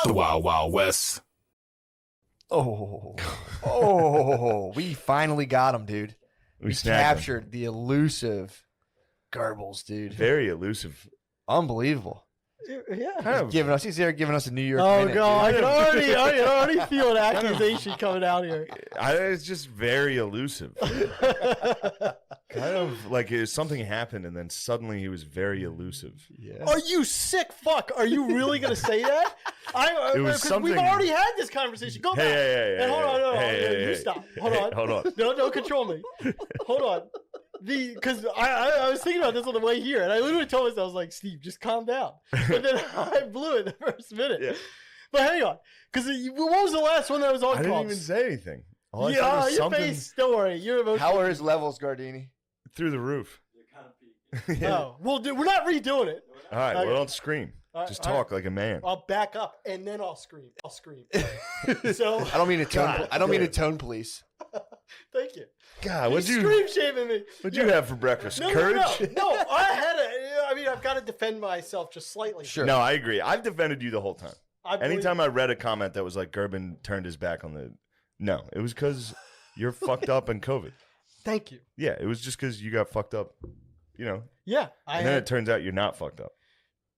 The Wild Wild West. Oh, we finally got him, dude. We captured the elusive Goebbels, dude. Very elusive. Unbelievable. Yeah. He's there giving us a New York. Oh minute, god, I dude. can already feel an accusation coming out here. It's just very elusive. Kind of like something happened and then suddenly he was very elusive. Yeah. Are you sick fuck? Are you really gonna say that? It was something. We've already had this conversation. Go back. Hey, Hold on. hey, You stop. Hold hey, on. Hold on. No, don't control me. Hold on. Because I was thinking about this on the way here, and I literally told myself, I was like, Steve, just calm down. And then I blew it the first minute. Yeah. But hang on. Because what was the last one that was on I didn't comps? even say anything. All I Yeah, said was your something face. Don't worry. You're emotional. How are his levels, Gardini? through the roof. Oh, well, dude, we're not redoing it. All right, Okay. well, don't scream. All right, Just all talk like a man. I'll back up, and then I'll scream. So, I don't mean to tone. God I don't mean to damn. tone police. thank you. God, He's scream shaming me. what'd you have for breakfast? No, Courage? No, I mean, I've got to defend myself just slightly. Sure. No, I agree. I've defended you the whole time. I believe- Anytime I read a comment that was like Gerben turned his back on the, no, it was because you're fucked up and COVID. Thank you. Yeah, it was just because you got fucked up, you know. Yeah, And then it turns out you're not fucked up.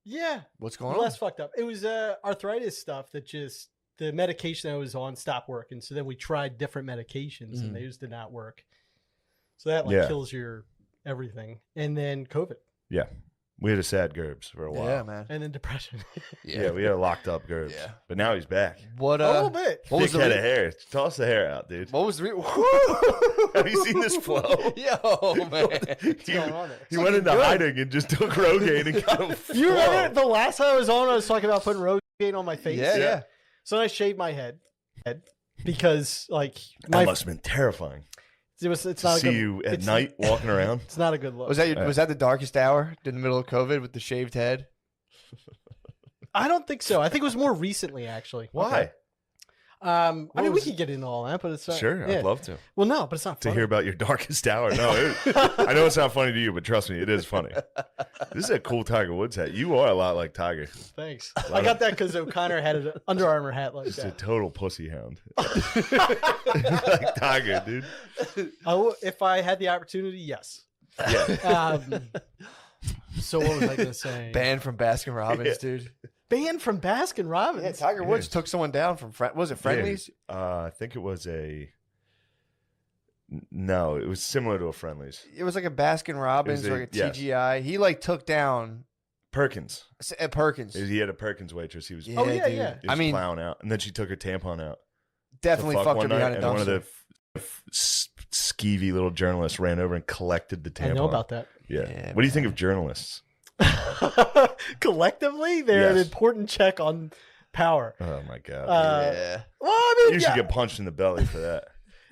yeah, What's going on? less fucked up. It was arthritis stuff that just the medication I was on stopped working. So then we tried different medications and those did not work. So that like Yeah. kills your everything. And then COVID, Yeah, we had a sad Gerbs for a while. Yeah, man. and then depression. Yeah, we had a locked up Gerbs. Yeah. But now he's back. What? A little bit. What was Thick the? head of hair. Toss the hair out, dude. What was the? Have you seen this flow? Yo, man. he going on there? he went into hiding and just took Rogaine and got him. You remember the last time I was on, I was talking about putting Rogaine on my face. Yeah. So I shaved my head because like That must have been terrifying. it's To not a see good, you at it's- night walking around. It's not a good look. Was that the darkest hour in the middle of COVID with the shaved head? I don't think so. I think it was more recently actually. Why? I mean, we was could get into all that, but it's not, Sure, yeah. I'd love to. Well, no, but it's not To funny. hear about your darkest hour. No, I know it's not funny to you, but trust me, it is funny. This is a cool Tiger Woods hat. You are a lot like Tiger. Thanks. I got that because O'Connor had an Under Armour hat like Just a that. total pussy hound. Like Tiger, dude. If I had the opportunity, yes. Yeah. So what was I going to say? Banned from Baskin Robbins, Yeah. dude. Banned from Baskin Robbins. Yeah, Tiger Woods took someone down from was it Friendlies? I think it was no, it was similar to a Friendlies. It was like a Baskin Robbins It was or like a yes. TGI. He like took down Perkins. at Perkins. He had a Perkins waitress. He was, Yeah, Oh, yeah, dude. yeah. he was I mean, plowing out, and then she took her tampon out. definitely to fucked her one night, behind a and one of dumpster. the skeevy little journalists ran over and collected the tampon. I know about that. Yeah. Yeah, What do you think of journalists? Collectively, they're an Yes. important check on power. Oh my god. Yeah. Well, I mean, you yeah, should get punched in the belly for that.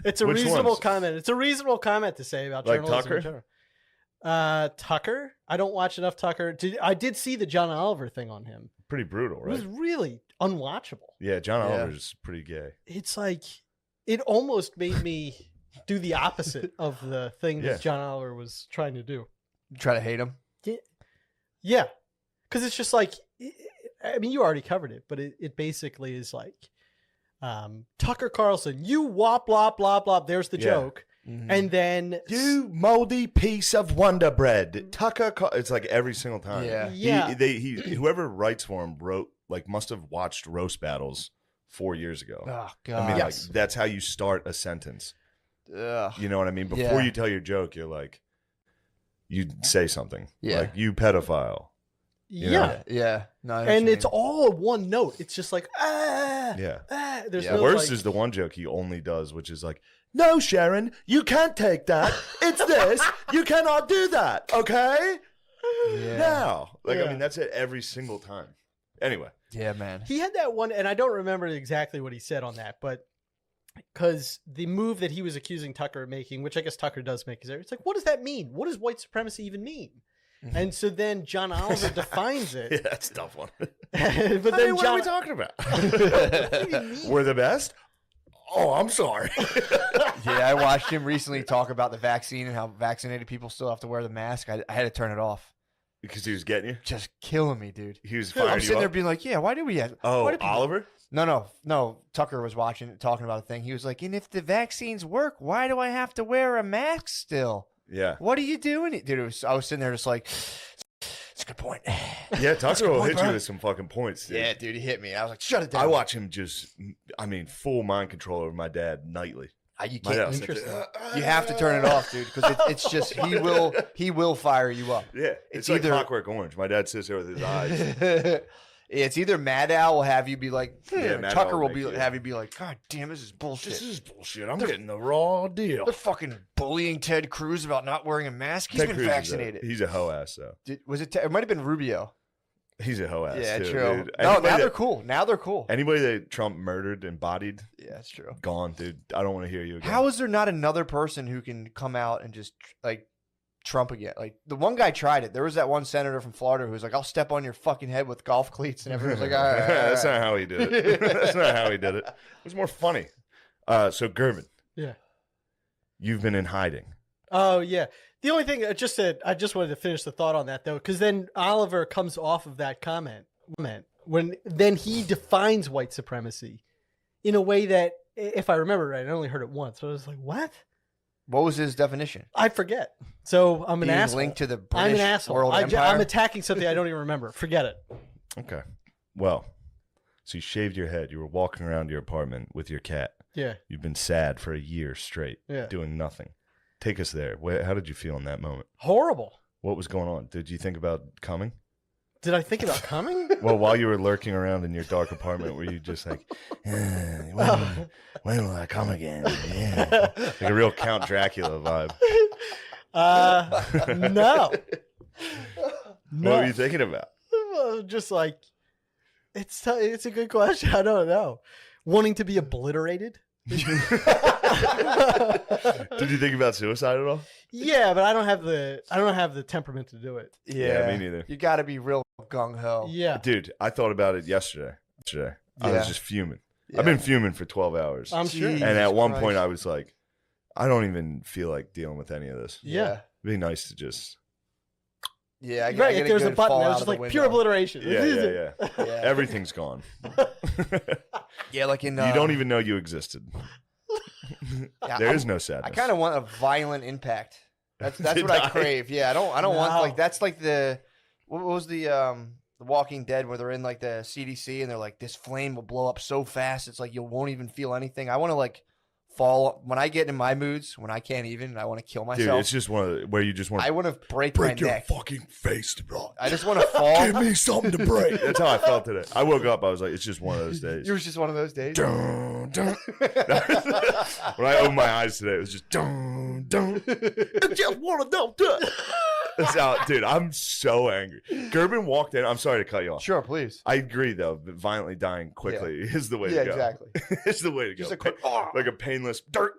it's a Which reasonable ones? comment. It's a reasonable comment to say about Like journalism Tucker? in general. Tucker? I don't watch enough Tucker. I did see the John Oliver thing on him. Pretty brutal, It was right? really unwatchable. Yeah, John Yeah. Oliver's pretty gay. It's like it almost made me do the opposite of the thing Yeah. that John Oliver was trying to do. You try to hate him. Yeah, because it's just like, I mean, you already covered it, but it basically is like Tucker Carlson, you wop, blah, blah, blah. There's the Yeah. joke. Mm-hmm. And then You moldy piece of Wonder Bread. Tucker, it's like every single time. Yeah. Yeah. Whoever writes for him must have watched roast battles 4 years ago. Oh I god. mean, Yes. like that's how you start a sentence. Ugh. You know what I mean? Before Yeah. you tell your joke, you're like, you say something. Yeah. Like, you pedophile. yeah. know? Yeah. No, I know what And you it's mean. all a one note. It's just like, Yeah. There's Yeah. no Worst like, is the one joke he only does, which is like, no, Sharon, you can't take that. It's this. You cannot do that. Okay? Yeah. Now. Like, Yeah. I mean, that's it every single time. Anyway. Yeah, man. He had that one, and I don't remember exactly what he said on that, but because the move that he was accusing Tucker of making, which I guess Tucker does make, it's like, what does that mean? What does white supremacy even mean? Mm-hmm. And so then John Oliver defines Yeah, it. that's a tough one. But I then mean, what are John, we talking about? what do you mean? We're the best? Oh, I'm sorry. Yeah, I watched him recently talk about the vaccine and how vaccinated people still have to wear the mask. I had to turn it off. Because he was getting you? Just killing me, dude. He was firing I'm you sitting there up? being like, yeah, why do we have... Oh, why do people- Oliver? No. Tucker was talking about a thing. He was like, and if the vaccines work, why do I have to wear a mask still? Yeah. What are you doing? Dude, I was sitting there just like, it's a good point. Yeah, Tucker will hit you bro. with some fucking points, dude. Yeah, dude, he hit me. I was like, shut it down. I watch him full mind control over my dad nightly. You My dad can't. was Interesting. You have to turn it off, dude, because it's just he will fire you up. Yeah, it's like Clockwork Orange. My dad sits there with his eyes. It's either Mad Al will have you be like, Yeah, Mad Tucker Al will will make have you be like, God damn, this is bullshit. This is bullshit. I'm getting the raw deal. They're fucking bullying Ted Cruz about not wearing a mask. He's Ted been Cruz vaccinated. He's a hoe ass though. Was it? It might have been Rubio. He's a hoe ass. Yeah, too, true. Dude. No, Anybody now they're that- cool. Now they're cool. Anybody that Trump murdered and bodied, Yeah, that's true. gone, dude. I don't want to hear you again. How is there not another person who can come out and just like Trump again? Like the one guy tried it. There was that one senator from Florida who was like, "I'll step on your fucking head with golf cleats," and everyone was like, "All right, all right, That's all right." not how he did it. That's not how he did it. It was more funny. So Gerben, Yeah. you've been in hiding. Oh yeah. The only thing I just wanted to finish the thought on that though, because then Oliver comes off of that comment when then he defines white supremacy in a way that, if I remember right, I only heard it once. So I was like, what? What was his definition? I forget. So I'm an Being asshole. linked to the I'm British an asshole. world empire. I'm attacking something I don't even remember. Forget it. Okay. Well, so you shaved your head. You were walking around your apartment with your cat. Yeah. You've been sad for a year straight, Yeah. doing nothing. Take us there. How did you feel in that moment? Horrible. What was going on? Did you think about coming? Did I think about coming? Well, while you were lurking around in your dark apartment, were you just like, when will I come again? Yeah. Like a real Count Dracula vibe. No. What were you thinking about? Just like, it's a good question. I don't know. Wanting to be obliterated. Did you think about suicide at all? Yeah, but I don't have the temperament to do it. Yeah, me neither. You got to be real gung ho. Yeah. Dude, I thought about it yesterday. I was just fuming. Yeah. I've been fuming for 12 hours. I'm sure. Jesus And at one Christ. point, I was like, I don't even feel like dealing with any of this. Yeah. It'd be nice to just. Yeah, I Right. get If there's a good button, fall that was out just of the like window. pure obliteration. Yeah. Yeah. Everything's gone. Yeah, like in You don't even know you existed. yeah, There I'm- is no sadness. I kind of want a violent impact. That's what I Die. crave. Yeah, I don't want No. like that's like the what was the Walking Dead where they're in like the CDC and they're like this flame will blow up so fast it's like you won't even feel anything. I want to like fall when I get in my moods when I can't even. I want to kill Dude, myself. it's just one of the, where you just want I to want to break my neck. fucking face, bro. I just want to fall. Give me something to break. That's how I felt today. I woke up. I was like, it's just one of those days. It was just one of those days. Dun, dun. When I opened my eyes today, it was just dun, dun. I just want to know. That's how, dude, I'm so angry. Gerben walked in. I'm sorry to cut you off. Sure, please. I agree, though. But violently dying quickly is the way to Yeah, go. exactly. It's the way to go. Just a quick, Like a painless dirt.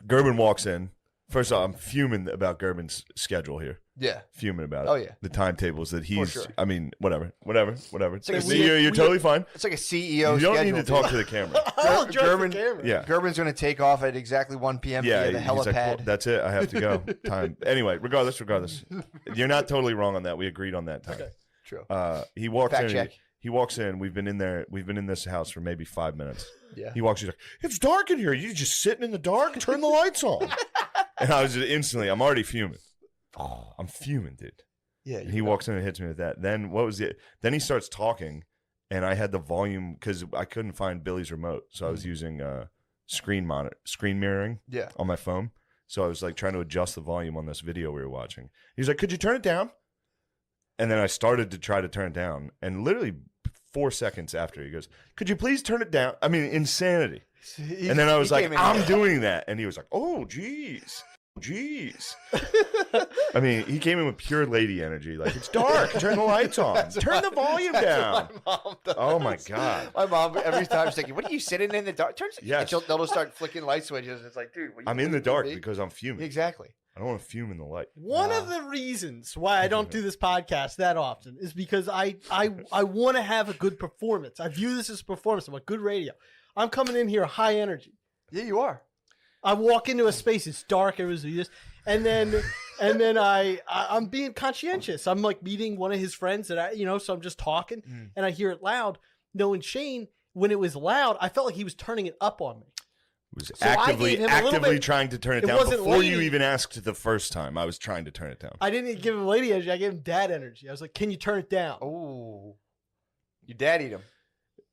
Gerben walks in. First off, I'm fuming about Gerben's schedule here. Yeah. Fuming about it. Oh, yeah. The timetables that he's. sure. I mean, whatever. It's like a you're weird- totally fine. It's like a CEO You don't schedule. need to dude. talk to the camera. I'll address Gerben- the camera. Yeah. Gerben's going to take off at exactly 1 p.m. Yeah, via the he's helipad. like, well, that's it. I have to go. Time. Anyway, regardless, you're not totally wrong on that. We agreed on that time. Okay. True. He walks Fact in. check. He walks in. We've been in there. We've been in this house for maybe 5 minutes. Yeah. He walks. He's like, "It's dark in here. You just sitting in the dark. Turn the lights on." And I was just instantly. I'm already fuming. I'm fuming, dude. Yeah. And he walks in and hits me with that. Then what was it? Then he starts talking, and I had the volume because I couldn't find Billy's remote, so I was using screen mirroring Yeah. on my phone. So I was like trying to adjust the volume on this video we were watching. He's like, "Could you turn it down?" And then I started to try to turn it down, and literally 4 seconds after, he goes, "Could you please turn it down?" I mean, insanity. And then I was like, "I'm doing that," and he was like, "Oh, geez." I mean, he came in with pure lady energy. Like, it's dark. Turn the lights on. Turn the volume down. My mom does. Oh my god. My mom every time she's like, "What are you sitting in the dark?" Turn. Yes. And they'll just start flicking light switches. It's like, dude, what I'm in the dark because I'm fuming. Exactly. I don't want to fume in the light. One of the reasons why I don't do this podcast that often is because I want to have a good performance. I view this as a performance. I want good radio. I'm coming in here high energy. Yeah, you are. I walk into a space, it's dark, everybody's this, And then I'm being conscientious. I'm like meeting one of his friends that so I'm just talking and I hear it loud. Knowing Shane, when it was loud, I felt like he was turning it up on me. Was So I gave him a little actively bit- trying to turn it it down wasn't before you lady. even asked the first time. I was trying to turn it down. I didn't give him lady energy. I gave him dad energy. I was like, "Can you turn it down?" Oh, you daddied him.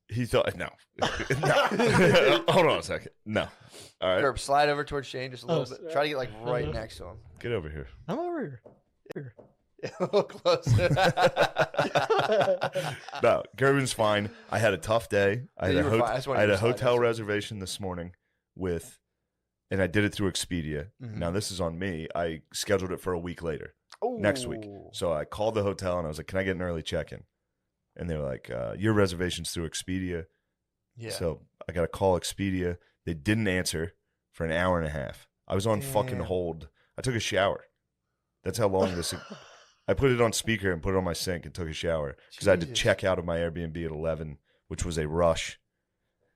He thought no. No. Hold on a second. No. All right. Gerb, slide over towards Shane just a little bit. sorry. Try to get like right next to him. Get over here. I'm over here. A little closer. No, Gerben's fine. I had a tough day. I had Yeah, a, you were fine. I just wanted I had you a to slide hotel next to me. reservation this morning and I did it through Expedia. Mhm. Now this is on me. I scheduled it for a week later, next week. Ooh. So I called the hotel and I was like, "Can I get an early check-in?" And they were like, "Your reservation's through Expedia." Yeah. So I got to call Expedia. They didn't answer for an hour and a half. I was on fucking Damn. hold. I took a shower. That's how long this. I put it on speaker and put it on my sink and took a shower because I had to Jesus. check out of my Airbnb at 11, which was a rush.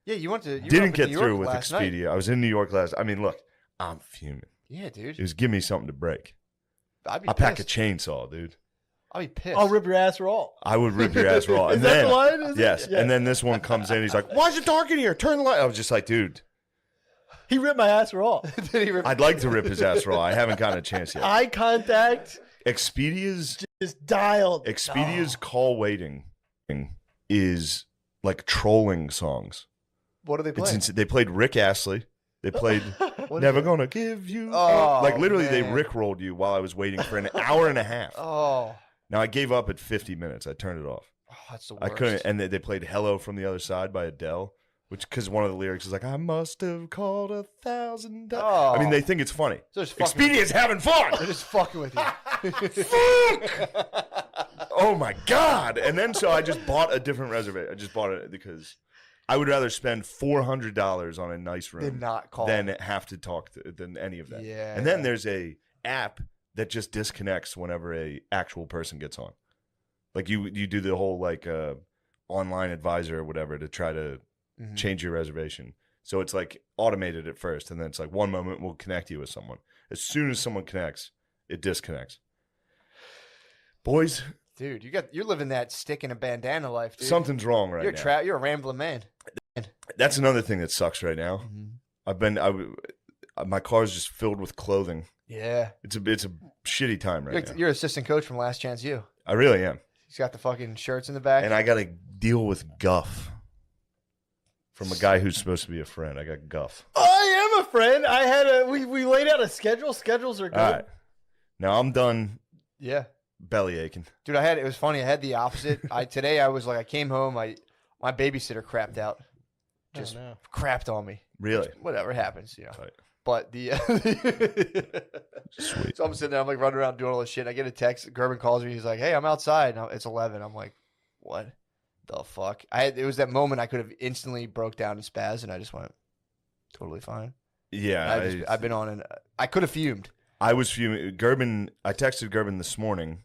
Yeah, you went to. You were Didn't up in get New York through with last Expedia. night. I was in New York last. I mean, look, I'm fuming. Yeah, dude. It was give me something to break. I'd be I pack a pissed. chainsaw, dude. I'll be pissed. I'll rip your ass raw. I would rip your ass raw. Is And that then, the line? Is it? yes, Yeah. and then this one comes in. He's like, "Why is it dark in here? Turn the light." I was just like, dude, He ripped my ass raw. Did he rip? I'd like to rip his ass raw. I haven't gotten a chance yet. Eye contact Expedia's just dialed. call waiting is like trolling songs. What are they It's playing? they played Rick Astley. They played What is Never it? Gonna Give You. Oh, like literally, they man. rickrolled you while I was waiting for an hour and a half. Oh, Now I gave up at 50 minutes. I turned it off. that's the worst. I couldn't, and they played "Hello from the Other Side" by Adele, which because one of the lyrics is like, "I must have called 1,000 times." Oh. I mean, they think it's funny. So just fucking- Expedia's having fun. They're just fucking with you. Oh my god! And then so I just bought a different reservation. I just bought it because I would rather spend $400 on a nice room Did not call. than have to talk than any of that. Yeah. And then there's a app that just disconnects whenever a actual person gets on. Like you do the whole like online advisor or whatever to try to Mhm. change your reservation. So it's like automated at first, and then it's like one moment we'll connect you with someone. As soon as someone connects, it disconnects. Boys, Dude, you're living that stick in a bandana life, dude. something's wrong right now. You're a rambling man. That's another thing that sucks right now. My car's just filled with clothing. Yeah. It's a shitty time right now. You're assistant coach from Last Chance U. I really am. He's got the fucking shirts in the back. And I got to deal with guff from a guy who's supposed to be a friend. I got guff. I am a friend. I had we laid out a schedule. Schedules are good. All right. Now I'm done Yeah. belly aching. Dude, it was funny. I had the opposite. Today I was like, I came home. My babysitter crapped out. Just no. crapped on me. Really? Whatever happens, Tight. But the Sweet. so I'm sitting there, I'm like running around doing all this shit. I get a text. Gerben calls me. He's like, "Hey, I'm outside." And it's 11. I'm like, "What the fuck?" It was that moment I could have instantly broke down and spazzed, and I just went totally fine. Yeah. I've been on, and I could have fumed. I was fuming. I texted Gerben this morning,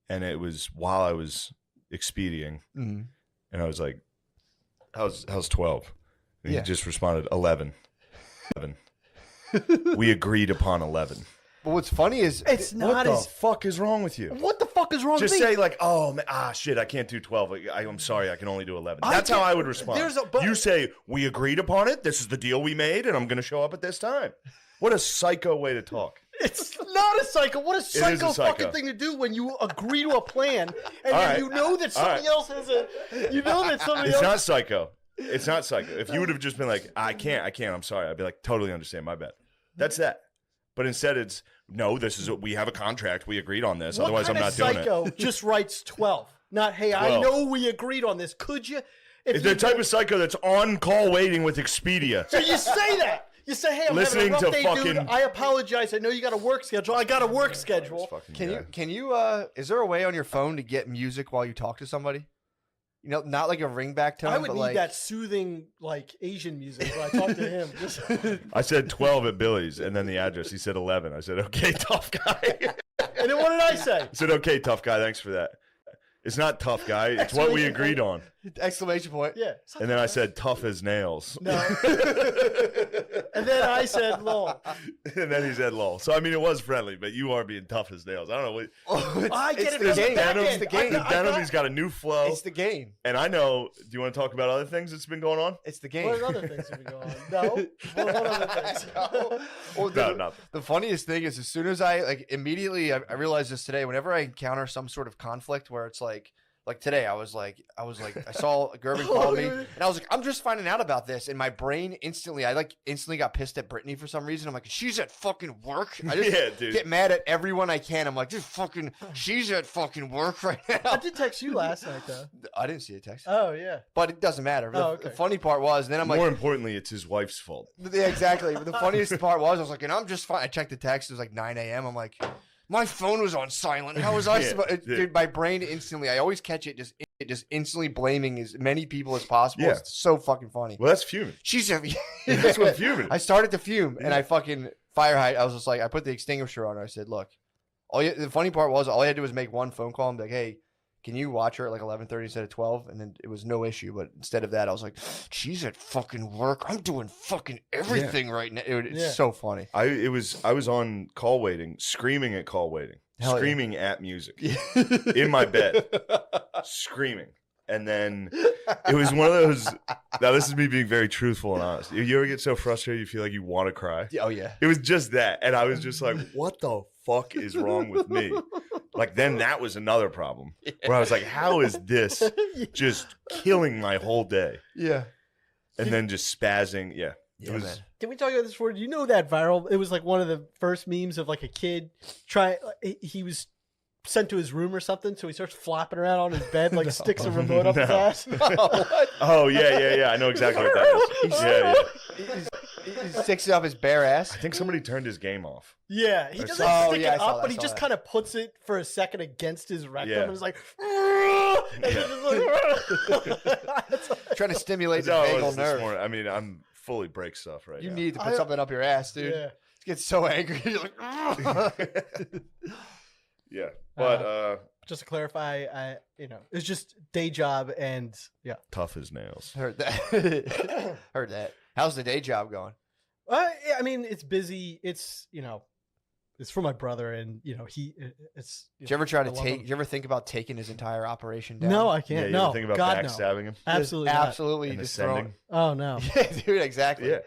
and it was while I was expedieing, Mm-hmm. and I was like, "How's 12?" And Yeah. he just responded, 11. 11. We agreed upon 11. But what's funny is It's What not the as. fuck is wrong with you? What the fuck is wrong Just with me? say like, "Oh man, shit, I can't do 12. I'm sorry, I can only do 11." I That's how can't- I would respond. but- You say, "We agreed upon it. This is the deal we made, and I'm going to show up at this time." What a psycho way to talk. It's not a psycho. What a is a psycho psycho. fucking thing to do when you agree to a plan and All then right. you know that somebody else has a. You know that somebody It's else. not psycho. It's not psycho. If you would have just been like, I can't, I'm sorry," I'd be like, "Totally understand, my bad." That's that. But instead it's, "No, we have a contract. We agreed on this. What Otherwise I'm kind not of doing psycho it." just writes 12? Not, "Hey, I 12. know we agreed on this. Could you?" It's the type of psycho that's on call waiting with Expedia. So you say that. You say, "Hey, I'm Listening having a rough to day, dude. fucking- I apologize. I know you got a work schedule. I got a work schedule." Fucking Can guy. you is there a way on your phone to get music while you talk to somebody? You know, not like a ringback tone. I would but need like, that soothing, like, Asian music when I talk to him. Just, I said 12 at Billy's, and then the address. He said 11. I said, "Okay, tough guy." and then what did I say? I said, "Okay, tough guy. Thanks for that." It's not tough guy. It's That's what what we you agreed on. Exclamation point. Yeah. And then I said, tough as nails. No. And then I said, lol. And then he said, lol. So, I mean, it was friendly, but you are being tough as nails. I don't know what. I get it. the game. Denim, It's the game. The denim, he's got a new flow. It's the game. And I know, do you want to talk about other things that's been going on? It's the game. What other things have been going on? No. What other things? Well, No, nothing. the funniest thing is, as soon as I immediately I realized this today. Whenever I encounter some sort of conflict where it's like today, I was like, I saw Gerben call me, and I was like, I'm just finding out about this, and my brain instantly got pissed at Brittany for some reason. I'm like, she's at fucking work. I just dude. get mad at everyone I can. I'm like, she's at fucking work right now. I did text you last night, though. I didn't see a text. Oh, yeah. But it doesn't matter. The funny part was, and then I'm like, More importantly, it's his wife's fault. yeah, exactly. But the funniest part was, I was like, and I'm just fine. I checked the text. It was like 9 a.m. I'm like, my phone was on silent. How was I supposed? Dude, my brain instantly. I always catch it just instantly blaming as many people as possible. Yeah. It's so fucking funny. Well, that's fuming. She's That's what fuming. I started to fume, and I fucking I was just like, I put the extinguisher on her. I said, look, the funny part was, all I had to do was make one phone call and be like, hey, can you watch her at like 11:30 instead of 12? And then it was no issue. But instead of that, I was like, she's at fucking work. I'm doing fucking everything right now. It's so funny. I was on call waiting, screaming at call waiting, screaming at music in my bed, screaming. And then it was one of those. Now this is me being very truthful and honest. You ever get so frustrated you feel like you want to cry? Oh yeah. It was just that, and I was just like, "What the fuck is wrong with me?" Like then that was another problem where I was like, "How is this just killing my whole day?" Yeah. And then just spazzing. Yeah. It was. Man. Can we talk about this before? You know that viral? It was like one of the first memes of like a kid he was sent to his room or something, so he starts flopping around on his bed, like sticks a remote up his ass. Oh yeah. I know exactly what that is. He sticks it up his bare ass. I think somebody turned his game off. Yeah, he doesn't stick it up, but he just kind of puts it for a second against his rectum and is like, and then just like trying to stimulate the That's how it vagal was this nerve. morning. I mean, I'm fully break stuff right You now. need to put something up your ass, dude. Yeah. You get so angry. You're like, Yeah, but just to clarify, it's just day job and tough as nails. heard that. Heard that. How's the day job going? I mean, it's busy. It's it's for my brother, and it's. Did you ever Did you ever think about taking his entire operation down? No, I Yeah, can't. you No, ever think about God, backstabbing him? absolutely, not. absolutely. And Just ascending? Oh no, yeah, dude, exactly. Yeah.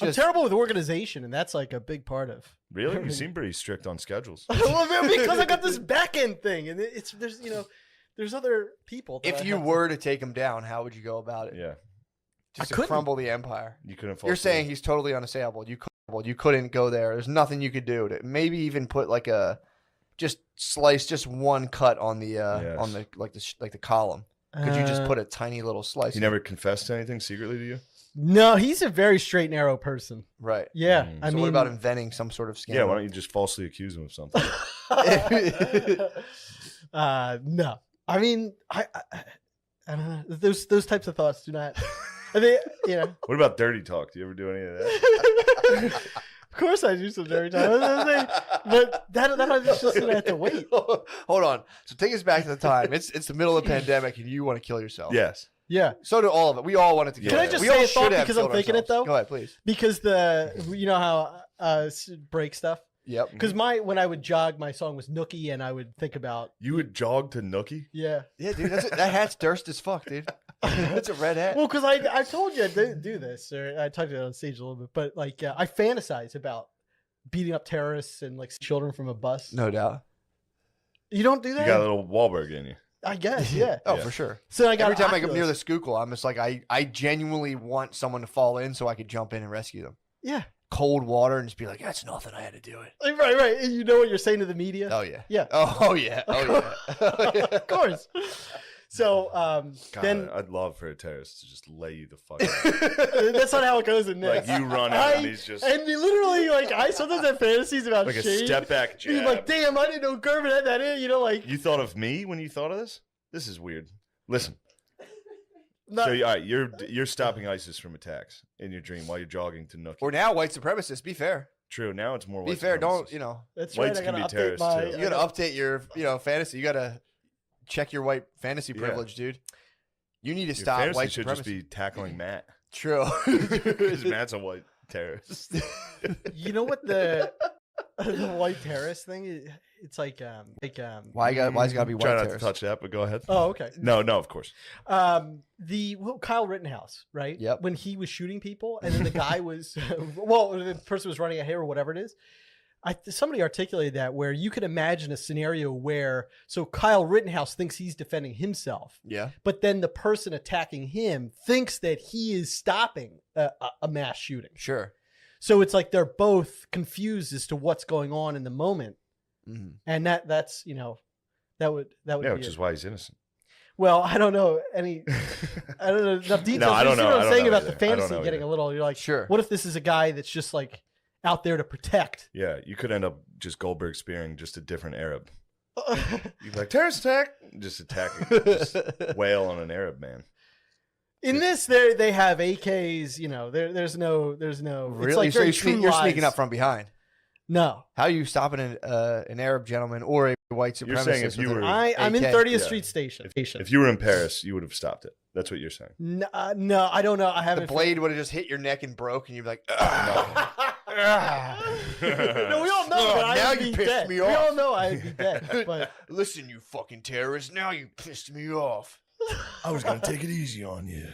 I'm terrible with organization, and that's like a big part of. Really? You seem pretty strict on schedules. Well, because I got this back end thing, and there's other people. That If you were to take him down, how would you go about it? Yeah. Just I to couldn't. crumble the empire. You couldn't fall You're through. saying he's totally unassailable. You couldn't go there. There's nothing you could do to maybe even put like just slice just one cut on the on the like the column. Could you just put a tiny little slice? He never confessed to anything secretly to you? No, he's a very straight, narrow person. Right. Yeah, I So mean, what about inventing some sort of scandal? Yeah, why don't you just falsely accuse him of something? no, I mean, I don't know. Those types of thoughts do not. I think What about dirty talk? Do you ever do any of that? Of course, I do some dirty talk, but that I just gonna have to wait. Hold on. So take us back to the time. It's the middle of the pandemic, and you want to kill yourself. Yes. Yeah, So do all of it. We all wanted to kill. Can I ourselves. just We say all a thought should have because I'm killed thinking it, ourselves. though? Go ahead, please. because you know how break stuff. Yep. Because when I would jog, my song was Nookie, and I would think about You would jog to Nookie? yeah. Yeah, dude. That hat's Durst as fuck, dude. That's a red hat. Well, because I told you I didn't do this, or I talked about it on stage a little bit, but like I fantasize about beating up terrorists and like children from a bus. No doubt. You don't do that? You got a little Wahlberg in you. I guess, yeah. Oh, Yeah. for sure. So I got Every time I get Oculus. near the Schuylkill, I'm just like, I genuinely want someone to fall in so I could jump in and rescue them. Yeah. Cold water and just be like, that's nothing. I had to do it. Right. And you know what you're saying to the media? Oh, yeah. Yeah. Oh, yeah. Oh, yeah. Of course. So God, then I'd love for a terrorist to just lay you the fuck out. that's not how it goes in this. Like you run out and he's just And you literally, like, I sometimes have fantasies about like a Shane. step back You're jab. like, damn, I didn't know Gerben had that in. You know, like, You thought of me when you thought of this? This is weird. Listen. not, So all right, you're stopping ISIS from attacks in your dream while you're jogging to Nookie. Or now white supremacists. Be fair. True. Now it's more. Be white fair. Don't, supremacists. that's whites right. I can gotta be update terrorists, my. too. You got to update your, fantasy. You got to check your white fantasy Yeah. privilege, dude. You need to Your stop fantasy white should supremacy. just be tackling Matt. True. Because Matt's a white terrorist. You know what the white terrorist thing is? It's like Why's it gotta be white Try not to terrorists? touch that, but go ahead. oh, okay. No, of course. Kyle Rittenhouse, right? Yep. When he was shooting people, and then the guy was, well, the person was running a hair or whatever it is. Somebody articulated that where you could imagine a scenario where Kyle Rittenhouse thinks he's defending himself, Yeah. but then the person attacking him thinks that he is stopping a mass shooting. Sure. So it's like they're both confused as to what's going on in the moment, and that's that would Yeah, be which is why he's innocent. Well, I don't know I don't know enough details. No, I don't You see know. what I I'm don't saying know about either. the I don't fantasy know getting either. a little. You're like, Sure. What if this is a guy that's just like out there to protect? Yeah, you could end up just Goldberg spearing just a different Arab. You'd be like, terrorist attack! Just attacking, just wail on an Arab man. In this, they have AKs. There's no. Really? It's like So very you're true sneaking lies. up from behind. No, How are you stopping an Arab gentleman or a white supremacist? You're saying if you with were- an I'm in AK? 30th Yeah. Street Station. If you were in Paris, you would have stopped it. That's what you're saying. No, I don't know. I The haven't. blade would have just hit your neck and broke, and you'd be like, No, we all know Oh, that I now would you be pissed dead. me We off. all know I'd be dead. But listen, you fucking terrorist, now you pissed me off. I was going to take it easy on you.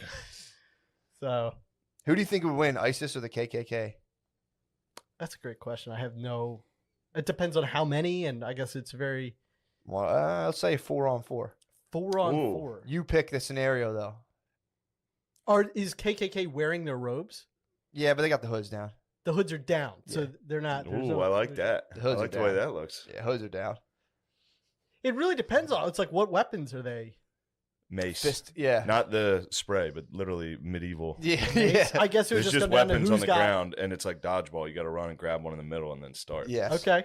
so Who do you think would win, ISIS or the KKK? that's a great question. I have no. It depends on how many, and I guess it's very Well, I'll say 4-on-4. 4-on-4. Ooh. You pick the scenario, though. Is KKK wearing their robes? Yeah, but they got the hoods down. The hoods are down, so Yeah. they're not. there's Ooh, no- I like that. The I hoods like are the way down. that looks. Yeah, hoods are down. It really depends on. It's like what weapons are they? Mace. Fist, yeah. Not the spray, but literally medieval. Yeah, Mace? yeah. I guess it would There's just just come down to weapons who's on the got. ground, and it's like dodgeball. You got to run and grab one in the middle and then start. Yes. Okay.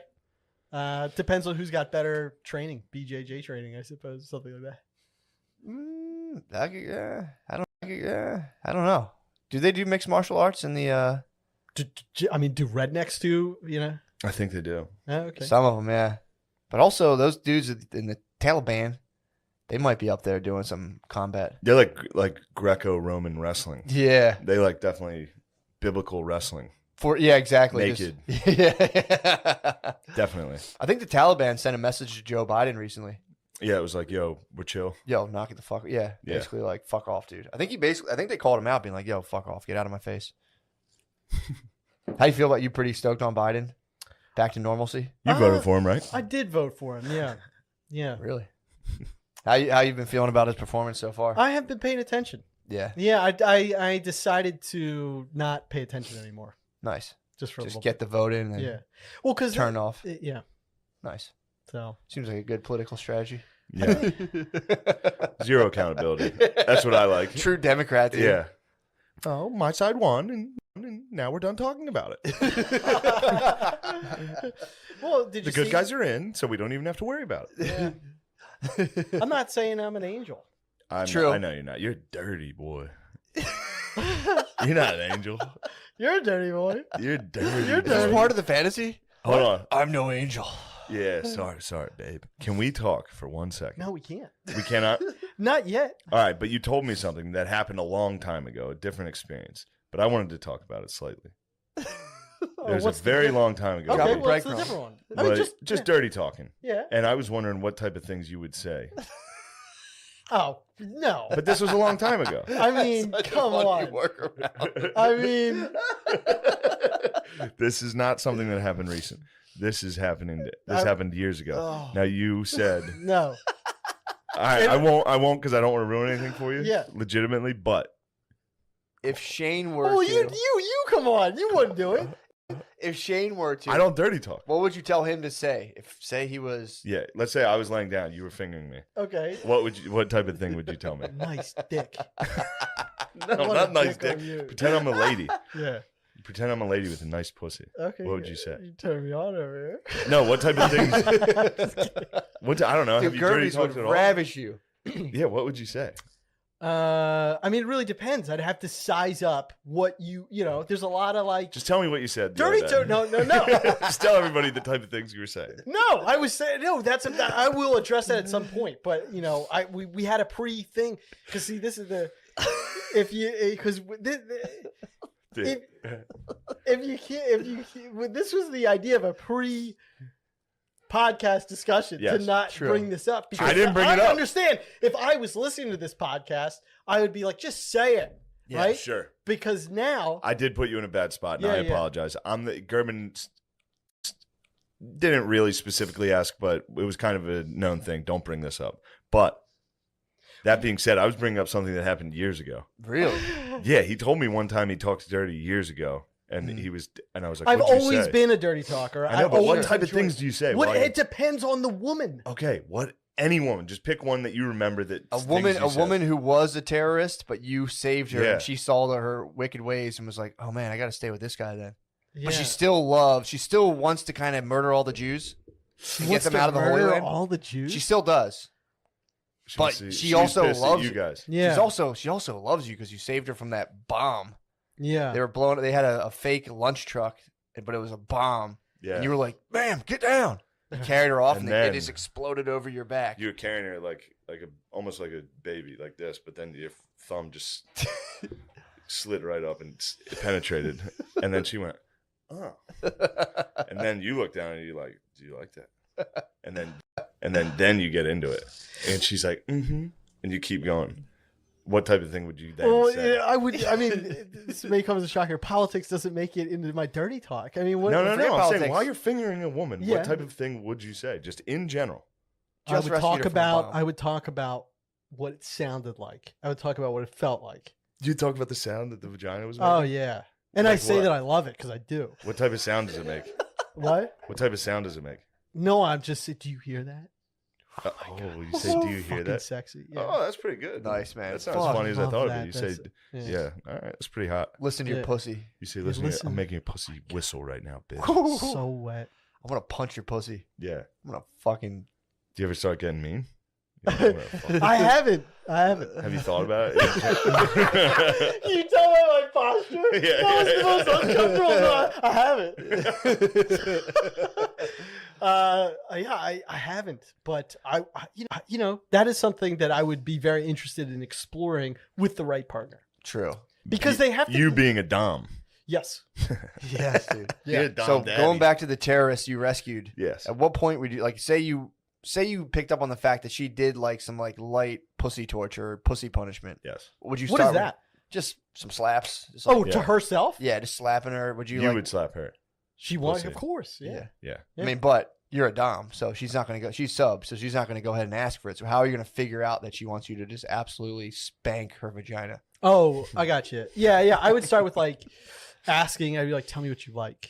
Depends on who's got better training, BJJ training, I suppose, something like that. I don't know. Do they do mixed martial arts in the? Do rednecks do? I think they do. Okay. Some of them, yeah. But also those dudes in the Taliban, they might be up there doing some combat. They're like Greco-Roman wrestling. Yeah. They like definitely biblical wrestling. Exactly. Naked. Yeah. Definitely. I think the Taliban sent a message to Joe Biden recently. Yeah, it was like, yo, we're chill. Yo, knock it the fuck. Yeah, Yeah. basically like fuck off, dude. I think they called him out, being like, yo, fuck off, get out of my face. How you feel about you? Pretty stoked on Biden? Back to normalcy? You voted for him, right? I did vote for him. Yeah. Yeah. Really? How you been feeling about his performance so far? I have been paying attention. Yeah, Yeah, I decided to not pay attention anymore. nice. Just for a Just little get the vote in and bit. then Yeah. Well, because turn off. Yeah. Nice. So Seems like a good political strategy. Yeah. Zero accountability. That's what I like. True Democrat, dude. Yeah. Oh, my side won, and now we're done talking about it. well, did you The good see- guys are in, so we don't even have to worry about it. Yeah. I'm not saying I'm an angel. True. I know you're not. You're a dirty boy. You're not an angel. You're a dirty boy. You're dirty. You're Is this dirty. part of the fantasy? Hold on. I'm no angel. Yeah, sorry, babe. Can we talk for 1 second? No, we can't. We cannot? Not yet. All right, but you told me something that happened a long time ago, a different experience. But I wanted to talk about it slightly. It was a what's the very diff- long time ago. Okay, Drop a babe. well, it's a breadcrumb. different one. I But mean, just dirty talking. yeah. And I was wondering what type of things you would say. Oh no. But this was a long time ago. I mean, Such a come funny on. workaround. I mean, This is not something that happened recent. This is happening. This happened years ago. oh, Now you said, no. all right, I won't because I don't want to ruin anything for you. Yeah. Legitimately, but If Shane were Oh, to, you come on. You wouldn't do it. if Shane were to, I don't dirty talk. what would you tell him to say? If say he was, Yeah, let's say I was laying down, you were fingering me. Okay. What type of thing would you tell me? Nice dick. No, What not a nice dick dick. on you. Pretend I'm a lady. Yeah. Pretend I'm a lady with a nice pussy. Okay. What would you say? You turn me on over No, what type of things? here. I don't know. dude, Have you dirty Gerbies talked would at all? ravish you. Yeah, what would you say? I mean, it really depends. I'd have to size up what you know. There's a lot of like. Just tell me what you said. Dirty talk. No. Just tell everybody the type of things you were saying. No, I was saying no. I will address that at some point. But you know, we had a pre thing because see, this is the if this was the idea of a pre podcast discussion to not bring this up. I didn't bring it up. I understand if I was listening to this podcast, I would be like, just say it, right? Sure. Because now I did put you in a bad spot, and I apologize. Gerben didn't really specifically ask, but it was kind of a known thing. Don't bring this up. But that being said, I was bringing up something that happened years ago. Really? Yeah, he told me one time he talked dirty years ago. And he was, and I was like, I've what'd you always say? been a dirty talker. I know, but what type of things do you say? It depends on the woman. Okay, any woman. Just pick one that you remember that a woman who was a terrorist, but you saved her, and she saw her wicked ways and was like, "Oh man, I got to stay with this guy then." Yeah. But she still wants to kind of murder all the Jews and get them out of the Holy Land. All the Jews. She still does. But she also loves you guys. Yeah. She also loves you because you saved her from that bomb. Yeah. They had a fake lunch truck, but it was a bomb. Yeah. And you were like, "Ma'am, get down." You carried her off and it just exploded over your back. You were carrying her almost like a baby, like this, but then your thumb just slid right up and it penetrated. And then she went, "Oh." And then you look down and you're like, "Do you like that?" And then you get into it. And she's like, "Mm-hmm." And you keep going. What type of thing would you then say? I mean, this may come as a shocker. Politics doesn't make it into my dirty talk. I mean, no. I'm saying while you're fingering a woman, what type of thing would you say? Just in general. I would talk about what it sounded like. I would talk about what it felt like. Do you talk about the sound that the vagina was making? Oh yeah, and I say that I love it because I do. What type of sound does it make? What? What type of sound does it make? No, I'm just saying. Do you hear that? You say, "Do you hear that?" Sexy. Yeah. Oh, that's pretty good. Nice, man. That's not as funny as I thought it would. You say, "Yeah, all right, that's pretty hot." Listen to your pussy. You say, "Listen, I'm making your pussy whistle right now, bitch." So wet. I'm gonna punch your pussy. Yeah. I'm gonna fucking. Do you ever start getting mean? I haven't. Have you thought about it? You tell me my posture. Yeah, that was the most uncomfortable. I haven't. I haven't. But I that is something that I would be very interested in exploring with the right partner. True. Because they have to. You being a dom. Yes. Yes, dude. Yeah. So going back to the terrorists you rescued. Yes. At what point would you say you picked up on the fact that she did like some like light pussy torture or pussy punishment? Yes. Would you What start is that? Just some slaps. Just to herself? Yeah, just slapping her. Would you? You would slap her. She wants, of course. Yeah. I mean, but you're a dom, so she's not going to go. She's sub, so she's not going to go ahead and ask for it. So how are you going to figure out that she wants you to just absolutely spank her vagina? Oh, I got you. Yeah. I would start with like asking. I'd be like, "Tell me what you like,"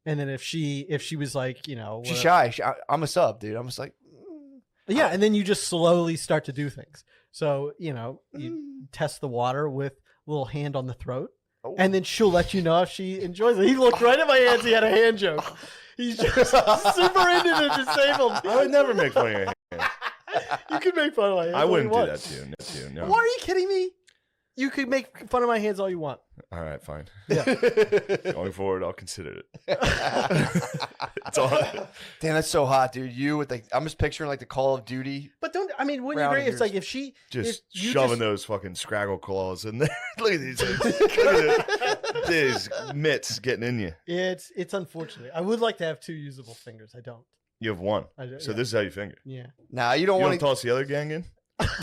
and then if she was like, she's shy. I'm a sub, dude. I'm just like, yeah, and then you just slowly start to do things. So you test the water with a little hand on the throat. And then she'll let you know if she enjoys it. He looked right at my hands. He had a hand joke. He's just super into the disabled. I would never make fun of your hand. You could make fun of my hands. I wouldn't do that to you. No. Why are you kidding me? You could make fun of my hands all you want. All right, fine. Yeah. Going forward, I'll consider it. It's all. Damn, that's so hot, dude. You with I'm just picturing like the Call of Duty. But wouldn't you agree? It's like if she just shoving those fucking Scraggle claws in there. Look at these. Look at these mitts getting in you. It's unfortunate. I would like to have 2 usable fingers. I don't. You have 1. So this is how you finger. Yeah. Nah, you don't want to toss the other gang in. You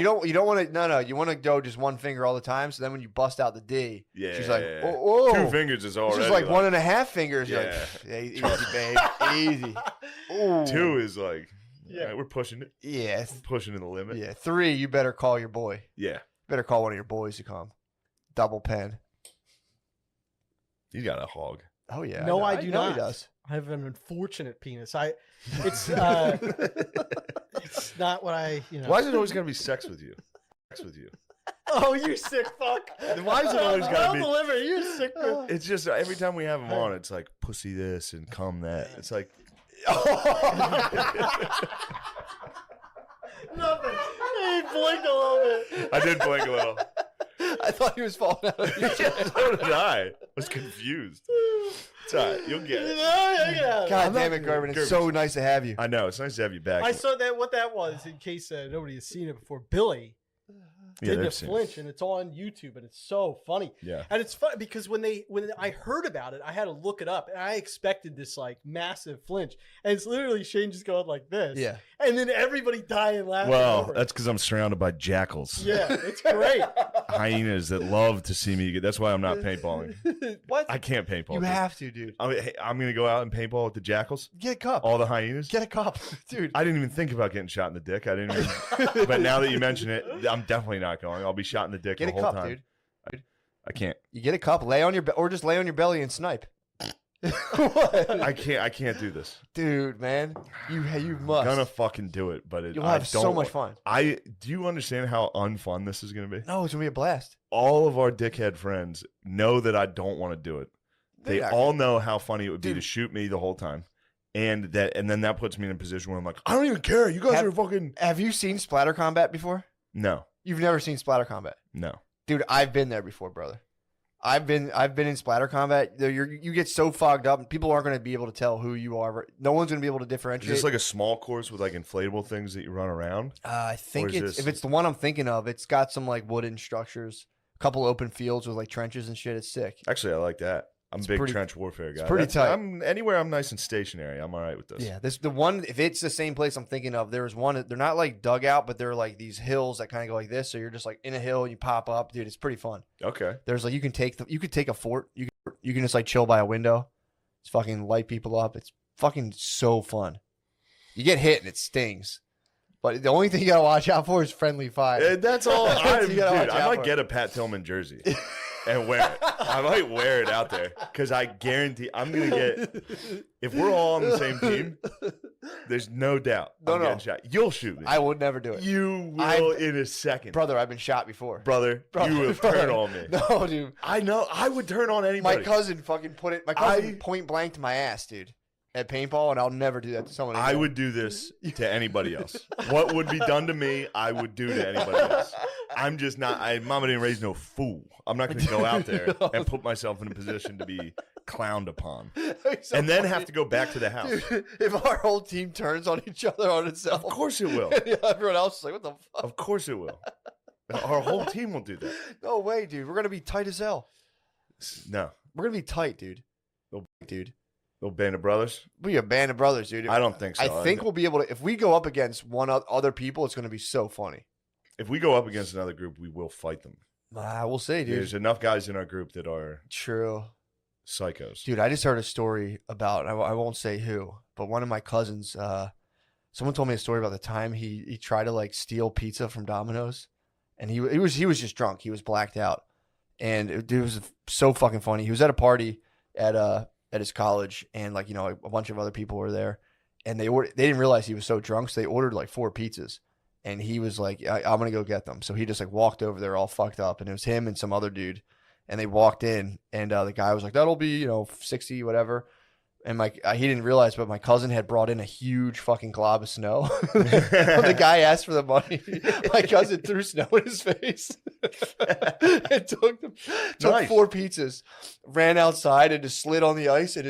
don't want to. No, you want to go just one finger all the time. So then when you bust out the D, she's like, "Oh, 2 fingers is already." She's like 1.5 fingers. Yeah, easy, babe, easy. Ooh. 2 is like, right, we're pushing it. Yeah, pushing in the limit. Yeah, 3, you better call your boy. Yeah, better call one of your boys to come. Double pen. You got a hog. Oh yeah. No, I do not. He does. I have an unfortunate penis. It's not what I. Why is it always gotta be sex with you? Oh, you sick fuck! Why is it always gotta be? Delivery, you sick. It's just every time we have them on, it's like pussy this and cum that. It's like nothing. He blinked a little bit. I did blink a little. I thought he was falling out of your chair. So did I. Was confused. It's all right. You'll get it. God damn it, Gerben. It's so nice to have you. I know. It's nice to have you back. I saw that what that was in case nobody has seen it before. Billy did a flinch, and it's on YouTube, and it's so funny. Yeah. And it's funny because when I heard about it, I had to look it up, and I expected this like massive flinch, and it's literally Shane just going like this. Yeah. And then everybody dying laughing. Well, over it. that's because I'm surrounded by jackals. Yeah, it's great. Hyenas that love to see me get. That's why I'm not paintballing. What? I can't paintball. You dude. have to, dude. I'm going to go out and paintball with the jackals. Get a cup. All the hyenas. Get a cup, dude. I didn't even think about getting shot in the dick. I didn't even. But now that you mention it, I'm definitely not going. I'll be shot in the dick Get the a whole cup, time. dude. I can't. You get a cup, lay on your or just lay on your belly and snipe. What? I can't do this. Dude, man, you must. I'm gonna fucking do it, but You'll have so much fun. Do you understand how unfun this is gonna be? No, it's gonna be a blast. All of our dickhead friends know that I don't want to do it. They all know how funny it would be to shoot me the whole time, and then that puts me in a position where I'm like, I don't even care. You guys are fucking. Have you seen splatter combat before? No, You've never seen splatter combat, no. dude. I've been there before, brother. I've been in splatter combat. You get so fogged up, and people aren't going to be able to tell who you are. No one's going to be able to Is differentiate. this like a small course with like inflatable things that you run around? I think Or is if this- it's the one I'm thinking of, it's got some like wooden structures, a couple open fields with like trenches and shit. It's sick. Actually, I like that. I'm a big pretty- trench warfare guy. pretty tight. Anywhere I'm nice and stationary, I'm all right with this. Yeah, the one. If it's the same place I'm thinking of, there's one. They're not like dugout, but they're like these hills that kind of go like this. So you're just like in a hill and you pop up, dude. It's pretty fun. Okay. There's like you could take a fort. You can just like chill by a window. Just fucking light people up. It's fucking so fun. You get hit and it stings. But the only thing you gotta watch out for is friendly fire. That's all. You gotta watch I out might for get a Pat Tillman jersey and wear it. I might wear it out there because I guarantee I'm gonna get. If we're all on the same team, there's no doubt I'm getting shot. You'll shoot me. I would never do it. You will in a second, Brother, I've been shot before. brother. You will turn on me. No, dude. I know. I would turn on anybody. My cousin fucking put it. My cousin point blank to my ass, dude, at paintball, and I'll never do that to someone. I would do this to anybody else. What would be done to me, I would do to anybody else. I'm just not. Mama didn't raise no fool. I'm not going to go out there and put myself in a position to be clowned upon, and then have to go back to the house. Dude, if our whole team turns on each other on itself, Of course it will. everyone else is like, "What the fuck?" Of course it will. Our whole team will do that. No way, dude. We're gonna be tight as hell. No, We're gonna be tight, dude. Nope. Dude, little band of brothers. we a band of brothers, dude. I don't think so. I think we'll be able to. If we go up against other people, it's gonna be so funny. if we go up against another group, we will fight them. We'll see, dude. There's enough guys in our group that are True. psychos. Dude, I just heard a story about, I won't say who, but one of my cousins, someone told me a story about the time he tried to like steal pizza from Domino's, and he was just drunk. He was blacked out. And it was so fucking funny. He was at a party at his college, and like, a bunch of other people were there, and they didn't realize he was so drunk, so they ordered like 4 pizzas. And he was like, I'm going to go get them. So he just like walked over there all fucked up, and it was him and some other dude. And they walked in, and the guy was like, that'll be, 60, whatever. And he didn't realize, but my cousin had brought in a huge fucking glob of snow. The guy asked for the money. My cousin threw snow in his face and took Nice. 4 pizzas, ran outside and just slid on the ice, and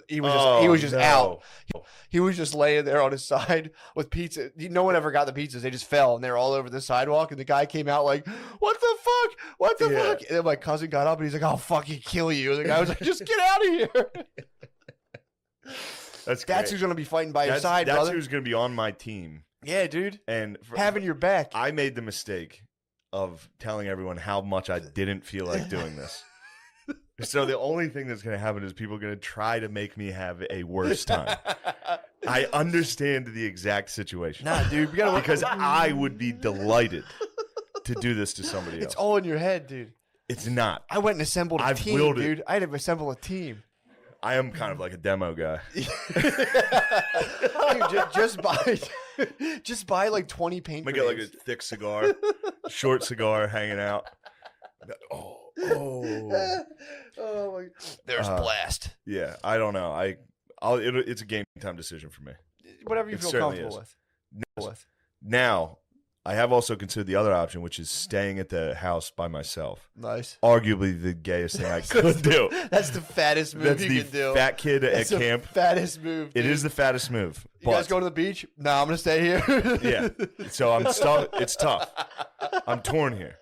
he was just out. He was just laying there on his side with pizza. No one ever got the pizzas. They just fell, and they were all over the sidewalk. And the guy came out like, what the fuck? What the fuck? And then my cousin got up, and he's like, I'll fucking kill you. And the guy was like, just get out of here. That's who's going to be fighting by your side, That's brother. who's going to be on my team. Yeah, dude. And Having your back. I made the mistake of telling everyone how much I didn't feel like doing this. So the only thing that's going to happen is people are going to try to make me have a worse time. I understand the exact situation. Nah, dude. We gotta Because I would be delighted to do this to somebody else. It's all in your head, dude. It's not. I went and assembled a team, willed it. dude. I had to assemble a team. I am kind of like a demo guy. Dude, just buy like 20 paint I get like a grenades. thick cigar, short cigar hanging out. Oh. Oh my. There's blast. Yeah, I don't know. It's a game time decision for me. Whatever you It feel certainly comfortable is. with. Now, I have also considered the other option, which is staying at the house by myself. Nice. Arguably the gayest thing I could do. That's the fattest move you can do. Fat kid at camp. Fattest move. Dude. It is the fattest move. You guys going to the beach? No, I'm gonna stay here. Yeah. So I'm stuck. It's tough. I'm torn here.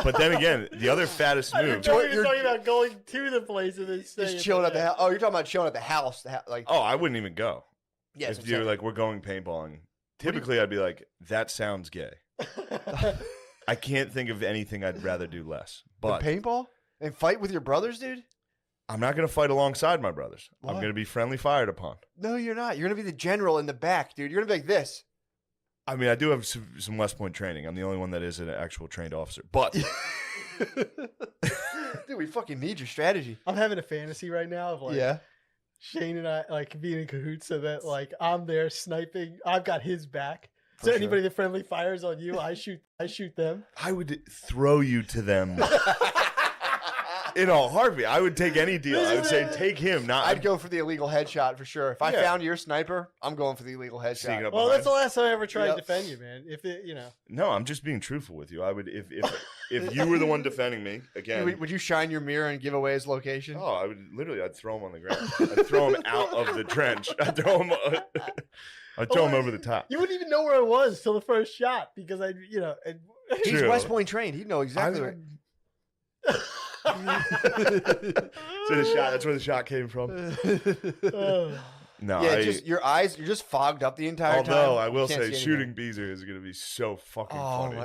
But then again, the other fattest move. You're talking about going to the place and then just chilling at the house. Oh, you're talking about chilling at the house. Like, oh, I wouldn't even go. Yeah, if you're like, we're going paintballing. Typically, I'd be like, that sounds gay. I can't think of anything I'd rather do less. But the paintball and fight with your brothers, dude. I'm not going to fight alongside my brothers. What? I'm going to be friendly fired upon. No, you're not. You're going to be the general in the back, dude. You're going to be like this. I mean, I do have some West Point training. I'm the only one that is an actual trained officer. But dude, we fucking need your strategy. I'm having a fantasy right now of like Shane and I like being in cahoots so that like I'm there sniping. I've got his back. So anybody that friendly fires on you, I shoot them. I would throw you to them. In a heartbeat. I would take any deal. I would say take him. I'd go for the illegal headshot for sure. If I found your sniper, I'm going for the illegal headshot. Well, that's the last time I ever tried to defend you, man. If it, No, I'm just being truthful with you. I would if you were the one defending me again. Would you shine your mirror and give away his location? Oh, I would literally. I'd throw him on the ground. I'd throw him out of the trench. I'd throw him. I'd throw him over the top. You wouldn't even know where I was till the first shot because he's West Point trained. He'd know exactly where. So the shot. That's where the shot came from. No, yeah, just your eyes. You're just fogged up the entire time. Although I will say, shooting Beezer is going to be so fucking funny.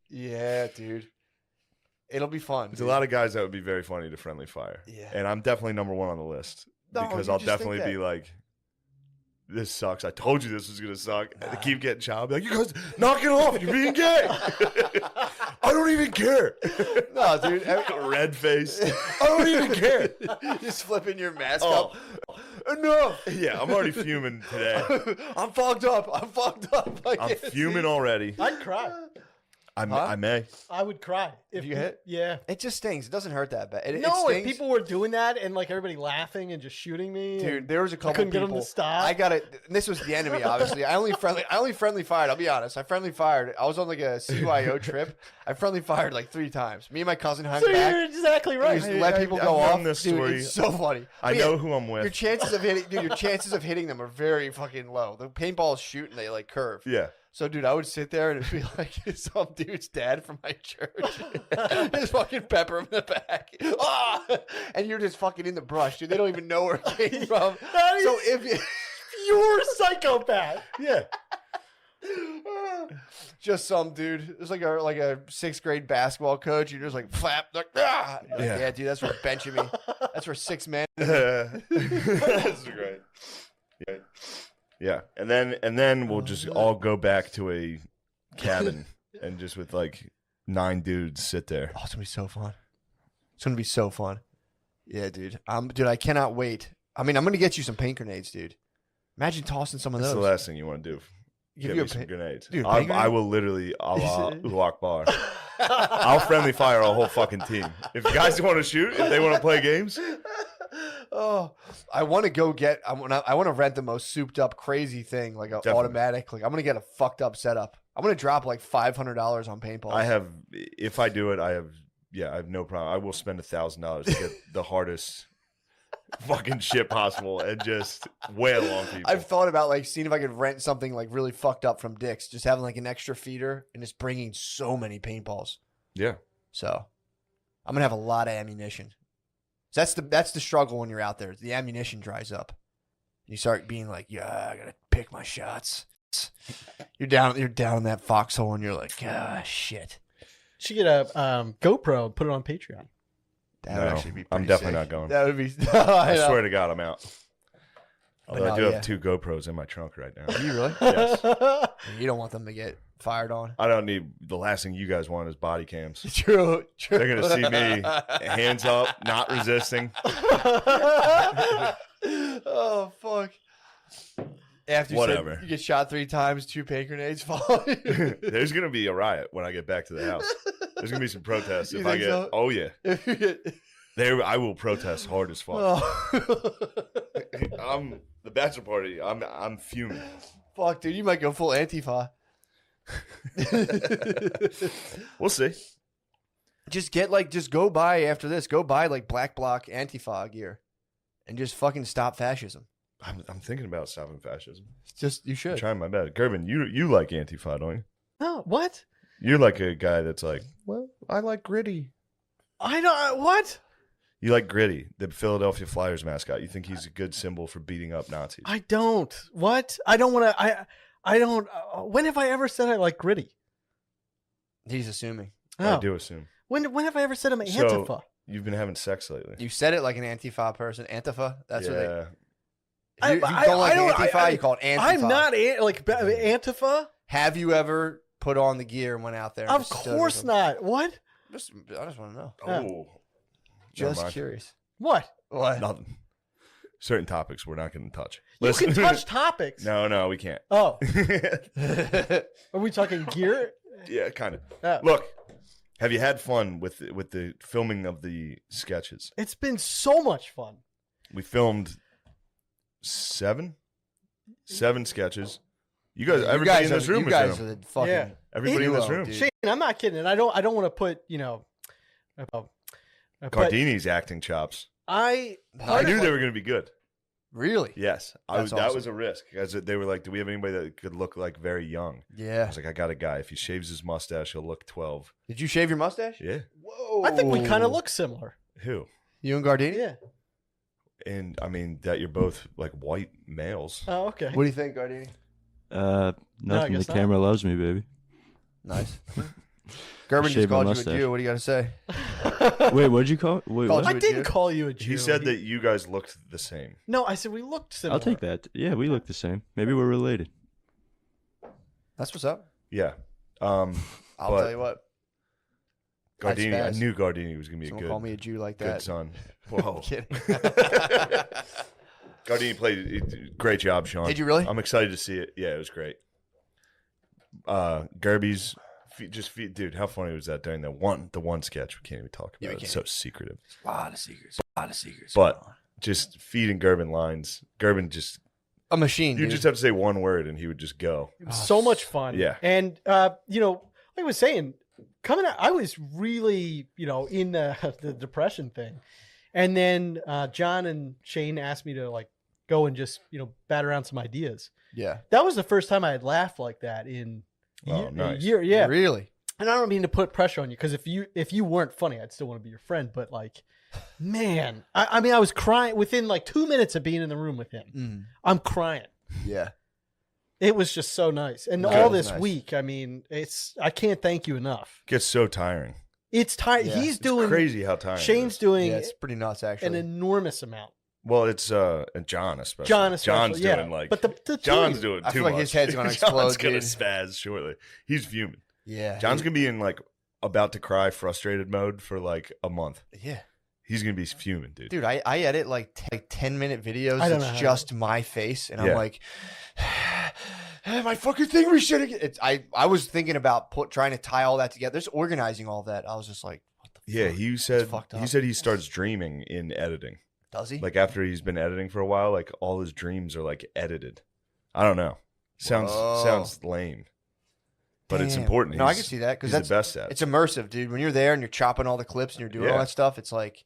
Yeah, dude, it'll be fun. There's a lot of guys that would be very funny to friendly fire. Yeah, and I'm definitely number one on the list because I'll definitely be like, this sucks. I told you this was going to suck. And they keep getting shot. I'll be like, you guys, knock it off. You're being gay. I don't even care. No, dude. Red face. I don't even care. Just flipping your mask up. Enough. Yeah, I'm already fuming today. I'm fogged up. I'm fuming already. I'd cry. I may. I would cry if you hit. Yeah, it just stings. It doesn't hurt that bad. If people were doing that and like everybody laughing and just shooting me, dude, there was a couple. Couldn't people, get them to stop. I got it. This was the enemy, obviously. I only friendly fired. I'll be honest. I friendly fired. I was on like a CYO trip. I friendly fired like 3 times. Me and my cousin hung back. You're exactly right. Just let people go off. This story. Dude, it's so funny. I know who I'm with. Your chances of hitting them are very fucking low. The paintballs shoot and they like curve. Yeah. So, dude, I would sit there and it'd be like some dude's dad from my church. Just fucking pepper him in the back. Ah! And you're just fucking in the brush, dude. They don't even know where it came from. So if you're a psychopath. Yeah. Just some dude. It's like a 6th grade basketball coach. You're just like, flap. Like, ah! Like, yeah, dude, that's for benching me. That's for 6 men. That's great. Yeah. Yeah, and then we'll just all go back to a cabin and just with like 9 dudes sit there. Oh, it's gonna be so fun. It's gonna be so fun. Yeah, dude. Dude, I cannot wait. I mean, I'm gonna get you some paint grenades, dude. Imagine tossing some of those. That's the last thing you want to do. Give me some grenades. Dude, I will literally Akbar. I'll friendly fire a whole fucking team. If guys want to shoot, if they want to play games. Oh, I want to go get. I want to rent the most souped up, crazy thing, like an automatic. Like I'm gonna get a fucked up setup. I'm gonna drop like $500 on paintball. If I do it, I have no problem. I will spend $1,000 to get the hardest fucking shit possible and just wail on people. I've thought about like seeing if I could rent something like really fucked up from Dick's, just having like an extra feeder and just bringing so many paintballs. Yeah. So I'm gonna have a lot of ammunition. So that's the struggle when you're out there. The ammunition dries up. You start being like, yeah, I gotta pick my shots. You're down in that foxhole, and you're like, ah, shit. You should get a GoPro and put it on Patreon. That would actually be pretty I'm definitely sick. not going. That would be. I swear to God, I'm out. Although I do yeah. have 2 GoPros in my trunk right now. Do you really? Yes. You don't want them to get fired on. I don't need. The last thing you guys want is body cams. True. They're gonna see me, hands up, not resisting. Oh fuck! After you get shot 3 times, 2 paint grenades fall. There's gonna be a riot when I get back to the house. There's gonna be some protests if I get. So? Oh yeah. There, I will protest hard as fuck. Oh. I'm the bachelor party. I'm fuming. Fuck, dude, you might go full Antifa. We'll see. Just go buy after this. Go buy like Black Bloc Antifa gear, and just fucking stop fascism. I'm thinking about stopping fascism. Just you I'm should. trying my best. Gerben, you like Antifa, don't you? No, what? You're like a guy that's like, well, I like Gritty. I don't. What? You like Gritty, the Philadelphia Flyers mascot. You think he's a good symbol for beating up Nazis? I don't. What? I don't want to. I don't. When have I ever said I like Gritty? He's assuming. I Oh. do assume. When have I ever said I'm So- Antifa? You've been having sex lately. You said it like an Antifa person. Antifa. That's what they. yeah. If you don't like Antifa, you call it Antifa. I'm not Antifa. Have you ever put on the gear and went out there? And Of just stood with course them? not. What? I just want to know. Oh. Just mind. curious. What? What? Nothing. Certain topics we're not going to touch. You can touch topics. No, we can't. Oh, are we talking gear? Yeah, kind of. Oh. Look, have you had fun with the filming of the sketches? It's been so much fun. We filmed seven sketches. You guys, everybody in this room You was guys in are them. the fucking. Yeah. Everybody in this duo, room. dude. Shane, I'm not kidding. And I don't want to put but Gardini's acting chops. I I knew they were going to be good. Really? Yes, That's that awesome. was a risk because they were like, "Do we have anybody that could look like very young?" I Yeah. was like, "I got a guy. If he shaves his mustache, he'll look 12." Did you shave your mustache? Yeah. Whoa. I think we kind of look similar. Who? You and Gardini? Yeah. And I mean that you're both like white males. Oh, okay. What do you think, Gardini? Nothing. guess The not. camera loves me, baby. Nice. Gerben just Shave my called you a mustache. Jew. What do you got to say? Wait, what'd you call it? Wait, Called what? I a didn't Jew? call you a Jew. He said that you guys looked the same. No, I said we looked similar. I'll take that. Yeah, we look the same. Maybe we're related. That's what's up. Yeah. I'll But- tell you what. I'd Gardini, I spaz. knew Gardini was going to be a Someone good, call me a Jew like good that. son. I'm Whoa. kidding. Gardini played great job, Sean. Did you really? I'm excited to see it. Yeah, it was great. Gerby's dude, how funny was that during the one sketch? We can't even talk Yeah, about we it. It's can't. so secretive. A lot of secrets. A lot of secrets. But- going on. Just feeding Gerben lines. Gerben just a machine. you dude. just have to say one word and he would just go. It was so much fun. Yeah. And like I was saying, coming out, I was really, in the depression thing. And then John and Shane asked me to like go and just, bat around some ideas. Yeah. That was the first time I had laughed like that in a nice. year. Yeah. Really? And I don't mean to put pressure on you, because if you weren't funny, I'd still want to be your friend. But like, man, I mean, I was crying within like 2 minutes of being in the room with him. Mm. I'm crying. Yeah. It was just so nice. And Good. all this Nice. week, I mean, I can't thank you enough. Gets so tiring. It's tired. Yeah. He's It's doing crazy how tiring. it Shane's is. doing Yeah, it's pretty nuts, an actually. enormous amount. Well, it's and John especially. John especially, John's yeah. doing like But the John's two- doing I too feel like much. his head's gonna John's explode, gonna dude. spaz shortly. He's fuming. Yeah. John's gonna be in like about to cry, frustrated mode for like a month. Yeah. He's gonna be fuming, dude. Dude, I edit like 10-minute videos. I don't know how It's to- just my face, and I'm Yeah. like, my fucking thing resetting. I was thinking about trying to tie all that together. Just organizing all that. I was just like, what the Yeah, fuck? he said fucked up. he starts dreaming in editing. Does he? Like after he's been editing for a while, like all his dreams are like edited. I don't know. Sounds Whoa. lame, but it's Damn. important. No, I He's- can see that because he's that's the best at. it's immersive, dude. When you're there and you're chopping all the clips and you're doing all Yeah. that stuff, it's like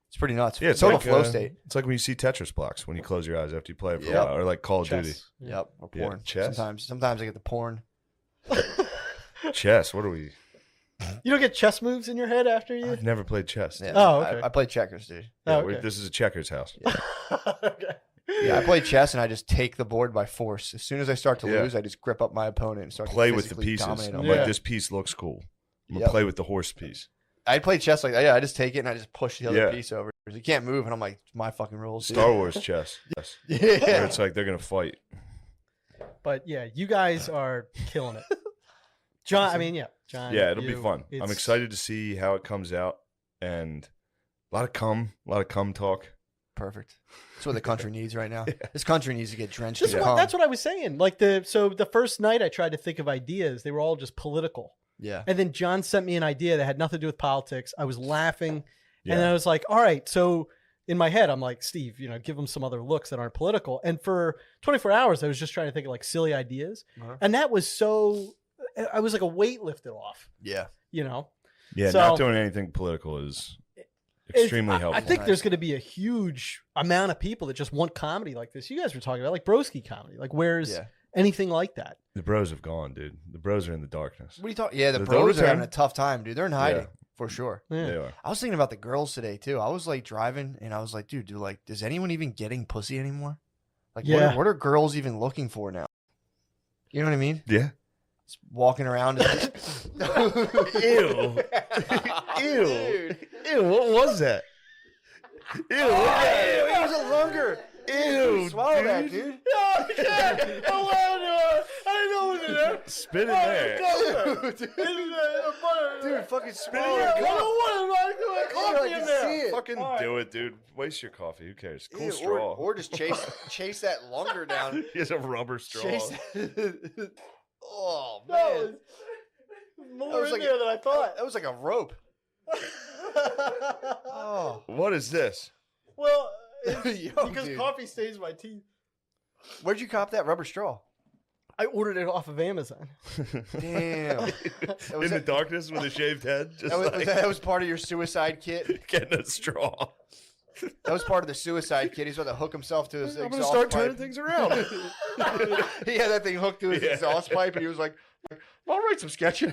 it's pretty nuts. Yeah, it's total like flow state. It's like when you see Tetris blocks when you close your eyes after you play it for Yep. a while, or like Call of Duty. Chess. Yep, or Yeah, porn. chess. Sometimes I get the porn. Chess. What are we? You don't get chess moves in your head after you? I've never played chess. Yeah, Oh, okay. I play checkers, dude. Yeah, Oh, okay. this is a checkers house. Okay. Yeah, I play chess and I just take the board by force. As soon as I start to Yeah. lose, I just grip up my opponent and start Play to with the physically pieces. dominate I'm him. Yeah. like, this piece looks cool. I'm gonna Yep. play with the horse piece. I play chess like that. Yeah, I just take it and I just push the other Yeah. piece over. You can't move, and I'm like, it's my fucking rules. dude. Star Wars chess. Yes. Where Yeah. it's like they're gonna fight. But yeah, you guys are killing it. John, John. Yeah, it'll be you, fun. I'm it's- excited to see how it comes out, and a lot of cum talk. Perfect. That's what the country needs right now. This country needs to get drenched This in is cum. that's what I was saying. Like the first night I tried to think of ideas, they were all just political. Yeah. And then John sent me an idea that had nothing to do with politics. I was laughing, Yeah. and then I was like, all right, so in my head, I'm like, Steve, give them some other looks that aren't political. And for 24 hours, I was just trying to think of like silly ideas. Uh-huh. And that was so I was like a weight lifted off. Yeah. You know. Yeah, So- not doing anything political is extremely helpful. I think there's going to be a huge amount of people that just want comedy like this. You guys were talking about like broski comedy. Like, where's anything like that? The bros have gone, dude. The bros are in the darkness. What are you talking? Yeah, the They'll bros are return. having a tough time, dude. They're in hiding for sure. Yeah. They are. I was thinking about the girls today too. I was like driving, and I was like, dude, is anyone even getting pussy anymore? Like, what are girls even looking for now? You know what I mean? Yeah. Just walking around. And Ew. Ew. Dude. Ew, what was that? Ew, It was a lunger. Ew, Swallow that, dude. dude. I didn't know it was in there. Spit in there. Dude, fucking Spit swallow in it. your cup. I can see it. Fucking do it, dude. Waste your coffee. Who cares? Cool Ew, straw. or just chase that lunger down. He has a rubber straw. Chase oh man, No, more That was in like there than I thought. that was like a rope. Oh, What is this? Well, Yo, because dude. coffee stains my teeth. Where'd you cop that rubber straw? I ordered it off of Amazon. Damn. In the darkness with a shaved head? Just That was part of your suicide kit. getting a straw. That was part of the suicide kit. He's about to hook himself to his I'm going to exhaust start pipe. turning things around. He had that thing hooked to his Yeah. exhaust pipe, and he was like, "I'll write some sketches."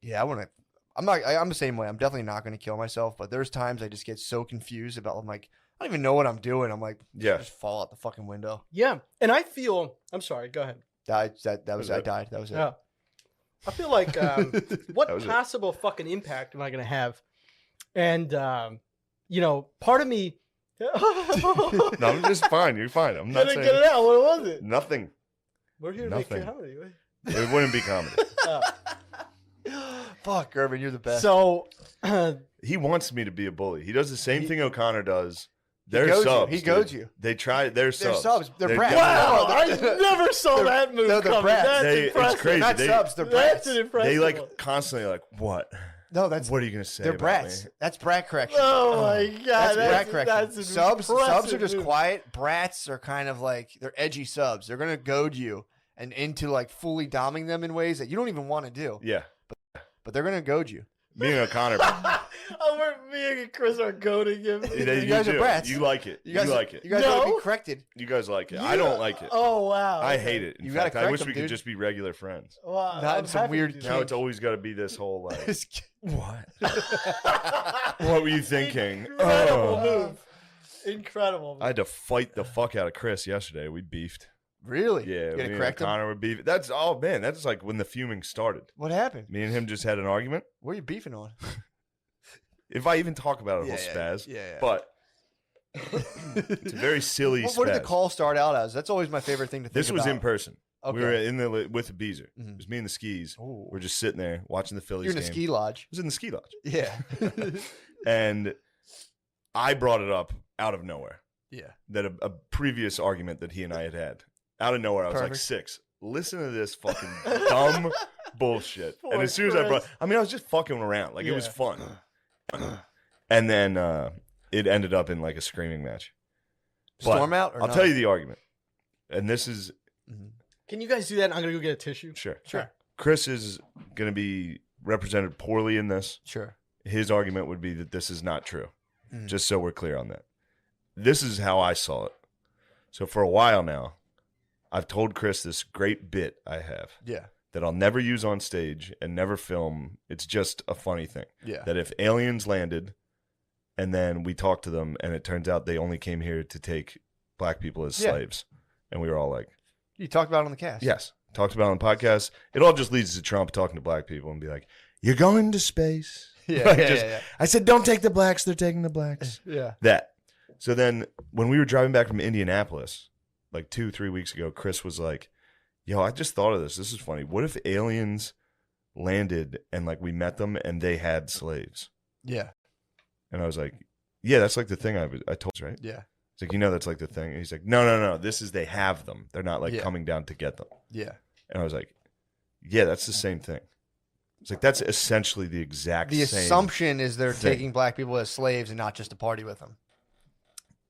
Yeah, I want to. I'm the same way. I'm definitely not going to kill myself, but there's times I just get so confused about. I'm like, I don't even know what I'm doing. I'm like, Yeah. just fall out the fucking window. Yeah, and I feel. I'm sorry. Go ahead. That was I it? died. That was it. Yeah. I feel like what That was it. possible fucking impact am I going to have? And you know, part of me. No, I'm just fine. You're fine. I'm not Get saying it out. What was it? nothing. We're here to Nothing. make comedy. It wouldn't be comedy. Fuck, Gerben, you're the best. So, He wants me to be a bully. He does the same thing O'Connor does. They're goads you. subs. He dude. goads you. They try. They're subs. subs. They're They- brats. wow, I they're- never saw that move no, they're coming. brats. That's It's impressive. crazy. Not They- subs. They're That's brats. an impressive They one. like constantly like, what? No, that's What are you gonna say? they're about brats. me? That's brat correction. Oh my god, That's brat that's correction. an Subs are impressive just move. quiet. Brats are kind of like they're edgy subs. They're gonna goad you and into like fully doming them in ways that you don't even want to do. Yeah. But they're gonna goad you. Me and O'Connor. Oh, me and Chris are goading him. you guys are do. brats. You like it. You like it. You guys gotta No. be corrected. You guys like it. I don't like it. Oh wow, I hate it. In You gotta fact, I correct wish them, we dude. could just be regular friends. Wow, Not I'm some happy weird to do Now that. it's always got to be this whole like, It's- what? What were you thinking? Incredible Oh. move. Incredible. Move. I had to fight the fuck out of Chris yesterday. We beefed. really? Yeah, You me gotta and correct them? O'Connor were beefing. That's man. That's like when the fuming started. What happened? Me and him just had an argument. What are you beefing on? If I even talk about it, I'll spaz. Yeah. But it's a very silly What did the spaz. call start out as? That's always my favorite thing to think This was about. in person. Okay. We were in the with the Beezer. Mhm. It was me and the skis. Ooh. We're just sitting there watching the Phillies You're in a game. ski lodge. I was in the ski lodge, Yeah. and I brought it up out of nowhere. Yeah. That a previous argument that he and I had out of nowhere. I was like Perfect. 6. Listen to this fucking dumb bullshit. Poor And as soon as I brought, Chris. I was just fucking around. Like it was Yeah. fun. And then it ended up in like a screaming match. But Storm out or I'll not? tell you the argument. And this is Can you guys do that? I'm gonna go get a tissue. sure. Sure. Chris is going to be represented poorly in this. Sure. His argument would be that this is not true. Mhm. Just so we're clear on that. This is how I saw it. So for a while now, I've told Chris this great bit I have Yeah. that I'll never use on stage and never film. It's just a funny thing. Yeah. That if aliens landed and then we talked to them and it turns out they only came here to take black people as Yeah. slaves. And we were all like, You talked about it on the cast. yes. Talked about it on the podcast. It all just leads to Trump talking to black people and be like, you're going to space. Yeah. Like, yeah, just- yeah, I said, don't take the blacks. They're taking the blacks. yeah. That. So then when we were driving back from Indianapolis, like 2-3 weeks ago, Chris was like, yo, I just thought of this. This is funny. What if aliens landed and like we met them and they had slaves? Yeah. And I was like, yeah, that's like the thing I told you, right? Yeah. It's like, you know, that's like the thing. And he's like, no. This is they have them. They're not like Yeah. coming down to get them. Yeah. And I was like, yeah, that's the same thing. It's like, that's essentially the exact The same. assumption is they're thing. taking black people as slaves and not just to party with them.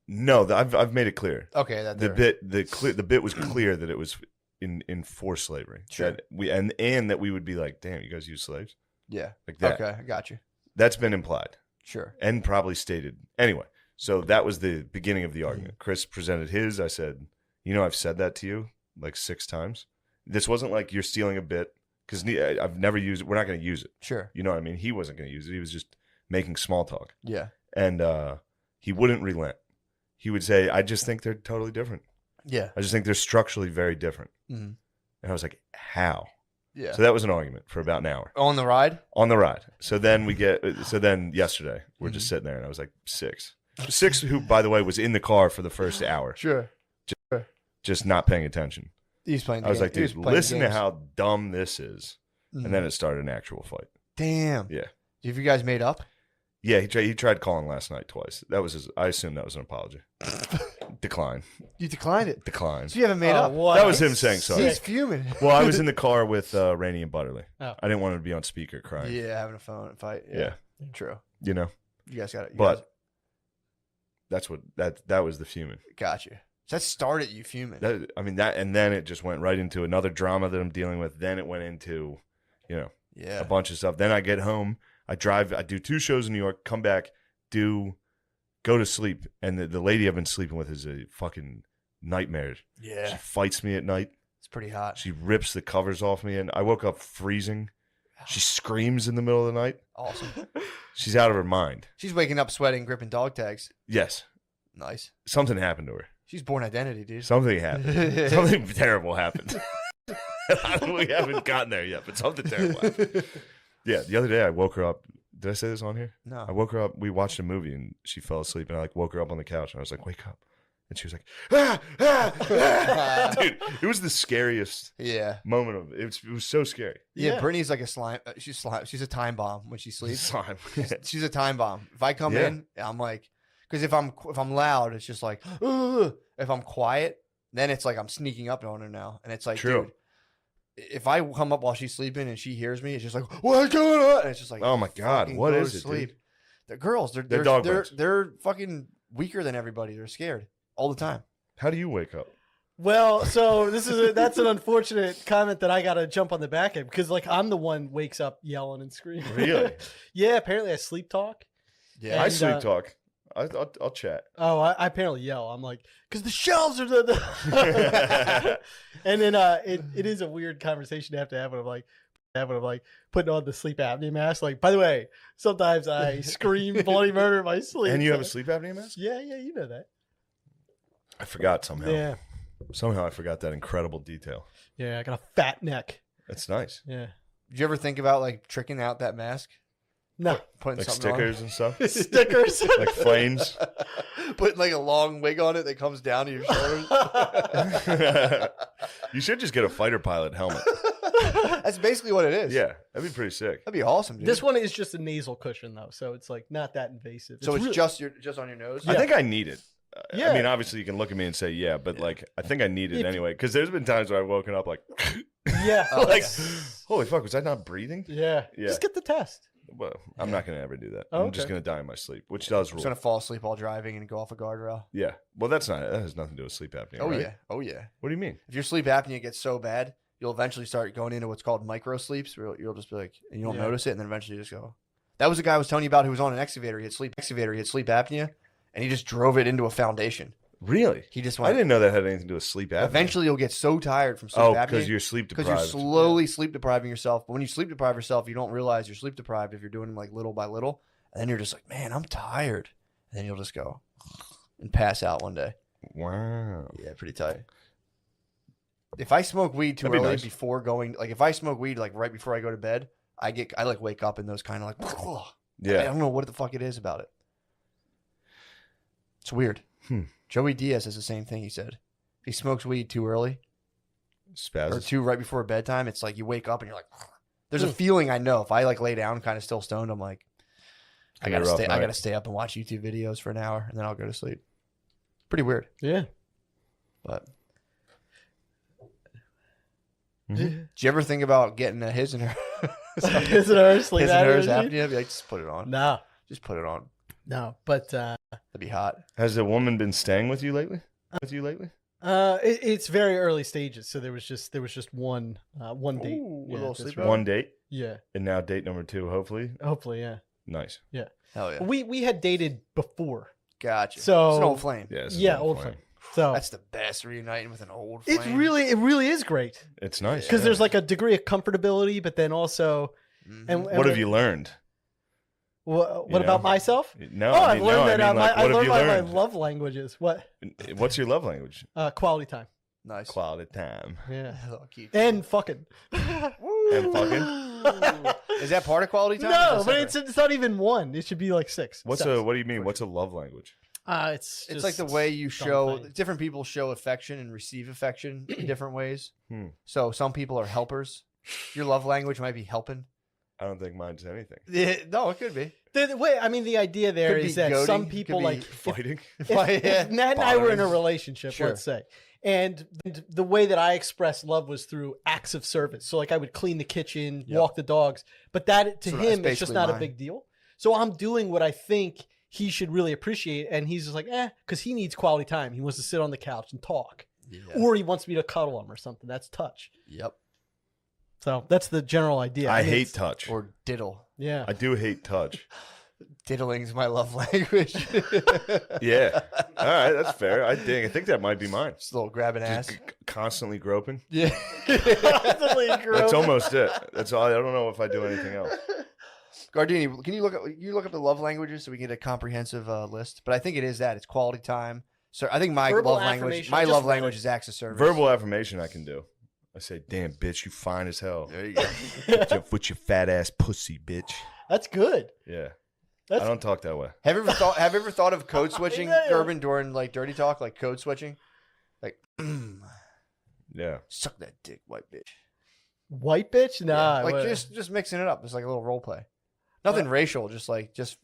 No, I've made it clear. Okay. That The they're- bit was clear that it was in forced slavery. Sure. That we and that we would be like, damn, you guys use slaves Yeah. like that. Okay, I got you. That's been implied Sure. and probably stated anyway. So that was the beginning of the argument. Chris presented his. I said, I've said that to you like 6 times. This wasn't like you're stealing a bit because I've never used it. We're not going to use it. Sure. You know what I mean? He wasn't going to use it. He was just making small talk. Yeah. And he wouldn't relent. He would say, I just think they're totally different. Yeah. I just think they're structurally very different. Mm-hmm. And I was like, how? Yeah. So that was an argument for about an hour On the ride? on the ride. So then yesterday we're just sitting there and I was like 6. 6 who, by the way, was in the car for the first hour, Sure. just not paying attention. He's playing the I was game. like, He was dude, playing listen to games. how dumb this is. Mhm. And then it started an actual fight. Damn. Yeah. Have you guys made up? Yeah, he tried calling last night twice. That was I assume that was an apology. Decline. You declined it. Decline. So you haven't made up. What? That was him saying sorry. He's fuming. Well, I was in the car with Rainey and Butterly. Oh. I didn't want him to be on speaker crying. Yeah, having a phone fight. Yeah. True. You know? You guys got it. But that's what that was the fuming. Got you. So that started you fuming. And then it just went right into another drama that I'm dealing with. Then it went into, yeah. a bunch of stuff. Then I get home, I do 2 shows in New York, come back, go to sleep. And the lady I've been sleeping with is a fucking nightmare. Yeah. She fights me at night. It's pretty hot. She rips the covers off me, and I woke up freezing. She screams in the middle of the night. Awesome. She's out of her mind. She's waking up sweating, gripping dog tags. Yes. Nice. Something happened to her. She's born identity, dude. Something happened. Something terrible happened. We haven't gotten there yet, but something terrible happened. Yeah, the other day I woke her up. Did I say this on here? No. I woke her up. We watched a movie, and she fell asleep, and I woke her up on the couch, and I was like, wake up. And she was like, ah, ah, ah. Dude, it was the scariest Yeah. moment of it. It was so scary. Yeah, Yeah. Brittany's like a slime. She's a time bomb when she sleeps. Slime. She's a time bomb. If I come Yeah. in, I'm like, because if I'm loud, it's just like, ugh. If I'm quiet, then it's like I'm sneaking up on her now, and it's like, True. dude, if I come up while she's sleeping and she hears me, it's just like, what's going on? And it's just like, Oh my God, fucking what go is to it, sleep. dude? The girls, they're dog bites. they're fucking weaker than everybody. They're scared all the time. How do you wake up? Well, so that's an unfortunate comment that I got to jump on the back end because like I'm the one wakes up yelling and screaming. Really? Yeah, apparently I sleep talk. Yeah, I And, sleep talk. I'll chat. Oh, I apparently yell. I'm like, because the shelves are the. And then it is a weird conversation to have when I'm like putting on the sleep apnea mask. Like, by the way, sometimes I scream bloody murder in my sleep. And you have a sleep apnea mask? Yeah, you know that. I forgot somehow. Yeah, Somehow I forgot that incredible detail. yeah. I got a fat neck. That's nice. Yeah. Did you ever think about like tricking out that mask, No putting Like something stickers and stuff. stickers. Like flames. on, putting like a long wig on it that comes down to your shoulders? You should just get a fighter pilot helmet. That's basically what it is. Yeah, that'd be pretty sick. that'd be awesome, dude. This one is just a nasal cushion though, so it's like not that invasive. so it's really- just on your nose. I think I need it. Yeah. I mean, obviously you can look at me and say, yeah, but like, I think I need it If- anyway. Because there's been times where I've woken up like, yeah, Oh, like, yeah. holy fuck, was I not breathing? yeah. Yeah. Just get the test. Well, I'm not going to ever do that. Oh, I'm just okay. going to die in my sleep, which does I'm rule. just gonna fall asleep while driving and go off a guardrail. Yeah. Well, that has nothing to do with sleep apnea. Oh right? yeah, oh yeah. What do you mean? If your sleep apnea gets so bad, you'll eventually start going into what's called micro sleeps, where you'll just be like, and you don't Yeah. notice it, and then eventually you just go. That was the guy I was telling you about who was on an excavator. He had sleep apnea, and he just drove it into a foundation. Really? He just I went. didn't know that had anything to do with sleep apnea. Eventually, you'll get so tired from sleep Oh, apnea because you're sleep because deprived. you're slowly sleep depriving yourself. But when you sleep deprive yourself, you don't realize you're sleep deprived if you're doing like little by little, and then you're just like, man, I'm tired, and then you'll just go and pass out one day. Wow. Yeah, pretty tight. If I smoke weed too That'd be early nice. before going, like if I smoke weed like right before I go to bed, I like wake up in those kind of like, I Yeah. don't know what the fuck it is about it. It's weird. Joey Diaz has the same thing. He said, if he smokes weed too early or Spasms. too right before bedtime, it's like you wake up and you're like, there's a feeling I know. If I like lay down kind of still stoned, I'm like, I Gonna be a rough I night. gotta stay up and watch YouTube videos for an hour and then I'll go to sleep. Pretty weird, Yeah. but. Mhm. Did you ever think about getting a his and her? His and hers sleep his and hers apnea? apnea? Be like, just put it on. No, Just put it on. no. But That'd be hot. Has a woman been staying with you lately? It's very early stages, so there was just one date. Ooh, a Yeah, little that's sleepover? right. One date, Yeah, and now date number 2, hopefully. hopefully, yeah. Nice. Hell yeah. We had dated before, Gotcha. So- it's an old flame. Yeah, yeah, old flame. So That's the best, reuniting with an old flame. it really is great It's nice. because yeah. there's like a degree of comfortability, but then also, Mhm. and What have you learned? What You about know? myself? No, Oh, I I've mean, learned no, that I mean, like, I what have learned you my learned? love languages. What? What's your love language? Quality time. Nice. Quality time. Yeah. I'll keep- And fucking. And fucking. Is that part of quality time? No, Or is but that it's not even one. It should be like 6. What do you mean? What's a love language? It's It's like the just way you show. something. Different people show affection and receive affection in different ways. Hmm. So some people are helpers. Your love language might be helping. I don't think mine's anything. No, it could be. The way I mean, the idea there Could be is that goading, some could people be like Fighting. if Nat and I were in a Bothering. relationship, Sure. let's say, and the way that I expressed love was through acts of service. So like I would clean the kitchen, Yep. walk the dogs, but that to So him that's it's just basically not a mine. big deal. So I'm doing what I think he should really appreciate, and he's just like, because he needs quality time. He wants to sit on the couch and talk, Yeah. or he wants me to cuddle him or something. That's touch. Yep. So that's the general idea. I mean, hate it's- touch. Or diddle. Yeah. I do hate touch. Diddling's my love language. Yeah. All right, that's fair. I think that might be mine. Just a little grabbing ass. Just constantly groping. Yeah. Constantly That's groping. almost it. That's all. I don't know if I do anything else. Gardini, can you look up the love languages so we can get a comprehensive list? But I think it is that it's quality time. So I think my Verbal love language, affirmation, my I just love read language it. is acts of service. Verbal affirmation I can do. I say, "Damn, bitch, you fine as hell. There you go. With your fat ass pussy, bitch." That's good. Yeah. That's I don't talk that way. Have you ever thought of code switching, Yeah. Gerben, during like dirty talk, like code switching, like Yeah. suck that dick, white bitch. white bitch. Nah, Yeah, like what- just mixing it up. It's like a little role play. Nothing racial, just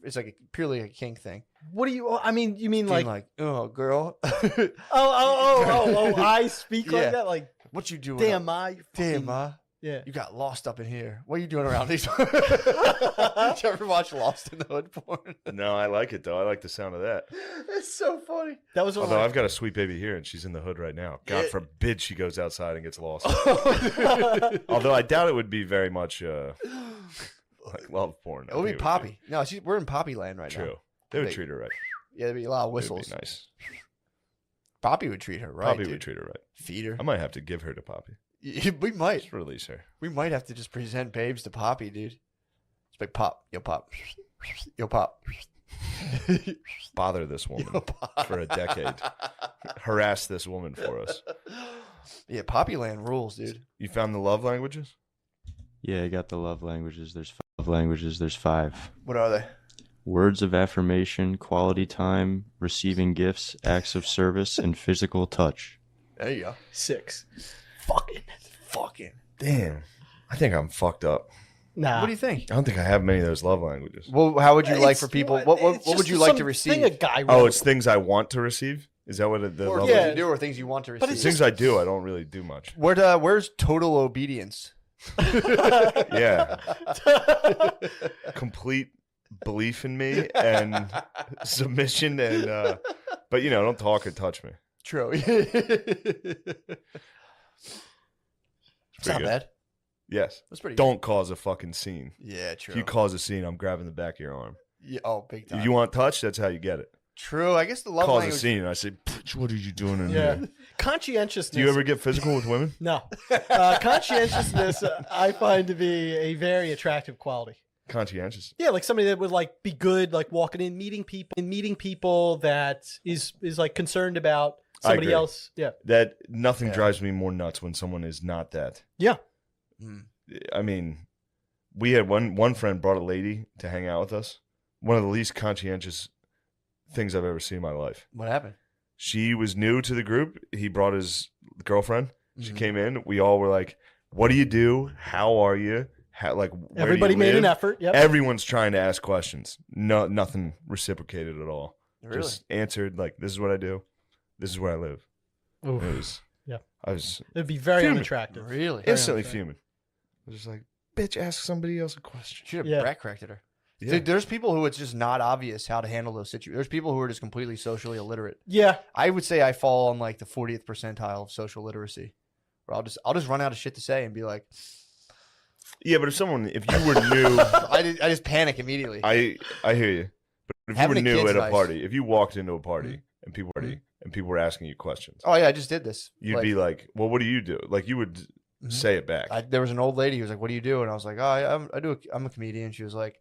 it's like purely a kink thing. What do you? I mean, you mean Being like? oh girl, Oh! I speak Yeah. like that. Like, what you doing? damn, up- ma, you damn, fucking- ma. Yeah. You got lost up in here. What are you doing around these? Did you ever watch Lost in the Hood porn? No, I like it though. I like the sound of that. It's so funny. That was one Although of I've got a sweet baby here and she's in the hood right now. God Yeah. forbid she goes outside and gets lost. my. Although I doubt it would be very much like love porn. It would be Poppy. No, we're in Poppy land right now. True. They would They- treat her right. Yeah, there'd be a lot of It would whistles. be nice. Poppy would treat her right. Poppy dude. would treat her right. Feed her. I might have to give her to Poppy. We might. Just release her. We might have to just present babes to Poppy, dude. It's like pop, yo pop, yo pop, Bother this yo woman pop. for a decade. Harass this woman for us. Yeah, Poppy land rules, dude. You found the love languages? Yeah, I got the love languages. There's 5 languages. There's 5. What are they? Words of affirmation, quality time, receiving gifts, acts of service, and physical touch. There you go. 6. Fucking. Damn. I think I'm fucked up. Nah. What do you think? I don't think I have many of those love languages. Well, how would you like It's- for people? it's What just would you like to something receive? A guy Oh, wrote. it's things I want to receive? Is that what the Or love things Yeah. you do, or things you want to But receive? it's Things I do, I don't really do much. Where's total obedience? Yeah. Complete belief in me and submission and but don't talk or touch me. True. It's not good. bad. Yes. That's pretty. Don't cause a fucking scene. Yeah, true. If you cause a scene, I'm grabbing the back of your arm. Yeah, oh, big time. If you want touch, that's how you get it. True. I guess the love Cause language. a scene and I say, "Bitch, what are you doing in Yeah. here?" Conscientiousness. Do you ever get physical with women? No. Conscientiousness, I find to be a very attractive quality. Conscientious. Yeah, like somebody that would like be good, like walking in, meeting people that is like concerned about somebody agree. else. Yeah. That nothing Yeah. drives me more nuts when someone is not that. Yeah. Mm. I mean, we had one friend brought a lady to hang out with us. One of the least conscientious things I've ever seen in my life. What happened? She was new to the group. He brought his girlfriend. She Mhm. came in. We all were like, "What do you do? How are you? How where do Everybody you made an live?" effort. Yep. Everyone's trying to ask questions. No, nothing reciprocated at all. Really? Just answered like, "This is what I do. This is where I live." Oof. It was. Yeah. I was It'd be very Fuming. unattractive. Really? Very instantly unattractive. fuming. I was just like, "Bitch, ask somebody else a question." Should have Yeah. brat cracked at her. Yeah. There's people who it's just not obvious how to handle those situations. There's people who are just completely socially illiterate. Yeah. I would say I fall on like the 40th percentile of social literacy, where I'll just run out of shit to say and be like, Yeah, but if you were new, I just panic immediately. I hear you. But if Having you were a new kid's at a nice. party, if you walked into a party and people were asking you questions, Oh yeah, I just did this. you'd be like, "Well, what do you do?" Like you would say it back. There was an old lady who was like, "What do you do?" And I was like, "Oh, I'm a comedian." She was like,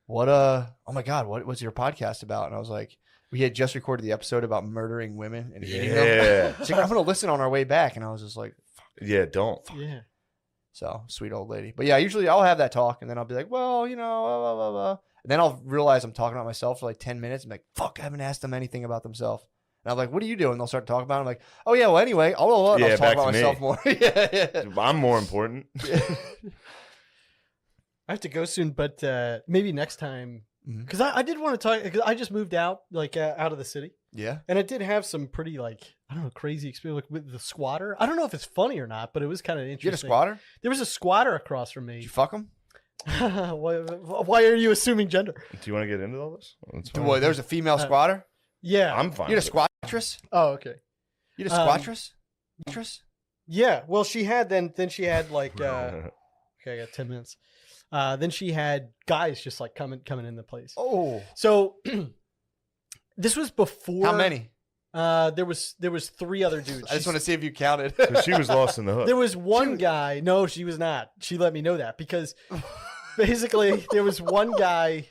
"What? Oh my god, what's your podcast about?" And I was like, "We had just recorded the episode about murdering women and eating them." Yeah, She's like, "I'm gonna listen on our way back," and I was just like, yeah. Don't. Yeah. "So sweet old lady." But yeah, usually I'll have that talk, and then I'll be like, "Well, you know," blah, blah, blah. And then I'll realize I'm talking about myself for like 10 minutes. I'm like, "Fuck, I haven't asked them anything about themselves." And I'm like, "What do you do?" And they'll start talking about it. I'm like, "Oh yeah, well anyway, I'll Yeah, talk back about to me. myself more." yeah. I'm more important. I have to go soon, but maybe next time. Mhm. Because I did want to talk, because I just moved out, like out of the city. Yeah. And I did have some pretty, like, I don't know, crazy experience like, with the squatter. I don't know if it's funny or not, but it was kind of You interesting. had a squatter? There was a squatter across from Did me. you fuck him? Why are you assuming gender? Do you want to get into all this? That's fine. Boy, there was a female squatter? Yeah. I'm fine. You had a with it. squattress? Oh, okay. You had a squattress? Squattress? Yeah. Well, she had then she had like okay, I got 10 minutes. Then she had guys just like coming in the place. Oh. So this was before. How many? There was 3 other dudes. I just want to see if you counted. So she was lost in the hood. There was one guy. No, she was not. She let me know that because basically there was one guy.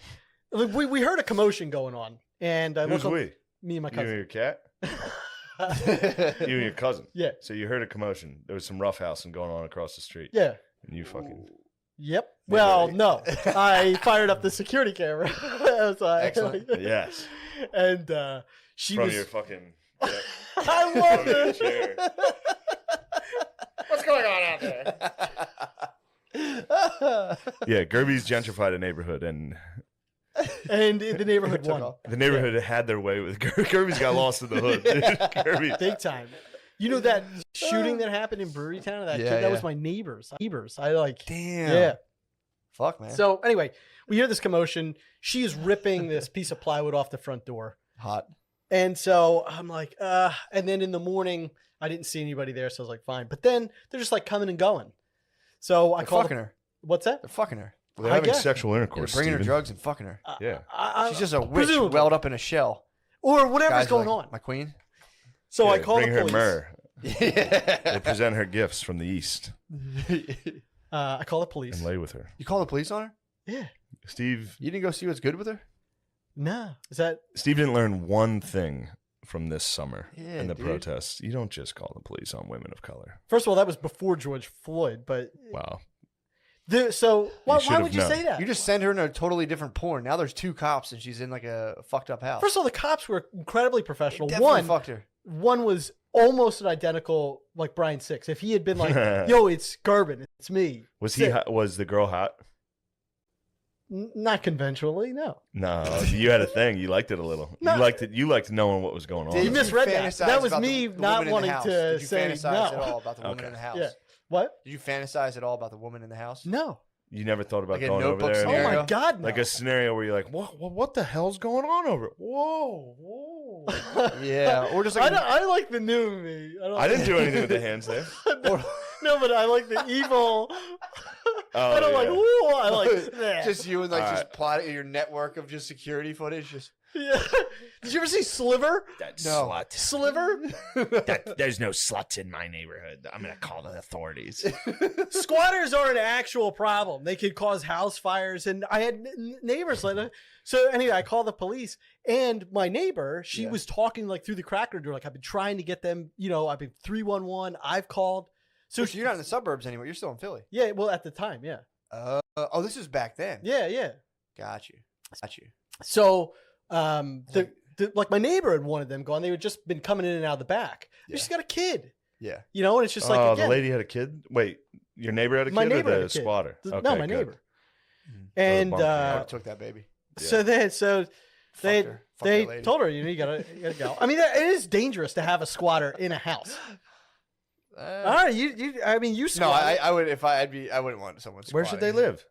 We heard a commotion going on, and I Who's look up, we? me and my You and cousin. your cat? You and your cousin? Yeah. So you heard a commotion. There was some roughhousing going on across the street. Yeah. And you fucking... Yep. Well, no. I fired up the security camera. Excellent. Yes. And she From was. your fucking... I love From your it. chair. What's going on out there? Yeah, Gerby's gentrified a neighborhood, and And the neighborhood Took won. off. the neighborhood had their way with Gerby's got lost in the hood. Gerby. Big time. You know that shooting that happened in Brewery Town? That Yeah, kid, that yeah. was my neighbors. I like. Damn. Yeah. Fuck, man. So anyway, we hear this commotion. She is ripping this piece of plywood off the front door. Hot. And so I'm like, and then in the morning, I didn't see anybody there. So I was like, fine. But then they're just like coming and going. So I They're called. fucking her. What's that? They're fucking her. They're I having guess. sexual They're intercourse. bringing her Steven. drugs and fucking her. Yeah. She's just a witch presumably. welled up in a shell. Or whatever's Guys are going like, on. My queen? So I Yeah, called bring the her police. myrrh. They Yeah. present her gifts from the east I call the police. and lay with her. You call the police on her? Yeah. Steve You didn't go see what's good with her? Nah. Is that? didn't learn one thing from this summer Yeah, in the dude. protests. You don't just call the police on women of color. First of all, that was before George Floyd. But Wow. so why should have would you known. say that? You just send her in a totally different porn. Now there's 2 cops and she's in like a fucked up house. First of all, the cops were incredibly professional. Definitely fucked her. One was almost an identical like Brian Six. If he had been like, "Yo, it's Gerben, it's me," Was he? Was the girl hot? Not conventionally, no. No, you had a thing. You liked it a little. No. You liked it. You liked knowing what was going on. Did You misread that. fantasize That was about me the not woman in the wanting house? to Did you say fantasize no. at all about the woman Okay. in the house? Yeah. What? Did you fantasize at all about the woman in the house? No. You never thought about Like a going over Notebook there. Oh scenario? my God, no. Like a scenario where you're like, what the hell's going on over? Whoa, whoa. Yeah, or just like I like the new me. I didn't do anything with the hands there. No, but I like the evil. Oh, I don't like. yeah. Ooh, I like that. just you and like All just right. plotting your network of just security footage. Just Yeah. Did you ever see Sliver? That No. slut. Sliver? There's no sluts in my neighborhood. I'm gonna call the authorities. Squatters are an actual problem. They could cause house fires, and I had neighbors like that. So anyway, I called the police, and my neighbor, she Yeah. was talking like through the cracker door, like I've been trying to get them. You know, I've been 311. I've called. so you're not in the suburbs anymore. You're still in Philly. Yeah, well, at the time, yeah, Oh, this is back then. yeah. Got you. Got you. So, like my neighbor had wanted them gone. They had just been coming in and out of the back. Yeah. She's got a kid, Yeah. you know, and it's just like Oh, again, the lady had a kid? Wait, your neighbor had a My kid or neighbor had the a kid. squatter? no, Okay, my good. neighbor, Mhm. and bump, yeah. I would've took that baby. so they Fucked they her. Fucked they that lady. told her, you gotta go. I mean, it is dangerous to have a squatter in a house. All right, I mean, you No, squat. I would if I wouldn't want someone. Where should they squatting. live?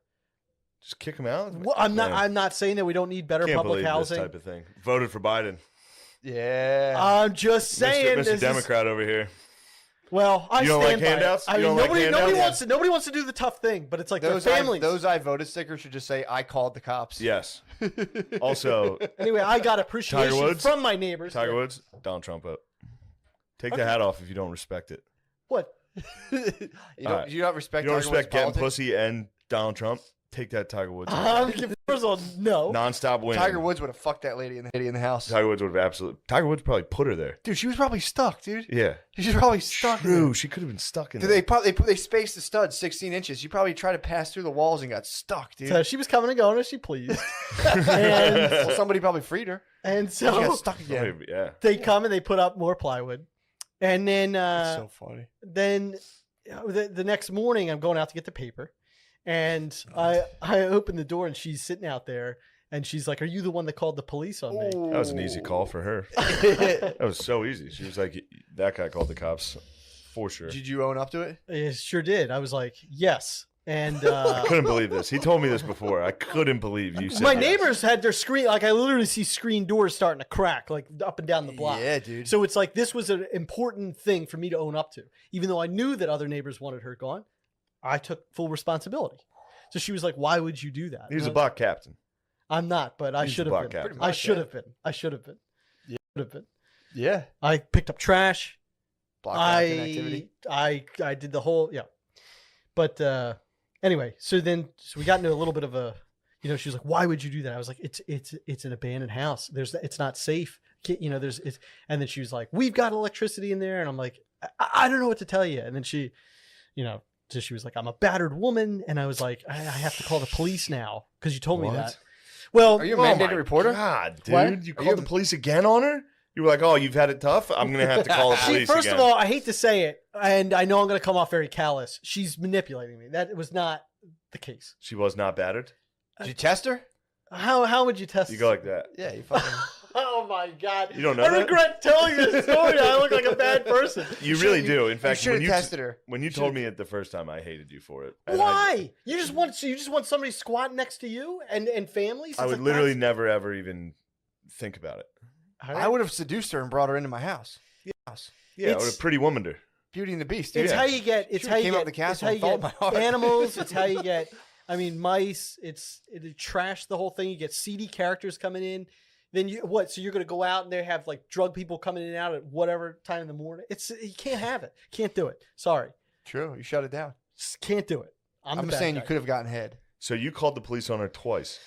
Just kick them out. Well, I'm not. Man, I'm not saying that we don't need better can't public believe housing. this type of thing. Voted for Biden. Yeah. I'm just saying, Mr. this is- Democrat over here. Well, I You don't stand like by handouts? it. I You mean, don't like nobody handouts? nobody wants to do the tough thing, but it's like those their families. those I voted stickers should just say I called the cops. Yes. Also, Anyway, I got appreciation Woods? from my neighbors. Tiger Woods, Donald Trump vote. Take the hat off if you don't respect it. What? You don't, you don't respect. You don't Tiger Woods' respect getting politics? pussy and Donald Trump. Take that Tiger Woods. First of all, no. Non-stop winning. Tiger Woods would have fucked that lady in the house. Tiger Woods would have absolutely. Tiger Woods probably put her there. Dude, she was probably stuck, dude. Yeah. She was probably stuck. in True. there. She could have been stuck in Dude, there. they spaced the stud 16 inches. She probably tried to pass through the walls and got stuck, dude. So she was coming and going as she pleased, Well, somebody probably freed her. and She got so stuck again. Maybe, yeah. they come and they put up more plywood, and then That's so funny. the next morning I'm going out to get the paper, and I open the door and she's sitting out there, and she's like, "Are you the one that called the police on me?" That was an easy call for her. That was so easy. She was like, that guy called the cops for sure. Did you own up to it? I sure did. I was like, "Yes." And I couldn't believe this. He told me this before. I couldn't believe you said my yes. neighbors had their screen, like I literally see screen doors starting to crack, like up and down the block. Yeah, dude. So it's like this was an important thing for me to own up to, even though I knew that other neighbors wanted her gone. I took full responsibility. So she was like, "Why would you do that?" He was a And block captain. I'm not, but I He's should the have block been. captain. I much, should yeah. have been. I should have been. Yeah. Should have been. Yeah. I picked up trash. Block blocking activity. I did the whole But anyway, so we got into a little bit of a, she was like, "Why would you do that?" I was like, "It's an abandoned house. It's not safe. And then she was like, "We've got electricity in there," and I'm like, I don't know what to tell you." And then she, so she was like, "I'm a battered woman," and I was like, I have to call the police now because you told me What? that. Well, Are you a mandated reporter? God, dude. What? You called the police again on her? You were like, "Oh, you've had it tough? I'm going to have to call the police First again." of all, I hate to say it, and I know I'm going to come off very callous. She's manipulating me. That was not the case. She was not battered? Did you test her? How would you test? You go like that. Yeah, you fucking. Oh my god! You don't know I that? regret telling this story. I look like a bad person. You really do. In fact, should when have you tested her. when you told me it the first time, I hated you for it. And Why? You just want somebody squatting next to you and families? I It's would like, literally that's- never ever even think about it. I would have seduced her and brought her into my house. Yeah, I It's- would have pretty womaned her. Beauty and the Beast, dude. It's Yeah. how you get. It's She how you came get. out the It's castle how and you fell get my heart. animals. It's how you get. I mean, mice. It trash the whole thing. You get seedy characters coming in. Then So you're going to go out and they have like drug people coming in and out at whatever time in the morning. You can't have it. Can't do it. Sorry, True. You shut it down. just can't do it. I'm I'm the bad saying guy. you could have gotten head. So you called the police on her twice.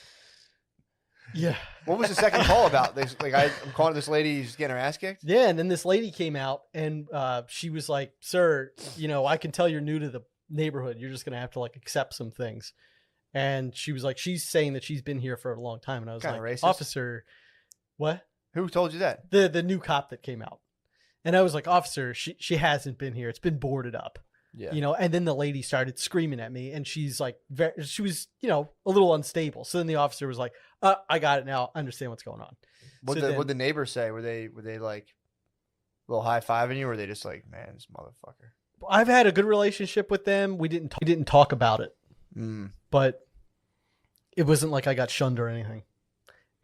Yeah. What was the second call about? I'm calling this lady. She's getting her ass kicked. Yeah, and then this lady came out and she was like, "Sir, I can tell you're new to the neighborhood. You're just gonna have to like accept some things." And she was like, she's saying that she's been here for a long time, and I was Kinda like, racist. "Officer, what?" Who told you that? The new cop that came out, and I was like, "Officer, she hasn't been here. It's been boarded up." Yeah. And then the lady started screaming at me, and she's like, she was a little unstable. So then the officer was like, "I got it now. I understand what's going on." What'd the neighbors say? Were they like a little high fiving you, or were they just like, "Man, this motherfucker"? I've had a good relationship with them. We didn't talk about it. But it wasn't like I got shunned or anything.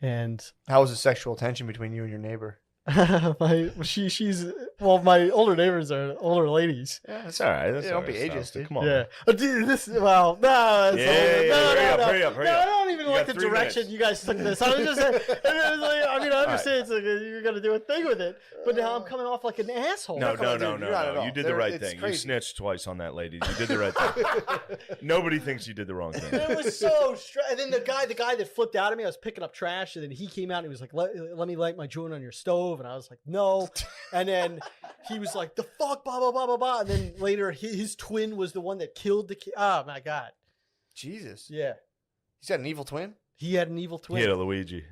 And How was the sexual tension between you and your neighbor? my older neighbors are older ladies. Yeah, That's all right. That's Yeah, don't all be right, ageist, Sal. dude. Come on. Yeah. Dude, no, that's Yeah, older. yeah, No, hurry up. No, I don't even You like got the 3 direction minutes. you guys took this. I was just saying, I understand it's like you're gonna do a thing with it, but now I'm coming off like an asshall. No, Come on, no, dude, no, you're not at no. all. You did the right It's thing. You crazy. snitched twice on that lady. You did the right thing. Nobody thinks you did the wrong thing. It was so and then the guy that flipped out at me, I was picking up trash, and then he came out and he was like, let me light my joint on your stove, and I was like, no. And then he was like, the fuck, blah blah blah blah blah, and then later his twin was the one that killed the kid. Oh my god. Jesus. Yeah. He's got an evil twin. He had an evil He twin. had a Luigi.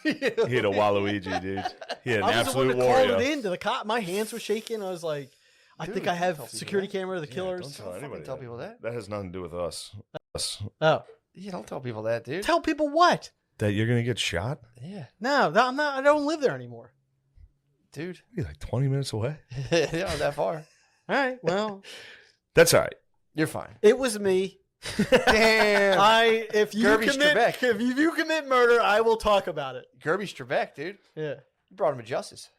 He had a Waluigi, dude. He had an I was the one absolute that called it Wario. in to the cop. My hands were shaking. I was like, I Dude, think I don't have tell people security that. camera of the Yeah, killers. don't tell Don't anybody fucking tell people that. That has nothing to do with us. Oh, Yeah, don't tell people that, dude. tell people what? That you're gonna get shot? Yeah, No, I'm not. I don't live there anymore. dude. You're like 20 minutes away. Yeah, not that far. All right. Well, That's all right. You're fine. it was me. Damn. If you Gerby Strevek. commit murder, I will talk about it. Gerby Strevek, dude. Yeah. You brought him to justice.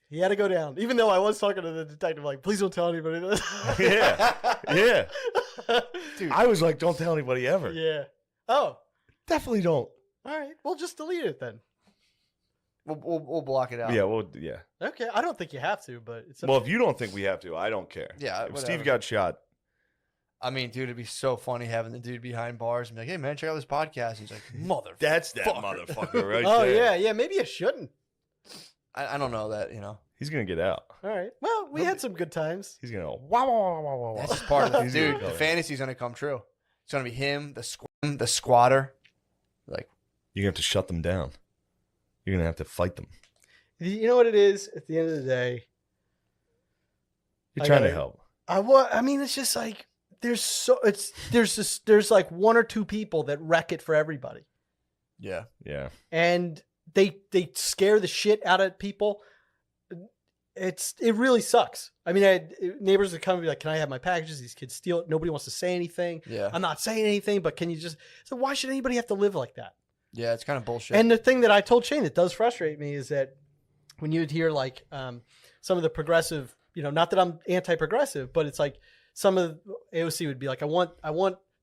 He had to go down. Even though I was talking to the detective, like, please don't tell anybody this. Yeah. Dude. I was like, don't tell anybody ever. Yeah. Oh. Definitely don't. All right. Well, just delete it then. We'll block it out. Yeah, well, yeah. Okay. I don't think you have to, but it's Well, if you don't think we have to, I don't care. Yeah, If whatever. Steve got shot, I mean, dude, it'd be so funny having the dude behind bars and be like, hey, man, check out this podcast. He's like, mother. that's that motherfucker right oh there. yeah. Maybe you shouldn't. I don't know that, you know. He's gonna get out. All right. Well, we had some good times. He's gonna go, wow, wow, wow, wow, wow. That's just part of the He's gonna dude. go The there. fantasy's gonna come true. It's gonna be him, the squatter. Like, You're gonna have to shut them down. You're gonna have to fight them. You know what it is? At the end of the day, You're I trying to gotta- help. I mean, it's just like there's like one or two people that wreck it for everybody, yeah. Yeah. and they scare the shit out of people. It really sucks. I mean, neighbors would come and be like, "Can I have my packages?" These kids steal it. Nobody wants to say anything. Yeah. I'm not saying anything, but can you just? So why should anybody have to live like that? Yeah, it's kind of bullshit. And the thing that I told Shane that does frustrate me is that when you would hear like some of the progressive, not that I'm anti-progressive, but it's like some of the AOC would be like, I want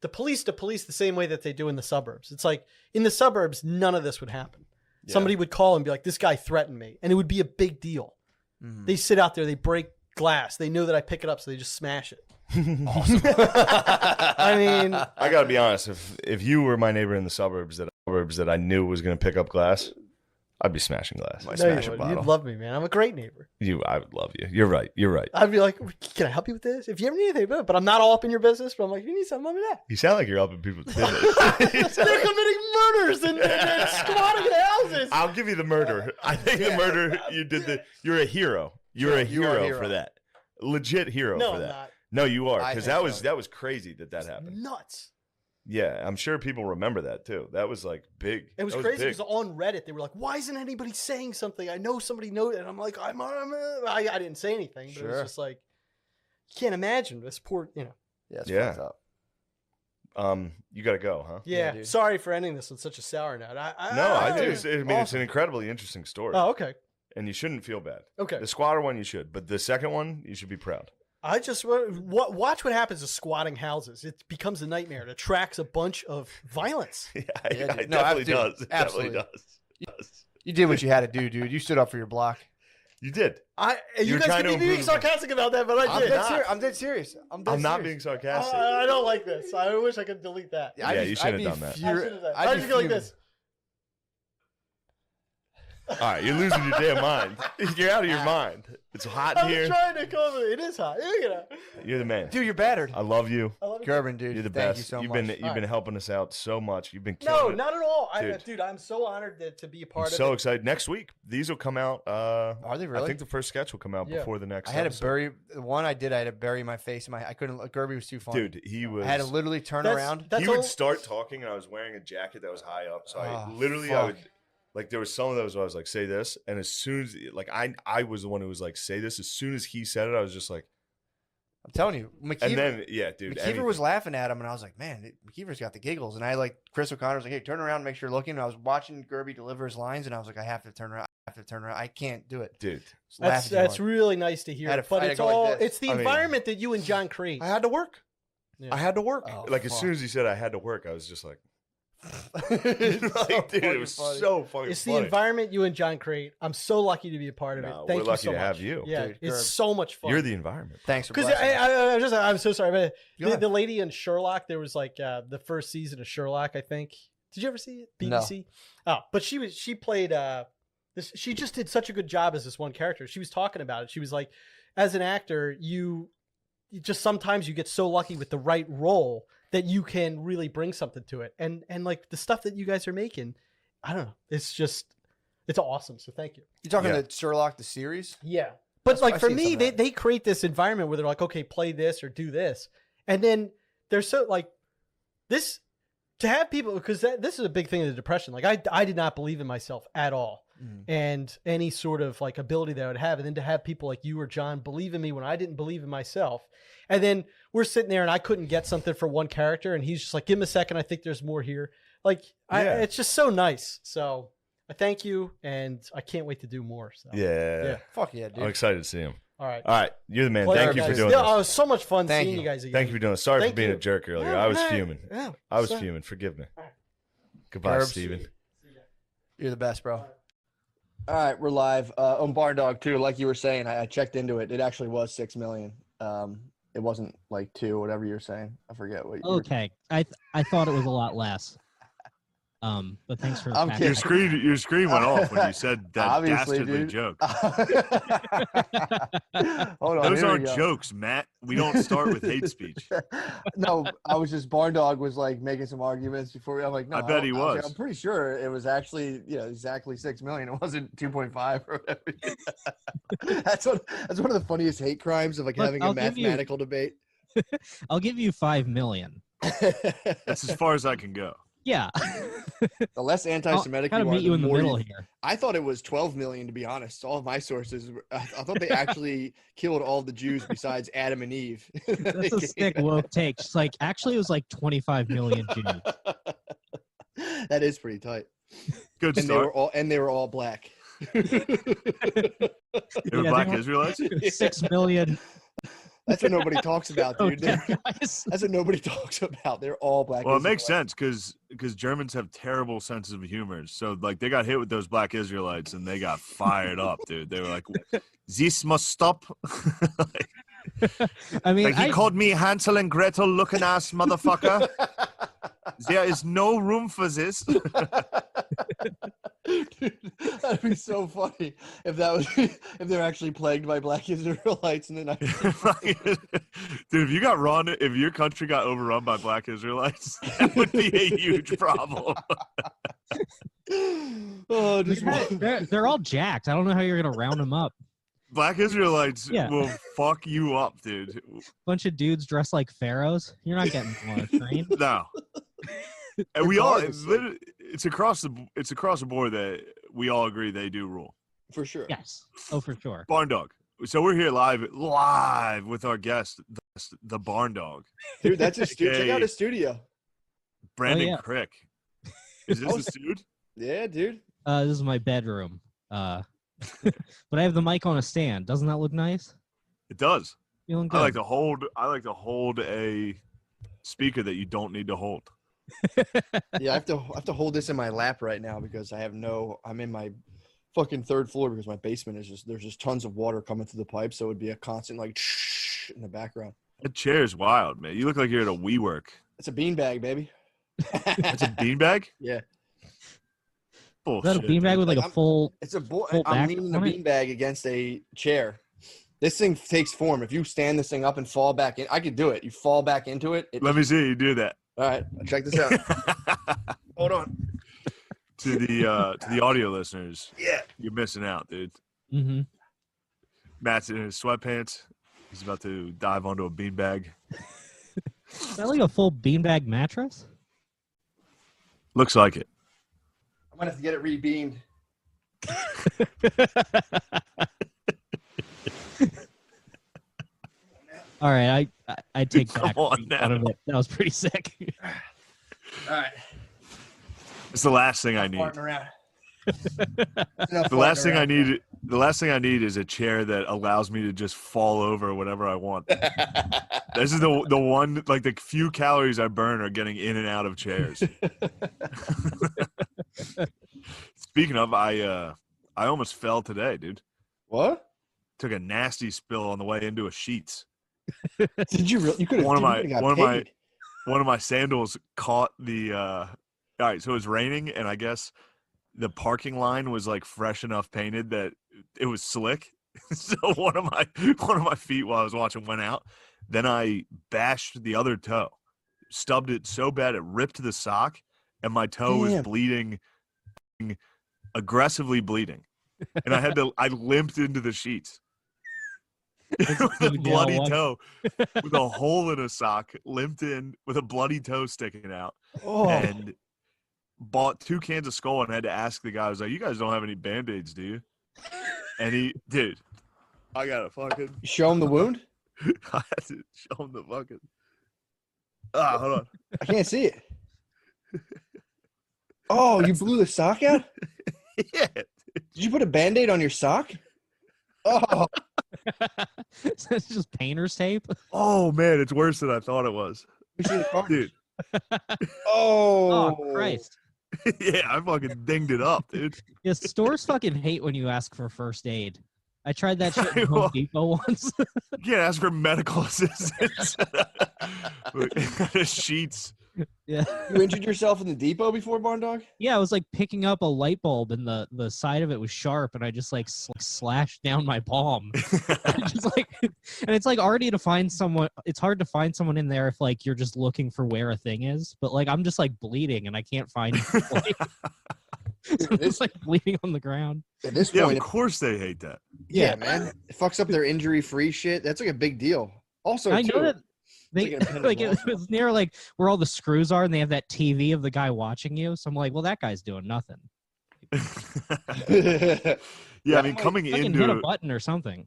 the police to police the same way that they do in the suburbs. It's like in the suburbs, none of this would happen. Yeah. Somebody would call and be like, this guy threatened me. And it would be a big deal. Mhm. They sit out there, they break glass. They know that I pick it up, so they just smash it. Awesome. I mean, I gotta be honest. If you were my neighbor in the suburbs that I knew was gonna pick up glass, I'd be smashing glass. Might no, you smash a would. bottle. You'd love me, man. I'm a great neighbor. I would love you. You're right. You're right. I'd be like, can I help you with this? If you ever need anything, but I'm not all up in your business. But I'm like, if you need something, let me know. You sound like you're helping people's business. They're committing murders and squatting in houses. I'll give you the murder. I think the murder you did. You're a hero. You're a hero for that. Legit hero No, for I'm that. not. No, you are, I because think that so. was crazy that happened. Nuts. Yeah, I'm sure people remember that too. That was like big. It was That crazy big. because on Reddit they were like, "Why isn't anybody saying something?" I know somebody knows, and I'm like, I didn't say anything, but it was Sure. just like, you can't imagine this poor, Yeah, it's Yeah. fucked up. You gotta go, huh? Yeah, dude. sorry for ending this on such a sour note. No, I think it's an awesome. incredibly interesting story, Oh, okay, and you shouldn't feel bad. okay. The squatter one, you should, but the second one, you should be proud. I just watch what happens to squatting houses. It becomes a nightmare. It attracts a bunch of violence. Yeah, Yeah, it dude. No, definitely dude, does. It absolutely. definitely does. You did what you had to do, dude. You stood up for your block. You did. You You're guys trying can to be being improve. sarcastic about that, but I I'm did. dead serious. I'm dead I'm not serious. being sarcastic. I don't like this. I wish I could delete that. I'd Yeah, be- you shouldn't I'd have be done that. I I'd just be go like fuming. this. All right, you're losing your damn mind. You're out of your mind. It's hot in I'm here. trying to cover. It is hot. Look at that. You're the man. Dude, you're battered. I love you. I love you. Gerben, dude. You're the thank best. you so You've much. been helping us out so much. You've been killing No, it. not at all. Dude. Dude, I'm so honored to be a I'm part of so it. excited. Next week, these will come out. Are they really? I think the first sketch will come out Yeah. before the next. I had to episode. bury the one I did. I had to bury my face. I couldn't. Gerby was too funny. Dude, he was. I had to literally turn That's- around. That's he all. would start talking, and I was wearing a jacket that was high up, so I Oh, literally fuck. I would. Like there was some of those where I was like, "Say this," and as soon as like I was the one who was like, "Say this." As soon as he said it, I was just like, I'm telling you, and McKeever, then yeah, dude. McKeever was laughing at him, and I was like, "Man, McKeever's got the giggles." And I like Chris O'Connor was like, "Hey, turn around, and make sure you're looking." And I was watching Gerby deliver his lines, and I was like, "I have to turn around. I have to turn around. I can't do it." dude. Just laughing too That's hard. really nice to hear. I had to- but I had it's to go like all this. it's the I mean- environment that you and John create. I had to work. Yeah. I had to work. Oh, like as fuck. soon as he said I had to work, I was just like, It's so like, dude, fucking it was funny. so fucking It's the funny. environment you and John create. I'm so lucky to be a part of it. No, Thank we're you lucky so to much. have you. Yeah, Dude, it's Gerb. so much fun. You're the environment. Thanks for Because blessing us. I'm so sorry, but Go ahead. the lady in Sherlock, there was like the first season of Sherlock, I think. Did you ever see it? BBC? Oh, but she played she just did such a good job as this one character. She was talking about it. She was like, as an actor, you just sometimes you get so lucky with the right role that you can really bring something to it. And like the stuff that you guys are making, I don't know. It's awesome. So thank you. You talking Yeah. the Sherlock the series? Yeah. But like I've for seen me, some of that. they create this environment where they're like, okay, play this or do this. And then they're so like this to have people, because this is a big thing of the Depression. Like I did not believe in myself at all. and any sort of like ability that I would have. And then to have people like you or John believe in me when I didn't believe in myself. And then we're sitting there and I couldn't get something for one character. And he's just like, give him a second. I think there's more here. Like, it's just so nice. So I thank you. And I can't wait to do more. So Yeah. Fuck yeah, dude. I'm excited to see him. All right. All right. You're the man. Pleasure, Thank you for guys. doing Yeah, this. it was so much fun Thank seeing you. you guys again. Thank you for doing this. Sorry Thank for being you. a jerk earlier. No, I was no, fuming. no, I was sorry. fuming. Forgive me. Goodbye, Gerbs. Steven. You're the best, bro. All right, we're live on Barn Dog too. Like you were saying, I checked into it. It actually was 6 million. It wasn't like 2, whatever you're saying. I forget what. Okay, I thought it was a lot less. But thanks for. I'm kidding. Your screen went off when you said that Obviously, dastardly dude. joke. Hold on. Those here we aren't go. jokes, Matt. We don't start with hate speech. No, I was just Barn Dog was like making some arguments before. I'm like, no, I bet he was. was. I'm pretty sure it was actually, exactly 6 million. It wasn't 2.5 or whatever. That's one of the funniest hate crimes of like Look, having a I'll give you- mathematical debate. I'll give you 5 million. That's as far as I can go. Yeah. The less anti-Semitic I'll you kind of are, meet you in the more middle here. I thought it was 12 million, to be honest. All of my sources, I thought they actually killed all the Jews besides Adam and Eve. That's a sick woke take. Just like actually, it was like 25 million Jews. That is pretty tight. Good And start. they were all black. They were Yeah, black they were- Israelites? 6 million. That's what nobody talks about, dude. Okay, guys. That's what nobody talks about. They're all black. Well, it makes Israelites. sense because Germans have terrible senses of humor. So, like, they got hit with those black Israelites and they got fired up, dude. They were like, "This must stop." I mean, Like, he called me Hansel and Gretel looking ass motherfucker. There is no room for this. Dude, that'd be so funny if that was if they're actually plagued by black Israelites and then Dude, if your country got overrun by black Israelites, that would be a huge problem. oh, just they're all jacked. I don't know how you're gonna round them up. Black Israelites Yeah. will fuck you up, dude. Bunch of dudes dressed like pharaohs. You're not getting on a train. No. And we all Regardless, like- it's across the board that we all agree they do rule. for sure. Yes. Oh, for sure. Barn Dog. So we're here live with our guest, the Barn Dog, Dude, that's his studio. Check Okay. out his studio. Brandon yeah. Crick. Is this the dude? Yeah, dude. This is my bedroom. But I have the mic on a stand. Doesn't that look nice? It does. Feeling good. I like to hold a speaker that you don't need to hold. Yeah, I have to hold this in my lap right now because I'm in my fucking 3rd floor because my basement is there's just tons of water coming through the pipe, so it would be a constant like in the background. That chair's wild, man. You look like you're at a WeWork. It's a beanbag, baby. That's a beanbag? Yeah. Is that a Bullshit. beanbag with like Like, a full? It's a boy. Full I'm back leaning the on it? beanbag against a chair. This thing takes form. If you stand this thing up and fall back in, I could do it. You fall back into it. Let me see you do that. All right, check this out. Hold on. To the audio listeners, Yeah. you're missing out, dude. Mm-hmm. Matt's in his sweatpants. He's about to dive onto a beanbag. Is that like a full beanbag mattress? Looks like it. I'm gonna have to get it rebeamed. All right, I take Come back on out now. of it. That was pretty sick. All right. It's the last thing I need. Farting around. The last thing I need. The last thing I need is a chair that allows me to just fall over whenever I want. This is the one, like the few calories I burn are getting in and out of chairs. Speaking of, I almost fell today, dude. What? Took a nasty spill on the way into a Sheetz. Did you really? You could have. One of my sandals caught the. All right, so it was raining, and I guess the parking line was like fresh enough painted that it was slick. So one of my feet while I was watching went out. Then I bashed the other toe, stubbed it so bad it ripped the sock, and my toe was Damn. bleeding, aggressively bleeding, and I limped into the sheets. With a bloody toe, with a hole in a sock, limped in with a bloody toe sticking out, Oh, and bought 2 cans of Skull and had to ask the guy. I was like, "You guys don't have any Band-Aids, do you?" And he, dude, I got to fucking. Show him the wound. I had to show him the fucking. Ah, hold on. I can't see it. Oh, you blew the sock out? Yeah. Did you put a Band-Aid on your sock? Oh, So it's just painter's tape. Oh man, it's worse than I thought it was, let me see the carnage. dude. Oh, Oh Christ! Yeah, I fucking dinged it up, dude. Yeah, stores fucking hate when you ask for first aid. I tried that shit I at will. Home Depot once. You can't ask for medical assistance. Sheets. Yeah. You injured yourself in the depot before, Barn Dog? Yeah, I was like picking up a light bulb and the side of it was sharp and I just like slashed down my palm. Just like, and it's like already to find someone, it's hard to find someone in there if like you're just looking for where a thing is, but like I'm just like bleeding and I can't find like, I'm just like bleeding on the ground. At this Yeah, point, of course they hate that. yeah, man, it fucks up their injury-free shit. That's like a big deal. Also, I too, know that they like an appendage like it also. was near like where all the screws are and they have that TV of the guy watching you. So I'm like, well, that guy's doing nothing. Yeah, I mean, coming Fucking hit a into button or something.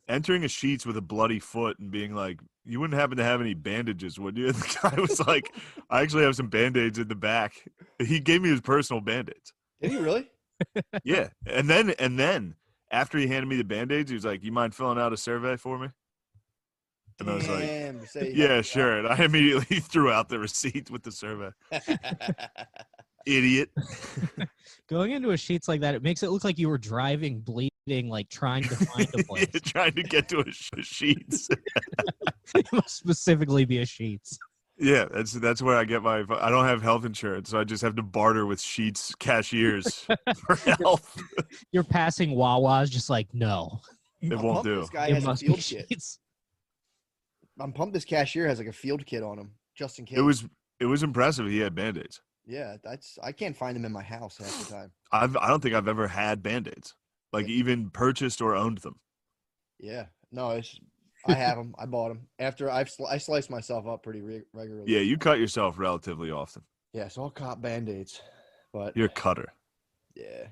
entering a Sheets with a bloody foot and being like, you wouldn't happen to have any bandages, would you? And the guy was like, I actually have some Band-Aids in the back. He gave me his personal Band-Aids. Did he really? Yeah. And then after he handed me the Band-Aids, he was like, you mind filling out a survey for me? And I was like, Damn, say yeah, sure. And I immediately threw out the receipt with the survey. Idiot. Going into a Sheets like that, it makes it look like you were driving, bleeding, like trying to find a place. Yeah, trying to get to a Sheets. It must specifically be a Sheets. Yeah, that's where I get my. I don't have health insurance, so I just have to barter with Sheets cashiers for health. You're passing Wawa's, just like no. It I'm won't pumped do. This guy It has a must be field kit. Sheets. I'm pumped. This cashier has like a field kit on him, just in case. It was impressive. He had Band-Aids. Yeah, I can't find them in my house half the time. I don't think I've ever had Band-Aids, like even purchased or owned them. Yeah, no, I have them. I bought them after I slice myself up pretty regularly. Yeah, you cut yourself relatively often. Yeah, so I'll cop Band-Aids, but You're a cutter. yeah,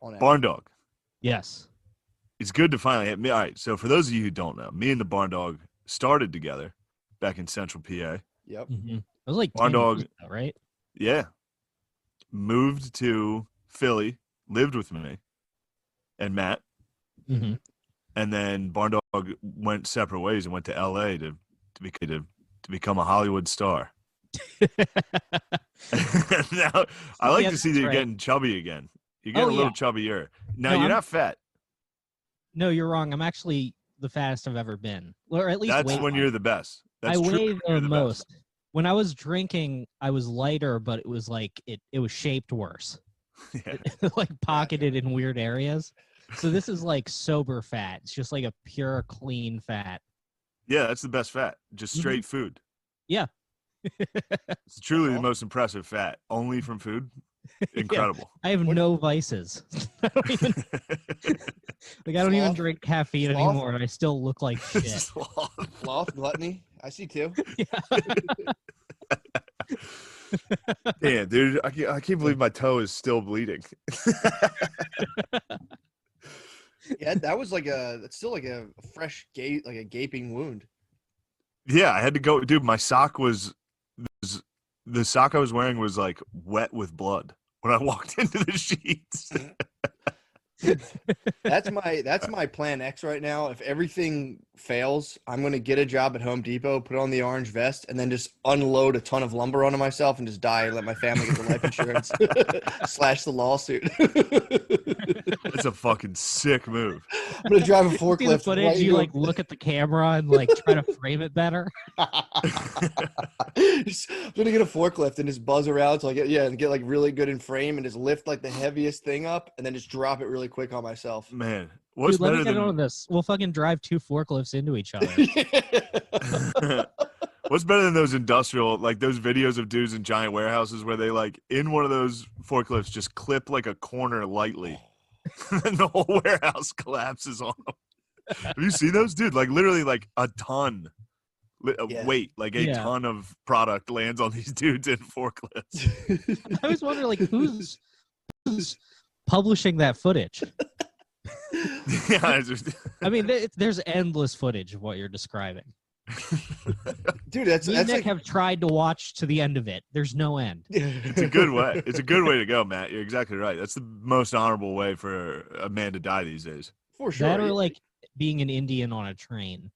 on Barn Dog. Yes. It's good to finally have me. All right, so for those of you who don't know, me and the Barn Dog started together back in Central PA. Yep. Mm-hmm. It was like Barn 10 years Dog. ago, right? Yeah. Moved to Philly, lived with me and Matt. Mm-hmm. And then Barn Dog went separate ways and went to LA to become a Hollywood star. Now, I like Yeah, to see that that's you're right. getting chubby again. You're getting Oh, a little yeah. chubbier. Now, No, you're I'm- not fat. No, you're wrong. I'm actually the fattest I've ever been. Or at least That's weight when wise. you're the best. That's I true weigh when you're the the best. most. When I was drinking, I was lighter, but it was like it was shaped worse. Yeah. Like pocketed in weird areas. So this is like sober fat. It's just like a pure, clean fat. Yeah, that's the best fat. Just straight food. Yeah. It's truly the most impressive fat. Only from food. Incredible. I have no vices. I don't even like. I don't even Sloth? drink caffeine Sloth? anymore, and I still look like shit. Sloth, gluttony. I see two. Yeah, dude, I can't believe my toe is still bleeding. Yeah, that was like it's still like a fresh like a gaping wound. Yeah, I had to go, dude. My sock the sock I was wearing was like wet with blood when I walked into the sheets. That's my plan X right now. If everything fails, I'm gonna get a job at Home Depot, put on the orange vest, and then just unload a ton of lumber onto myself and just die and let my family get the life insurance slash the lawsuit. That's a fucking sick move. I'm gonna drive a See the forklift. footage, right you here. like look at the camera and like try to frame it better. I'm gonna get a forklift and just buzz around so I get like really good in frame and just lift like the heaviest thing up and then just drop it really quick on myself. Man, what's Dude, let me better get on than this. We'll fucking drive 2 forklifts into each other. what's better than those industrial, like those videos of dudes in giant warehouses where they like in one of those forklifts just clip like a corner lightly and the whole warehouse collapses on them. Have you seen those, dude? Like literally like a ton Yeah. weight, like a Yeah. ton of product lands on these dudes in forklifts. I was wondering, like, who's publishing that footage? Yeah, it's just- I mean, there's endless footage of what you're describing. Dude, that's Me and Nick like have tried to watch to the end of it. There's no end. it's a good way. It's a good way to go, Matt. You're exactly right. That's the most honorable way for a man to die these days. for sure. That or yeah. like being an Indian on a train.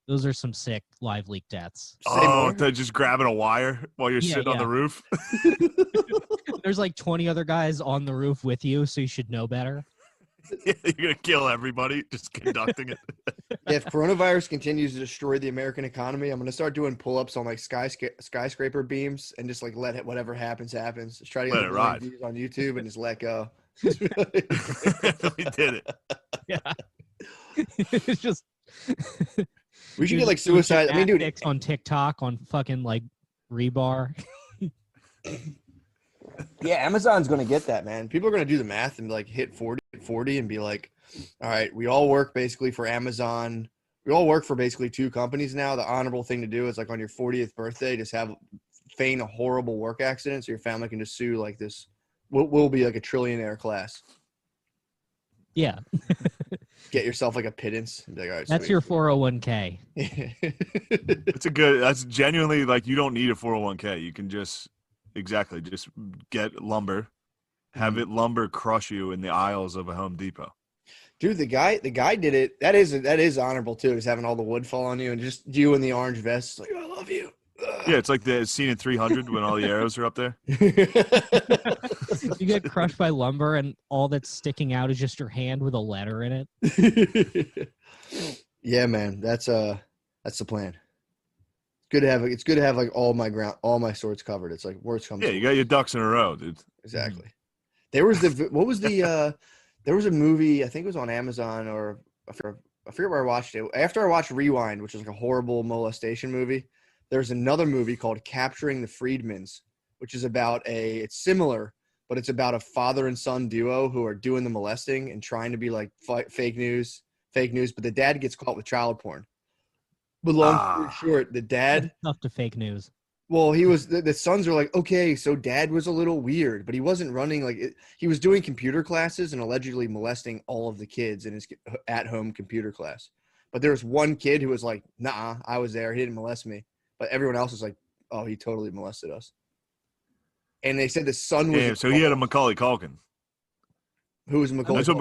Those are some sick live leak deaths. Say Oh, more. they're just grabbing a wire while you're Yeah, sitting on yeah. the roof. There's like 20 other guys on the roof with you, so you should know better. You're gonna kill everybody just conducting it. If coronavirus continues to destroy the American economy, I'm gonna start doing pull-ups on like skyscraper beams and just like let it, whatever happens happens. Just try to get Let the it million ride. views on YouTube and just let go. We did it. Yeah. It's just We should Dude, get like suicide. I mean, dude, gymnastics on TikTok on fucking like rebar. yeah, Amazon's gonna get that, man. People are gonna do the math and like hit 40 and be like, all right, we all work basically for Amazon. We all work for basically two companies now. The honorable thing to do is like on your 40th birthday, just feign a horrible work accident so your family can just sue like this. We'll be like a trillionaire class. Yeah, Get yourself like a pittance. And be like, all right, that's sweet. your 401k. That's genuinely like you don't need a 401k. You can just get lumber, have it lumber crush you in the aisles of a Home Depot. Dude, the guy did it. That is honorable too. Is having all the wood fall on you and just you in the orange vest. Like, I love you. Yeah, it's like the scene in 300 when all the arrows are up there. You get crushed by lumber, and all that's sticking out is just your hand with a letter in it. Yeah, man. That's the plan. It's good to have like all my swords covered. It's like worst comes. Yeah, to you got your ducks in a row, dude. Exactly. There was there was a movie, I think it was on Amazon or I forget where I watched it. After I watched Rewind, which is like a horrible molestation movie, there's another movie called Capturing the Freedmans, which is it's similar, but it's about a father and son duo who are doing the molesting and trying to be like fake news, but the dad gets caught with child porn. But long story short, the dad, Enough to fake news. well, he was the sons are like, okay, so dad was a little weird, but he wasn't running he was doing computer classes and allegedly molesting all of the kids in his at-home computer class. But there was one kid who was like, nah, I was there. He didn't molest me. But everyone else was like, oh, he totally molested us. And they said the son was. Yeah, so he had a Macaulay Culkin. Who was Macaulay? That's what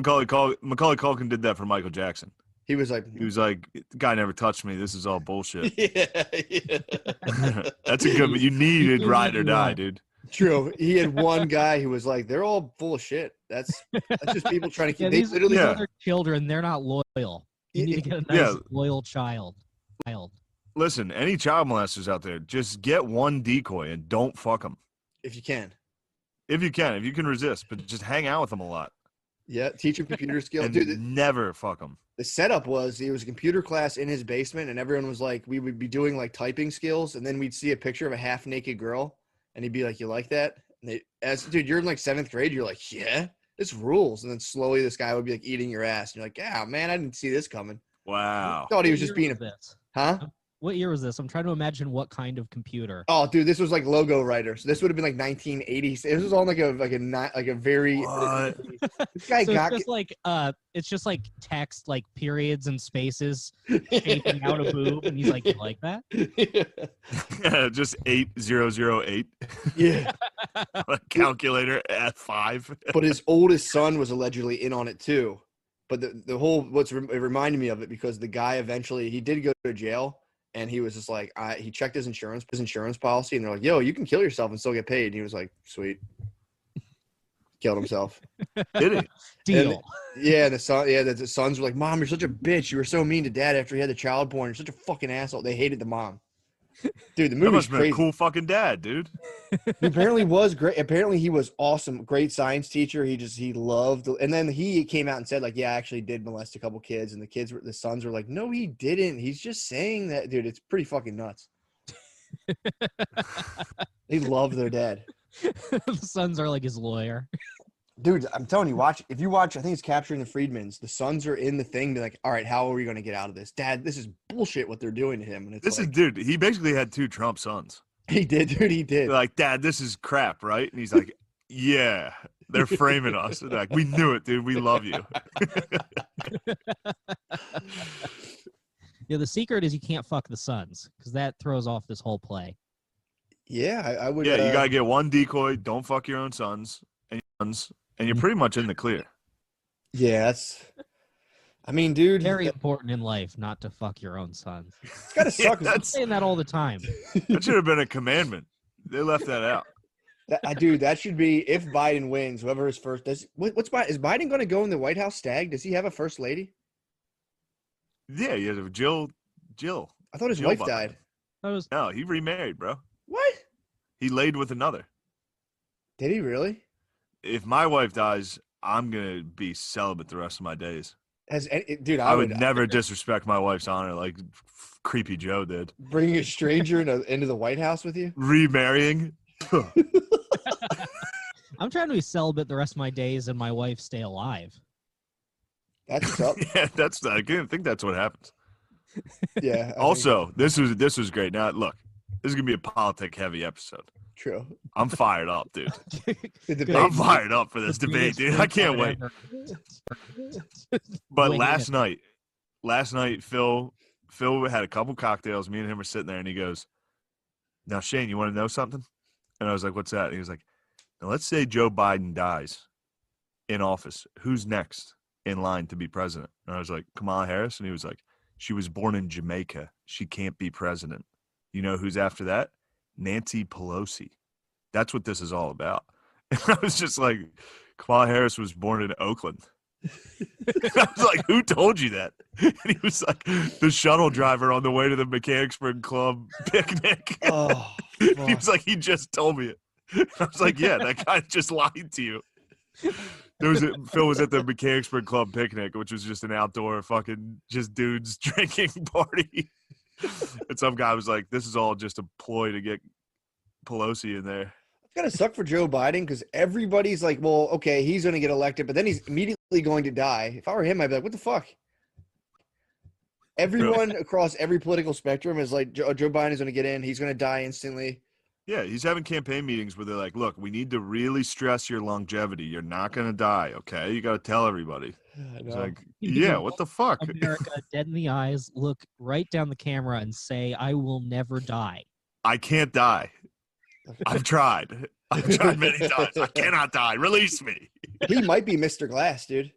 Macaulay Culkin did that for Michael Jackson. He was like, The guy never touched me. This is all bullshit. yeah. That's a good. You needed You ride or really die, want. dude. True. He had one guy who was like, they're all full of shit. That's just people trying to keep. Yeah, They these literally. Yeah. other children, they're not loyal. You need to get a nice, Yeah. loyal child. Listen, any child molesters out there, just get one decoy and don't fuck them. If you can. If you can resist, but just hang out with them a lot Yeah. Teach him computer skills. and Dude, never fuck them. the setup was it was a computer class in his basement and everyone was like, we would be doing like typing skills and then we'd see a picture of a half naked girl and he'd be like, you like that? And dude, you're in like 7th grade. You're like, yeah, this rules. And then slowly this guy would be like eating your ass. And you're like, yeah, man, I didn't see this coming. Wow. Thought he was What just year being a, this? huh? What year was this? I'm trying to imagine what kind of computer. Oh, dude, this was like logo writer. So this would have been like 1980s. This was all like a very. What? This guy So got. it's just like text, like periods and spaces shaping out a boob, and he's like, "You like that?" Yeah, just 8008. Yeah. A calculator at 5. But his oldest son was allegedly in on it too. But the whole it reminded me of it because the guy eventually he did go to jail and he was just like he checked his insurance policy and they're like, yo, you can kill yourself and still get paid. And he was like, sweet. Killed himself. Did he? Deal. Yeah, the sons were like, Mom, you're such a bitch. You were so mean to Dad after he had the child porn. You're such a fucking asshole. They hated the mom. Dude, the That movie's must have been crazy. a cool fucking dad, dude. He apparently was great. Apparently he was awesome. Great science teacher. He loved. And then he came out and said like, yeah, I actually did molest a couple kids. And the sons were like, no, he didn't. He's just saying that. Dude, it's pretty fucking nuts. They love their dad. The sons are like his lawyer. Dude, I'm telling you, if you watch, I think it's Capturing the Freedmans. The sons are in the thing. Be like, all right, how are we going to get out of this? Dad, this is bullshit what they're doing to him. And it's Dude, he basically had 2 Trump sons. He did, dude. He did. They're like, Dad, this is crap, right? And he's like, yeah, they're framing us. They're like, we knew it, dude. We love you. Yeah, the secret is you can't fuck the sons because that throws off this whole play. Yeah, I would. Yeah, you got to get one decoy. Don't fuck your own sons and you're pretty much in the clear. Yeah, I mean, dude. Very important in life not to fuck your own sons. It's got to suck. I'm saying that all the time. That should have been a commandment. They left that out. Dude, that should be if Biden wins, whoever is first. Is Biden going to go in the White House stag? Does he have a first lady? Yeah, you have Jill. I thought his Jill wife Biden. died. No, he remarried, bro. What? He laid with another. Did he really? If my wife dies, I'm gonna be celibate the rest of my days. Dude, I would never disrespect my wife's honor like Creepy Joe did. Bringing a stranger into the White House with you? Remarrying. I'm trying to be celibate the rest of my days and my wife stay alive. That's what's up. Yeah, I think that's what happens. Yeah. Also, this was great. Now, look, this is gonna be a politic heavy episode. True. I'm fired up, dude. The debate. I'm fired up for this debate, dude. I can't wait. But last night, Phil had a couple cocktails. Me and him were sitting there, and he goes, "Now, Shane, you want to know something?" And I was like, "What's that?" And he was like, "Now, let's say Joe Biden dies in office. Who's next in line to be president?" And I was like, "Kamala Harris." And he was like, "She was born in Jamaica. She can't be president. You know who's after that? Nancy Pelosi." That's what this is all about. And I was just like, Kamala Harris was born in Oakland. I was like, who told you that? And he was like, the shuttle driver on the way to the Mechanicsburg Club picnic. Oh, He was like, he just told me it. I was like, yeah, that guy just lied to you. Phil was at the Mechanicsburg Club picnic, which was just an outdoor fucking just dudes drinking party. And some guy was like, this is all just a ploy to get Pelosi in there. It's got to suck for Joe Biden because everybody's like, well, okay, he's going to get elected, but then he's immediately going to die. If I were him, I'd be like, what the fuck? Everyone across every political spectrum is like, Joe Biden is going to get in. He's going to die instantly. Yeah, he's having campaign meetings where they're like, look, we need to really stress your longevity. You're not going to die, okay? You got to tell everybody. It's like, yeah, what the fuck? America, dead in the eyes, look right down the camera and say, I will never die. I can't die. I've tried. I've tried many times. I cannot die. Release me. He might be Mr. Glass, dude.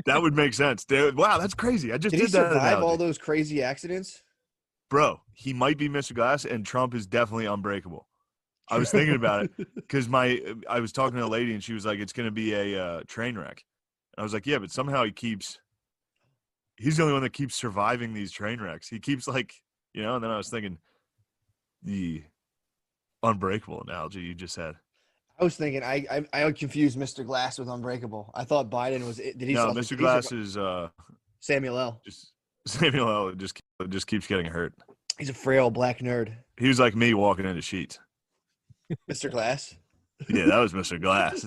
That would make sense. Dude, wow, that's crazy. I just Did did he that. survive all analogy. those crazy accidents? Bro, he might be Mr. Glass, and Trump is definitely unbreakable. I was thinking about it because I was talking to a lady, and she was like, it's going to be a train wreck. And I was like, yeah, but somehow he's the only one that keeps surviving these train wrecks. He keeps and then I was thinking the unbreakable analogy you just had. I was thinking I confused Mr. Glass with Unbreakable. I thought Biden was. Did he? No, Mr. Glass is Samuel L. Samuel L. Just keeps getting hurt. He's a frail black nerd. He was like me walking into sheets. Mr. Glass. Yeah, that was Mr. Glass.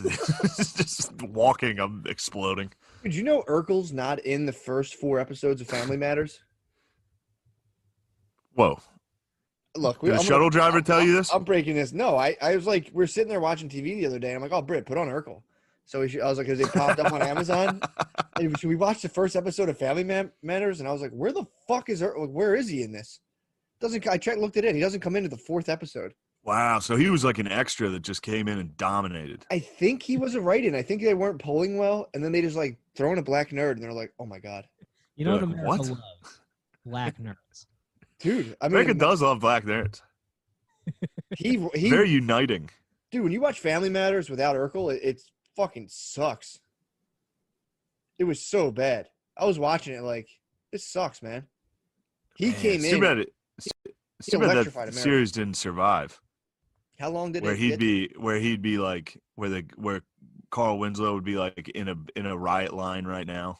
Just walking, I'm exploding. Did you know Urkel's not in the first 4 episodes of Family Matters? Whoa. Look, Did the shuttle driver tell you this? I'm breaking this. No, I was like, we're sitting there watching TV the other day, and I'm like, oh, Britt, put on Urkel. So I was like, because it popped up on Amazon. And should we watch the first episode of Family Matters? And I was like, where the fuck is Urkel? Where is he in this? Looked it in. He doesn't come into the 4th episode. Wow, so he was like an extra that just came in and dominated. I think he was a write-in. I think they weren't polling well, and then they just like throw in a black nerd, and they're like, oh my god. You know what Like, America what? loves? Black nerds. Dude, I mean, America does love black nerds. he Very uniting. dude, when you watch Family Matters without Urkel, it fucking sucks. It was so bad. I was watching it like, this sucks, man. He Man, came it's in. It's too bad that electrified America. series didn't survive. How long did Where it he'd get? be like where Carl Winslow would be like in a riot line right now.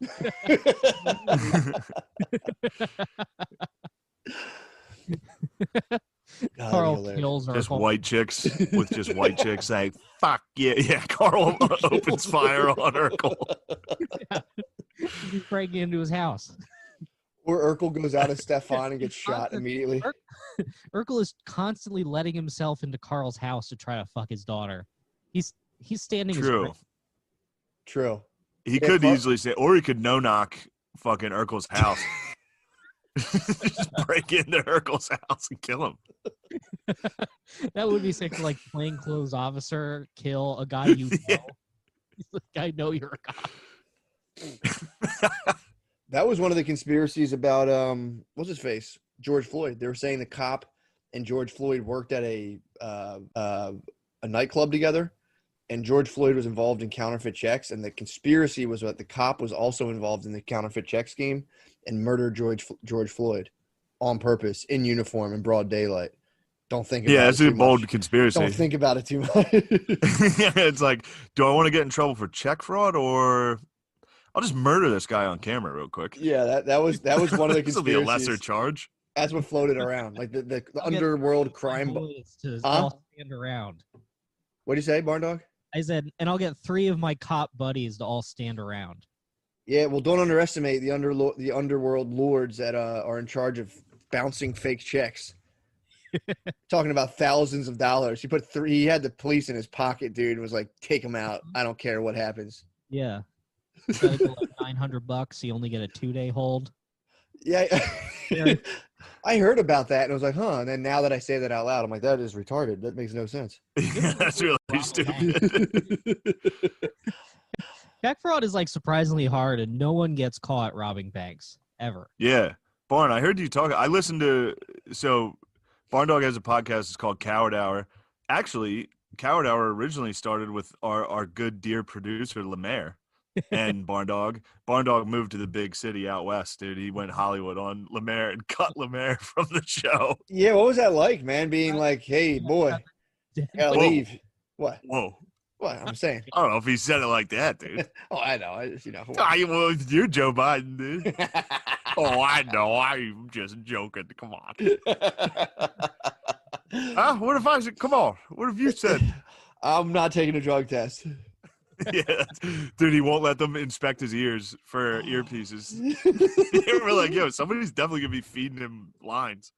that'd be Carl hilarious. kills Just Urkel. white chicks with just white chicks saying, fuck yeah. Yeah, Carl opens fire on Urkel. He's breaking into his house. Or Urkel goes out as Stefan and gets shot Constant- immediately. Urkel is constantly letting himself into Carl's house to try to fuck his daughter. He's standing his True. ground. True. He Yeah, could Carl- easily say, or he could no-knock fucking Urkel's house. Just break into Urkel's house and kill him. That would be sick to like plainclothes officer kill a guy you know. Yeah. He's like, I know you're a cop. That was one of the conspiracies about what's his face? George Floyd. They were saying the cop and George Floyd worked at a nightclub together, and George Floyd was involved in counterfeit checks, and the conspiracy was that the cop was also involved in the counterfeit check scheme and murdered George Floyd on purpose in uniform in broad daylight. Don't think about Yeah, it it's a too bold much. conspiracy. Don't think about it too much. Yeah, it's like, do I want to get in trouble for check fraud, or I'll just murder this guy on camera real quick? Yeah, that was one of the This will be a lesser conspiracies. charge. That's what floated around, like the I'll get underworld crime. Bullets to Huh? all stand around. What do you say, Barn Dog? I said, and I'll get 3 of my cop buddies to all stand around. Yeah, well, don't underestimate the underworld lords that are in charge of bouncing fake checks. Talking about thousands of dollars. He had the police in his pocket, dude, and was like, "Take him out. I don't care what happens." Yeah. Gotta go like $900. You only get a 2-day hold. Yeah, Yeah. I heard about that and I was like, "Huh." And then now that I say that out loud, I'm like, "That is retarded. That makes no sense." That's really stupid. Check fraud is like surprisingly hard, and no one gets caught robbing banks ever. Yeah. Barn, I heard you talk. I listened to, so Barn Dog has a podcast. It's called Coward Hour. Actually, Coward Hour originally started with our good dear producer, Lemaire, and Barn Dog. Barn Dog moved to the big city out west, dude. He went Hollywood on Lemaire and cut Lemaire from the show. Yeah, what was that like, man? Being like, "Hey, boy, gotta Whoa. leave." What? Whoa. What? I'm saying. I don't know if he said it like that, dude. Oh, I know. I just, Well, you're Joe Biden, dude. Oh, I know. I'm just joking. Come on. Huh? What if I said, come on. What have you said? I'm not taking a drug test. Yeah, dude, he won't let them inspect his ears for earpieces. We're like, yo, somebody's definitely gonna be feeding him lines.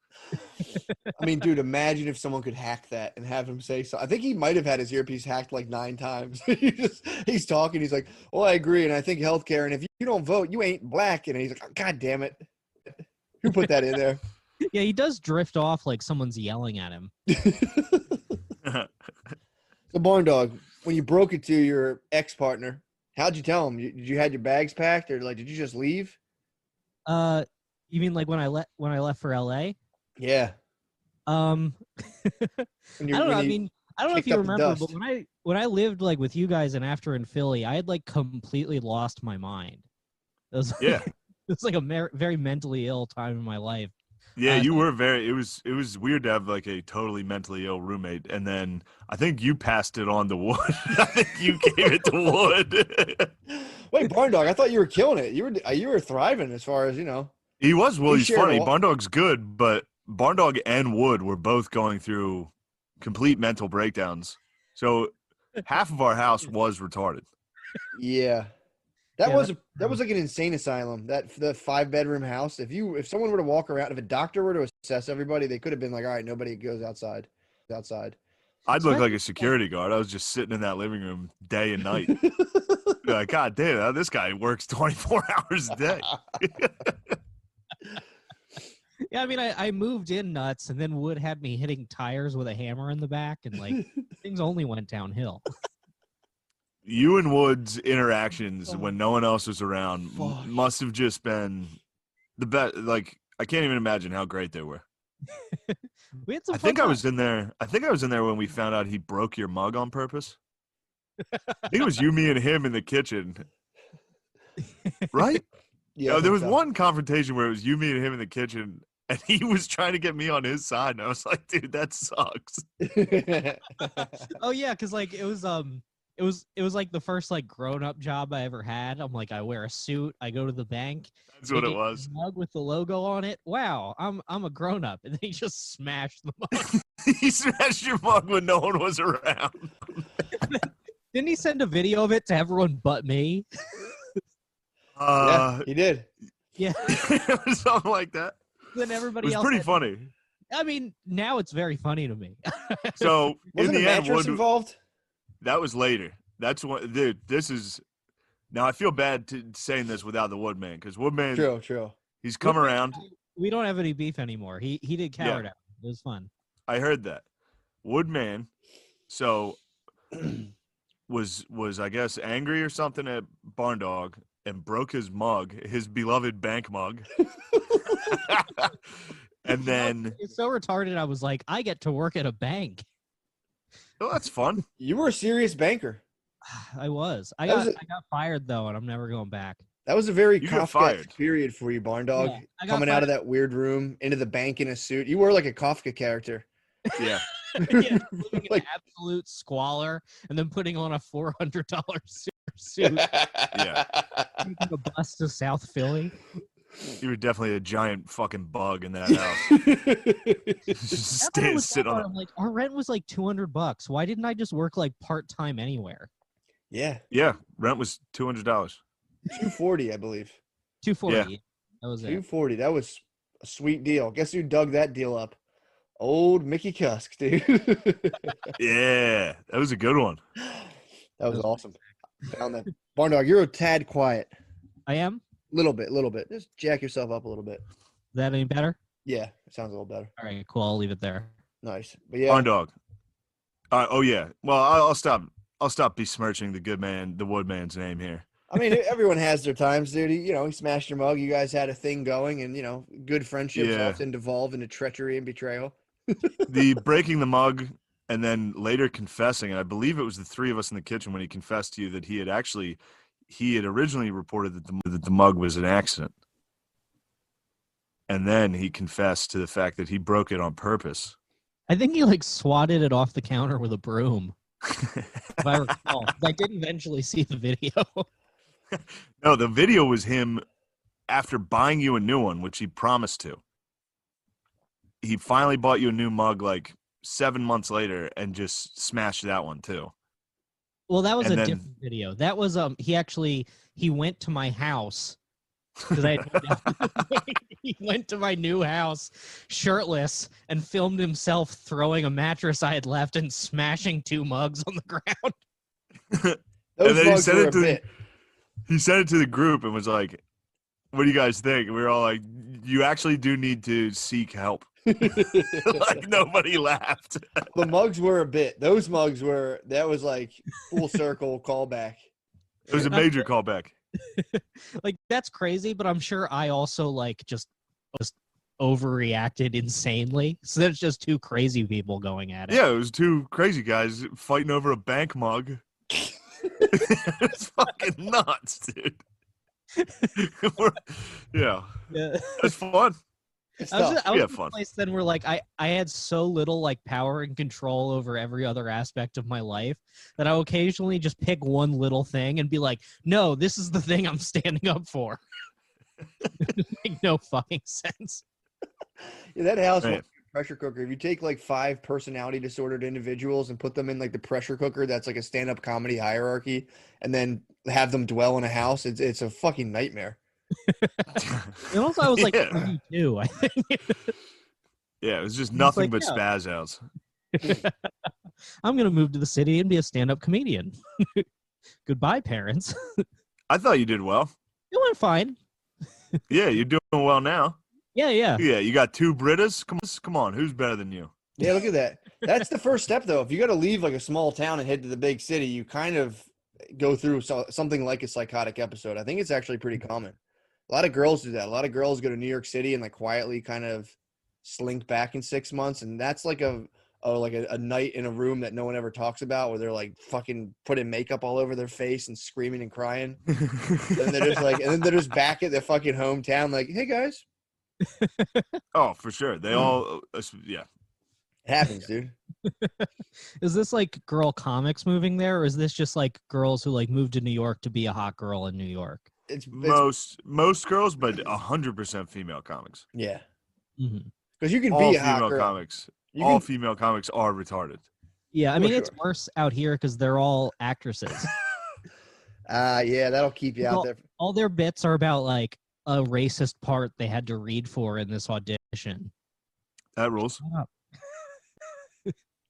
I mean, dude, imagine if someone could hack that and have him say so. I think he might have had his earpiece hacked like 9 times. He's talking. He's like, "Well, I agree, and I think healthcare. And if you don't vote, you ain't black." And he's like, oh, "God damn it, who put that in there?" Yeah, he does drift off like someone's yelling at him. So, Barn Dog, when you broke it to your ex-partner, how'd you tell him? Did you had your bags packed, or like did you just leave? You mean like when I left for LA? Yeah. I don't know. I mean, I don't know if kicked you up the remember, but dust. when I lived like with you guys and after in Philly, I had like completely lost my mind. It was Yeah. it was like a very mentally ill time in my life. Yeah, you were very. It was weird to have like a totally mentally ill roommate, and then I think you passed it on to Wood. I think you gave it to Wood. Wait, Barn Dog, I thought you were killing it. You were thriving as far as He was. Well, You he's shared funny. a lot. Barn Dog's good, but Barn Dog and Wood were both going through complete mental breakdowns. So half of our house was retarded. Yeah. That Yeah, was like an insane asylum. The 5-bedroom house. If someone were to walk around, if a doctor were to assess everybody, they could have been like, "All right, nobody goes outside." I'd look like a security guard. I was just sitting in that living room day and night. Like, God damn, this guy works 24 hours a day. Yeah, I mean, I moved in nuts, and then Wood had me hitting tires with a hammer in the back, and like things only went downhill. You and Wood's interactions when no one else was around Fuck. must have just been the best. Like, I can't even imagine how great they were. We had some. I think fun I was in there. I think I was in there when we found out he broke your mug on purpose. I think it was you, me, and him in the kitchen, right? Yeah, I There think was so. one confrontation where it was you, me, and him in the kitchen, and he was trying to get me on his side, and I was like, "Dude, that sucks." Oh yeah, because like it was It was like the first like grown up job I ever had. I'm like, I wear a suit, I go to the bank. That's what they it get was. a mug with the logo on it. Wow, I'm a grown up, and they just smashed the mug. He smashed your mug when no one was around. Didn't he send a video of it to everyone but me? Yeah, he did. Yeah. Something like that. Then It everybody was else. pretty had- funny. I mean, now it's very funny to me. So Wasn't in a the end, mattress involved? that was later. That's what, dude. This is now. I feel bad saying this without the Woodman because Woodman, True. he's come around. We don't have any beef anymore. He did Yeah. coward out. It was fun. I heard that Woodman. So was I guess angry or something at Barn Dog and broke his mug, his beloved bank mug. And then, It's so retarded. I was like, I get to work at a bank. oh, that's fun. You were a serious banker. I was. I That was got fired though, and I'm never going back. That was a very You got Kafka fired. period for you, Barn Dog. Yeah, I got Coming out of fired. that weird room into the bank in a suit. You were like a Kafka character. Yeah. Yeah, living in Like- absolute squalor, and then putting on a $400 suit, Yeah. taking a bus to South Philly. You were definitely a giant fucking bug in that house. Just After I was sit that on far, I'm like, our rent was like $200. Why didn't I just work like part time anywhere? Yeah, Yeah, rent was $200. $240, I believe. 240. That was it. $240. That was a sweet deal. Guess who dug that deal up? Old Mickey Cusk, dude. Yeah, that was a good one. That was awesome. Found that. Barn Dog, you're a tad quiet. I am. Little bit. Just jack yourself up a little bit. Is that any better? Yeah, it sounds a little better. All right, cool. I'll leave it there. Nice. But yeah, Barn Dog. Oh yeah. Well, I'll stop. I'll stop besmirching the good man, the Woodman's name here. I mean, everyone has their times, dude. He smashed your mug. You guys had a thing going, and good friendships Yeah. often devolve into treachery and betrayal. The breaking the mug and then later confessing, and I believe it was the three of us in the kitchen when he confessed to you that he had originally reported that the mug was an accident. And then he confessed to the fact that he broke it on purpose. I think he like swatted it off the counter with a broom. If I recall, 'cause I did eventually see the video. No, the video was him after buying you a new one, which he promised to. He finally bought you a new mug like 7 months later and just smashed that one too. Well, that was And a then- different video. That was he went to my house because he went to my new house shirtless and filmed himself throwing a mattress I had left and smashing 2 mugs on the ground. Those then he mugs said were it a to the- bit. He sent it to the group and was like, "What do you guys think?" And we were all like, "You actually do need to seek help." Like nobody laughed. The mugs were a bit. Those mugs were. That was like full circle callback. It was a major callback. Like that's crazy, but I'm sure I also like just overreacted insanely. So there's just 2 crazy people going at it. Yeah, it was 2 crazy guys fighting over a bank mug. It's fucking nuts, dude. Yeah, Yeah. it's fun. It's I was, tough. I We was have in a fun. place then where like I had so little like power and control over every other aspect of my life that I would occasionally just pick one little thing and be like, no, this is the thing I'm standing up for. It make no fucking sense. Yeah, that house Man. was a pressure cooker. If you take like 5 personality disordered individuals and put them in like the pressure cooker, that's like a stand-up comedy hierarchy, and then have them dwell in a house, it's a fucking nightmare. And also I was like Yeah. 22, I think. Yeah, it was just nothing like, but yeah. spaz outs. I'm gonna move to the city and be a stand-up comedian. Goodbye, parents. I thought you did well. It went fine. Yeah, you're doing well now. Yeah. Yeah, you got 2 Britas. Come on, who's better than you? Yeah, look at that. That's the first step, though. If you got to leave like a small town and head to the big city, you kind of go through something like a psychotic episode. I think it's actually pretty common. A lot of girls do that. A lot of girls go to New York City and like quietly kind of slink back in 6 months, and that's like a night in a room that no one ever talks about, where they're like fucking putting makeup all over their face and screaming and crying. And then they're just back at their fucking hometown, like, hey guys. Oh, for sure. They all, yeah. It happens, dude. Is this like girl comics moving there, or is this just like girls who like moved to New York to be a hot girl in New York? It's Most girls, but 100% female comics. yeah, Hmm. because you can All be a hot female girl. comics. You All can- female comics are retarded. Yeah, I For mean it's sure. worse out here because they're all actresses. Yeah, that'll keep you out there. All their bits are about like a racist part they had to read for in this audition. That rules. Shut up.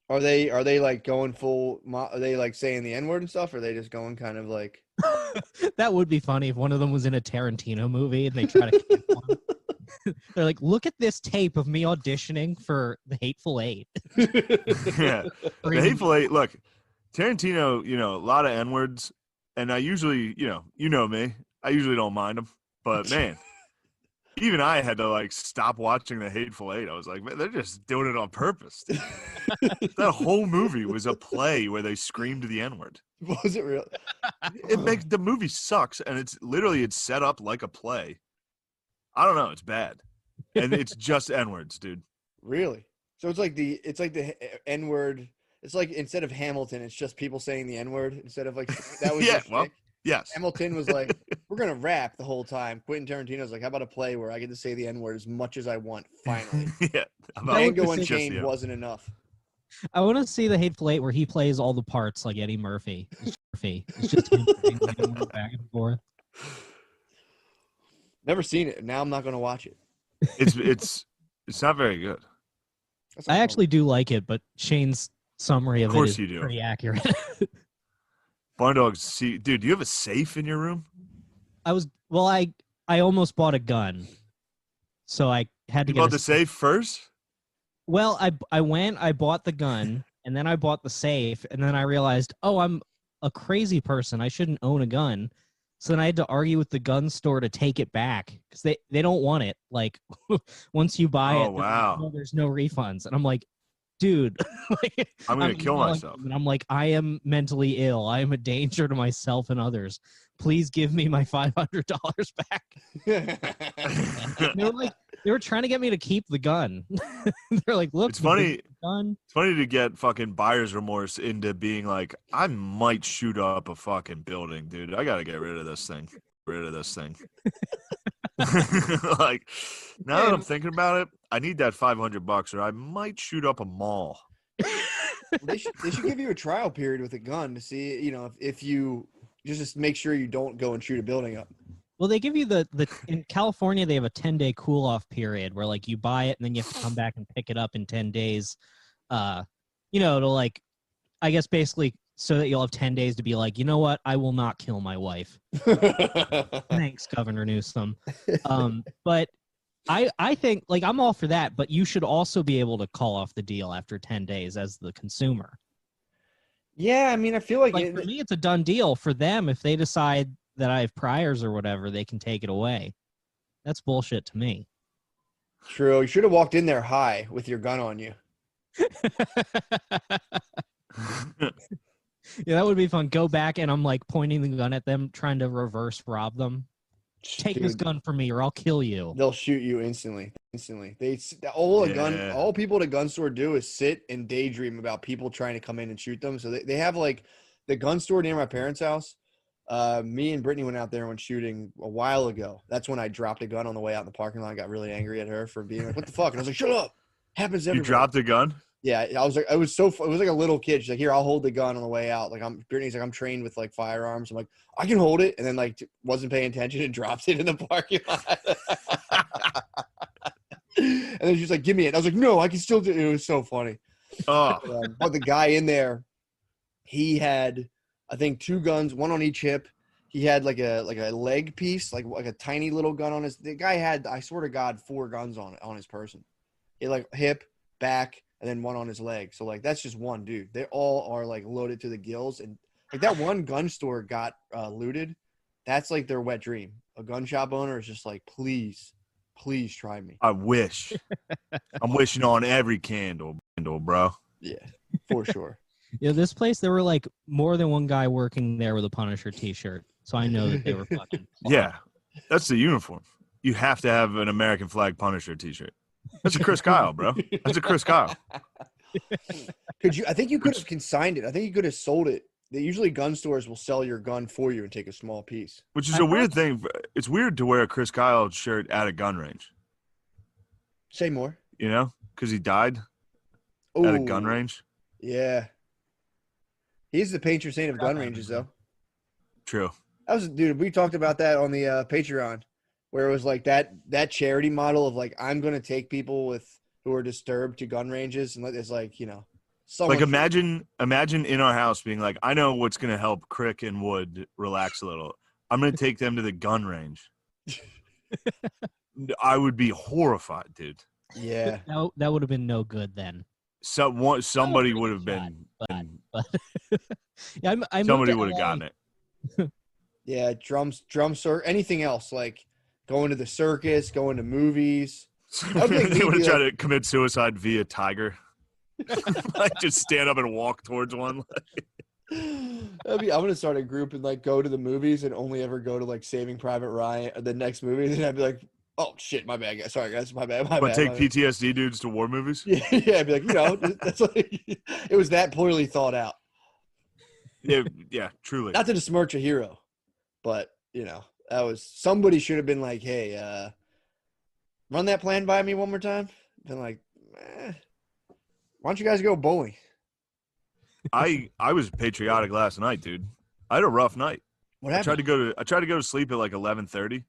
Are they like going full? Are they like saying the N word and stuff? Or are they just going kind of like? That would be funny if one of them was in a Tarantino movie and they try to cancel him. They're like, look at this tape of me auditioning for The Hateful Eight. Yeah. The Hateful Eight, look, Tarantino, a lot of N-words, and I usually, you know me, I usually don't mind them, but man, even I had to like stop watching The Hateful Eight. I was like, man, they're just doing it on purpose. That whole movie was a play where they screamed the N-word. Was it real? It makes the movie sucks, and it's set up like a play. I don't know, it's bad, and it's just N-words, dude. Really? So it's like the N word. It's like instead of Hamilton, it's just people saying the N word instead of like that was Yeah, their well, shtick. yes. Hamilton was like, we're gonna rap the whole time. Quentin Tarantino's like, how about a play where I get to say the N word as much as I want? Finally, Yeah. Django be Unchained just, wasn't enough. I want to see The Hateful Eight where he plays all the parts like Eddie Murphy. It's just him saying the N-word back and forth. Never seen it. Now I'm not gonna watch it. It's not very good. That's I not actually do like it, but Shane's summary of Of course it you is do. pretty accurate. Barn dogs. See, dude, do you have a safe in your room? I almost bought a gun, so I had to You get bought the safe first? Well, I bought the gun, and then I bought the safe, and then I realized, oh, I'm a crazy person. I shouldn't own a gun. So then I had to argue with the gun store to take it back because they don't want it. Like once you buy Oh, it, they're like, wow. "No, there's no refunds." And I'm like, dude, like, I'm gonna kill emailing myself. them, and I'm like, I am mentally ill. I am a danger to myself and others. Please give me my $500 back. They were trying to get me to keep the gun. They're like, look, It's funny. gun. It's funny to get fucking buyer's remorse into being like, I might shoot up a fucking building, dude. I gotta get rid of this thing. Like, now that I'm thinking about it, I need that $500, or I might shoot up a mall. they should give you a trial period with a gun to see, if you just make sure you don't go and shoot a building up. Well, they give you the in California they have a 10-day cool off period where like you buy it and then you have to come back and pick it up in 10 days. To like, I guess basically so that you'll have 10 days to be like, you know what, I will not kill my wife. Thanks, Governor Newsom. But I think like I'm all for that, but you should also be able to call off the deal after 10 days as the consumer. Yeah, I mean, I feel like For me, it's a done deal. For them, if they decide that I have priors or whatever, they can take it away. That's bullshit to me. True. You should have walked in there high with your gun on you. Yeah, that would be fun. Go back and I'm like pointing the gun at them, trying to reverse rob them. Take this gun from me or I'll kill you. They'll shoot you instantly. All people at a gun store do is sit and daydream about people trying to come in and shoot them. So they have like the gun store near my parents' house. Me and Brittany went out there and went shooting a while ago. That's when I dropped a gun on the way out in the parking lot. I got really angry at her for being like, what the fuck? And I was like, shut up. Happens everywhere. You dropped a gun? Yeah, I was like, it was like a little kid. She's like, here, I'll hold the gun on the way out. Like Brittany's like, I'm trained with like firearms. I'm like, I can hold it. And then like wasn't paying attention and dropped it in the parking lot. And then she's like, give me it. I was like, no, I can still do it. It was so funny. Oh, But the guy in there, he had, I think, 2 guns, one on each hip. He had like a leg piece, like a tiny little gun on his. The guy had, I swear to God, 4 guns on his person. He had like hip, back, and then one on his leg. So like that's just one dude. They all are like loaded to the gills, and like that one gun store got looted. That's like their wet dream. A gun shop owner is just like, please try me. I wish. I'm wishing on every candle, bro. Yeah, for sure. Yeah, this place there were like more than one guy working there with a Punisher t-shirt. So I know that they were fucking Yeah, that's the uniform. You have to have an American flag Punisher t-shirt. That's a Chris Kyle, bro. That's a Chris Kyle. I think you could have consigned it. I think you could have sold it. Usually gun stores will sell your gun for you and take a small piece. Which is a weird thing. It's weird to wear a Chris Kyle shirt at a gun range. Say more. You know, because he died at a gun Ooh, range. Yeah. He's the patron saint of gun ranges, though. True. Dude, we talked about that on the Patreon, where it was like that charity model of like, I'm going to take people who are disturbed to gun ranges. And it's like, Like imagine in our house being like, I know what's going to help Crick and Wood relax a little. I'm going to take them to the gun range. I would be horrified, dude. Yeah. That would have been no good then. Somebody would have been. But yeah, Somebody would have gotten it. Yeah, drum circuit, anything else like going to the circus, going to movies. They would have tried to commit suicide via tiger. Like just stand up and walk towards one. I'm gonna start a group and like go to the movies and only ever go to like Saving Private Ryan or the next movie, and I'd be like, oh shit, my bad, guys. Sorry, guys, my bad. But take PTSD dudes to war movies. Yeah, I'd be like, that's like it was that poorly thought out. Yeah, truly. Not to besmirch a hero, but that was somebody should have been like, hey, run that plan by me one more time. Been like, why don't you guys go bowling? I was patriotic last night, dude. I had a rough night. What happened? I tried to go to sleep at like 11:30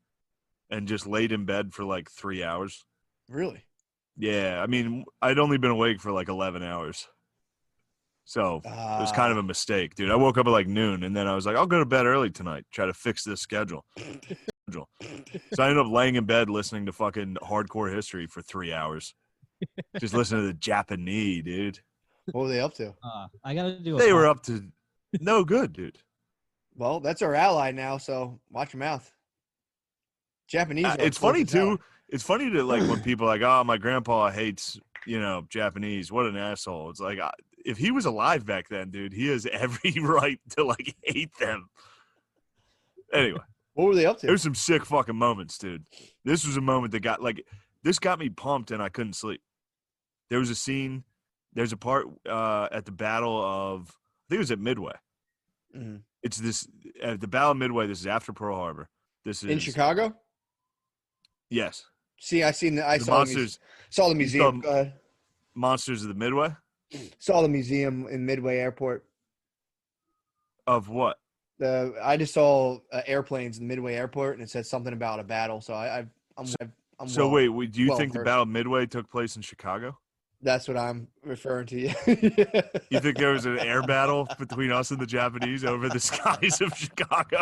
and just laid in bed for like 3 hours. Really? Yeah, I mean, I'd only been awake for like 11 hours. So it was kind of a mistake, dude. I woke up at like noon, and then I was like, I'll go to bed early tonight, try to fix this schedule. So I ended up laying in bed listening to fucking hardcore history for 3 hours. Just listening to the Japanese, dude. What were they up to? I gotta do. They were up to no good, dude. Well, that's our ally now, so watch your mouth. Japanese. It's funny too. It's funny to like when people are like, oh, my grandpa hates, Japanese. What an asshole. It's like, if he was alive back then, dude, he has every right to like hate them. Anyway, what were they up to? There's some sick fucking moments, dude. This was a moment that got me pumped and I couldn't sleep. There was a scene. There's a part at the Battle of, I think it was at Midway. Mm-hmm. It's this at the Battle of Midway. This is after Pearl Harbor. This is in Chicago. Yes. See, I saw the museum. Monsters of the Midway. Saw the museum in Midway Airport. Of what? I just saw airplanes in Midway Airport, and it said something about a battle. So I'm. So wait, do you think the Battle of Midway took place in Chicago? That's what I'm referring to. Yeah. You think there was an air battle between us and the Japanese over the skies of Chicago?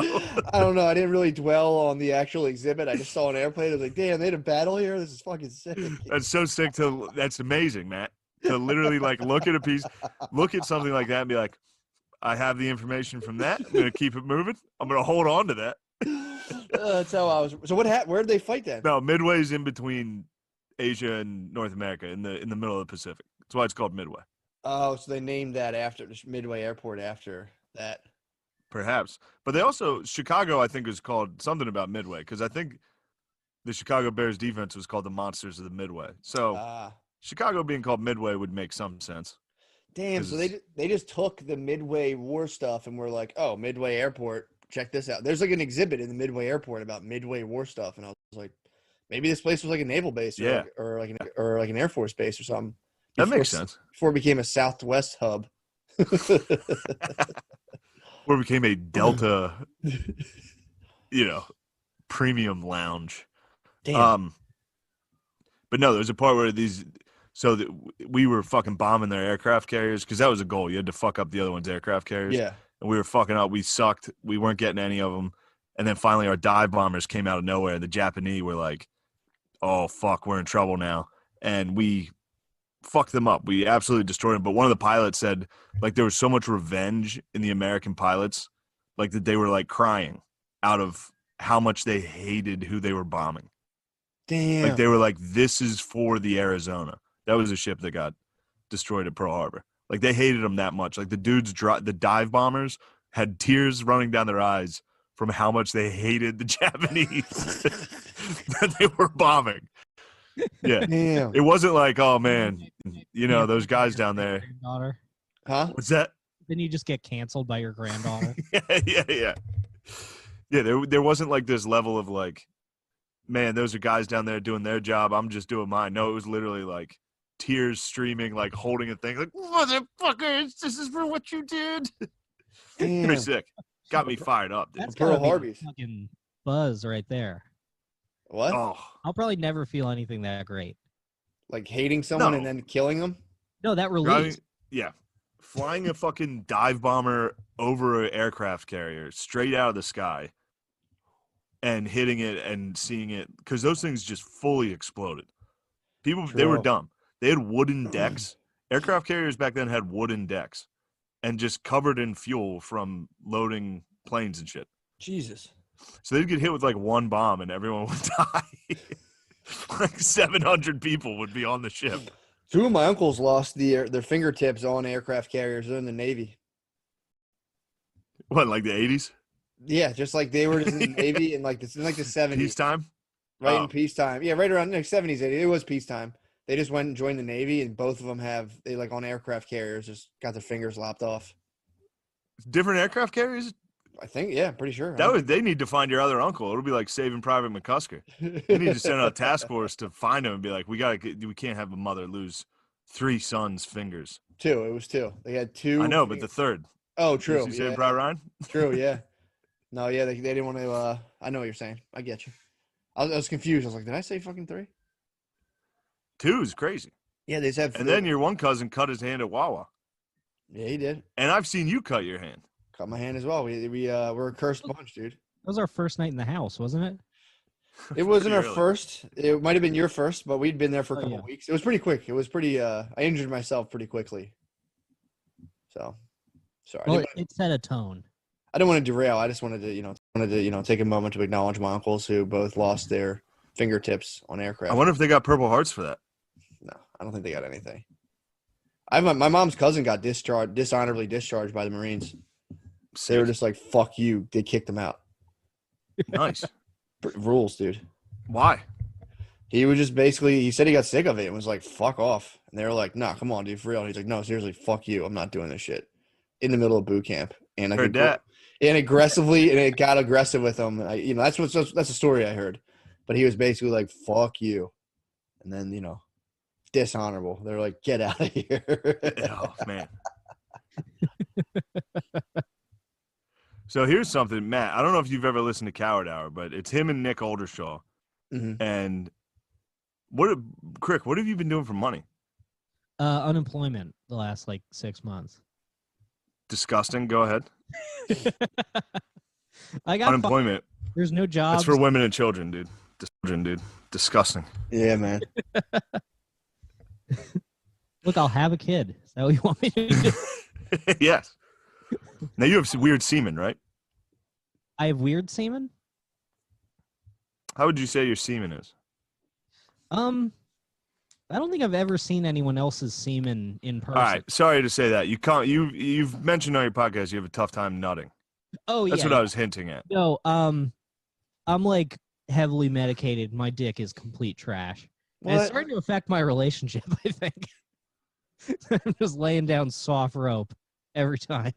I don't know. I didn't really dwell on the actual exhibit. I just saw an airplane. I was like, damn, they had a battle here? This is fucking sick. That's so sick. That's amazing, Matt. To literally like look at something like that and be like, I have the information from that. I'm going to keep it moving. I'm going to hold on to that. That's how I was. So what happened? Where did they fight then? No, Midway's in between Asia and North America in the middle of the Pacific. That's why it's called Midway. Oh, so they named that after Midway Airport after that. Perhaps. But they also, Chicago, I think, is called something about Midway because I think the Chicago Bears defense was called the Monsters of the Midway. So Chicago being called Midway would make some sense. Damn, so they just took the Midway war stuff and were like, oh, Midway Airport, check this out. There's like an exhibit in the Midway Airport about Midway war stuff, and I was like, maybe this place was like a naval base or like an Air Force base or something. That makes sense. Before it became a Southwest hub. Or became a Delta, premium lounge. Damn. But no, there's a part where we were fucking bombing their aircraft carriers because that was a goal. You had to fuck up the other one's aircraft carriers. Yeah. And we were fucking up. We sucked. We weren't getting any of them. And then finally our dive bombers came out of nowhere. And the Japanese were like, oh, fuck, we're in trouble now. And we fucked them up. We absolutely destroyed them. But one of the pilots said, like, there was so much revenge in the American pilots, like, that they were, like, crying out of how much they hated who they were bombing. Damn. Like, they were like, this is for the Arizona. That was a ship that got destroyed at Pearl Harbor. Like, they hated them that much. Like, the dive bombers had tears running down their eyes from how much they hated the Japanese that they were bombing. Yeah. Damn. It wasn't like, oh man, you know, those guys down there. Granddaughter. Huh? What's that? Then you just get canceled by your granddaughter. Yeah. There wasn't like this level of like, man, those are guys down there doing their job. I'm just doing mine. No, it was literally like tears streaming, like holding a thing, like motherfuckers, this is for what you did. Damn. Pretty sick. Got me fired up, dude. That's Pearl gotta be Harvey's. fucking buzz right there. What? Oh, I'll probably never feel anything that great. Like hating someone No. and then killing them? No, that driving, release. yeah, flying a fucking dive bomber over an aircraft carrier straight out of the sky and hitting it and seeing it, because those things just fully exploded. People, they were True. dumb. They had wooden decks. Aircraft carriers back then had wooden decks and just covered in fuel from loading planes and shit. Jesus. So they'd get hit with like one bomb and everyone would die. Like 700 people would be on the ship. Two of my uncles lost their fingertips on aircraft carriers. They're in the Navy. What, like the 80s? Yeah, just like they were just in the Navy in like the 70s. Peacetime? Right Oh. in peacetime. Yeah, right around like 70s, 80s. It was peacetime. They just went and joined the Navy, and both of them they like on aircraft carriers just got their fingers lopped off. Different aircraft carriers? I think, yeah, pretty sure. They need to find your other uncle. It'll be like Saving Private McCusker. They need to send out a task force to find him and be like, we can't have a mother lose 3 sons' fingers. Two. It was two. They had two. I know, but the third. Oh, true. You Saving Yeah, Private Ryan? true. Yeah. No, yeah, they didn't want to. I know what you're saying. I get you. I was confused. I was like, did I say fucking 3? 2 is crazy. Yeah, they just have. And then your one cousin cut his hand at Wawa. Yeah, he did. And I've seen you cut your hand. Cut my hand as well. We're a cursed bunch, dude. That was our first night in the house, wasn't it? It wasn't our Pretty early. first. It might have been your first, but we'd been there for a Oh, couple yeah. weeks. It was pretty quick. It was pretty. I injured myself pretty quickly. So, sorry. Well, it set a tone. I don't want to derail. I just wanted to take a moment to acknowledge my uncles who both lost their fingertips on aircraft. I wonder if they got Purple Hearts for that. No, I don't think they got anything. My mom's cousin got dishonorably discharged by the Marines. They were just like, "Fuck you." They kicked him out. Nice. Rules, dude. Why? He was just basically, he said he got sick of it and was like, "Fuck off." And they were like, "Nah, come on, dude, for real." He's like, "No, seriously, fuck you. I'm not doing this shit." In the middle of boot camp, and like, Heard that. and aggressively, and it got aggressive with him. That's a story I heard. But he was basically like, "Fuck you," and then dishonorable. They're like, "Get out of here." Oh, man. So here's something, Matt. I don't know if you've ever listened to Coward Hour, but it's him and Nick Oldershaw. Mhm. And Crick, what have you been doing for money? Unemployment the last like 6 months. Disgusting. Go ahead. I got Unemployment. there's no jobs. That's for women and children, dude. Disgusting. Yeah, man. Look, I'll have a kid. Is that what you want me to do? Yes. Now you have some weird semen, right? I have weird semen. How would you say your semen is? I don't think I've ever seen anyone else's semen in person. All right. Sorry to say that. You've mentioned on your podcast you have a tough time nutting. Oh That's yeah. what I was hinting at. No, I'm like heavily medicated. My dick is complete trash. And it's What? starting to affect my relationship, I think. I'm just laying down soft rope every time.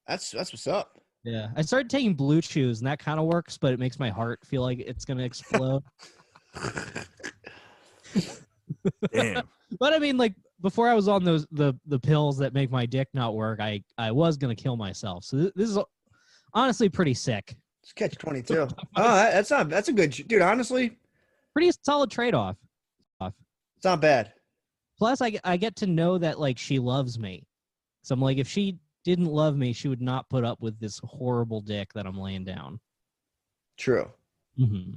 That's what's up. Yeah. I started taking blue chews and that kind of works, but it makes my heart feel like it's gonna explode. Damn. But I mean, like before I was on the pills that make my dick not work, I was gonna kill myself. So this is honestly pretty sick. It's catch 22. That's a good dude. Honestly, Pretty solid trade-off. it's not bad. Plus, I get to know that like she loves me. So I'm like, if she didn't love me, she would not put up with this horrible dick that I'm laying down. True. Mm-hmm.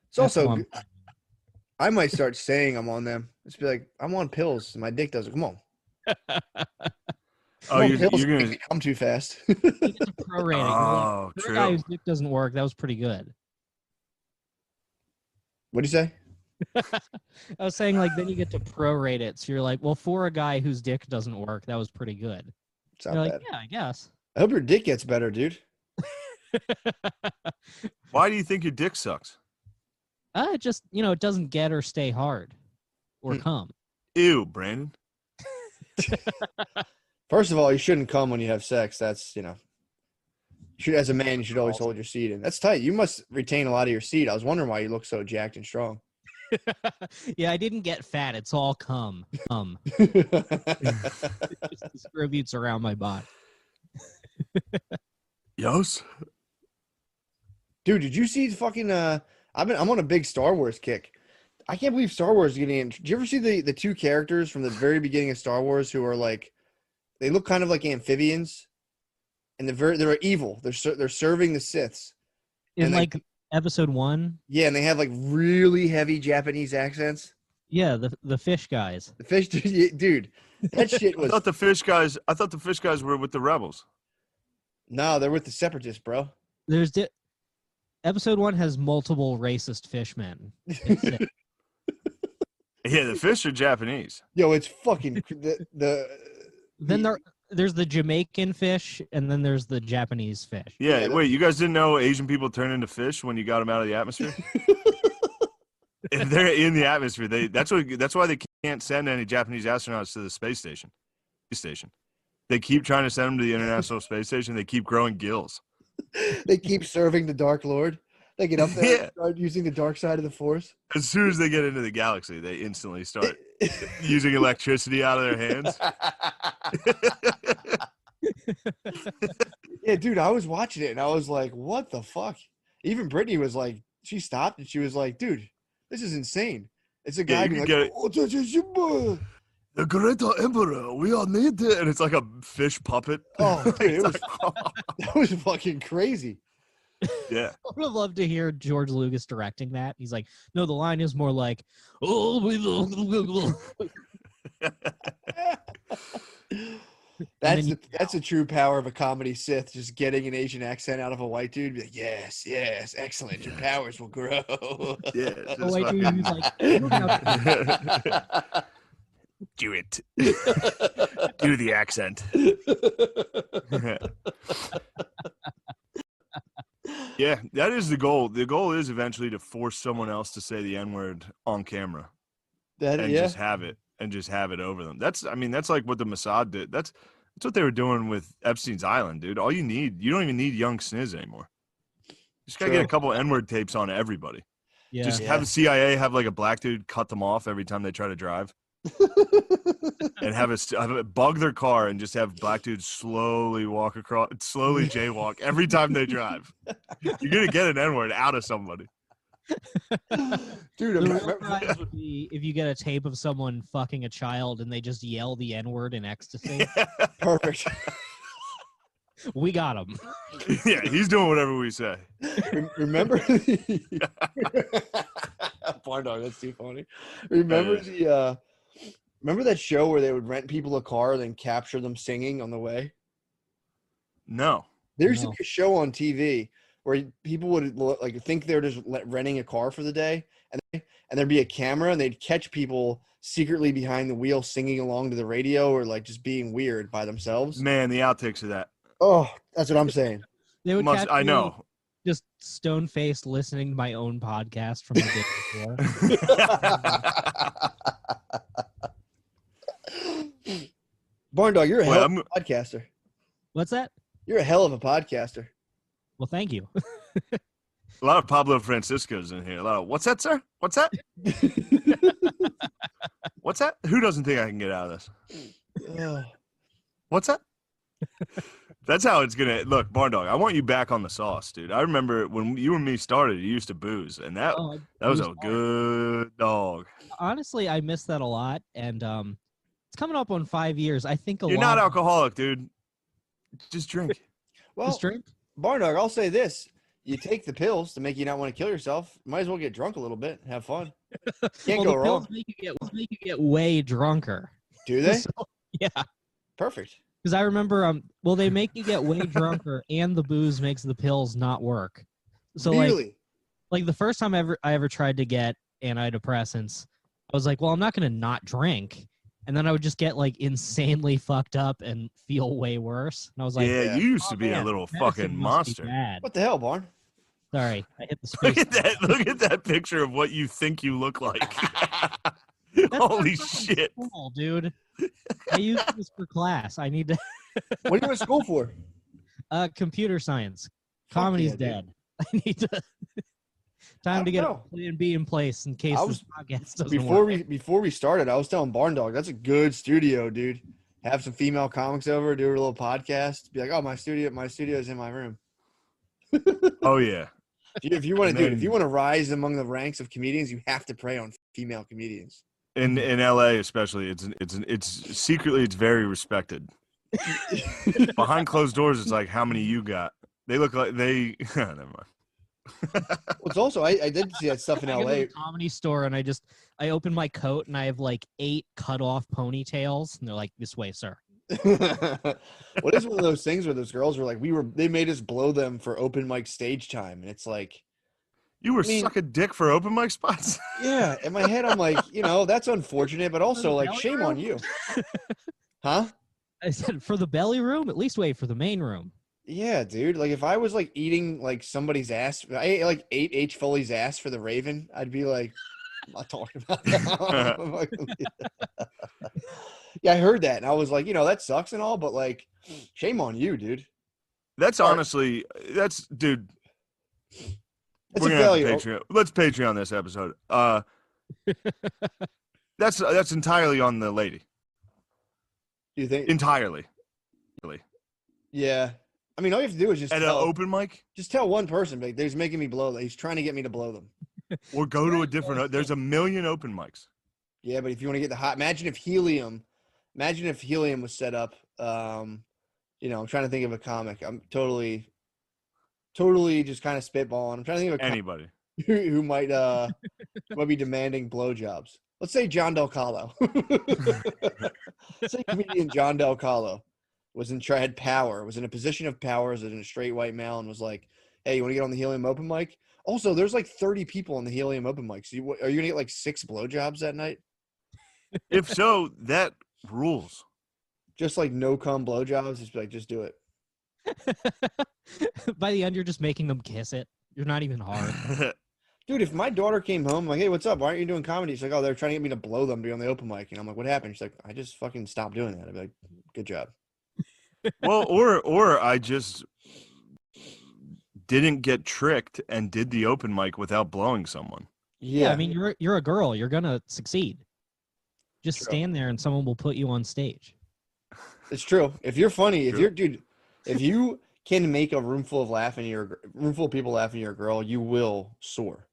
It's also, I might start saying I'm on them. Just be like, I'm on pills. And my dick doesn't. Come on. Oh, you're pills make gonna. me come too fast. Prorating. Oh, For a guy true. whose dick doesn't work, that was pretty good. What do you say? I was saying like then you get to prorate it. So you're like, well, for a guy whose dick doesn't work, that was pretty good. It's not You're bad. like, yeah, I guess. I hope your dick gets better, dude. Why do you think your dick sucks? It just, it doesn't get or stay hard. or cum. Ew, Brandon. First of all, you shouldn't come when you have sex. That's, you should, as a man, you should always hold your seed in. That's tight. You must retain a lot of your seed. I was wondering why you look so jacked and strong. Yeah, I didn't get fat. It's all cum. It just distributes around my body. Yes. Dude, did you see fucking I'm on a big Star Wars kick. I can't believe Star Wars is getting in. Did you ever see the two characters from the very beginning of Star Wars who are like, they look kind of like amphibians, and they're evil. They're serving the Siths. In And like episode 1. Yeah, and they have like really heavy Japanese accents. Yeah, the fish guys. The fish dude, that shit I was thought the fish guys were with the rebels. no, they're with the separatists, bro. There's episode 1 has multiple racist fishmen. It's sick. Yeah, the fish are Japanese. Yo, it's fucking Then there's the Jamaican fish, and then there's the Japanese fish. Yeah, Yeah, wait, you guys didn't know Asian people turn into fish when you got them out of the atmosphere? If they're in the atmosphere, that's why they can't send any Japanese astronauts to the space station. They keep trying to send them to the International Space Station. They keep growing gills. They keep serving the Dark Lord. They get up there Yeah. and start using the dark side of the Force. As soon as they get into the galaxy, they instantly start using electricity out of their hands. Yeah, dude, I was watching it and I was like, what the fuck? Even Brittany was like, she stopped and she was like, dude, this is insane. It's a guy you being can like, get it. oh, this is your boy." The great emperor, we all need it. And it's like a fish puppet. Oh, dude, it was, It's like- that was fucking crazy. yeah. I would have loved to hear George Lucas directing that. He's like, no, the line is more like, oh, we That's the true power of a comedy Sith, just getting an Asian accent out of a white dude. Be like, yes, excellent. Your powers will grow. Yeah. the just white dude fucking- who's like, "You don't have to Do it. Do the accent. Yeah, that is the goal. The goal is eventually to force someone else to say the N-word on camera and just have it over them. That's like what the Mossad did. That's what they were doing with Epstein's Island, dude. You don't even need young sniz anymore. You just gotta get a True. couple N-word tapes on everybody. Yeah. Just Yeah. have the CIA have like a black dude cut them off every time they try to drive. And have a bug their car and just have black dudes slowly jaywalk every time they drive. You're gonna get an N-word out of somebody. Dude, The real remember, prize would be if you get a tape of someone fucking a child and they just yell the N-word in ecstasy. perfect. We got him. Yeah, he's doing whatever we say. Remember Barn dog, that's too funny. Remember that show where they would rent people a car and then capture them singing on the way? No. There used to No. be a show on TV where people would like think they were just renting a car for the day, and there'd be a camera and they'd catch people secretly behind the wheel singing along to the radio or like just being weird by themselves. Man, the outtakes of that. Oh, that's what I'm saying. They would catch I me know. just stone faced listening to my own podcast from the day before. Barn dog, you're a hell of I'm- a podcaster. What's that? You're a hell of a podcaster. Well, thank you. A lot of Pablo Francisco's in here. A lot of what's that, sir? What's that? What's that? Who doesn't think I can get out of this? Ugh. What's that? That's how it's gonna look, Barn Dog. I want you back on the sauce, dude. I remember when you and me started, you used to booze, and that Oh, was it a hard. good dog. Honestly, I miss that a lot, and it's coming up on 5 years. I think You're not alcoholic, dude. Just drink. Well, Just drink. Barn dog, I'll say this. You take the pills to make you not want to kill yourself. Might as well get drunk a little bit and have fun. Can't Well, go the wrong. pills make you get way drunker. Do they? So, yeah, Perfect. because I remember they make you get way drunker, and the booze makes the pills not work. So Really? like the first time I ever tried to get antidepressants, I was like, well, I'm not gonna not drink, and then I would just get like insanely fucked up and feel way worse. And I was like, yeah, you used to oh, be a man, little medicine fucking must be monster. bad. What the hell, Barn? Sorry, I hit the Look space. at that! Look at that picture of what you think you look like. That's Holy not fucking shit. School, dude. I use this for class. I need to What are you in school for? computer science. Fuck Comedy's yeah, dude. dead. I need to I time to don't get know. a plan B in place in case I this was- podcast doesn't Before work. we started, I was telling Barn Dog that's a good studio, dude. Have some female comics over, do a little podcast. Be like, oh, my studio's in my room. Oh yeah. If you want to And do it, if then- you want to rise among the ranks of comedians, you have to prey on female comedians. In LA especially, it's secretly it's very respected. Behind closed doors, it's like how many you got. They look like they. Never mind. It's also I did see that stuff in I go to LA. the comedy store and I open my coat and I have like 8 cut off ponytails and they're like, this way, sir. What is one of those things where those girls were like, they made us blow them for open mic stage time, and it's like, You were I mean- sucking dick for open mic spots. yeah. In my head, I'm like, that's unfortunate, but also like, belly shame on room? you, huh? I said, for the belly room, at least wait for the main room. Yeah, dude. Like if I was like eating like somebody's ass, I ate like H. Foley's ass for the Raven, I'd be like, I'm not talking about that. Yeah, I heard that, and I was like, that sucks and all, but like, shame on you, dude. That's Sorry. honestly, dude. It's We're a gonna have to failure. Patreon. Let's Patreon this episode. That's entirely on the lady. You think? Entirely. Really. Yeah. I mean, all you have to do is just At an tell, open mic, one person, like, he's making me blow. He's trying to get me to blow them. or go to a different. There's a million open mics. Yeah, but if you want to get the hot, imagine if helium was set up. I'm trying to think of a comic. I'm totally just kind of spitballing. I'm trying to think of a comic Anybody. who might be demanding blowjobs. Let's say John Del Calo. Let's say comedian John Del Calo had power, was in a position of power as a straight white male, and was like, "Hey, you want to get on the helium open mic?" Also, there's like 30 people on the helium open mic. So are you gonna get like 6 blowjobs that night? If so, that rules. Just like no cum blowjobs. Just be like, just do it. By the end, you're just making them kiss it. You're not even hard. Dude, if my daughter came home, I'm like, hey, what's up? Why aren't you doing comedy? She's like, oh, they're trying to get me to blow them to be on the open mic. And I'm like, what happened? She's like, I just fucking stopped doing that. I'd be like, good job. Well, or I just didn't get tricked and did the open mic without blowing someone. Yeah, I mean, you're a girl. You're gonna succeed. Just True. stand there and someone will put you on stage. It's true. If you're funny, True. if you can make a room full of people laughing at your girl, you will soar.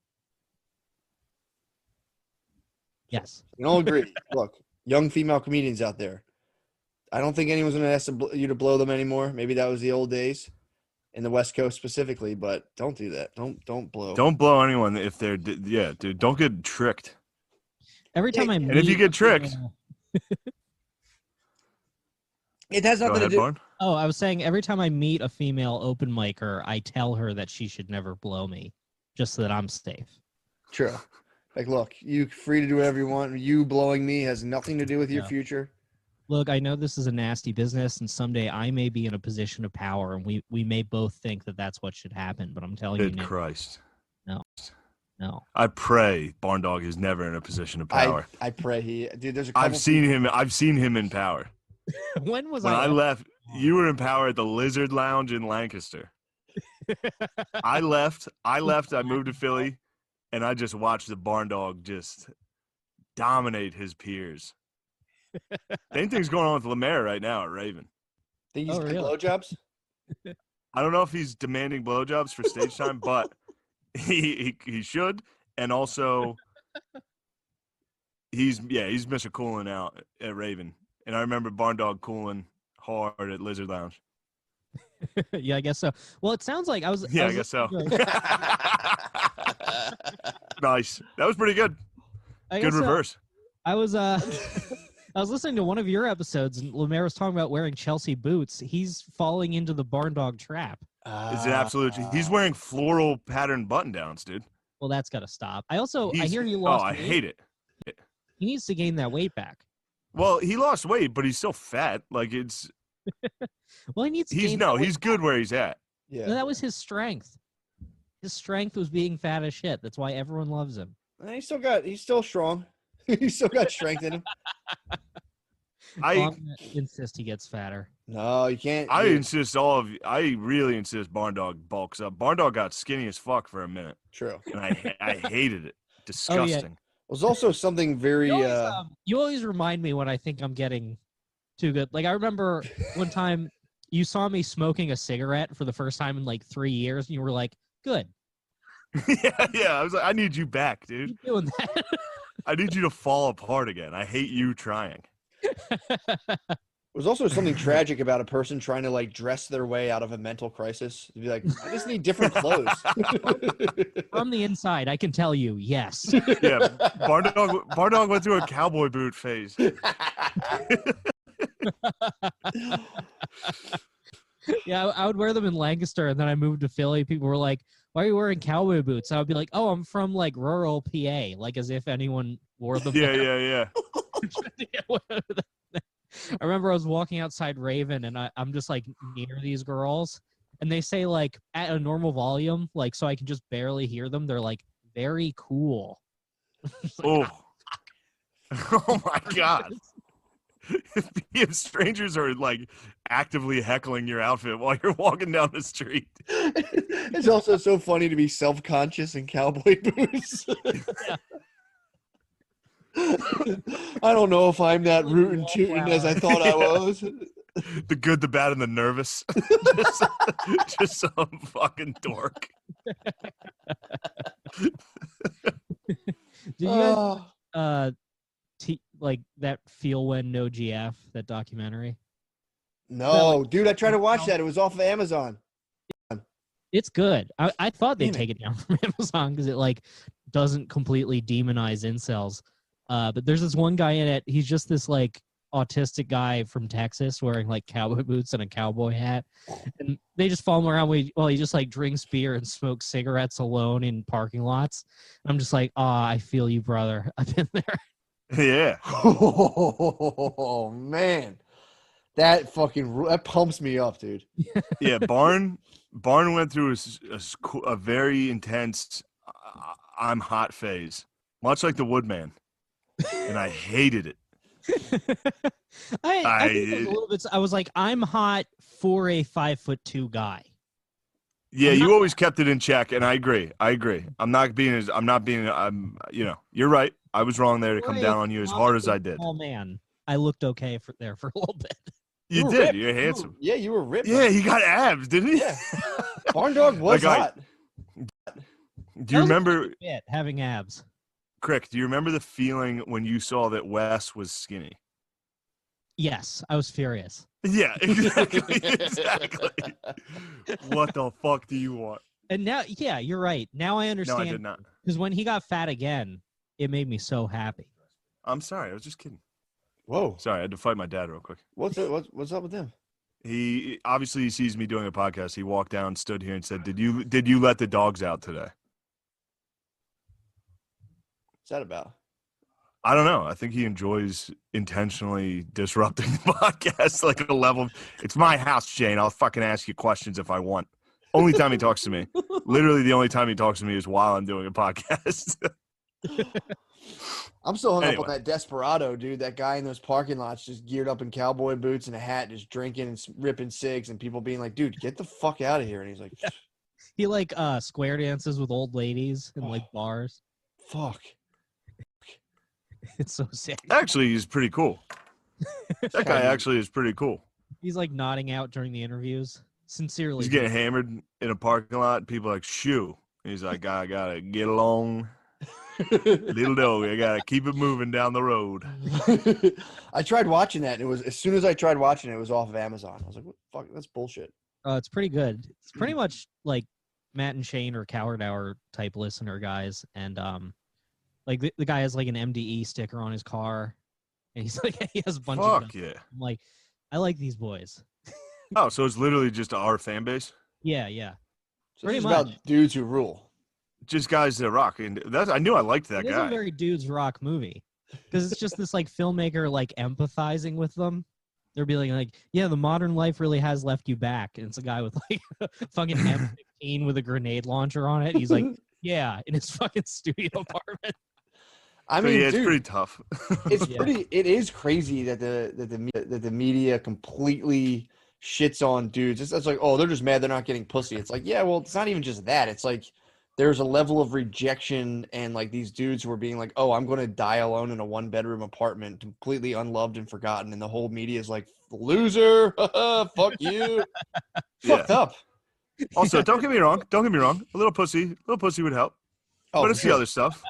Yes. We all agree. Look, young female comedians out there. I don't think anyone's going to ask you to blow them anymore. Maybe that was the old days in the West Coast specifically, but don't do that. Don't blow. Don't blow anyone if they're dude. Don't get tricked. Every time I meet, And if you get tricked, It has go nothing ahead, to do. Barn. oh, I was saying every time I meet a female open micer, I tell her that she should never blow me, just so that I'm safe. True. Like, look, you're free to do whatever you want. You blowing me has nothing to do with your Yeah. future. Look, I know this is a nasty business, and someday I may be in a position of power, and we may both think that that's what should happen. But I'm telling you Good now, Christ. no. I pray Barn Dog is never in a position of power. I pray dude, there's a couple I've seen him in power. When was When I ever- left, you were in power at the Lizard Lounge in Lancaster. I left, I moved to Philly, and I just watched the Barn Dog just dominate his peers. Same thing's going on with Lemaire right now at Raven. Think he's Oh, getting really? blowjobs? I don't know if he's demanding blowjobs for stage time, but he should. And also, he's Mr. Cooling out at Raven. And I remember Barn Dog cooling hard at Lizard Lounge. yeah, I guess so. Well, it sounds like I was. Yeah, I was guess so. listening Nice. That was pretty good. I Good guess, reverse. I was I was listening to one of your episodes, and Lemaire was talking about wearing Chelsea boots. He's falling into the barn dog trap. It's an absolute. He's wearing floral pattern button downs, dude. Well, that's got to stop. I He's- hear he Oh, lost. I weight. hate it. He needs to gain that weight back. Well, he lost weight, but he's still fat. Like it's. Well, he needs. To He's gain that weight he's good where he's at. Yeah. No, that was his strength. His strength was being fat as shit. That's why everyone loves him. He's still strong. He's still got strength in him. Well, I I'm gonna insist he gets fatter. No, you can't. I dude. insist all of I really insist Barn Dog bulks up. Barn Dog got skinny as fuck for a minute, True. and I hated it. Disgusting. There's also something very. You always remind me when I think I'm getting too good. Like I remember one time you saw me smoking a cigarette for the first time in like 3 years, and you were like, "Good, yeah. I was like, I need you back, dude. keep doing that." I need you to fall apart again. I hate you trying. There's also something tragic about a person trying to like dress their way out of a mental crisis. You'd be like, I just need different clothes. From the inside, I can tell you, yes. Yeah, Barn Dog went through a cowboy boot phase. Yeah, I would wear them in Lancaster, and then I moved to Philly. People were like, "Why are you wearing cowboy boots?" I would be like, "Oh, I'm from like rural PA," like as if anyone wore them. Yeah. I remember I was walking outside Raven, and I'm just like near these girls, and they say like at a normal volume, like so I can just barely hear them. They're like, "Very cool." Oh. Oh my God. If strangers are like actively heckling your outfit while you're walking down the street. It's also so funny to be self-conscious in cowboy boots. I don't know if I'm that rootin' tootin' as I thought I was. The good, the bad, and the nervous. just some fucking dork. Did you guys like that Feel When No GF, that documentary? No, dude, I tried to watch that. It was off of Amazon. It's good. I thought they'd take it down from Amazon because it like doesn't completely demonize incels. But there's this one guy in it. He's just this like autistic guy from Texas wearing like cowboy boots and a cowboy hat, and they just follow him around while he just like drinks beer and smokes cigarettes alone in parking lots. And I'm just like, I feel you, brother. I've been there. Yeah. Oh man, that pumps me up, dude. Yeah, Barn went through a very intense I'm hot phase, much like the Woodman, and I hated it. I think it was a little bit. I was like, I'm hot for a 5'2" guy. Yeah, you always kept it in check, and I agree. You're right. I was wrong there to come down on you as hard as I did. Oh man, I looked okay for a little bit. You did. Ripped. You're handsome. You were ripped. Yeah, he got abs, didn't he? Yeah. Barn Dog was Like, hot. Do you remember, having abs? Crick, do you remember the feeling when you saw that Wes was skinny? Yes, I was furious. Yeah, exactly. Exactly. What the fuck do you want? And now, yeah, you're right. Now I understand. No, I did not. Because when he got fat again, it made me so happy. I'm sorry. I was just kidding. Whoa. Sorry, I had to fight my dad real quick. What's up with him? He obviously sees me doing a podcast. He walked down, stood here, and said, "Did you let the dogs out today?" What's that about? I don't know. I think he enjoys intentionally disrupting the podcast, like a level. It's my house, Jane. I'll fucking ask you questions if I want. Only time he talks to me. Literally, the only time he talks to me is while I'm doing a podcast. I'm still hung up on that Desperado, dude. That guy in those parking lots just geared up in cowboy boots and a hat, just drinking and ripping cigs, and people being like, dude, get the fuck out of here. And he's like, he like square dances with old ladies in like bars. Fuck. It's so sick. Actually, he's pretty cool. That guy actually is pretty cool. He's like nodding out during the interviews. Sincerely. He's getting hammered in a parking lot. People are like, shoo. He's like, I gotta get along. Little dog, I gotta keep it moving down the road. I tried watching that, and it was as soon as I tried watching it, it was off of Amazon. I was like, what the fuck? That's bullshit. It's pretty good. It's pretty much like Matt and Shane or Coward Hour type listener guys. And like the guy has like an MDE sticker on his car, and he's like, he has a bunch of Fuck yeah. I'm like, I like these boys. Oh, so it's literally just our fan base? Yeah. So Pretty it's much. about dudes who rule. Just guys that rock. And I knew I liked that It is guy. a very dudes rock movie because it's just this like filmmaker like empathizing with them. They're being like, yeah, the modern life really has left you back. And it's a guy with like a fucking M16 with a grenade launcher on it. He's like, yeah, in his fucking studio apartment. I So mean, yeah, it's dude, pretty tough. it's Yeah. pretty. It is crazy that the media completely shits on dudes. It's like, oh, they're just mad they're not getting pussy. It's like, yeah, well, it's not even just that. It's like there's a level of rejection, and like these dudes who are being like, oh, I'm going to die alone in a 1-bedroom apartment, completely unloved and forgotten, and the whole media is like, loser, fuck you, Yeah. fucked up. Also, don't get me wrong. A little pussy would help. Oh, But for it's the sure. other stuff.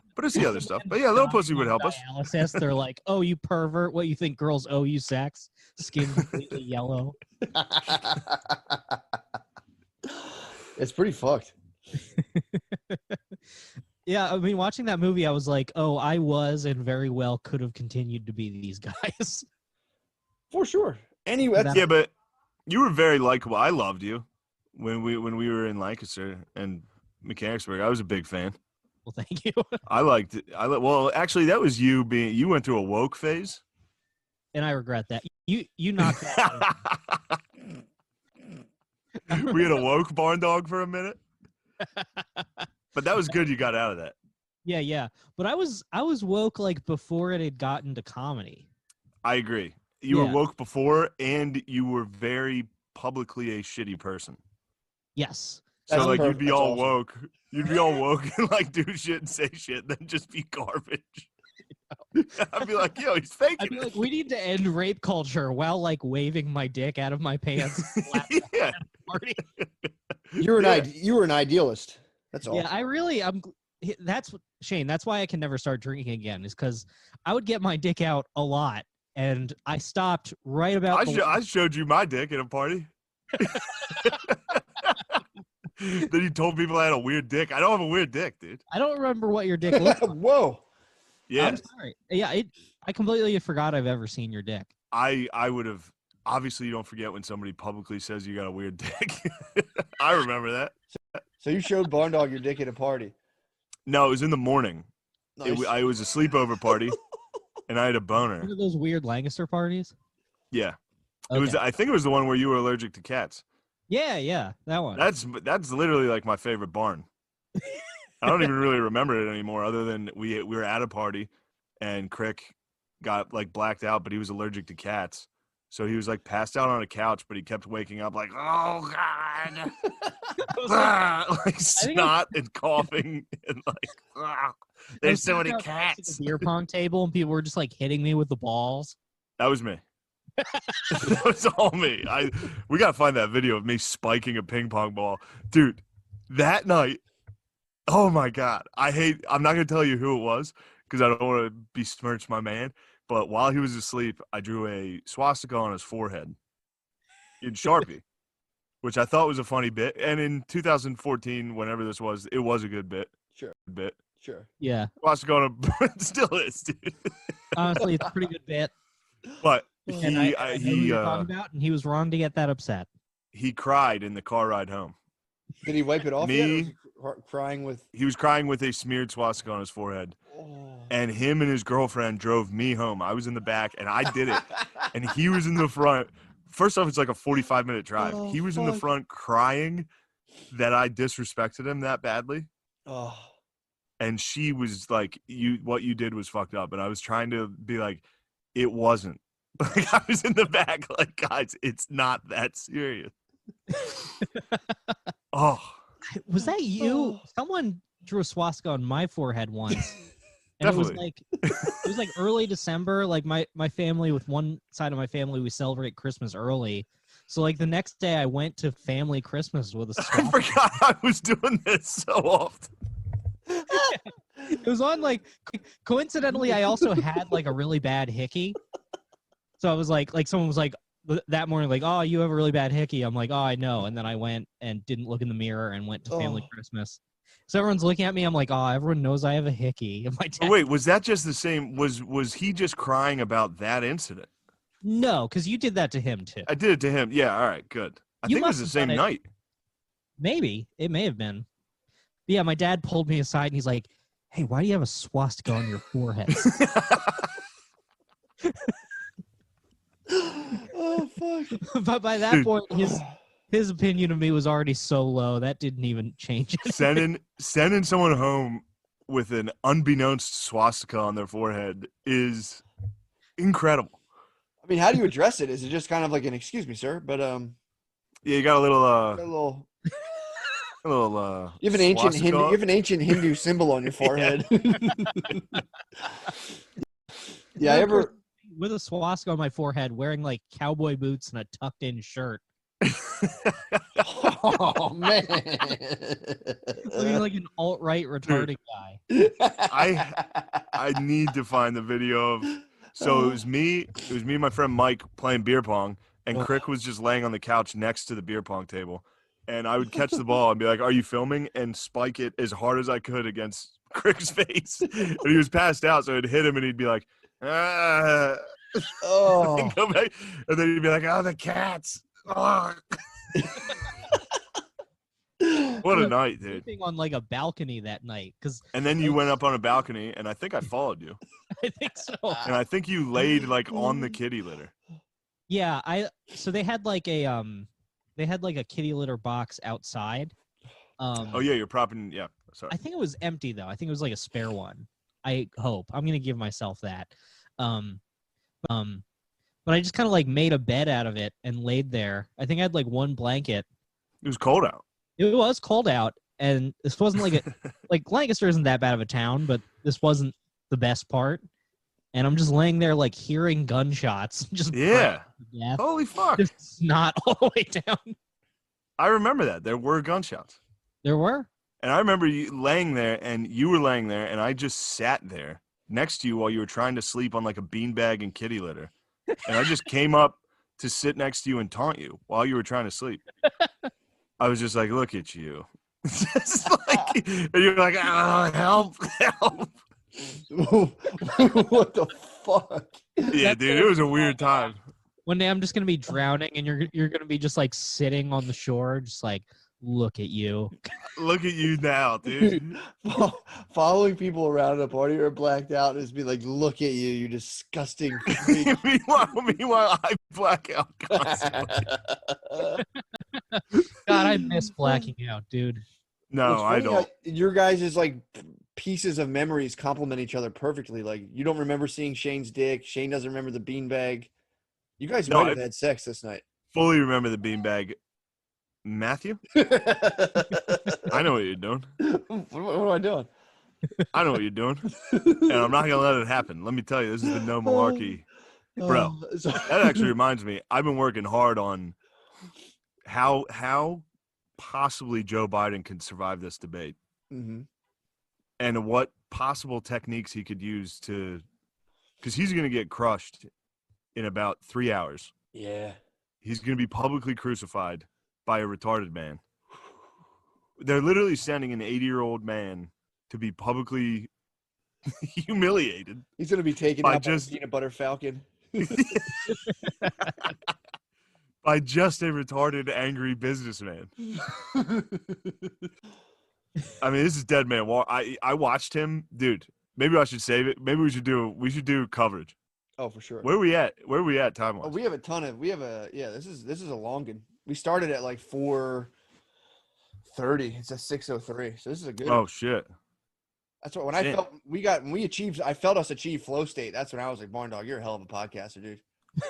But yeah, a little pussy would help us. Dialysis, they're like, "Oh, you pervert! What you think girls owe you sex? Skin completely yellow." It's pretty fucked. Yeah, I mean, watching that movie, I was like, "Oh, I was and very well could have continued to be these guys." For sure. Anyway, Yeah, but you were very likable. I loved you when we were in Lancaster and Mechanicsburg. I was a big fan. Well, thank you. I liked it. Well, actually, that was you went through a woke phase. And I regret that. You knocked that out. We had a woke barn dog for a minute. But that was good you got out of that. Yeah. But I was woke like before it had gotten to comedy. I agree. You were Yeah. woke before, and you were very publicly a shitty person. Yes. So That's like perfect. you'd be That's all awesome. woke. You'd be all woke and like do shit and say shit, then just be garbage. I'd be like, yo, he's faking I'd be it. like, we need to end rape culture while like waving my dick out of my pants. Yeah. Party. You were Yeah. you were an idealist. That's all. Yeah, that's Shane. That's why I can never start drinking again. Is because I would get my dick out a lot, and I stopped right about. I showed you my dick at a party. Then you told people I had a weird dick. I don't have a weird dick, dude. I don't remember what your dick looked like. Whoa. Yeah, I'm sorry. Yeah, I completely forgot I've ever seen your dick. I would have. Obviously, you don't forget when somebody publicly says you got a weird dick. I remember that. So you showed Barn Dog your dick at a party. No, it was in the morning. Nice. It was a sleepover party, and I had a boner. One of those weird Lancaster parties. Yeah, Okay. it was. I think it was the one where you were allergic to cats. Yeah, that one. That's literally like my favorite barn. I don't even really remember it anymore, other than we were at a party, and Crick got like blacked out, but he was allergic to cats, so he was like passed out on a couch, but he kept waking up like, oh god, like snot and coughing and like, there's so many cats. Beer pong table, and people were just like hitting me with the balls. That was me. That was all me. We gotta find that video of me spiking a ping pong ball, dude. That night, oh my god, I'm not gonna tell you who it was because I don't want to besmirch my man. But while he was asleep, I drew a swastika on his forehead in Sharpie, which I thought was a funny bit. And in 2014, whenever this was, it was a good bit. Sure. Bit. Sure. Yeah, Swastika on a it still is, dude. honestly, it's a pretty good bit. But And I know who you're talking about, and he was wrong to get that upset. he cried in the car ride home. Did he wipe it off Me- yet? Or was he crying with. He was crying with a smeared swastika on his forehead. Oh. And him and his girlfriend drove me home. I was in the back, and I did it. And he was in the front. First off, it's like a 45-minute drive. Oh, He was in the fuck. front crying that I disrespected him that badly. Oh. And she was like, what you did was fucked up. And I was trying to be like, it wasn't. Like, I was in the back like, guys, it's not that serious. Oh. Was that you? Oh. Someone drew a swastika on my forehead once. And Definitely. it was like early December. Like my family, with one side of my family, we celebrate Christmas early. So like the next day I went to family Christmas with a I swastika. forgot I was doing this so often. It was on like coincidentally I also had like a really bad hickey. So I was like someone was like that morning like, oh, you have a really bad hickey. I'm like, oh, I know. And then I went and didn't look in the mirror and went to family Oh. Christmas. So everyone's looking at me. I'm like, oh, everyone knows I have a hickey. And my dad, Oh, wait, was that just the same? Was he just crying about that incident? no, because you did that to him too. I did it to him. Yeah, all right, good. I You think it was must the have same done it. night. Maybe it may have been. But yeah, my dad pulled me aside and he's like, hey, why do you have a swastika on your forehead? Oh, fuck. But by that Dude. point, his opinion of me was already so low that didn't even change it. Sending someone home with an unbeknownst swastika on their forehead is incredible. I mean, how do you address it? Is it just kind of like an "excuse me, sir"? But Yeah, you got a you have an ancient swastika. Hindu, you have an ancient Hindu symbol on your forehead. Yeah, I Of course, ever. with a swastika on my forehead, wearing like cowboy boots and a tucked-in shirt, Oh man. looking like an alt-right retarded guy. I need to find the video of. So it was me and my friend Mike playing beer pong, and Crick was just laying on the couch next to the beer pong table, and I would catch the ball and be like, "Are you filming?" and spike it as hard as I could against Crick's face, and he was passed out, so it'd hit him, and he'd be like, "Ah." Oh. And go back, and then he'd be like, "Oh, the cats." Oh. What a night, dude. Sleeping on like a balcony that night, because And then you went up on a balcony, and I think I followed you. I think so. And I think you laid like on the kitty litter. Yeah, so they had like a kitty litter box outside. Oh yeah, you're propping. Yeah, sorry. I think it was empty though. I think it was like a spare one. I hope. I'm gonna give myself that. But I just kind of like made a bed out of it and laid there. I think I had like one blanket. It was cold out. It was cold out, and this wasn't like like Lancaster isn't that bad of a town, but this wasn't the best part. And I'm just laying there like hearing gunshots, just Yeah. death, Holy fuck! just snot all the way down. I remember that there were gunshots, There were. and I remember you laying there, and you were laying there, and I just sat there next to you while you were trying to sleep on like a beanbag and kitty litter, and I just came up to sit next to you and taunt you while you were trying to sleep. I was just like, "Look at you," just like, and you're like, "Oh, help, help!" What the fuck? Yeah, dude, it was a weird time. One day I'm just gonna be drowning, and you're gonna be just like sitting on the shore, just like, look at you. Look at you now, dude. Following people around at a party or blacked out is be like, look at you, you disgusting freak. meanwhile, I black out constantly. God, I miss blacking out, dude. No, It's I funny how don't. your guys' like pieces of memories complement each other perfectly. Like you don't remember seeing Shane's dick. Shane doesn't remember the beanbag. You guys No, might have had sex this night. Fully remember the beanbag. Matthew? I know what you're doing. What am I doing? I know what you're doing. And I'm not going to let it happen. Let me tell you, this is the no malarkey. Bro, that actually reminds me. I've been working hard on how possibly Joe Biden can survive this debate. Mm-hmm. And what possible techniques he could use to, because he's going to get crushed in about 3 hours. Yeah. He's going to be publicly crucified by a retarded man. They're literally sending an 80-year-old man to be publicly humiliated. He's gonna be taken By out just- by a peanut butter falcon. By just a retarded, angry businessman. I mean, this is Dead Man Walk. I watched him, dude. Maybe I should save it. Maybe we should do coverage. Oh, for sure. Where are we at time wise? Oh, we have this is a long one. We started at like 4:30. It's at 6:03. So this is a good. Oh shit. That's what when shit. I felt us achieve flow state. That's when I was like, Barn Dog, you're a hell of a podcaster, dude.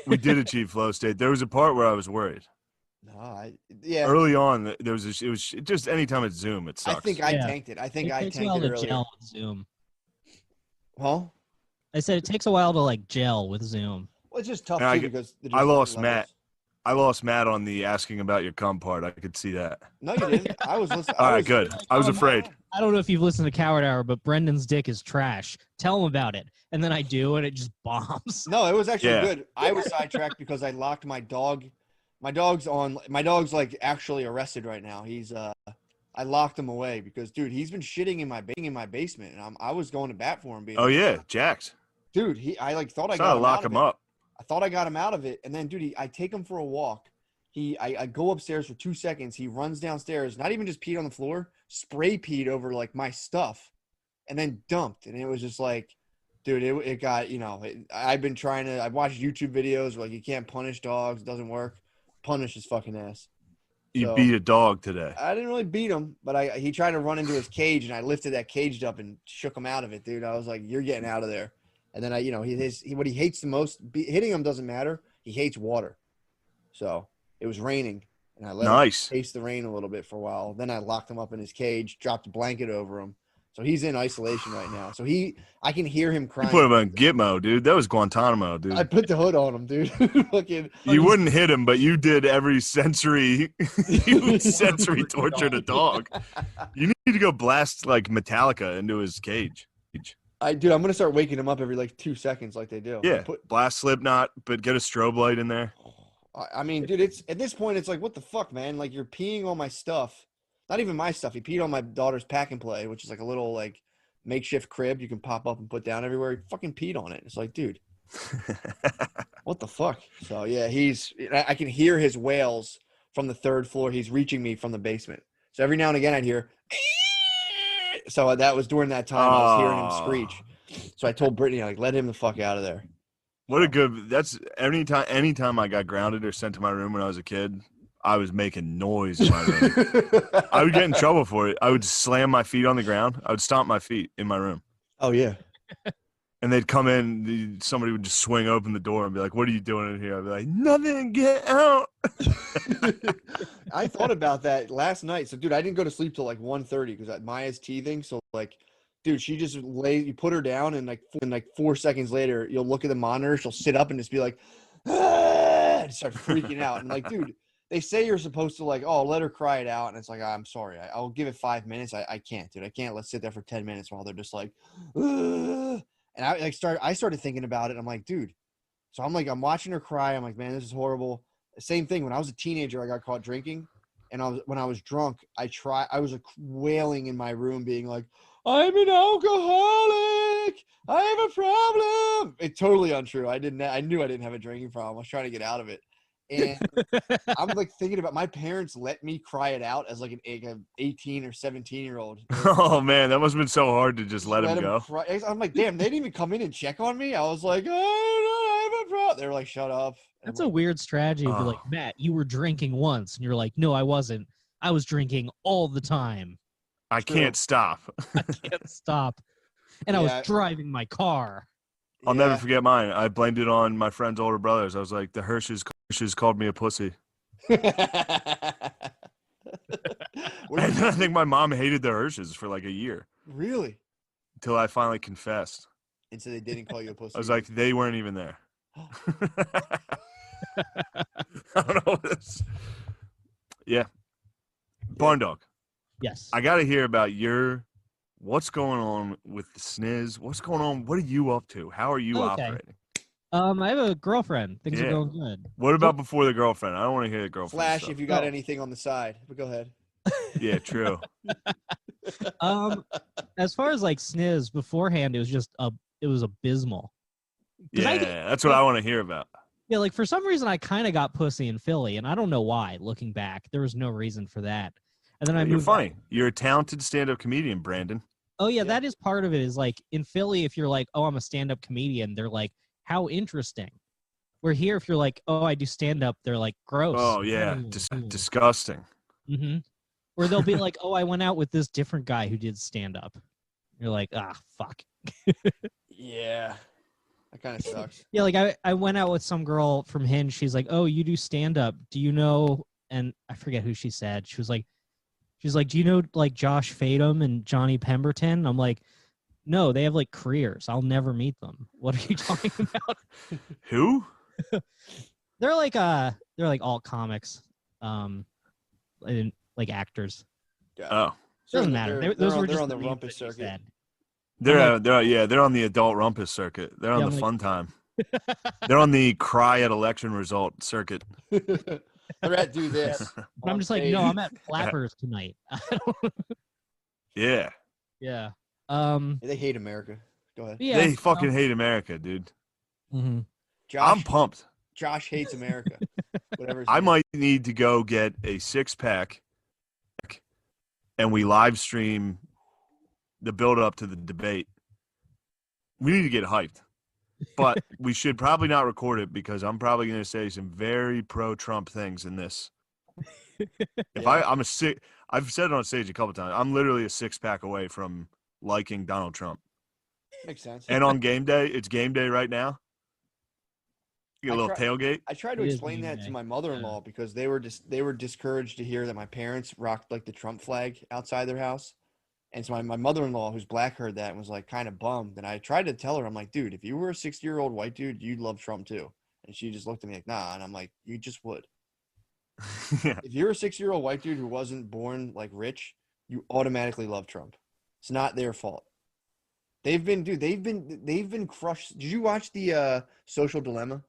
We did achieve flow state. There was a part where I was worried. No, yeah. Early on, it was just anytime it's Zoom, it I sucks. think I Yeah. tanked it. I think It I takes a tanked while it to earlier. gel with Zoom. Huh? I said it takes a while to like gel with Zoom. Well, it's just tough And too because I lost levels. Matt. I lost Matt on the asking about your cum part. I could see that. No, you didn't. I was listening. All right, good. I was afraid. I don't know if you've listened to Coward Hour, but Brendan's dick is trash. Tell him about it. And then I do, and it just bombs. No, it was actually Yeah. good. I was sidetracked because I locked my dog. My dog's like actually arrested right now. He's I locked him away because dude, he's been shitting in my basement, and I was going to bat for him. Being Oh yeah, Jax. dude, I like thought I Try got to him lock out of him it. up. I thought I got him out of it, and then dude, I take him for a walk. I go upstairs for 2 seconds. He runs downstairs, not even just peed on the floor, spray peed over like my stuff, and then dumped. And it was just like, dude, it got, I've watched YouTube videos where like you can't punish dogs, it doesn't work. Punish his fucking ass. You So, beat a dog today. I didn't really beat him, but he tried to run into his cage, and I lifted that cage up and shook him out of it, dude. I was like, "You're getting out of there." And then what he hates the most, hitting him doesn't matter. He hates water. So it was raining, and I let him Nice. taste the rain a little bit for a while. Then I locked him up in his cage, dropped a blanket over him. So he's in isolation right now. So I can hear him You crying. put him on Gitmo, dude. That was Guantanamo, dude. I put the hood on him, dude. Fucking. You wouldn't hit him, but you did every sensory sensory torture a dog. You need to go blast like Metallica into his cage. I'm gonna start waking him up every like 2 seconds, like they do. Yeah, blast Slipknot, but get a strobe light in there. I mean, dude, it's at this point, it's like, what the fuck, man? Like, you're peeing on my stuff. Not even my stuff. He peed on my daughter's pack and play, which is like a little like makeshift crib you can pop up and put down everywhere. He fucking peed on it. It's like, dude, what the fuck? So yeah, I can hear his wails from the third floor. He's reaching me from the basement. So every now and again I'd hear. So that was during that time I was hearing him screech. So I told Brittany, like, let him the fuck out of there. What a good. That's anytime I got grounded or sent to my room when I was a kid, I was making noise in my room. I would get in trouble for it. I would slam my feet on the ground. I would stomp my feet in my room. Oh yeah. And they'd come in. Somebody would just swing open the door and be like, "What are you doing in here?" I'd be like, "Nothing. Get out." I thought about that last night. So, dude, I didn't go to sleep till like 1:30 because Maya's teething. So, like, dude, she just you put her down, and like 4 seconds later, you'll look at the monitor. She'll sit up and just be like, ah, and start freaking out. And like, dude, they say you're supposed to like, oh, let her cry it out. And it's like, I'm sorry. I'll give it 5 minutes. I can't, dude. I can't. Let's sit there for 10 minutes while they're just like, ah. And I started thinking about it. I'm like, dude. So I'm watching her cry. I'm like, man, this is horrible. Same thing. When I was a teenager, I got caught drinking. And when I was drunk, I was like wailing in my room being like, I'm an alcoholic. I have a problem. It's totally untrue. I knew I didn't have a drinking problem. I was trying to get out of it. And I'm like thinking about my parents let me cry it out as like an 18 or 17-year-old. Oh man, that must have been so hard to just let him go. Cry. I'm like, damn, they didn't even come in and check on me. I was like, oh, no, I have a problem. They were like, shut up. And That's a weird strategy. Be like, Matt, you were drinking once, and you're like, no, I wasn't. I was drinking all the time. I can't stop. I can't stop. And I was driving my car. I'll never forget mine. I blamed it on my friend's older brothers. I was like, the Hirsch's called me a pussy. And I think my mom hated the Hirsch's for like a year. Really? Until I finally confessed. And so they didn't call you a pussy? I was like, they weren't even there. I don't know this. Yeah. Barn Dog. Yes. I got to hear about what's going on with the sniz. What's going on? What are you up to? How are you operating? I have a girlfriend. Things are going good. What about before the girlfriend? I don't want to hear the girlfriend Flash stuff. if you got anything on the side. But go ahead. Yeah, true. As far as like sniz beforehand, it was abysmal. Yeah, that's what I want to hear about. Yeah, like for some reason I kind of got pussy in Philly, and I don't know why. Looking back, there was no reason for that. And then You're funny. You're a talented stand-up comedian, Brandon. Oh yeah, that is part of it. Is like in Philly, if you're like, oh, I'm a stand-up comedian, they're like, how interesting. Where here, if you're like, oh, I do stand-up, they're like, gross. Oh yeah, disgusting. Mm-hmm. Or they'll be like, oh, I went out with this different guy who did stand-up. You're like, ah, fuck. Yeah. That kind of sucks. Yeah, like I went out with some girl from Hinge. She's like, oh, you do stand-up. Do you know, and I forget who she said. She's like, do you know like Josh Fadum and Johnny Pemberton? I'm like, no, they have like careers. I'll never meet them. What are you talking about? Who? They're like alt comics. Like actors. Oh. Doesn't matter. Those were just on the rumpus circuit. They're on the adult rumpus circuit. They're on the fun time. They're on the cry at election result circuit. They're at do this. I'm just like, no, I'm at Flappers tonight. Yeah. Yeah. They hate America. Go ahead. Yeah, they fucking hate America, dude. Mm-hmm. I'm pumped. Josh hates America. Whatever. I might need to go get a 6-pack and we live stream the build up to the debate. We need to get hyped. But we should probably not record it because I'm probably going to say some very pro-Trump things in this. If Yeah. I'm a six, I've said it on stage a couple times. I'm literally a 6-pack away from liking Donald Trump. Makes sense. And on game day, it's game day right now. You get a I little try- tailgate. I tried to It is explain game that to day. my mother-in-law because they were discouraged to hear that my parents rocked like the Trump flag outside their house. And so my mother-in-law, who's black, heard that and was like kind of bummed. And I tried to tell her, I'm like, dude, if you were a 60-year-old white dude, you'd love Trump too. And she just looked at me like, nah. And I'm like, you just would. Yeah. If you're a 60-year-old white dude who wasn't born like rich, you automatically love Trump. It's not their fault. They've been crushed. Did you watch the Social Dilemma?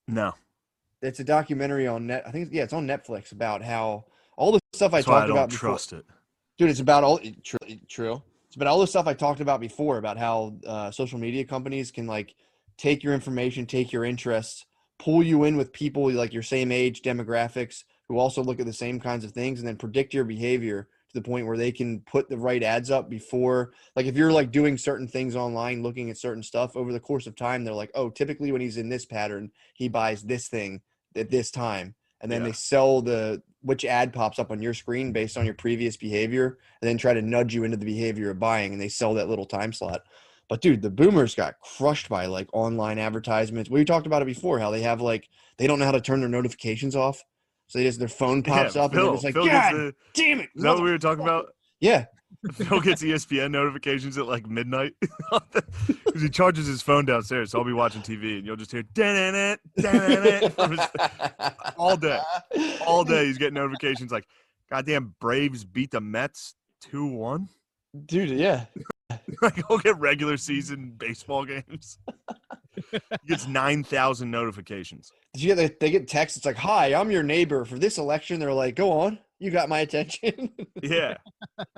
No. It's a documentary on net. I think it's on Netflix about how all the stuff I That's why I talked don't about before. trust it. Dude, it's about all true. It's about all the stuff I talked about before about how social media companies can like take your information, take your interests, pull you in with people like your same age demographics who also look at the same kinds of things, and then predict your behavior to the point where they can put the right ads up before. Like if you're like doing certain things online, looking at certain stuff over the course of time, they're like, oh, typically when he's in this pattern, he buys this thing at this time, and then Yeah. they sell which ad pops up on your screen based on your previous behavior, and then try to nudge you into the behavior of buying, and they sell that little time slot. But dude, the boomers got crushed by like online advertisements. We talked about it before, how they have like they don't know how to turn their notifications off. So their phone pops up and they're just like, Phil gets God damn it. Is that what we were talking about? Yeah. Phil gets ESPN notifications at like midnight because he charges his phone downstairs. So I'll be watching TV and you'll just hear from his, all day. All day he's getting notifications like, goddamn Braves beat the Mets 2-1. Dude, yeah. Like he'll get regular season baseball games. He gets 9,000 notifications. Did you get they get texts? It's like, hi, I'm your neighbor for this election. They're like, go on. You got my attention. Yeah.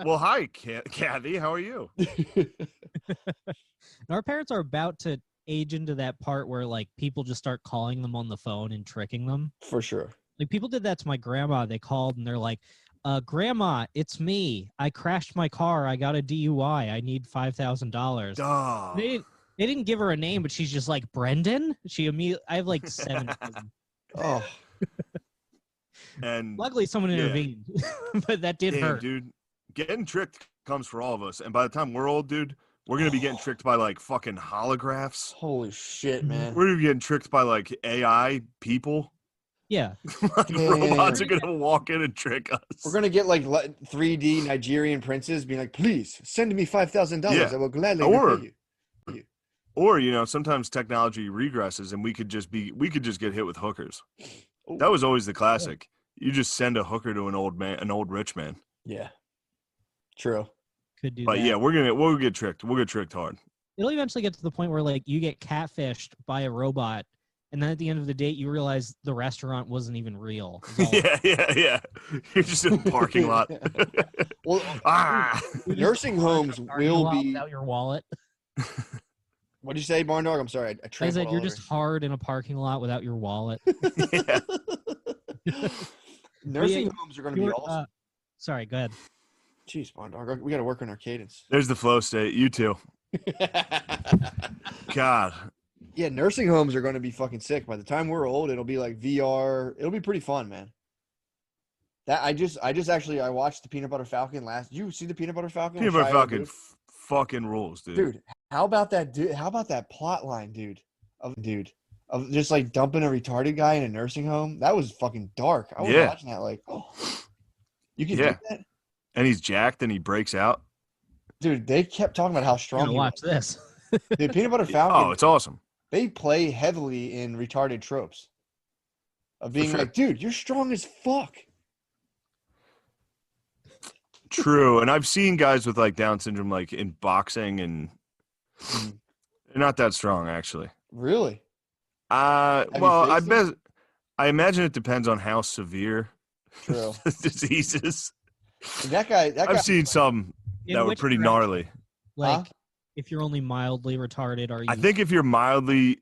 Well, hi, Kathy. How are you? Our parents are about to age into that part where like people just start calling them on the phone and tricking them. For sure. Like people did that to my grandma. They called and they're like, Grandma, it's me. I crashed my car. I got a DUI. I need $5,000. Duh. They didn't give her a name, but she's just like, Brendan? She immediately, I have like 7 cousins. Oh, And Luckily, someone Yeah. intervened, but that did damn, hurt. dude, getting tricked comes for all of us. And by the time we're old, dude, we're going to be getting tricked by like fucking holographs. holy shit, man. We're going to be getting tricked by like AI people. Yeah. Like Yeah. robots are going to walk in and trick us. We're gonna get like 3D Nigerian princes being like, please send me $5,000. Yeah. I will gladly Or- repay you. Or, sometimes technology regresses and we could just get hit with hookers. Ooh. That was always the classic. You just send a hooker to an old rich man. Yeah. True. Could do But that. yeah, we'll get tricked. We'll get tricked hard. It'll eventually get to the point where like you get catfished by a robot, and then at the end of the day, you realize the restaurant wasn't even real. It was all- Yeah. You're just in a parking lot. Well, Ah. you just nursing parked homes in a parking will lot be. without your wallet. What'd you say, Barn Dog? I'm sorry. I I trampled said all you're over. just hard in a parking lot without your wallet. Yeah. Nursing Yeah, homes are going to be awesome. Sorry, go ahead. Jeez, Barn Dog. We got to work on our cadence. There's the flow state. You too. God. Yeah, nursing homes are going to be fucking sick. By the time we're old, it'll be like VR. It'll be pretty fun, man. That I just actually I watched the Peanut Butter Falcon last. Did you see the Peanut Butter Falcon? Peanut with Butter Shia Falcon LaBeouf? fucking rules, dude. Dude, how about that dude? How about that plot line, dude? Of just like dumping a retarded guy in a nursing home. That was fucking dark. I was Yeah. watching that like, oh, you can Yeah. do that, And he's jacked and he breaks out. dude. They kept talking about how I'm strong gonna he watch was. this. Dude, Peanut Butter Falcon. Oh, it's awesome. They play heavily in retarded tropes of being sure. like, dude, you're strong as fuck. True. And I've seen guys with like Down syndrome like in boxing and Mm. they're not that strong actually. Really? you Well, I faced them? bet I imagine it depends on how severe True. the disease is. And that guy. I've seen some In that were which pretty direction? gnarly. Like, if you're only mildly retarded, are you? I think if you're mildly,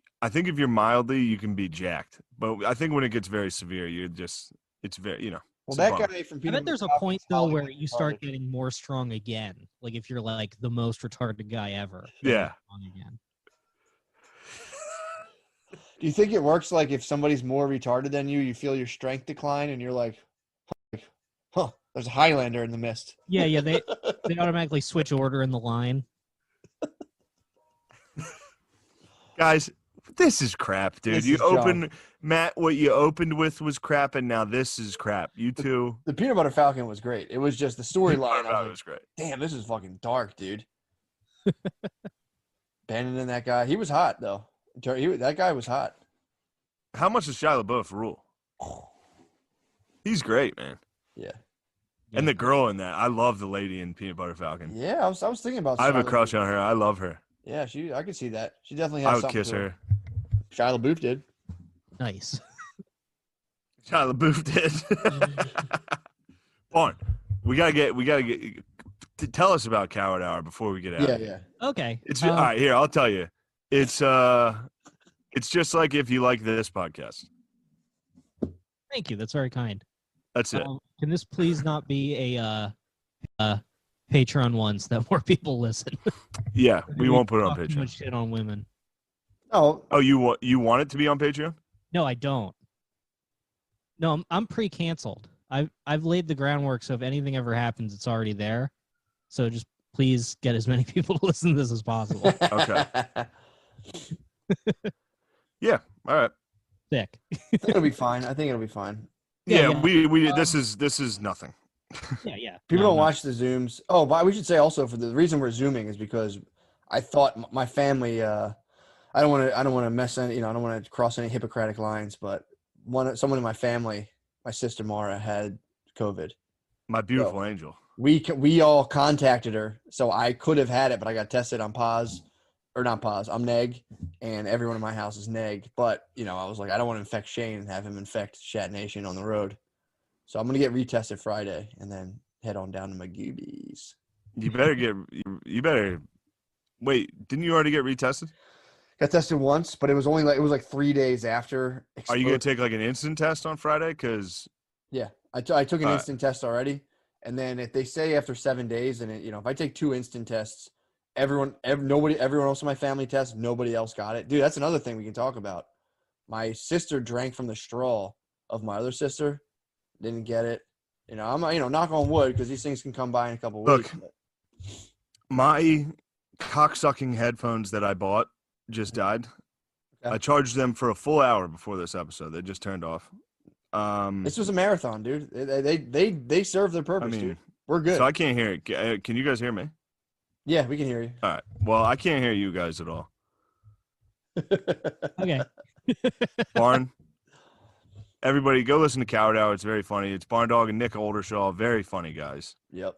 you can be jacked. But I think when it gets very severe, it's very, Well, it's a that bummer. guy from I Peanut bet there's a Butter point Falcon's though where Hollywood you start retarded. getting more strong again. Like if you're like the most retarded guy ever. then Yeah. you're strong again. Do you think it works like if somebody's more retarded than you, you feel your strength decline and you're like, There's a Highlander in the mist. Yeah. They automatically switch order in the line. Guys, this is crap, dude. This You is open Matt. What you opened with was crap, and now this is crap. You two. The Peanut Butter Falcon was great. It was just the storyline. I was was great. like, damn, this is fucking dark, dude. Abandoning that guy. He was hot, though. That guy was hot. How much does Shia LaBeouf rule? He's great, man. Yeah. And the girl in that, I love the lady in Peanut Butter Falcon. Yeah, I was thinking about I have a Shia crush LaBeouf. on her. I love her. Yeah, I could see that. She definitely has I would something kiss to her. Shia LaBeouf did. Nice. Shia LaBeouf did. Barn, we gotta get. Tell us about Coward Hour before we get out. Yeah, of here. yeah. Okay. It's all right. Here, I'll tell you. It's just like if you like this podcast. Thank you. That's very kind. That's it. Can this please not be a Patreon one so that more people listen? Yeah, we won't put it on Talk too much Patreon. shit on women. Oh, Oh, you want it to be on Patreon? No, I don't. No, I'm pre-canceled. I've laid the groundwork, so if anything ever happens, it's already there. So just please get as many people to listen to this as possible. Okay. Yeah. All right. Sick. I think it'll be fine. I think it'll be fine. Yeah, Yeah. we this is nothing. Yeah. People No, don't no. watch the Zooms. Oh, but we should say also for the reason we're Zooming is because I thought my family. I don't want to mess any. I don't want to cross any Hippocratic lines. But someone in my family, my sister Mara, had COVID. My beautiful angel. We all contacted her, so I could have had it, but I got tested on I'm neg, and everyone in my house is neg. But I was like, I don't want to infect Shane and have him infect Shat Nation on the road. So I'm gonna get retested Friday and then head on down to McCusker. You better wait. Didn't you already get retested? Got tested once, but it was like 3 days after. Are you gonna take like an instant test on Friday? Because Yeah, I took an All right. instant test already, and then if they say after 7 days, and if I take 2 instant tests, everyone else in my family tests, nobody else got it. Dude, that's another thing we can talk about. My sister drank from the straw of my other sister, didn't get it. I'm knock on wood because these things can come by in a couple weeks. Look. my cocksucking headphones that I bought just died. Okay. I charged them for a full hour before this episode. They just turned off. This was a marathon, dude. They serve their purpose, dude. We're good. So I can't hear it. Can you guys hear me? Yeah, we can hear you. All right. Well, I can't hear you guys at all. Okay. Barn. Everybody, go listen to Coward Hour. It's very funny. It's Barn Dog and Nick Oldershaw. Very funny guys. Yep.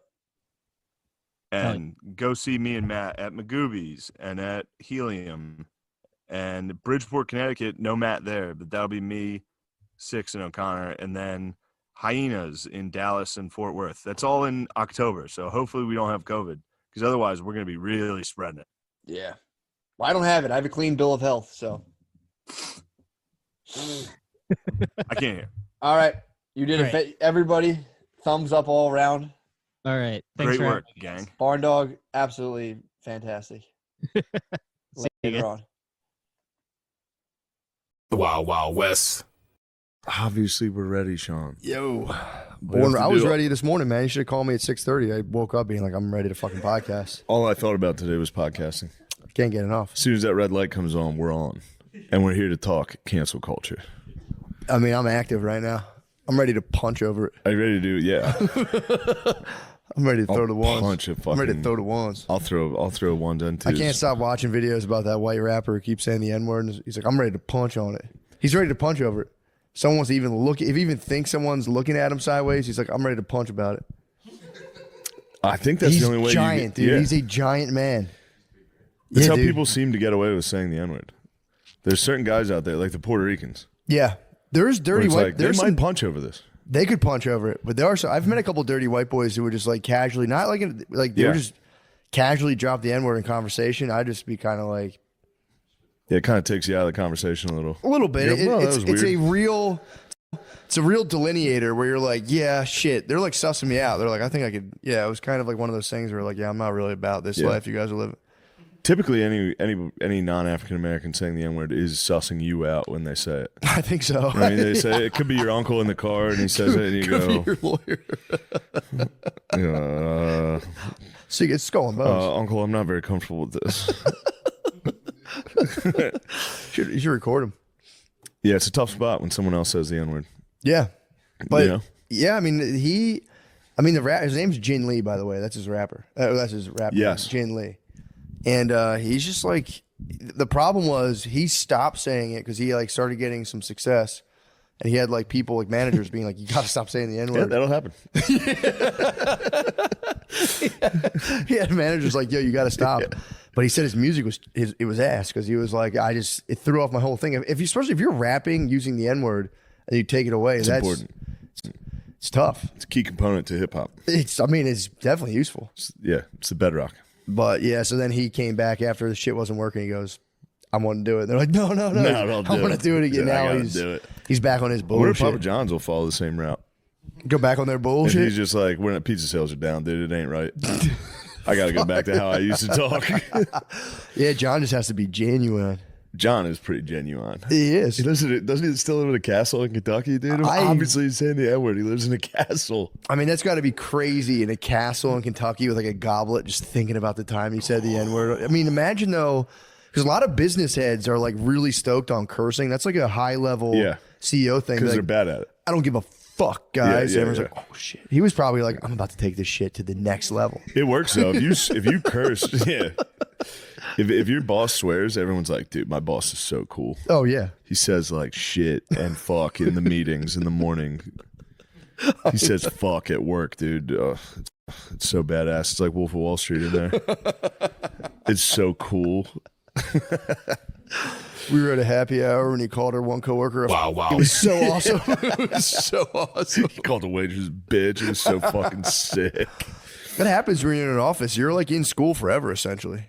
And go see me and Matt at McCusker and at Helium and Bridgeport, Connecticut. No Matt there, but that'll be me, Six, and O'Connor, and then Hyenas in Dallas and Fort Worth. That's all in October. So hopefully we don't have COVID, because otherwise we're going to be really spreading it. Yeah. Well, I don't have it. I have a clean bill of health, so. I can't hear. All right. You did All it. Everybody, thumbs up all around. All right. Thanks Great for work, having me. gang. Barn Dog, absolutely fantastic. See you Later guys. on. The Wild Wild West. Obviously, we're ready, Sean. Yo, We have born. to I was do it. ready this morning, man. You should have called me at 6:30. I woke up being like, I'm ready to fucking podcast. All I thought about today was podcasting. Can't get enough. As soon as that red light comes on, we're on. And we're here to talk cancel culture. I mean, I'm active right now. I'm ready to punch over it. Are you ready to do it? Yeah. I'm ready to throw I'll the ones. punch it. I'm ready to fucking- throw the ones. I'll throw ones and I twos. can't stop watching videos about that white rapper who keeps saying the N word. He's like, I'm ready to punch on it. He's ready to punch over it. Someone wants to even look. If he even thinks someone's looking at him sideways, he's like, I'm ready to punch about it. I think that's He's the only way. giant, dude. Yeah. He's a giant man. That's Yeah, how dude. people seem to get away with saying the N word. There's certain guys out there, like the Puerto Ricans. Yeah, there's where dirty it's white. like, they There's might some. punch over this. They could punch over it, but there are. I've met a couple dirty white boys who were just like casually, not like they Yeah. were just casually drop the N word in conversation. I'd just be kind of like Yeah, it kind of takes you out of the conversation a little. a little bit. Yeah, well, that was It's a weird. real. It's a real delineator where you're like, yeah, shit. They're like sussing me out. They're like, I think I could. Yeah, it was kind of like one of those things where like, yeah, I'm not really about this Yeah. life you guys are living. Typically, any non-African American saying the N-word is sussing you out when they say it. I think so. I mean, they say it could be your uncle in the car, and he says it, and you Could go, be your lawyer. So you get skull and bones. Uncle, I'm not very comfortable with this. You should record him. Yeah, it's a tough spot when someone else says the N-word. Yeah, but You know? yeah, I mean his name's Jin Lee, by the way. That's his rapper. That's his rapper. Yes. Jin Lee. And he's just like, the problem was he stopped saying it because he like started getting some success, and he had like people like managers being like, "You got to stop saying the N Yeah, word." that'll happen. He had managers like, "Yo, you got to stop." Yeah. But he said his music was ass because he was like, it threw off my whole thing. Especially if you're rapping using the N word and you take it away, It's important. It's tough. It's a key component to hip hop. It's definitely useful. It's the bedrock. But yeah, so then he came back after the shit wasn't working. He goes, "I want to do it." And they're like, "No, don't I want to do it again." Yeah, I now gotta do it. he's back on his I wonder if Papa bullshit. John's will follow the same route. Go back on their If bullshit. he's just like, we're not, pizza sales are down, dude. It ain't right. I got to go back to how I used to talk. Yeah, John just has to be genuine. John is pretty genuine. He is. Doesn't he still live in a castle in Kentucky, dude? Obviously, he's saying the N-word. He lives in a castle. I mean, that's got to be crazy in a castle in Kentucky with like a goblet, just thinking about the time he said the N-word. I mean, imagine though, because a lot of business heads are like really stoked on cursing. That's like a high level CEO thing. Because Like, they're bad at it. I don't give a fuck, guys. Yeah, Everyone's like, "Oh shit." He was probably like, "I'm about to take this shit to the next level." It works though. If you curse, yeah. If your boss swears, everyone's like, dude, my boss is so cool. Oh yeah. He says like shit and fuck in the meetings in the morning. He says fuck at work, dude. It's so badass. It's like Wolf of Wall Street in there. It's so cool. We were at a happy hour and he called her one coworker. Wow. It was so awesome. It was so awesome. He called the waitress bitch. It was so fucking sick. That happens when you're in an office. You're like in school forever, essentially.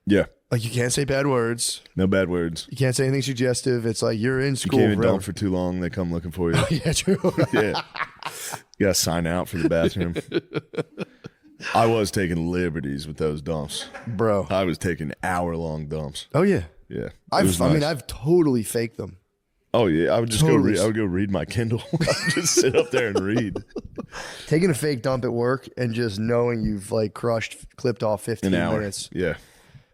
Yeah. Like you can't say bad words. No bad words. You can't say anything suggestive. It's like you're in You school can't even forever. dump for too long. They come looking for you. Yeah, true. Yeah. You got to sign out for the bathroom. I was taking liberties with those dumps. Bro. I was taking hour-long dumps. Oh, yeah. Yeah. I've totally faked them. Oh, yeah. I would just Totally. go read my Kindle. I'd just sit up there and read. Taking a fake dump at work and just knowing you've like clipped off 15 An hour. minutes. Yeah.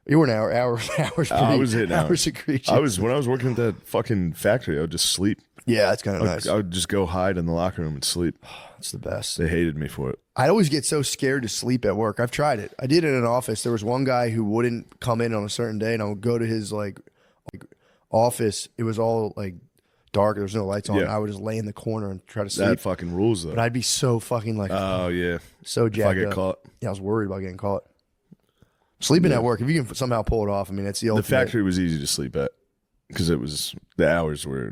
You were an hours. I was hitting hours egregious. when I was working at that fucking factory, I would just sleep. Yeah, that's kind of nice. I would just go hide in the locker room and sleep. It's the best. They hated me for it. I always get so scared to sleep at work. I've tried it. I did it in an office. There was one guy who wouldn't come in on a certain day, and I would go to his like office. It was all like dark. There was no lights on. Yeah. I would just lay in the corner and try to sleep. That fucking rules, though. But I'd be so fucking like, Oh, yeah. so If jacked I get up. caught. Yeah, I was worried about getting caught. Sleeping at work, if you can somehow pull it off, I mean, that's the The ultimate. factory was easy to sleep at because the hours were,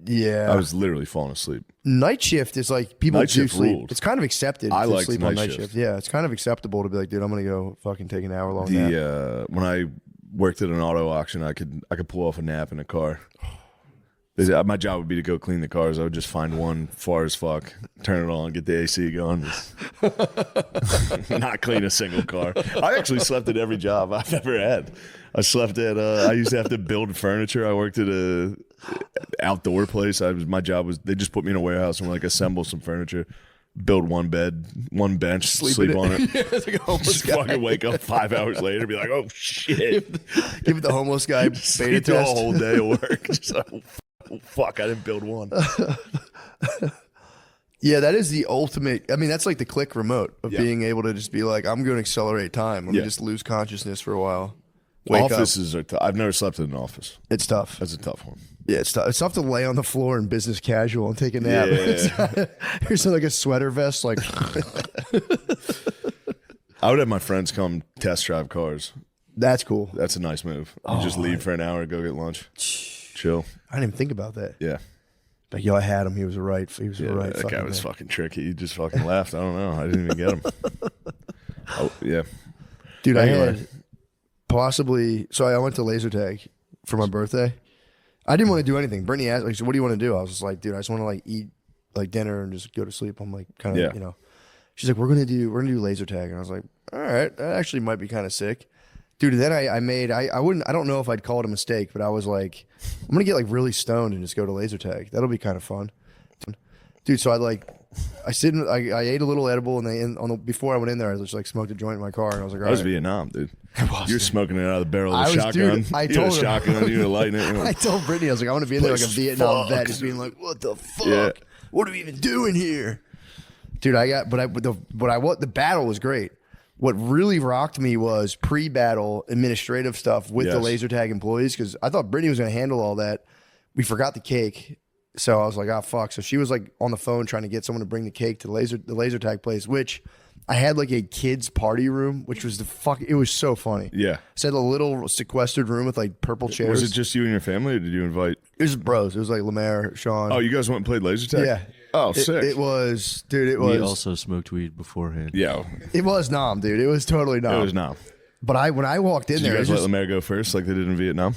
Yeah. I was literally falling asleep. Night shift is like people Night do shift sleep. ruled. It's kind of accepted I to liked sleep on night night shift. shift. Yeah, it's kind of acceptable to be like, dude, I'm gonna go fucking take an hour long nap. When I worked at an auto auction, I could pull off a nap in a car. My job would be to go clean the cars. I would just find one far as fuck, turn it on, get the AC going, not clean a single car. I actually slept at every job I've ever had. I slept at. I used to have to build furniture. I worked at a outdoor place. My job was they just put me in a warehouse and like assemble some furniture, build one bed, one bench, sleep on it. Yeah, it's like a homeless Just guy. fucking wake up 5 hours later, be like, oh shit. Give it the homeless guy beta Sleep through a test. whole day of work. Just like, oh, fuck, I didn't build one. Yeah, that is the ultimate. I mean, that's like the click remote of Yeah. being able to just be like, I'm going to accelerate time. Let me Yeah. just lose consciousness for a while. Wake up. Offices are tough. I've never slept in an office. It's tough. That's a tough one. Yeah, it's tough. It's tough to lay on the floor in business casual and take a nap. Yeah. Here's like a sweater vest. Like, I would have my friends come test drive cars. that's cool. That's a nice move. You just leave for an hour, go get lunch, chill. I didn't even think about that. Yeah. Like, yo, I had him. He was right. He was Yeah, right. that guy fucking was man. fucking tricky. He just fucking left. I don't know. I didn't even get him. Oh, yeah. Dude, Anyway. I had possibly. So I went to laser tag for my birthday. I didn't want to do anything. Brittany asked, like, so what do you want to do? I was just like, dude, I just want to like eat like dinner and just go to sleep. I'm like, kind of, Yeah. She's like, we're gonna do laser tag, and I was like, all right, that actually might be kind of sick. Dude, then I don't know if I'd call it a mistake, but I was like, I'm going to get like really stoned and just go to laser tag. That'll be kind of fun. Dude, so I ate a little edible, and before I went in there, I just like smoked a joint in my car, and I was like, all That was right. Vietnam, dude. You're smoking it out of the barrel of a shotgun. Dude, I You had told a her. shotgun, you were lighting it. I told Brittany, I was like, I want to be in there like a Place Vietnam vet, fucked. just being like, what the fuck? Yeah. What are we even doing here? Dude, the battle was great. What really rocked me was pre-battle administrative stuff with the Yes. laser tag employees, because I thought Brittany was going to handle all that. We forgot the cake. So I was like, oh, fuck. So she was like on the phone trying to get someone to bring the cake to the laser tag place, which I had like a kids party room, which was it was so funny. Yeah. It had a little sequestered room with like purple chairs. Was it just you and your family, or did you invite? It was bros. It was like Lemaire, Sean. Oh, you guys went and played laser tag? Yeah. Oh, sick. It was, dude. It We was. also smoked weed beforehand. Yeah. It was Nam, dude. It was totally Nam. It was not. But when I walked in Did there, you it guys was let just, Lemaire go first like they did in Vietnam?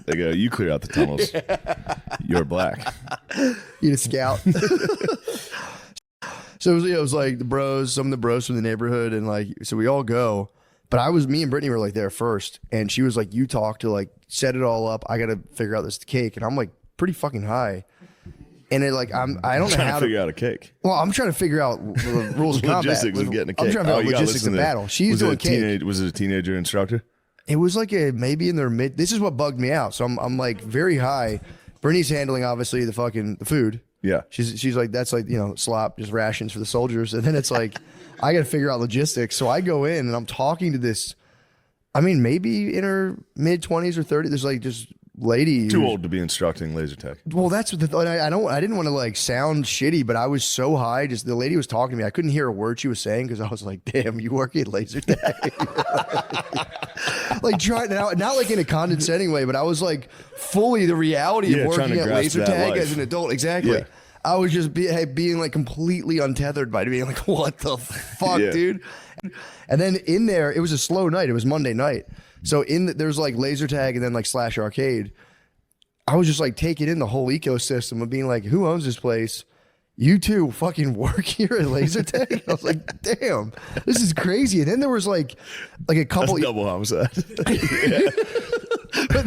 They go, you clear out the tunnels. You're black. you a scout. So it was like the bros, some of the bros from the neighborhood, and like so we all go. But me and Brittany were like there first, and she was like, "You talk to like set it all up. I got to figure out this cake," and I'm like pretty fucking high. And it like I don't know Trying how to figure out a cake. Well, I'm trying to figure out the rules of combat. Logistics of getting a cake. I'm trying to figure out you gotta logistics listen of to- battle. She's doing cake. Was it a teenager instructor? It was like maybe in their mid. This is what bugged me out. So I'm like very high. Brittany's handling obviously the food. Yeah. She's like, that's like, slop, just rations for the soldiers. And then it's like, I got to figure out logistics. So I go in and I'm talking to this, maybe in her mid 20s or 30s. There's like just lady. Too old to be instructing laser tag. Well, that's what I didn't want to like sound shitty, but I was so high. Just the lady was talking to me. I couldn't hear a word she was saying because I was like, damn, you work at laser tag. Like trying not like in a condescending way, but I was like fully the reality of trying working to at grasp laser that tag life. as an adult. Exactly. Yeah. I was just being like completely untethered by being like, what the fuck, Yeah. dude? And then in there, it was a slow night. It was Monday night. So there's like laser tag and then like slash arcade. I was just like taking in the whole ecosystem of being like, who owns this place? You two fucking work here at laser tag? I was like, damn, this is crazy. And then there was like a couple. That's double homicide. But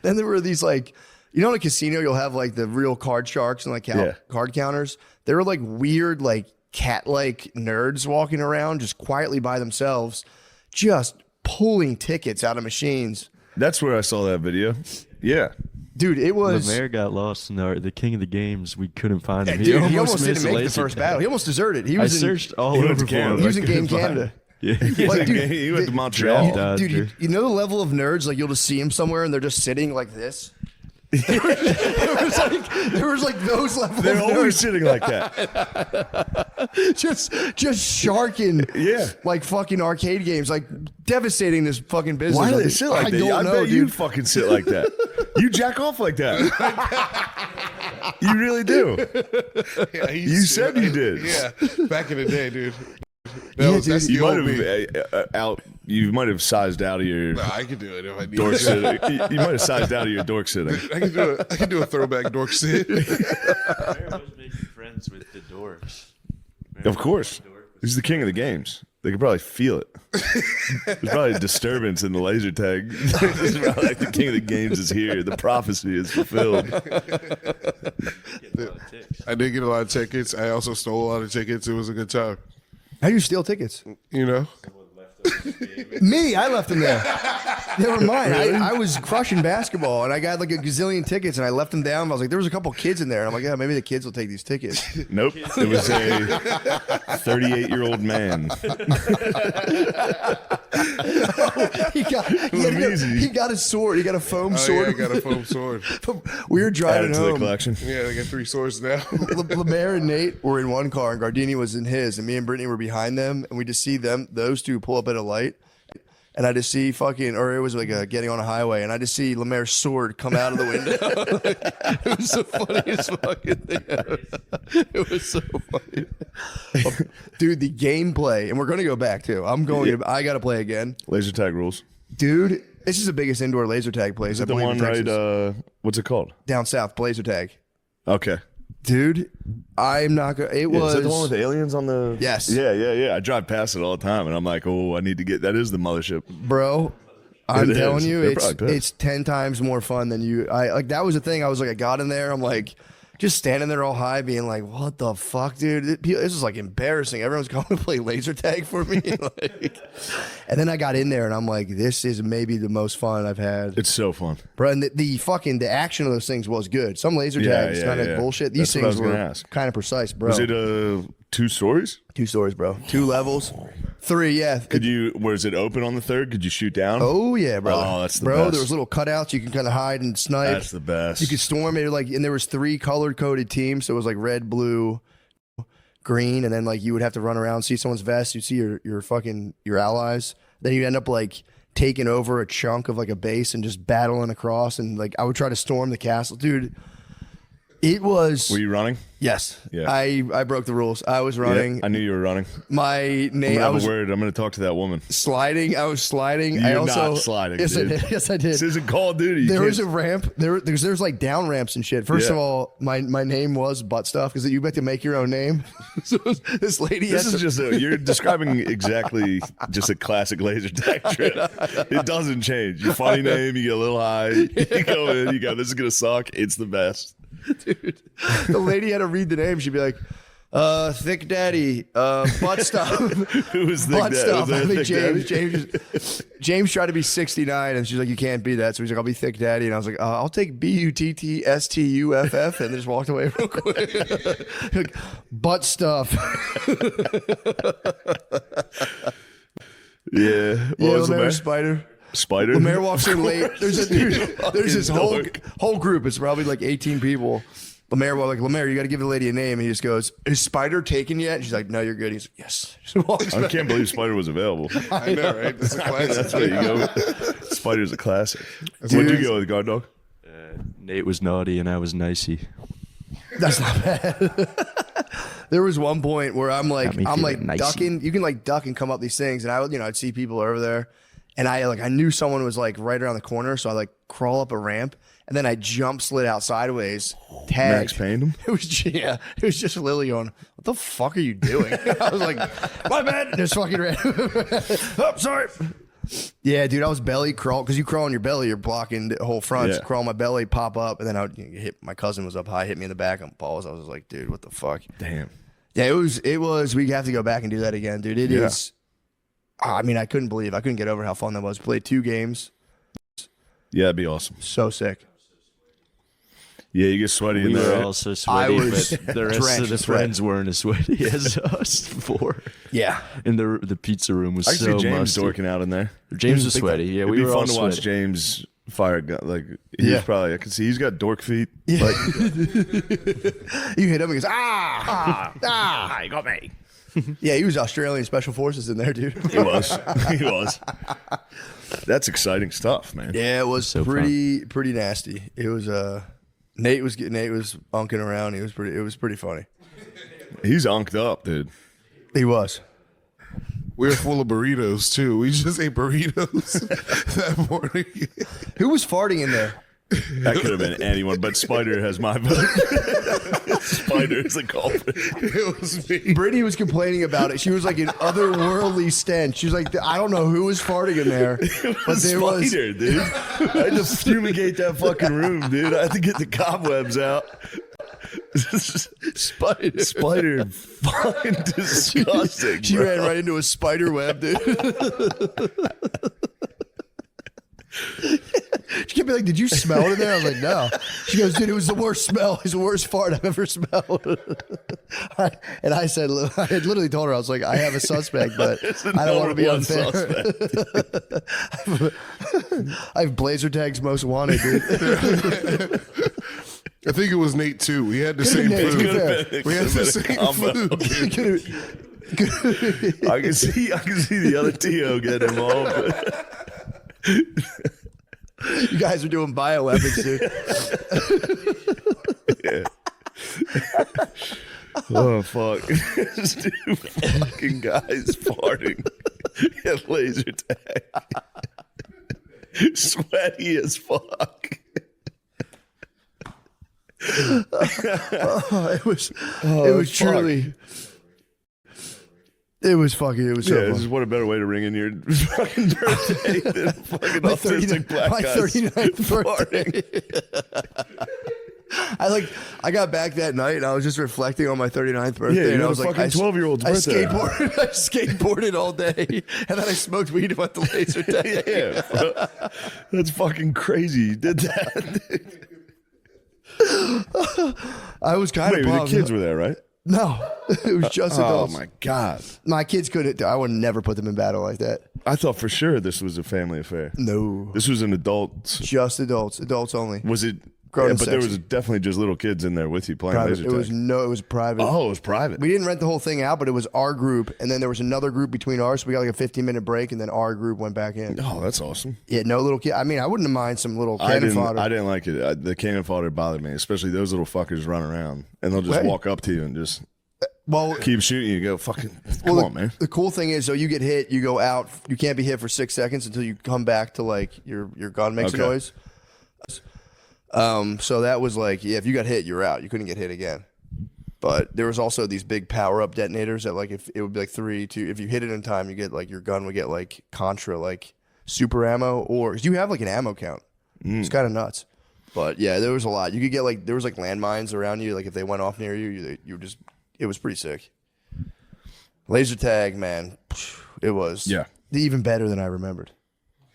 then there were these like, in a casino, you'll have like the real card sharks and like card counters. There were like weird, like cat-like nerds walking around just quietly by themselves, just pulling tickets out of machines. That's where I saw that video. Yeah. Dude, it was. Lemaire got lost in the king of the games. We couldn't find him. Dude, he almost missed didn't make the laser first tag. battle. He almost deserted. He I was searched all He went over to for Canada. him. He was I in couldn't Game find Canada. him. Yeah. Like, dude, He went to Montreal. Draft dodger. Dude, you know the level of nerds, like you'll just see him somewhere and they're just sitting like this. there was like those level They're of always nerds sitting like that. just sharking Yeah. like fucking arcade games, like devastating this fucking business. Why do Like, they sit like I that? don't I know, bet you dude. fucking sit like that. You jack off like that. You really do. Yeah, You said you did. Yeah, back in the day, dude. Yeah, That's You the might old me. have You might have sized out of your No, I could do it if I need dork to. sitting. You might have sized out of your dork sitting. I can do a throwback dork sit. Lemaire was making friends with the dorks. Of course, he's the king of the games. They could probably feel it. There's probably a disturbance in the laser tag. It's probably like the king of the games is here. The prophecy is fulfilled. I did get a lot of tickets. I also stole a lot of tickets. It was a good time. How do you steal tickets? You know, Me, I left them there. They were mine. I was crushing basketball, and I got like a gazillion tickets, and I left them down. I was like, there was a couple kids in there, and I'm like, yeah, maybe the kids will take these tickets. Nope. It was a 38-year-old man. He got a sword. He got a foam oh sword. yeah, I got a foam sword. We were Added driving to the home. collection. Yeah, I got 3 swords now. Lemaire and Nate were in one car, and Gardini was in his, and me and Brittany were behind them, and we just see those two pull up at a light. And I just see it was like getting on a highway, and I just see Lemaire's sword come out of the window. It was the funniest fucking thing ever. It was so funny. Dude, the gameplay, and we're going to go back too. I got to play again. Laser tag rules. Dude, this is the biggest indoor laser tag place. Is it the one right? What's it called? Down south, laser tag. Okay. dude. I'm not gonna. It was Is that the one with the aliens on the? Yes. Yeah. I drive past it all the time, and I'm like, oh, I need to get. That is the mothership, bro. I'm telling you, They're probably pissed. it's 10 times more fun than you. I like that was the thing. I was like, I got in there. I'm like, just standing there all high, being like, what the fuck, dude? This is like embarrassing. Everyone's going to play laser tag for me. Like, and then I got in there, and I'm like, this is maybe the most fun I've had. It's so fun, bro. And the action of those things was good. Some laser tags kind of bullshit. These things were kind of precise, bro. Was it 2 stories? 2 stories, bro. 2 levels. 3, yeah. Was it open on the 3rd? Could you shoot down? Oh yeah, bro. Oh, that's the bro. best. There was little cutouts you can kind of hide and snipe. That's the best. You could storm it and there was 3 color coded teams, so it was like red, blue, green, and then like you would have to run around, see someone's vest, you'd see your allies. Then you end up like taking over a chunk of like a base and just battling across, and like I would try to storm the castle, dude. It was. Were you running? Yes. Yeah. I broke the rules. I was running. Yeah, I knew you were running. My name. I was a word. I'm going to talk to that woman. Sliding. I was sliding. You're not sliding. Yes, dude. I did. Yes, I did. This isn't Call of Duty. There was a ramp. There's like down ramps and shit. First of all, my name was butt stuff because you had to make your own name. So this lady. You're describing exactly just a classic laser tag trip. It doesn't change. Your funny name. You get a little high. You go in. You go. This is gonna suck. It's the best. Dude, the lady had to read the name. She'd be like, Thick Daddy, butt stuff. Who was Thick Butt Daddy? stuff. Was I think Thick James tried to be 69, and she's like, you can't be that. So he's like, I'll be Thick Daddy. And I was like, I'll take BUTTSTUFF, and just walked away real quick. Like, butt stuff. Yeah. What was Lemaire the Spider. Spider? Lemaire walks in late. There's this whole group. It's probably like 18 people. Lemaire, you got to give the lady a name. And he just goes, is Spider taken yet? And she's like, no, you're good. He's like, yes. I can't believe Spider was available. I know, right? That's a classic. That's where you go. Spider's a classic. Where'd you go with Guard Dog? Nate was naughty and I was nicey. That's not bad. There was one point where I'm like nicey. ducking. You can like duck and come up these things, and I'd see people over there, and I knew someone was like right around the corner, so I like crawl up a ramp, and then I jump slid out sideways. Tag. Max Payne him? It was just Lily going, what the fuck are you doing? I was like, my bad. Just fucking ran. Oh, sorry. Yeah, dude, I was belly crawl because you crawl on your belly, you're blocking the whole front. Yeah. So crawl on my belly, pop up, and then I would hit. My cousin was up high, hit me in the back on balls. I was like, dude, what the fuck? Damn. Yeah, it was. We have to go back and do that again, dude. It is. I mean, I couldn't get over how fun that was. Played 2 games. Yeah, it'd be awesome. So sick. Yeah, you get sweaty in We there. were right? also sweaty, I was but the rest drenched of the in sweat. friends weren't as sweaty as us before. Yeah. And the pizza room was I can so see James musty. dorking out in there. James was sweaty. Yeah, It'd we be were fun all to watch sweaty. James fire a gun. Like he's probably. I can see he's got dork feet. Yeah. Like, You hit him and he goes, ah, you got me. yeah. He was Australian Special Forces in there, dude. he was. He was. That's exciting stuff, man. Yeah, it was So pretty nasty. It was Nate was unking around. It was pretty funny. He's unked up, dude. He was. We were full of burritos too. We just ate burritos that morning. Who was farting in there? That could have been anyone, but Spider has my vote. Spider is the culprit. It was me. Brittany was complaining about it. She was like an otherworldly stench. She was like, I don't know who was farting in there, but there was. Spider, dude. I had to fumigate that fucking room, dude. I had to get the cobwebs out. Spider, fucking disgusting. She bro. ran right into a spider web, dude. She kept me like, did you smell it in there? I was like, no. She goes, dude, it was the worst smell. It's the worst fart I've ever smelled. And I said, I had literally told her, I was like, I have a suspect, but I don't want to be unfair. I have blazer tags most wanted, dude. I think it was Nate too. We had the same Nate, to be food. fair. We had the same food. I can see the other T.O. getting involved. You guys are doing bioweapons, dude. Yeah. Oh fuck! Just 2 fucking guys farting at laser tag, sweaty as fuck. It was truly. It was fucking. It was so this fun. is what a better way to ring in your fucking birthday than fucking autistic black my guys 39th birthday. I got back that night and I was just reflecting on my 39th birthday. Yeah, and I you was had a like, fucking 12-year-old's birthday. I skateboarded all day, and then I smoked weed and went to laser tag. Yeah, bro. That's fucking crazy. You did that. I was kind Wait, of the bummed. kids were there, right? No, it was just adults. Oh my god! My kids couldn't. I would never put them in battle like that. I thought for sure this was a family affair. No, This was an adult. just adults. Adults only. Was it? Grown and but there was sexy. definitely just little kids in there with you playing Private. laser tag. It was private. Oh, it was private. We didn't rent the whole thing out, but it was our group, and then there was another group between ours. So we got like a 15-minute break, and then our group went back in. Oh, that's awesome. Yeah, no little kid. I mean, I wouldn't mind some little I cannon fodder. didn't like it. The cannon fodder bothered me, especially those little fuckers run around and they'll just Hey. walk up to you and just Well, keep shooting. You go fucking come on, man. The cool thing is, so you get hit, you go out. You can't be hit for 6 seconds until you come back to like your gun makes a Okay. noise. So that was like, yeah, if you got hit, you're out. You couldn't get hit again. But there was also these big power up detonators that like if it would be like 3, 2. If you hit it in time, you get like your gun would get like Contra, like super ammo, or 'cause you have like an ammo count. It's kind of nuts. But yeah, there was a lot. You could get like there was like landmines around you. Like if they went off near you, you were just. It was pretty sick. Laser tag, man, it was even better than I remembered.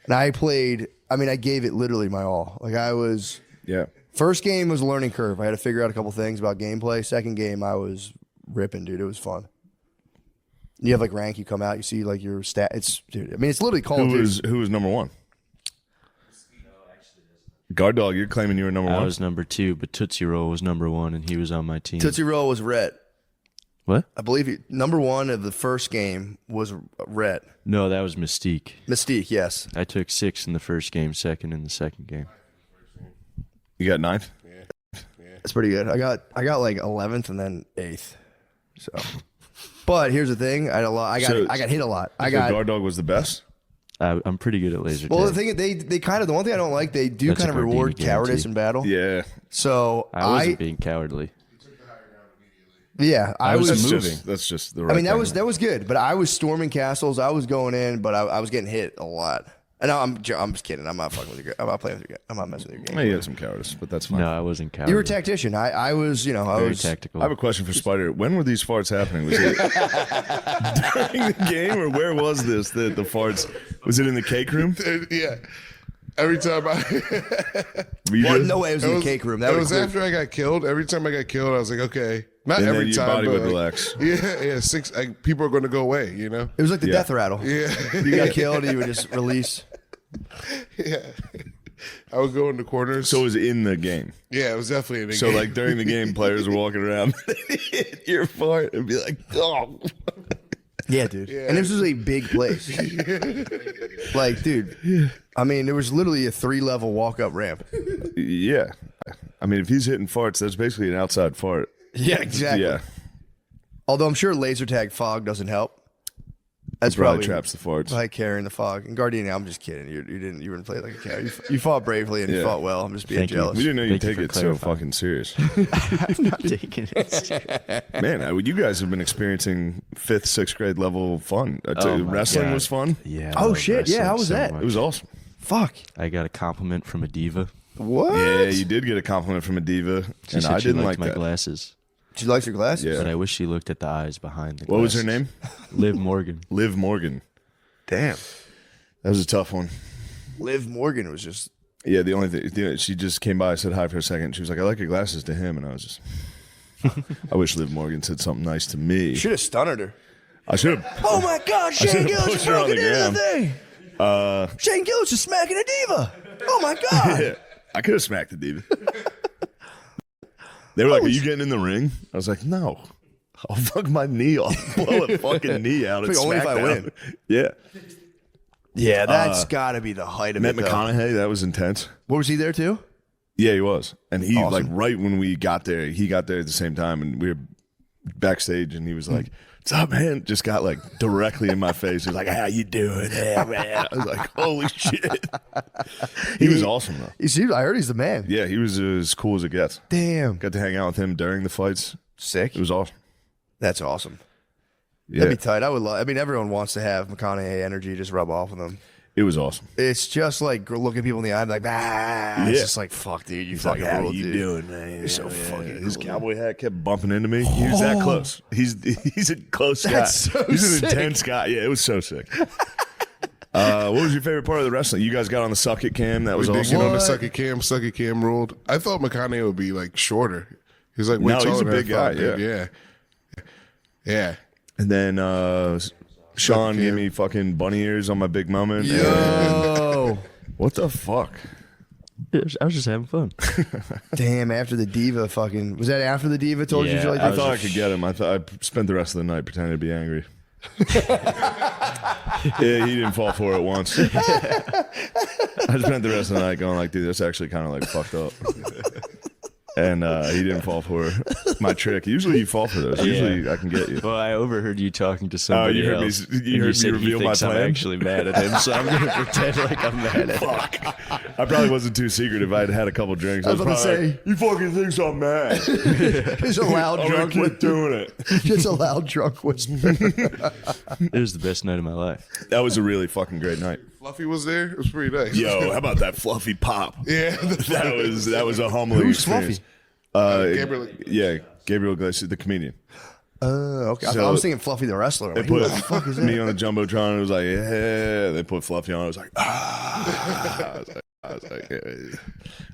And I played. I mean, I gave it literally my all. Like I was. Yeah. First game was a learning curve. I had to figure out a couple things about gameplay. Second game, I was ripping, dude. It was fun. You have like rank. You come out. You see like your stat. It's dude. I mean, it's literally Call of Duty. Who was number one? Guard Dog, you're claiming you were number I one. was number 2, but Tootsie Roll was number 1, and he was on my team. Tootsie Roll was red. What? I believe number 1 of the first game was red. No, that was Mystique. Mystique, yes. I took 6 in the first game, 2nd in the second game. You got 9th? That's pretty good. I got like 11th and then 8th. So, but here's the thing. I had a lot. I got hit a lot. Guard Dog was the best. I'm pretty good at laser tag. Well, the thing they kind of the one thing I don't like, they do That's kind a of reward Gardini cowardice guarantee. in battle. Yeah. So I wasn't being cowardly. Yeah, I was That's moving. that's just the right I mean, that thing. was good, but I was storming castles. I was going in, but I was getting hit a lot. And I'm just kidding. I'm not fucking with your. I'm not playing with your. I'm not messing with your game. Yeah, you had some cowardice, but that's fine. No, I wasn't cowardly. You were a tactician. I was. You know, I Very was tactical. I have a question for Spider. When were these farts happening? Was it during the game, or where was this? The farts? Was it in the cake room? Yeah. Every time I. Were you Well, good? no way. It was in the cake room. That It was clear. after I got killed. Every time I got killed, I was like, okay, not And then every your time, body but would like, relax. Yeah, people are going to go away. You know. It was like the Yeah. death rattle. Yeah. You got killed, and you would just release. Yeah. I would go in the corners. So it was in the game. Yeah, it was definitely in the So game. like during the game, players were walking around, hit your fart, and be like, "Oh, Yeah, dude. And this was a big place. Like, dude. I mean, there was literally a 3-level walk-up ramp. yeah." I mean, if he's hitting farts, that's basically an outside fart. Yeah, exactly. Yeah, Although I'm sure laser tag fog doesn't help. That's probably probably traps the farts. like carrying the fog. And Gardini, I'm just kidding. You didn't play like a cat. You fought bravely and you Yeah. fought well. I'm just being Thank you. jealous. We didn't know you'd Thank take you it for so clarifying. fucking serious. I'm not taking it. Man, you guys have been experiencing 5th, 6th grade level fun. Oh my Wrestling God. was fun. Yeah. Oh, I love shit. Yeah, wrestling how was so that? much. It was awesome. Fuck. I got a compliment from a diva. What? Yeah, you did get a compliment from a diva, She and said I she didn't liked like my that. glasses, She likes your glasses? Yeah. but I wish she looked at the eyes behind the glasses. What was her name? Liv Morgan. Liv Morgan. Damn. That was a tough one. Liv Morgan was just. Yeah, the only thing, she just came by, said hi for a second. She was like, "I like your glasses," to him, and I was just, I wish Liv Morgan said something nice to me. Should have stunned her. I should have. Oh my God, Shane should've Gillis is pushed her on broken the into the ground. thing. Shane Gillis is smacking a diva. Oh my God. Yeah, I could have smacked the diva. They were like, "Are you getting in the ring?" I was like, "No, I'll fuck my knee off, blow a fucking knee out." It's It's like, only if I win. Yeah, Yeah, that's got to be the height of met it. though. McConaughey. That was intense. What was he there too? Yeah, he was, and he Awesome. like right when we got there, he got there at the same time, and we were backstage, and he was like, "What's up, man?" Just got like directly in my face. He was like, "How you doing?" Yeah, man. I was like, "Holy shit!" He was awesome though. You see, I heard he's the man. Yeah, he was as cool as it gets. Damn. Got to hang out with him during the fights. Sick. It was awesome. That's awesome. Yeah, That'd be tight. I would love. I mean, everyone wants to have McConaughey energy just rub off with him. it was awesome. It's just like looking people in the eye, like, ah. It's Yeah. just like, fuck, dude, you He's fucking like, "How rule, you dude. doing, man?" You're so fucking His cool. cowboy hat kept bumping into me. He was that close. He's a close guy. That's so He's an sick. intense guy. Yeah, it was so sick. What was your favorite part of the wrestling? You guys got on the Suck It Cam. That was We did awesome. get on the Suck It Cam ruled. I thought McConaughey would be like shorter. He's like way No, he's taller a than big I thought, guy, dude. Yeah. And then Sean gave me fucking bunny ears on my big moment. Yo. What the fuck? I was just having fun. Damn, after the diva fucking. Was that after the diva told you Yeah, to like I this? thought I could get him. I spent the rest of the night pretending to be angry. Yeah, he didn't fall for it once. I spent the rest of the night going like, dude, that's actually kind of like fucked up. And he didn't fall for my trick. Usually you fall for those. Usually I can get you. Well, I overheard you talking to somebody you heard me- else. you and heard me said reveal he my thinks I'm plan? actually mad at him, so I'm going to pretend like I'm mad at him. Fuck. I probably wasn't too secretive. I'd had a couple drinks. I was about to probably say- like, you fucking think I'm mad. Just a loud I'm gonna drunk keep whisper. doing it. Just a loud drunk whisper. It was the best night of my life. That was a really fucking great night. Fluffy was there. It was pretty nice. Yo, how about that fluffy pop? Yeah. That was a humbling Who's experience. Fluffy? Gabriel. Yeah, Gabriel Gillis, the comedian. Okay. I So- was thinking Fluffy the wrestler. I'm They like, who put the fuck is me that? on the jumbotron. It was like, yeah. They put Fluffy on. I was like, ah. I was like, yeah. It's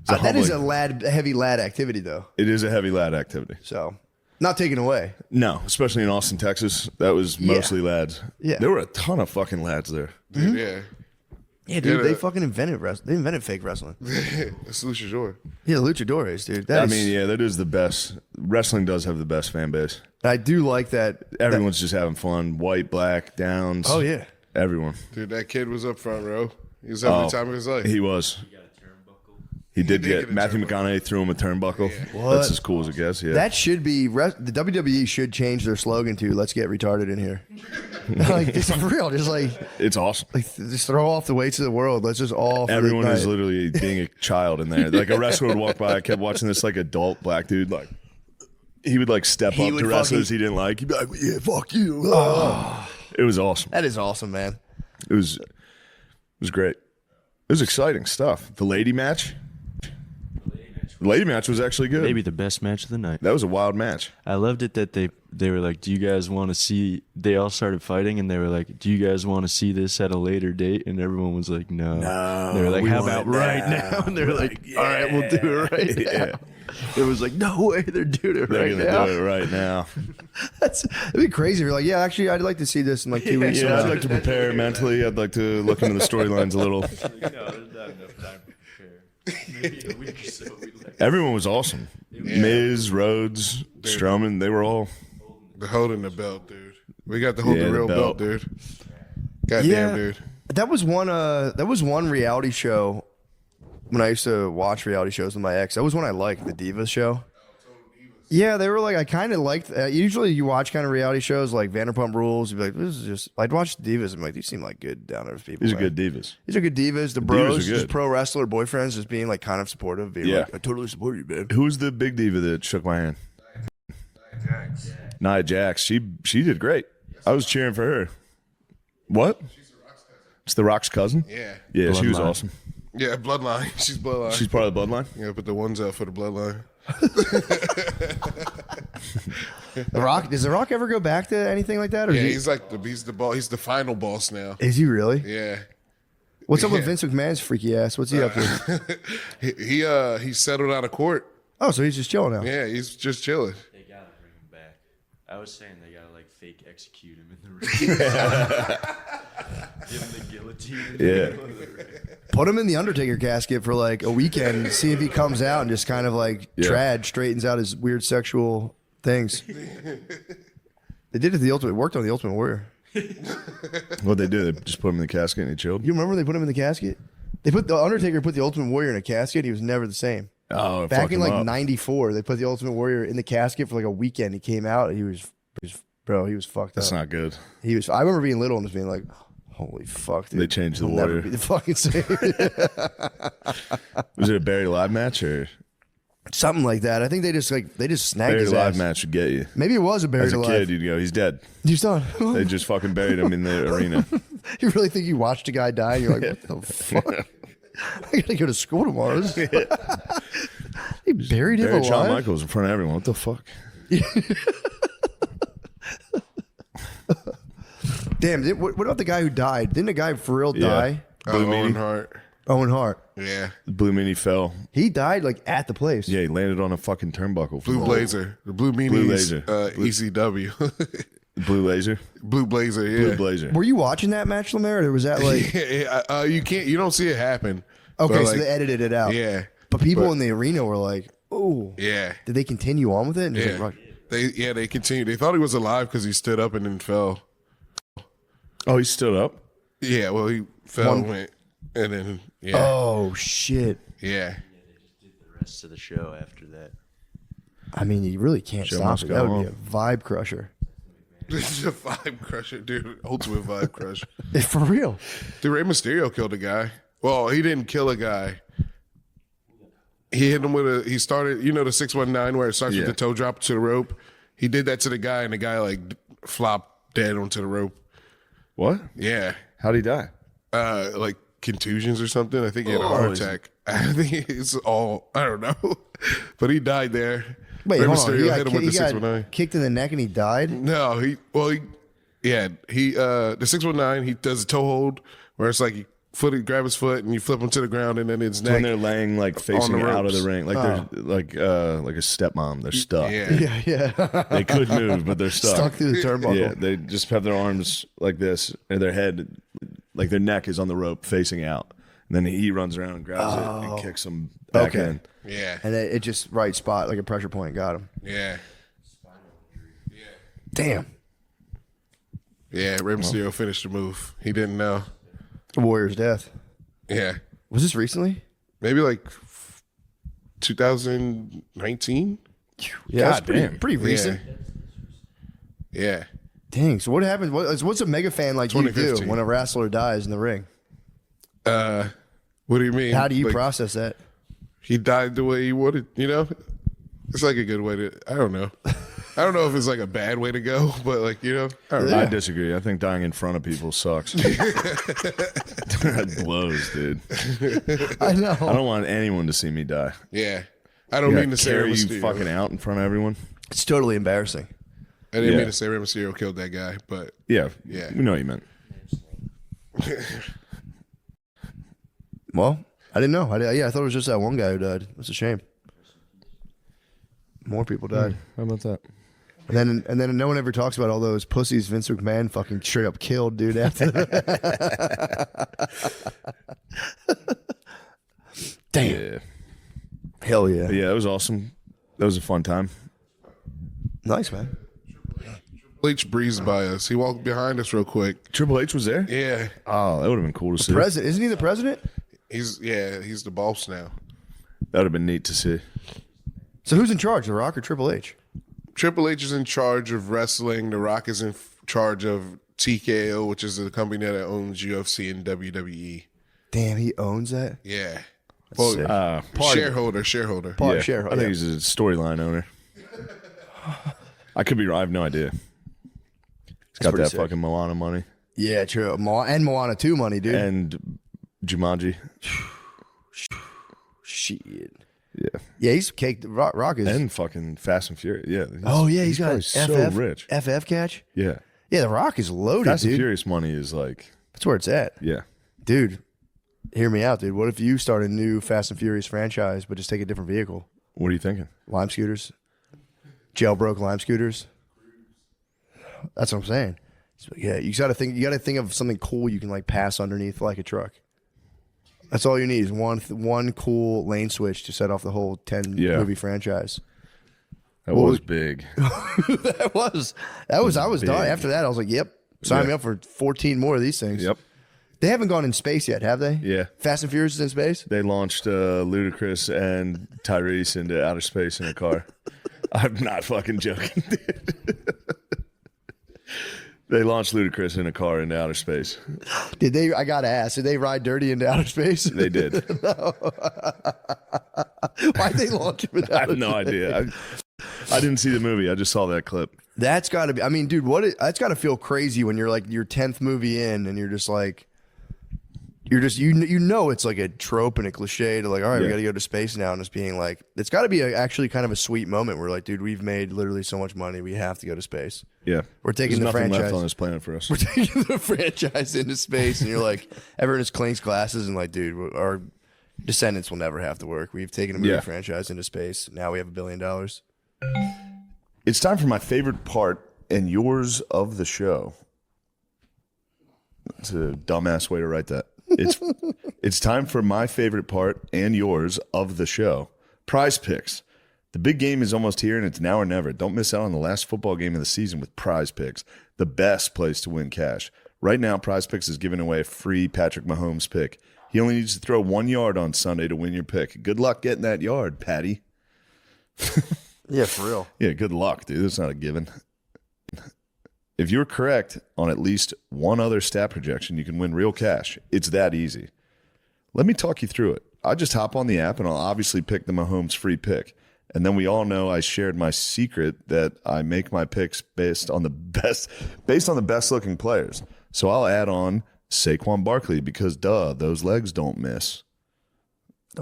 That is a humbling. heavy lad activity, though. It is a heavy lad activity. So, not taken away. No, especially in Austin, Texas. That was mostly lads. Yeah. There were a ton of fucking lads there. Dude, yeah. Yeah, dude, Yeah. they fucking invented wrestling. They invented fake wrestling. It's luchador. Yeah, luchadores, dude. I mean, yeah, that is the best. Wrestling does have the best fan base. I do like that. Everyone's just having fun. White, black, downs. Oh yeah. Everyone. Dude, that kid was up front row. He was having the time of his life. He was. He did did get get a Matthew turnbuckle. McConaughey threw him a turnbuckle. What? That's as cool as it gets. Yeah. That should be the WWE should change their slogan to "Let's get retarded in here." Like it's for real. Just like it's awesome. just throw off the weights of the world. Let's just all. for the Everyone is night. literally being a child in there. Like a wrestler would walk by. I kept watching this like adult black dude. Like he would like step He up would to wrestlers fucking- he didn't like. He'd be like, "Yeah, fuck you." It was awesome. That is awesome, man. It was great. It was exciting stuff. The lady match. The lady match was actually good. Maybe the best match of the night. That was a wild match. I loved it that they were like, do you guys want to see, they all started fighting and they were like, do you guys want to see this at a later date? And everyone was like, no. They were like, we how want about it right now. now? And they were like, all right, we'll do it right Yeah. now. It was like, no way, they're doing it They're right gonna now. do it right now. It'd be crazy. You're like, yeah, actually, I'd like to see this in like 2 weeks. Yeah, from I'd now. like to prepare mentally. I'd like to look into the storylines a little. Everyone was awesome. Miz, Rhodes, Strowman, they were all. The holding the belt, dude. We got to hold Yeah, the the real belt. belt, dude. Goddamn, Yeah. dude. That was one. That was one reality show when I used to watch reality shows with my ex. That was one I liked, the Divas show. Yeah, they were like I kind of liked. Usually, you watch kind of reality shows like Vanderpump Rules. You'd be like, "This is just." I'd watch Divas and be like, "These seem like good down there people." These are man. good divas. These are good divas. The Divas bros, are just good. pro wrestler boyfriends, just being like kind of supportive. Being Yeah. like, "I totally support you, babe." Who's the big diva that shook my hand? Nia Jax. She did great. I was cheering for her. What? It's the Rock's cousin? Yeah. Yeah, she was Bloodline. awesome. Yeah, bloodline. She's bloodline. She's part of the bloodline? yeah, put the ones out for the bloodline. The Rock. Does The Rock ever go back to anything like that? Or Yeah, is he- he's like he's the ball. He's the final boss now. is he really? Yeah. What's up with Yeah. Vince McMahon's freaky ass? What's he up to? He settled out of court. Oh, so he's just chilling now. Yeah, he's just chilling. They gotta bring him back. I was saying they gotta like fake execute him in the ring. Give him the guillotine. Yeah. Put him in the Undertaker casket for like a weekend, see if he comes out and just kind of like straightens out his weird sexual things. They did it to the Ultimate. Worked on the Ultimate Warrior. What'd they do? They just put him in the casket and he chilled? You remember they put him in the casket? They put the Undertaker put the Ultimate Warrior in a casket. He was never the same. Oh, Back in fuck him like up. '94, they put the Ultimate Warrior in the casket for like a weekend. He came out. He was fucked That's up. not good. I remember being little and just being like, holy fuck, dude. They changed the He'll never Warrior. be the fucking same. Was it a buried alive match or Something like that. I think they just snagged buried his alive ass. match would get you? Maybe it was a buried As a alive. kid, you'd go, he's dead. You saw They it. just fucking buried him in the arena. You really think you watched a guy die and you're like, what the fuck? I gotta go to school tomorrow. They buried him Buried Shawn alive? Michaels in front of everyone. What the fuck? Damn, what about the guy who died? Didn't a guy for real Yeah. die? Owen Hart. Owen Hart. Yeah. The Blue Meanie fell. He died like at the place. Yeah, he landed on a fucking turnbuckle. Blue Blazer. The Blue Meanies. Blue Laser. ECW. Blue Laser. Blue Blazer, yeah. Blue Blazer. Were you watching that match, Lemaire, or was that like You don't see it happen. okay? But, So like, they edited it out. Yeah. But people in the arena were like, "Oh, Yeah. did they continue on with it?" And it was Yeah. like, They continued. They thought he was alive because he stood up and then fell. Oh, he stood up? Yeah, well, he fell and went, and then, yeah. "Oh shit!" Yeah. The rest of the show after that. I mean, you really can't Show stop must it. go That would on. be a vibe crusher. This is a vibe crusher, dude. Ultimate vibe crush. For real. Dude, Rey Mysterio killed a guy. Well, he didn't kill a guy. He hit him with he started, the 619 where it starts Yeah. with the toe drop to the rope. He did that to the guy, and the guy, like, flopped dead onto the rope. What? Yeah. How'd he die? Like contusions or something. I think he had a heart attack. I think it's all, I don't know. But he died there. Wait, Rey hold on. Mysterio He hit him with the got 619. kicked in the neck and he died. No, the 619, he does a toe hold where it's like you grab his foot and you flip him to the ground and then his When neck. they're laying like facing the out of the ropes. ring, like they're like a stepmom. They're stuck. Yeah. Yeah. They could move, but they're stuck. Stuck through the turnbuckle. Yeah, they just have their arms like this, and their head, like their neck, is on the rope facing out. And then he runs around and grabs it and kicks them back Okay. in. Yeah. And it just right spot, like a pressure point, got him. Yeah. Damn. Yeah. Rey Mysterio finished the move. He didn't know. Warrior's death. Yeah. Was this recently? Maybe like 2019? Yeah, God damn. Pretty recent. Yeah. Dang. So what happens? What's a mega fan like you do 2015. when a wrestler dies in the ring? What do you mean? How do you Like, process that? He died the way he wanted, It's like a good way to, I don't know. I don't know if it's like a bad way to go, but like, I don't know. I disagree. I think dying in front of people sucks. That blows, dude. I know. I don't want anyone to see me die. Yeah. I don't mean to say Rey carry you Mysterio. fucking out in front of everyone. It's totally embarrassing. I didn't Yeah. mean to say Rey Mysterio killed that guy, but Yeah, Yeah. we know what you meant. Well, I didn't know. I thought it was just that one guy who died. That's a shame. More people died. How about that? And then no one ever talks about all those pussies Vince McMahon fucking straight up killed, dude. After Damn. Yeah. Hell yeah. But yeah, that was awesome. That was a fun time. Nice, man. Bleach breezed by us. He walked behind us real quick. Triple H was there? Yeah. Oh, that would have been cool to see. President. Isn't he the president? He's the boss now. That would have been neat to see. So who's in charge, The Rock or Triple H? Triple H is in charge of wrestling. The Rock is in charge of TKO, which is the company that owns UFC and WWE. Damn, he owns that? Yeah. sick. Shareholder. Yeah, shareholder. I think he's a storyline owner. I could be wrong. I have no idea. He's got pretty that sick. fucking Moana money Yeah, true. And Moana 2 money, dude. and Jumanji. Shit. Yeah, Yeah, he's caked. Rock is. and fucking Fast and Furious. Yeah. He's got probably so FF, rich. FF catch. Yeah, Yeah, The Rock is loaded, Fast and dude. Furious money is like, That's where it's at. yeah. Dude, hear me out, dude. What if you start a new Fast and Furious franchise, but just take a different vehicle? What are you thinking? Lime scooters? Jailbroke lime scooters? That's what I'm saying. So, yeah, you gotta think of something cool you can like pass underneath like a truck. That's all you need is one cool lane switch to set off the whole 10 movie franchise. That was big. That was I was done. After that, I was like, yep, sign me up for 14 more of these things. Yep. They haven't gone in space yet, have they? Yeah. Fast and Furious is in space? They launched Ludacris and Tyrese into outer space in a car. I'm not fucking joking, dude. They launched Ludacris in a car into outer space. Did they? I gotta ask. Did they ride dirty into outer space? They did. No. Why'd they launch him into I outer have no space? idea. I didn't see the movie. I just saw that clip. That's got to be. I mean, dude, that's got to feel crazy when you're like your 10th movie in, and you're just like, you know, it's like a trope and a cliche to like, all right, we got to go to space now, and it's being like, it's got to be actually kind of a sweet moment where like, dude, we've made literally so much money, we have to go to space. Yeah, we're taking There's the nothing franchise left on this planet for us. We're taking the franchise into space, and you're like, everyone just clinks glasses and like, dude, our descendants will never have to work. We've taken a movie franchise into space. Now we have $1 billion. It's time for my favorite part and yours of the show. It's a dumbass way to write that. It's time for my favorite part and yours of the show. Prize Picks. The big game is almost here, and it's now or never. Don't miss out on the last football game of the season with Prize Picks, the best place to win cash. Right now, Prize Picks is giving away a free Patrick Mahomes pick. He only needs to throw 1 yard on Sunday to win your pick. Good luck getting that yard, Patty. Yeah, for real. Yeah, good luck, dude. That's not a given. If you're correct on at least one other stat projection, you can win real cash. It's that easy. Let me talk you through it. I just hop on the app, and I'll obviously pick the Mahomes free pick. And then we all know I shared my secret that I make my picks based on the best looking players. So I'll add on Saquon Barkley because those legs don't miss.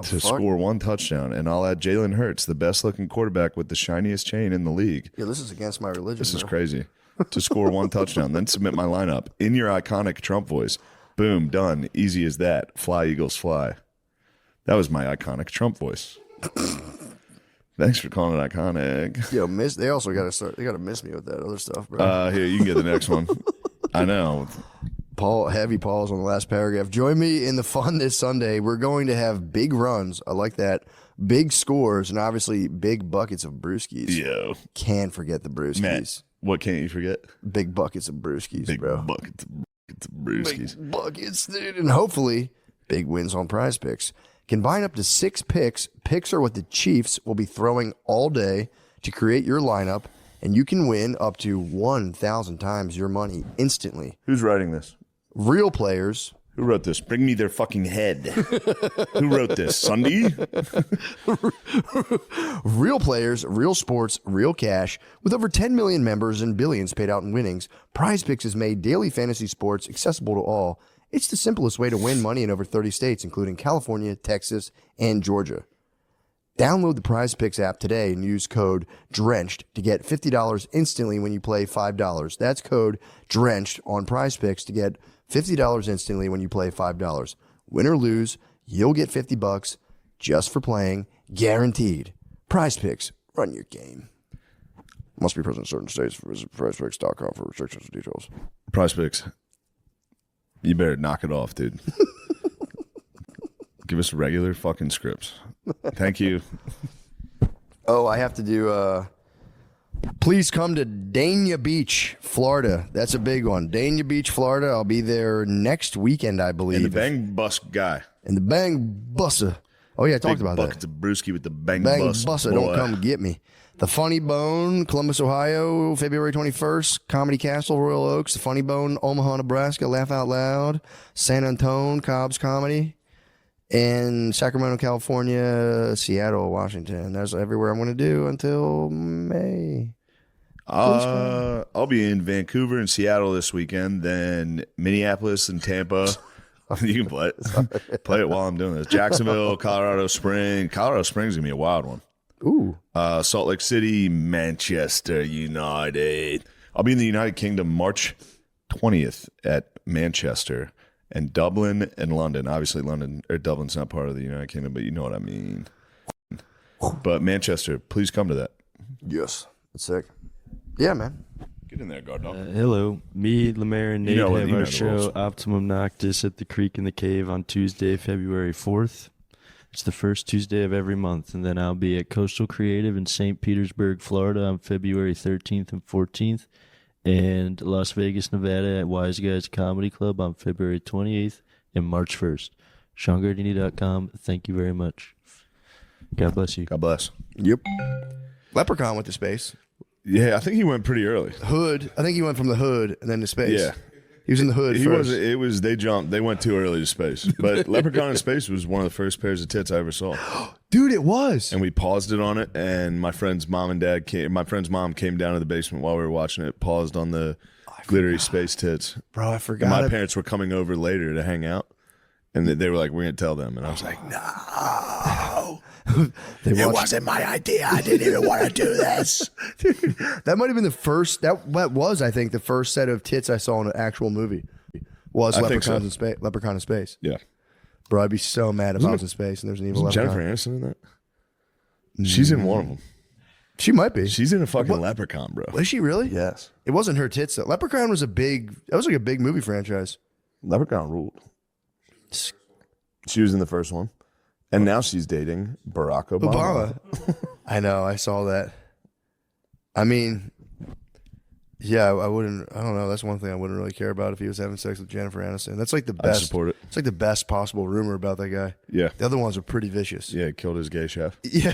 Score 1 touchdown, and I'll add Jalen Hurts, the best looking quarterback with the shiniest chain in the league. Yeah, this is against my religion. This is crazy. To score 1 touchdown, then submit my lineup in your iconic Trump voice. Boom, done. Easy as that. Fly, Eagles, fly. That was my iconic Trump voice. Thanks for calling it iconic. Yo, they also got to start. They got to miss me with that other stuff, bro. Here, you can get the next one. I know. Heavy pause on the last paragraph. Join me in the fun this Sunday. We're going to have big runs. I like that. Big scores and obviously big buckets of brewskis. Yo. Can't forget the brewskis. Matt, what can't you forget? Big buckets of brewskis, big bro. Buckets of brewskis. Big buckets, dude. And hopefully, big wins on Prize Picks. Combine up to 6 picks. Picks are what the Chiefs will be throwing all day to create your lineup, and you can win up to 1,000 times your money instantly. Who's writing this? Real players. Who wrote this? Bring me their fucking head. Who wrote this? Sunday? Real players, real sports, real cash. With over 10 million members and billions paid out in winnings, Prize Picks has made daily fantasy sports accessible to all. It's the simplest way to win money in over 30 states, including California, Texas, and Georgia. Download the Prize Picks app today and use code DRENCHED to get $50 instantly when you play $5. That's code DRENCHED on Prize Picks to get $50 instantly when you play $5. Win or lose, you'll get $50 just for playing, guaranteed. Prize Picks, run your game. Must be present in certain states. Visit prizepicks.com for restrictions and details. Prize Picks. You better knock it off, dude. Give us regular fucking scripts. Thank you. Oh, I have to do, please come to Dania Beach, Florida. That's a big one. Dania Beach, Florida. I'll be there next weekend, I believe. And the Bang Bus guy. And the Bang Bussa. Oh, yeah, I talked about that. Buckets of brewski with the Bang Bang Bus. Bussa, boy. don't come get me. The Funny Bone, Columbus, Ohio, February 21st. Comedy Castle, Royal Oaks. The Funny Bone, Omaha, Nebraska. Laugh Out Loud. San Antonio, Cobb's Comedy. And Sacramento, California, Seattle, Washington. That's everywhere I'm going to do until May. I'll be in Vancouver and Seattle this weekend, then Minneapolis and Tampa. You can play it. Play it while I'm doing this. Jacksonville, Colorado Springs. Colorado Springs is going to be a wild one. Ooh. Salt Lake City, Manchester United. I'll be in the United Kingdom March 20th at Manchester, and Dublin and London. Obviously, Dublin's not part of the United Kingdom, but you know what I mean. But Manchester, please come to that. Yes. That's sick. Yeah, man. Get in there, guard dog. Hello. Me, Lemaire, and Nate You know have the our rules. show Optimum Noctis at the Creek in the Cave on Tuesday, February 4th. It's the first Tuesday of every month. And then I'll be at Coastal Creative in St. Petersburg, Florida on February 13th and 14th. and Las Vegas, Nevada at Wise Guys Comedy Club on February 28th and March 1st. SeanGardini.com. Thank you very much. God bless you. God bless. Yep. Leprechaun went to space. Yeah, I think he went pretty early. Hood. I think he went from the hood and then to space. Yeah. He was in the hood first. They jumped. They went too early to space. But Leprechaun in Space was one of the first pairs of tits I ever saw. Dude, it was. And we paused it on it, and my friend's mom came down to the basement while we were watching it, paused on the glittery space tits. Bro, I forgot. And my parents were coming over later to hang out, and they were like, we're going to tell them. And I was like, no. It wasn't my idea. I didn't even want to do this. Dude, that might have been the first. That was, I think, the first set of tits I saw in an actual movie. Was Leprechaun in Space? Leprechaun in Space. Yeah, bro, I'd be so mad if I was in space and there's an evil leprechaun. Jennifer Aniston in that? She's in one of them. She might be. She's in a fucking Leprechaun, bro. Was she really? Yes. It wasn't her tits though. Leprechaun was that was like a big movie franchise. Leprechaun ruled. She was in the first one. And now she's dating Barack Obama. I know. I saw that. I mean, yeah, I wouldn't. I don't know. That's one thing I wouldn't really care about if he was having sex with Jennifer Aniston. That's like the best. I support it. It's like the best possible rumor about that guy. Yeah. The other ones are pretty vicious. Yeah, killed his gay chef. Yeah.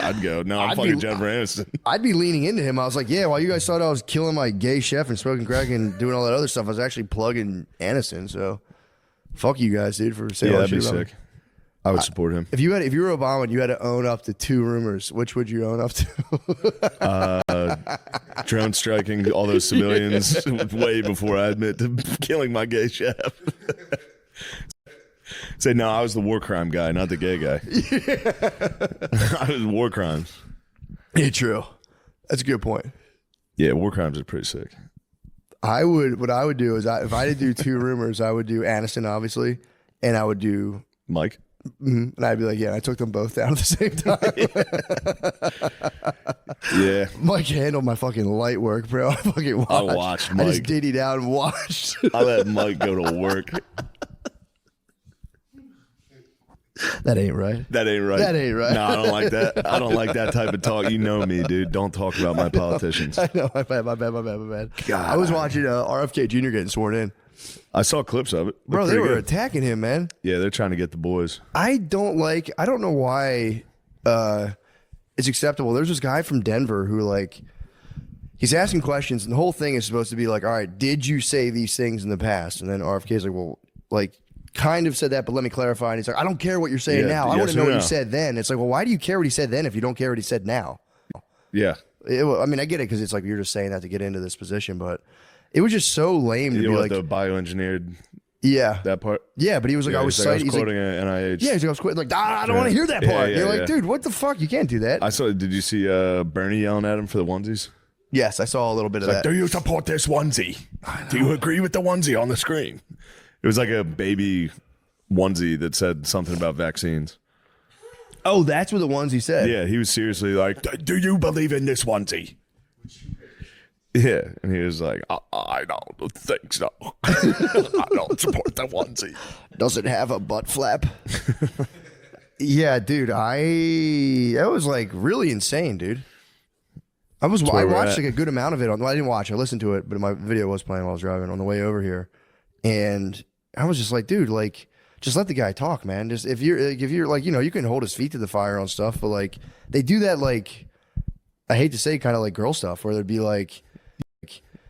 I'd go. No, I'm fucking Jennifer Aniston. I'd be leaning into him. I was like, yeah, while you guys thought I was killing my gay chef and smoking crack and doing all that other stuff, I was actually plugging Aniston. So. Fuck you guys, dude, for saying all that shit. That'd be sick. I would support him. If you were Obama and you had to own up to 2 rumors, which would you own up to? Drone striking all those civilians way before I admit to killing my gay chef. Say, no, I was the war crime guy, not the gay guy. Yeah. I was war crimes. Yeah, true. That's a good point. Yeah, war crimes are pretty sick. What I would do is if I had to do 2 rumors, I would do Aniston, obviously, and I would do Mike. And I'd be like, yeah, I took them both down at the same time. Yeah. Mike handled my fucking light work, bro. I watched Mike. I just diddied out and watched. I let Mike go to work. That ain't right. That ain't right. That ain't right. No, I don't like that. I don't like that type of talk. You know me, dude. Don't talk about my politicians. I know. My bad. God. I was watching RFK Jr. getting sworn in. I saw clips of it. Bro, they were attacking him, man. Yeah, they're trying to get the boys. I don't know why it's acceptable. There's this guy from Denver who, he's asking questions, and the whole thing is supposed to be like, all right, did you say these things in the past? And then RFK's like, well, kind of said that, but let me clarify. And he's like, I don't care what you're saying now. I want to know what you said then. It's like, well, why do you care what he said then if you don't care what he said now? Yeah. I mean, I get it because it's like you're just saying that to get into this position, but it was just so lame to be like the bioengineered. Yeah, that part. Yeah, but he was like, I was citing. He's quoting NIH. Yeah, he's like, I don't want to hear that part. Yeah, you're like, dude, what the fuck? You can't do that. Did you see Bernie yelling at him for the onesies? Yes, I saw a little bit of that. Do you support this onesie? Do you agree with the onesie on the screen? It was like a baby onesie that said something about vaccines. Oh, that's what the onesie said. Yeah, he was seriously like, do you believe in this onesie? Yeah, and he was like, I don't think so. I don't support the onesie. Does it have a butt flap? Yeah, dude, that was really insane, dude. I watched a good amount of it. I didn't watch. I listened to it, but my video was playing while I was driving on the way over here, and I was just like, dude, just let the guy talk, man. Just if you're you can hold his feet to the fire on stuff, but they do that I hate to say kind of girl stuff where they'd be like.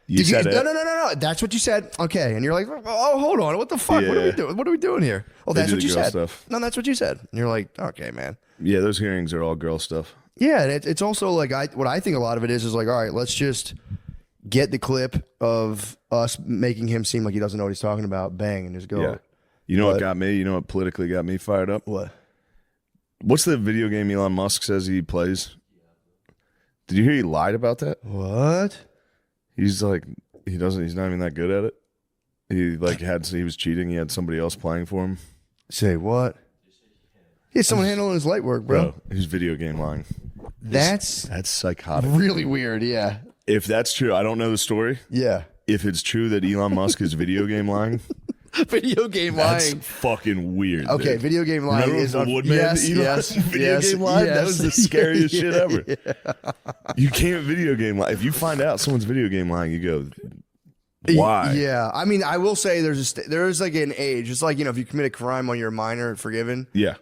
You said it. No. That's what you said. Okay, and you're like, oh, hold on. What the fuck? Yeah. What are we doing? What are we doing here? Oh, that's what you said. Stuff. No, that's what you said. And you're like, okay, man. Yeah, those hearings are all girl stuff. Yeah, and it's also what I think a lot of it is all right, let's just get the clip of us making him seem like he doesn't know what he's talking about. Bang, and just go. Yeah. You know what got me? You know what politically got me fired up? What? What's the video game Elon Musk says he plays? Did you hear he lied about that? What? He's like, he's not even that good at it. He was cheating. He had somebody else playing for him. Say what? He had someone handling his light work, bro. He's video game lying. That's psychotic. Really weird, yeah. If that's true, I don't know the story. Yeah. If it's true that Elon Musk is video game lying, Video game That's lying. fucking weird. Okay, dude. video game lying Remember is the Woodman? Yes, Elon? yes, Video yes, game lying? That yes. was the scariest shit ever. Yeah. You can't video game lie. If you find out someone's video game lying, you go, why? Yeah, I mean, I will say there's like an age. It's like, if you commit a crime when you're a minor, forgiven. Yeah.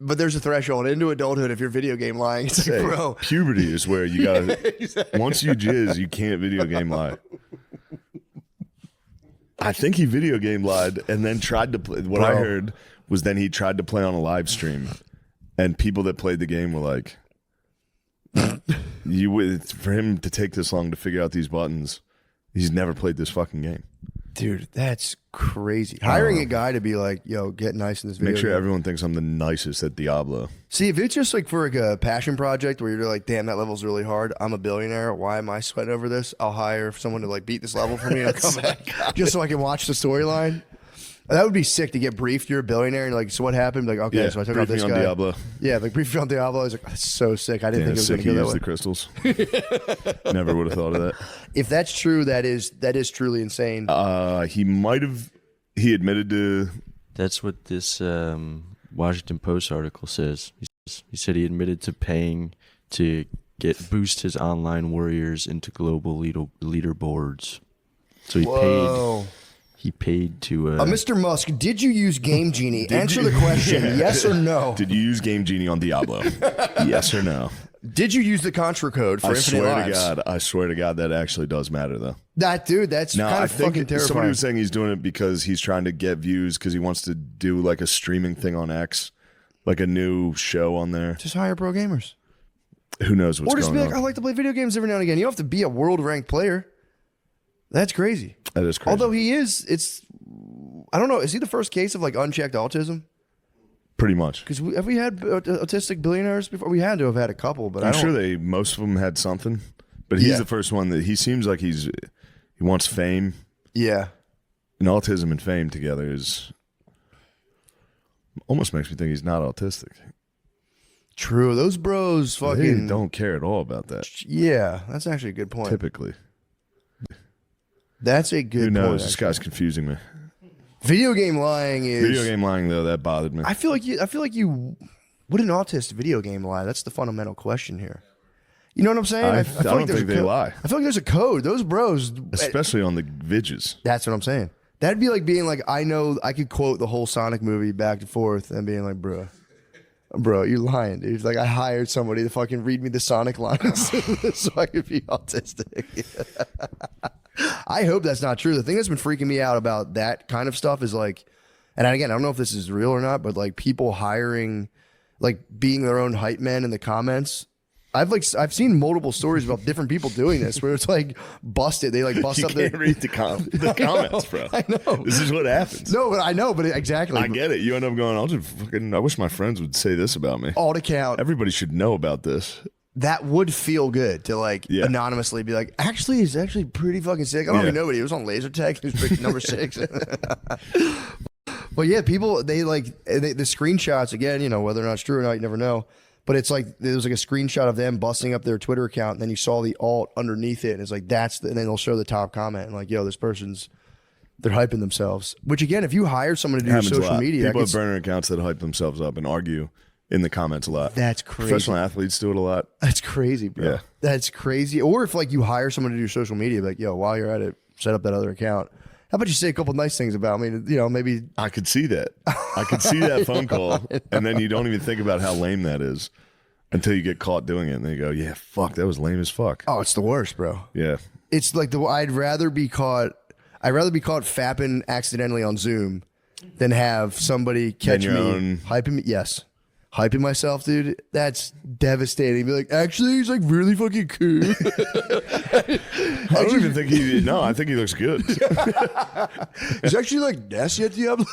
But there's a threshold into adulthood if you're video game lying. It's like, Hey, bro. puberty is where you gotta. Once you jizz, you can't video game lie. I think he video game lied and then tried to play. What I heard was then he tried to play on a live stream, and people that played the game were like, for him to take this long to figure out these buttons, he's never played this fucking game. Dude, that's crazy. Hiring a guy to be like, yo, get nice in this video. Make sure game. everyone thinks I'm the nicest at Diablo. See, if it's just like for like a passion project where you're like, damn, that level's really hard. I'm a billionaire. Why am I sweating over this? I'll hire someone to like beat this level for me and I'll come back just so I can watch the storyline. That would be sick to get briefed. You're a billionaire and you're like, so what happened? Like, okay, so I took out this on guy. Diablo. Yeah, like brief me on Diablo. I was like, that's so sick. I didn't think it was sick going to he go that used way. the crystals. Never would have thought of that. If that's true, that is truly insane. He might have. He admitted to. That's what this Washington Post article says. He said he admitted to paying to boost his online warriors into global leaderboards. So he paid. He paid to. Mr. Musk, did you use Game Genie? Answer the question, yes or no. Did you use Game Genie on Diablo? Yes or no? Did you use the Contra code for Infinite Lives? I swear to God, that actually does matter, though. That's kind of fucking terrifying. Somebody was saying he's doing it because he's trying to get views because he wants to do like a streaming thing on X, like a new show on there. Just hire pro gamers. Who knows what's or just going be like, on? I like to play video games every now and again. You don't have to be a world ranked player. That's crazy. That is crazy. Although I don't know. Is he the first case of like unchecked autism? Pretty much. Because have we had autistic billionaires before? We had to have had a couple, but I'm sure most of them had something. But he's the first one that he seems like he wants fame. Yeah. And autism and fame together is almost makes me think he's not autistic. True. Those bros fucking They don't care at all about that. Yeah, that's actually a good point. Typically. That's a good Who knows? point. This actually. guy's confusing me. Video game lying is Video game lying though, that bothered me. I feel like you would an autist video game lie? That's the fundamental question here. You know what I'm saying? I feel don't like there's think a they lie. I feel like there's a code. Those bros, Especially on the vidges. that's what I'm saying. That'd be like being like, I know I could quote the whole Sonic movie back and forth and being like, bro, you're lying, dude. Like I hired somebody to fucking read me the Sonic lines so I could be autistic. I hope that's not true. The thing that's been freaking me out about that kind of stuff is like, and again, I don't know if this is real or not, but like people hiring, like being their own hype man in the comments. I've seen multiple stories about different people doing this where it's like busted. They like bust You up can't read the comments, bro. I know. This is what happens. No, but I know, but exactly. I get it. You end up going, I wish my friends would say this about me. All to count. Everybody should know about this. That would feel good to like anonymously be like, actually, he's actually pretty fucking sick. I don't even know what he was on laser tag. He was picked number 6. But yeah, people, the screenshots again, whether or not it's true or not, you never know. But it's like, there was like a screenshot of them busting up their Twitter account. And then you saw the alt underneath it. And it's like, and then they'll show the top comment and like, yo, they're hyping themselves. Which again, if you hire someone to do your social media. People have burner accounts that hype themselves up and argue in the comments a lot. That's crazy. Professional athletes do it a lot. That's crazy, bro. Yeah. That's crazy. Or if like you hire someone to do your social media, like, yo, while you're at it, set up that other account. How about you say a couple nice things about me? Maybe I could see that. I could see that phone call, and then you don't even think about how lame that is until you get caught doing it, and then you go, "Yeah, fuck, that was lame as fuck." Oh, it's the worst, bro. Yeah, it's like I'd rather be caught fapping accidentally on Zoom than have somebody catch me hyping me. Yes. Hyping myself, dude, that's devastating. Be like, actually, he's like really fucking cool. I don't even think I think he looks good. He's actually like nasty at Diablo.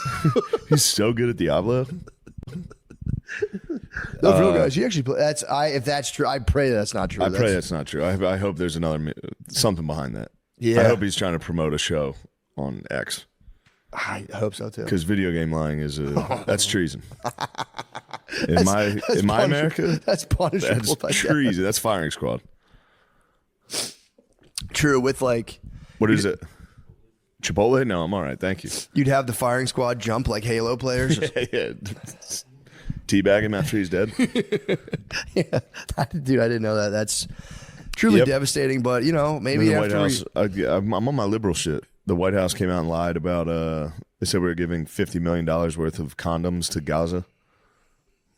He's so good at Diablo. Those real guys, he actually play. If that's true, I pray that's not true. I pray that's not true. I hope there's something behind that. Yeah. I hope he's trying to promote a show on X. I hope so too. Because video game lying is that's treason. In my America, that's punishable. That's treason. That's firing squad. True. With like, what is it? Chipotle? No, I'm all right. Thank you. You'd have the firing squad jump like Halo players. Yeah. Teabag him after he's dead. Yeah. Dude, I didn't know that. That's truly devastating, but, you know, maybe the after White House, I'm on my liberal shit. The White House came out and lied about, they said we were giving $50 million worth of condoms to Gaza.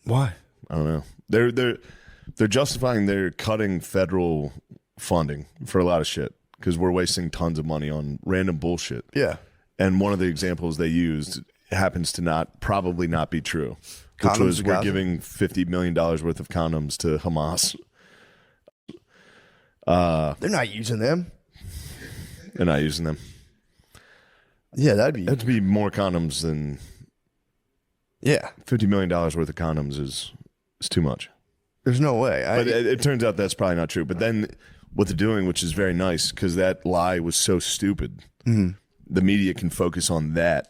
Why? I don't know. They're justifying they're cutting federal funding for a lot of shit because we're wasting tons of money on random bullshit. Yeah. And one of the examples they used happens to probably not be true, which Condoms was to we're Gaza? giving $50 million worth of condoms to Hamas. They're not using them. They're not using them. Yeah, that'd be more condoms than. Yeah. $50 million worth of condoms is too much. There's no way. But it turns out that's probably not true. But then what they're doing, which is very nice, because that lie was so stupid, the media can focus on that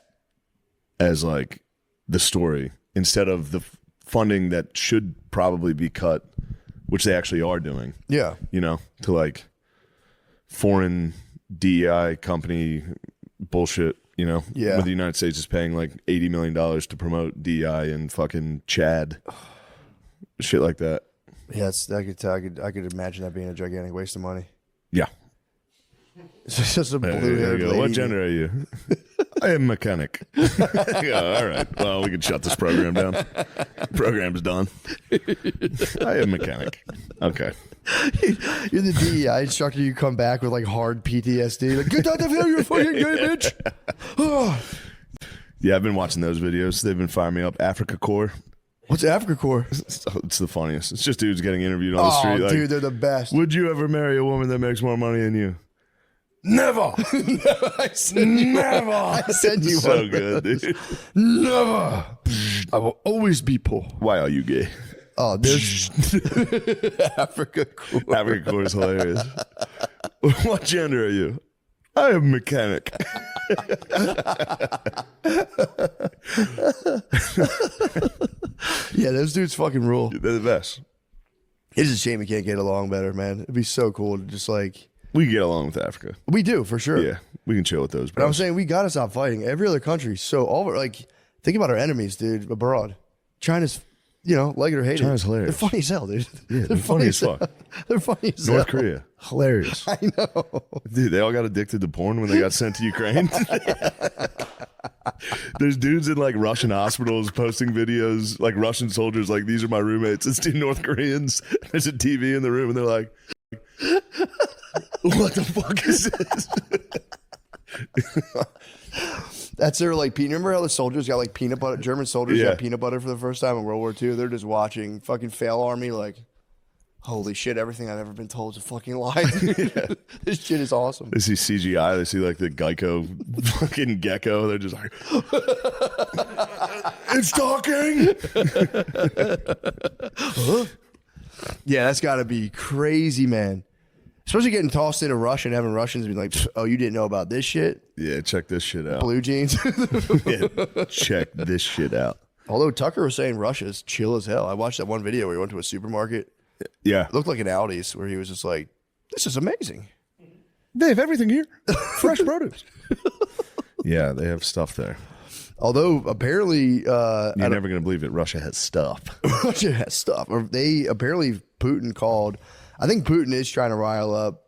as like the story instead of the funding that should probably be cut, which they actually are doing. Yeah. You know, to like foreign DEI company bullshit. You know, Yeah. Where the United States is paying like $80 million to promote DEI in fucking Chad, shit like that. Yeah, I could imagine that being a gigantic waste of money. Yeah. It's just a blue-haired lady. What gender are you? I am mechanic. Yeah, all right. Well, we can shut this program down. Program's done. I am mechanic. Okay. You're the DEI instructor. You come back with like hard PTSD. Like, get out of here, you fucking gay bitch. Yeah, I've been watching those videos. They've been firing me up. Africa Corps. What's Africa Corps? It's the funniest. It's just dudes getting interviewed on the street. Like, Dude, they're the best. Would you ever marry a woman that makes more money than you? Never. I said never. I said you So one. good, dude. Never. I will always be poor. Why are you gay? Oh, there's Africa Corps. Africa Corps is hilarious. What gender are you? I am mechanic. Yeah, those dudes fucking rule. They're the best. It's a shame we can't get along better, man. It'd be so cool to just like. We can get along with Africa. We do, for sure. Yeah, we can chill with those. But I'm Bros. saying we got to stop fighting. Every other country, so all like, think about our enemies, dude, abroad. China's, you know, like it or hate it. China's hilarious. They're funny as hell, dude. Yeah, they're funny as fuck. They're funny as North hell. Korea, hilarious. I know. Dude, they all got addicted to porn when they got sent to Ukraine. There's dudes in like Russian hospitals posting videos, like Russian soldiers, like, these are my roommates. It's two North Koreans. There's a TV in the room, and they're like, what the fuck is this? That's their like peanut. Remember how the soldiers got like peanut butter? German soldiers Yeah. got peanut butter for the first time in World War II. They're just watching fucking fail army. Like, holy shit! Everything I've ever been told is a fucking lie. This shit is awesome. They see CGI. They see like the Geico fucking gecko. They're just like, it's talking. Huh? Yeah, that's got to be crazy, man. Especially getting tossed into Russia and having Russians be like, "Oh, you didn't know about this shit? Yeah, check this shit out. Blue jeans." Yeah, check this shit out. Although Tucker was saying Russia's chill as hell. I watched that one video where he went to a supermarket. Yeah, It looked like an Aldi's, where he was just like, "This is amazing. they have everything here. Fresh produce." Yeah, they have stuff there. Although apparently, You're never gonna believe it. Russia has stuff. Russia has stuff. Or they apparently Putin called. I think Putin is trying to rile up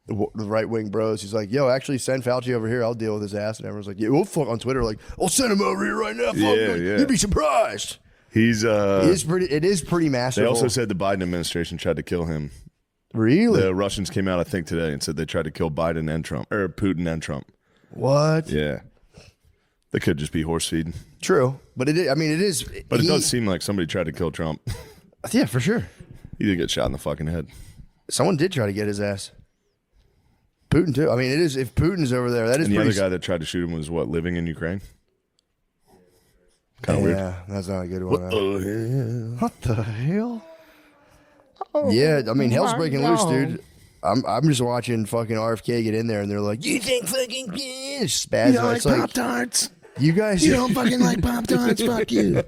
the right wing bros. He's like, "Yo, actually send Fauci over here. I'll deal with his ass." And everyone's like, "Yeah, we'll fuck on Twitter. Like, I'll send him over here right now. Fuck. Yeah, yeah. You'd be surprised." He's It is pretty masterful. They also said the Biden administration tried to kill him. Really? The Russians came out, I think, today and said they tried to kill Biden and Trump, or Putin and Trump. What? Yeah, they could just be horse feeding. True, but it is. I mean, it is. But it does seem like somebody tried to kill Trump. Yeah, for sure. He did get shot in the fucking head. Someone did try to get his ass. Putin too. I mean, it is. If Putin's over there, that is. And the pretty other guy that tried to shoot him was what, living in Ukraine? Kind of weird. Yeah, that's not a good one. What the hell? What the hell? Yeah, I mean, hell's breaking loose, dude. I'm just watching fucking RFK get in there, and they're like, "You think fucking spaz?" You don't It's like Pop-Tarts? you guys, You don't fucking like Pop-Tarts? Fuck you.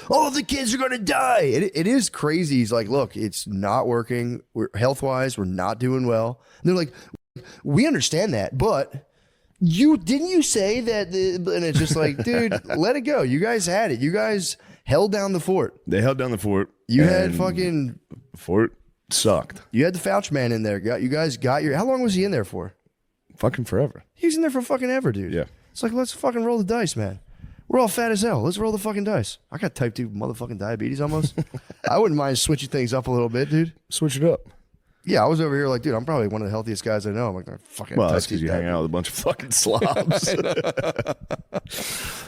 all the kids are gonna die. It is crazy. He's like, "Look, it's not working. We're health wise, we're not doing well." And they're like, "We understand that, but Didn't you say that? And it's just like, dude, let it go. You guys had it. You guys held down the fort. They held down the fort. You had fucking fort sucked. You had the Fouch man in there. You guys got your. How long was he in there for? Fucking forever. He was in there for fucking ever, dude. Yeah. It's like, let's fucking roll the dice, man. We're all fat as hell. Let's roll the fucking dice. I got type 2 motherfucking diabetes almost. I wouldn't mind switching things up a little bit, dude. Switch it up. Yeah, I was over here like, dude, I'm probably one of the healthiest guys I know. I'm like, fucking. Well, that's because you hang out with a bunch of fucking slobs.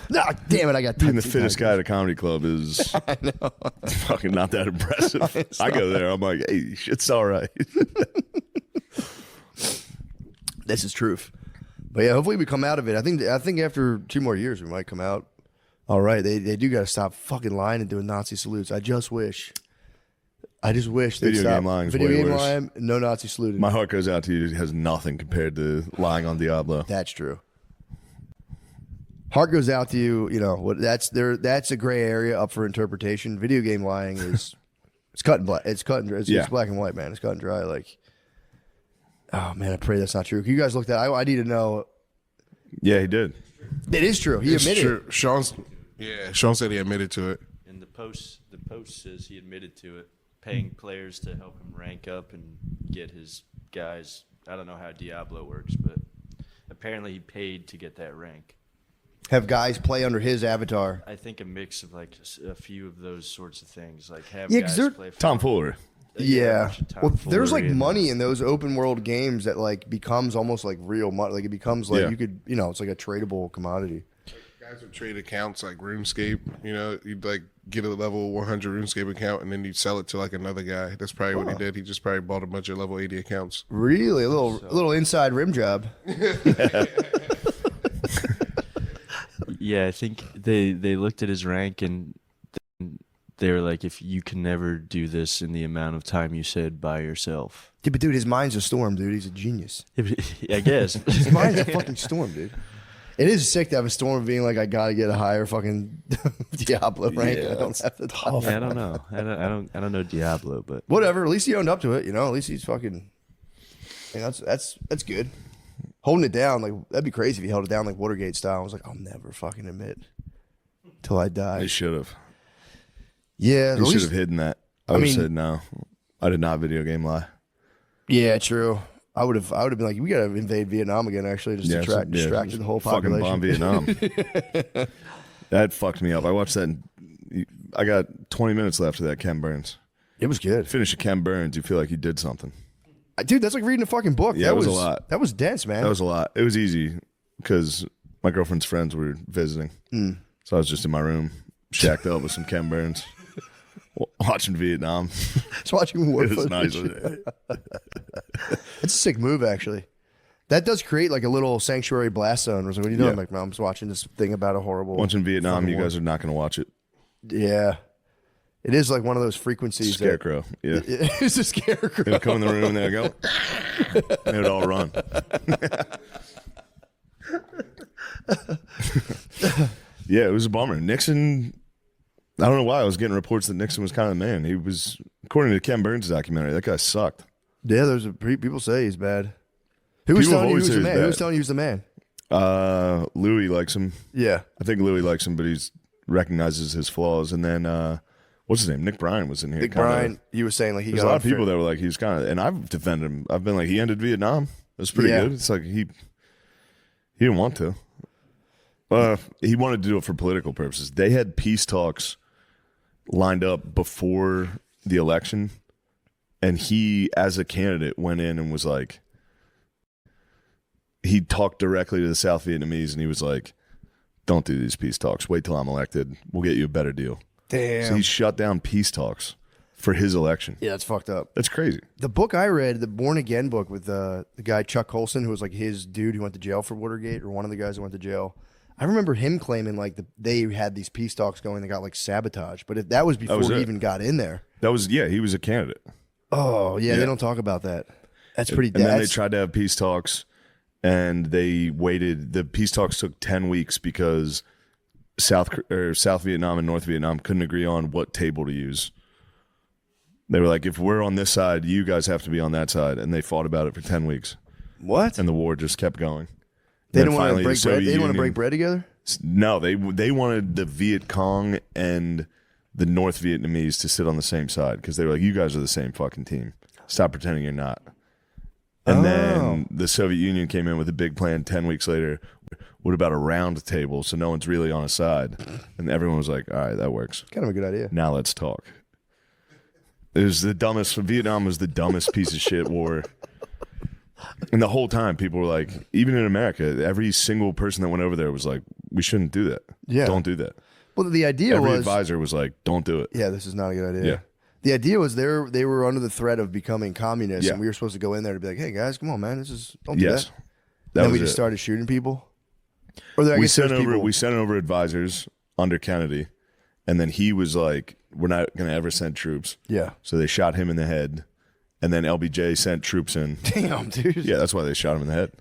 Nah, damn it, I got being the fittest guy at a comedy club is I know. fucking not that impressive. I go there, I'm like, hey, shit's all right. This is truth. But yeah, hopefully we come out of it. I think after 2 more years we might come out. All right, they do got to stop fucking lying and doing Nazi salutes. I just wish they'd Video stop. game lying is Video way game worse. lying, no Nazi saluting. My heart goes out to you. It has nothing compared to lying on Diablo. That's true. Heart goes out to you. You know that's a gray area up for interpretation. Video game lying is it's cut and black. It's cut and dry. It's black and white, man. It's cut and dry. Like, oh man, I pray that's not true. You guys looked at. I need to know. Yeah, he did. It is true. He admitted. True. Sean said he admitted to it. And the post says he admitted to it, paying players to help him rank up and get his guys. I don't know how Diablo works, but apparently he paid to get that rank. Have guys play under his avatar. I think a mix of like a few of those sorts of things, like have Yeah, 'cause guys they're- play for Tomfoolery. Yeah. Well, there's like tomfoolery money in those open world games that like becomes almost like real money. Like it becomes like Yeah. you could, it's like a tradable commodity. Guys would trade accounts like RuneScape. You know, you'd like get a level 100 RuneScape account and then you'd sell it to like another guy. That's probably what he did. He just probably bought a bunch of level 80 accounts. Really, a little inside rim job. Yeah, I think they looked at his rank and they were like, if you can never do this in the amount of time you said by yourself. Yeah, but dude, his mind's a storm, dude. He's a genius. I guess. His mind's a fucking storm, dude. It is sick to have a storm being like, I gotta get a higher fucking Diablo rank. Yeah, I don't have to. Yeah, I don't know. I don't know Diablo, but Whatever. At least he owned up to it. At least he's fucking. That's good. Holding it down, like that'd be crazy if he held it down like Watergate style. I was like, I'll never fucking admit till I die. They should have. Yeah, They should have hidden that. I would have said no. I did not video game lie. Yeah, true. I would have been like, we gotta invade Vietnam again. Actually, just distracted the whole fucking population. bomb Vietnam. That fucked me up. I watched that. I got 20 minutes left of that Ken Burns. It was good, Finish a Ken Burns, you feel like you did something. dude. That's like reading a fucking book. Yeah, that it was a lot. That was dense, man. That was a lot. It was easy because my girlfriend's friends were visiting, so I was just in my room, shacked up with some Ken Burns, watching Vietnam. Just watching war It was footage. nice. It's a sick move, actually. That does create like a little sanctuary blast zone. Where it's like, what are you doing? Yeah. I'm like, I'm just watching this thing about a horrible. Watching Vietnam, fucking you war. guys are not going to watch it. Yeah, it is like one of those frequencies. Scarecrow. Yeah. It's a scarecrow. They'll come in the room and they'll go, and it'd all run. Yeah, it was a bummer. Nixon, I don't know why. I was getting reports that Nixon was kind of the man. He was, according to Ken Burns' documentary, that guy sucked. Yeah, people say he's bad. Who was People telling you he always was say the he's man? Who bad. was telling you he was the man? Louis likes him. Yeah. I think Louis likes him, but he recognizes his flaws. And then, what's his name? Nick Bryan was in here. Nick Bryan, he was saying like he There's got a lot of people that were like, he was kind of, and I've defended him. I've been like, he ended Vietnam. That's pretty Yeah. good. It's like he didn't want to. He wanted to do it for political purposes. They had peace talks lined up before the election, and he, as a candidate, went in and was like, he talked directly to the South Vietnamese, and he was like, don't do these peace talks. Wait till I'm elected. We'll get you a better deal. Damn. So he shut down peace talks for his election. Yeah, that's fucked up. That's crazy. The book I read, the Born Again book with the guy Chuck Colson, who was like his dude who went to jail for Watergate, or one of the guys who went to jail. I remember him claiming like they had these peace talks going that got like sabotaged, but if that was before he it. even got in there. That was, yeah, he was a candidate. Oh yeah, Yeah. they don't talk about that. That's pretty. And then they tried to have peace talks, and they waited. The peace talks took 10 weeks because South Vietnam and North Vietnam couldn't agree on what table to use. They were like, if we're on this side, you guys have to be on that side. And they fought about it for 10 weeks. What? And the war just kept going. They Then didn't want to finally the break bread. Soviet They didn't want to Union- break bread together. No, they wanted the Viet Cong and the North Vietnamese to sit on the same side because they were like, you guys are the same fucking team. Stop pretending you're not. And then the Soviet Union came in with a big plan 10 weeks later. What about a round table so no one's really on a side? And everyone was like, all right, that works. Kind of a good idea. Now let's talk. It was the dumbest. Vietnam was the dumbest piece of shit war. And the whole time, people were like, even in America, every single person that went over there was like, we shouldn't do that. Yeah. Don't do that. Well, the idea Every was advisor was like, don't do it. Yeah, this is not a good idea. Yeah. The idea was they were under the threat of becoming communists, Yeah. and we were supposed to go in there to be like, hey guys, come on, man, don't do Yes. that. That Then was we just it. started shooting people. Or I we guess there's sent over people. we sent over advisors under Kennedy, and then he was like, we're not going to ever send troops. Yeah. So they shot him in the head, and then LBJ sent troops in. Damn, dude. Yeah, that's why they shot him in the head.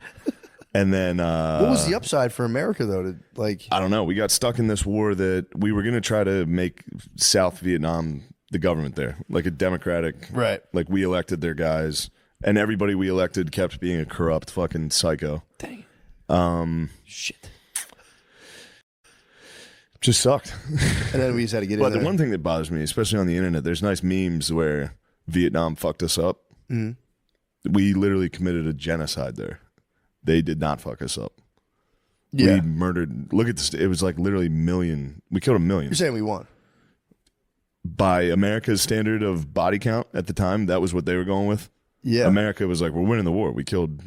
And then What was the upside for America though? To like, I don't know. We got stuck in this war that we were going to try to make South Vietnam the government there, like a democratic. Right. Like we elected their guys, and everybody we elected kept being a corrupt fucking psycho. Dang. Shit. Just sucked. And then we just had to get But in the there. one thing that bothers me, especially on the internet, there's nice memes where Vietnam fucked us up. Mhm. We literally committed a genocide there. They did not fuck us up. Yeah. We murdered. Look at this. It was like literally million. We killed 1 million. You're saying we won? By America's standard of body count at the time, that was what they were going with. Yeah. America was like, we're winning the war. We killed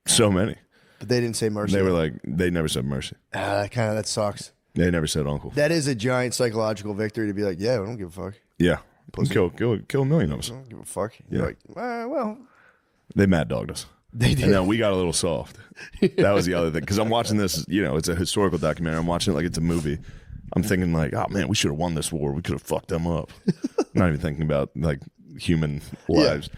so many. But they didn't say mercy. They were like, they never said mercy. That sucks. They never said uncle. That is a giant psychological victory to be like, yeah, we don't give a fuck. Yeah. Pussy. Kill 1 million of us. I don't give a fuck. Yeah. You're like, well, They mad dogged us. they did. And then we got a little soft. That was the other thing. Because I'm watching this, it's a historical documentary. I'm watching it like it's a movie. I'm thinking like, oh man, we should have won this war. We could have fucked them up. I'm not even thinking about like human lives.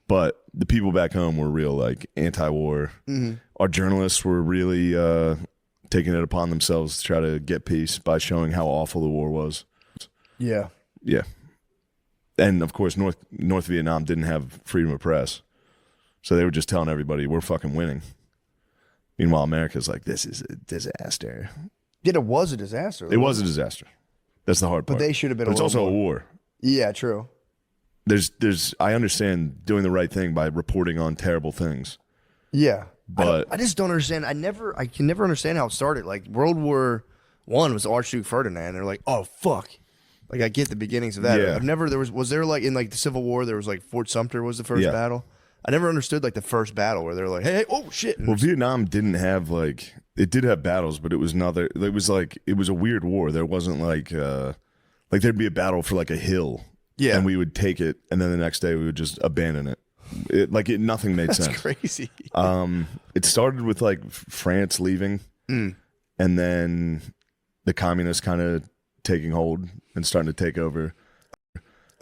But the people back home were real like anti-war. Mm-hmm. Our journalists were really taking it upon themselves to try to get peace by showing how awful the war was. Yeah. Yeah. And of course, North Vietnam didn't have freedom of press. So they were just telling everybody, we're fucking winning. Meanwhile, America's like, this is a disaster. Yeah, it was a disaster. It was a disaster. That's the hard part. But they should have been But it's a also little a more. war. Yeah, true. I understand doing the right thing by reporting on terrible things. Yeah. But I just don't understand. I can never understand how it started. Like World War I was Archduke Ferdinand. They're like, oh fuck. Like I get the beginnings of that. Yeah. I've never was there like in like the Civil War there was like Fort Sumter was the first Yeah. battle. I never understood like the first battle where they're like, hey, oh shit. Well, Vietnam didn't have like, it did have battles, but it was a weird war. There wasn't like there'd be a battle for like a hill. Yeah. And we would take it, and then the next day we would just abandon it. Nothing made That's sense. crazy. It started with like France leaving, Mm. and then the communists kind of taking hold and starting to take over.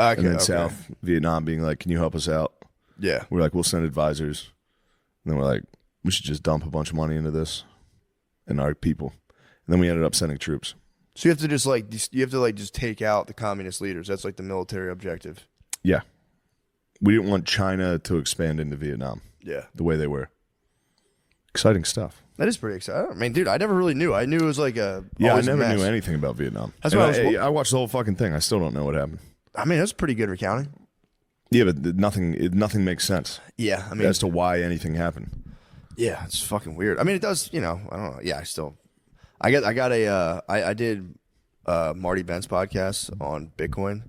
Okay, And then okay. South Vietnam being like, can you help us out? Yeah. We're like, we'll send advisors. And then we're like, we should just dump a bunch of money into this and our people. And then we ended up sending troops. So you have to just take out the communist leaders. That's like the military objective. Yeah. We didn't want China to expand into Vietnam Yeah. the way they were. Exciting stuff. That is pretty exciting. I mean, dude, I never really knew. I knew it was like a Yeah, I always a never knew mess. anything about Vietnam. That's And why I watched the whole fucking thing. I still don't know what happened. I mean, that's pretty good recounting. Yeah, but nothing makes sense Yeah, I mean, as to why anything happened. yeah, it's fucking weird. I mean, it does. I don't know. Yeah, I did Marty Bent's podcast on Bitcoin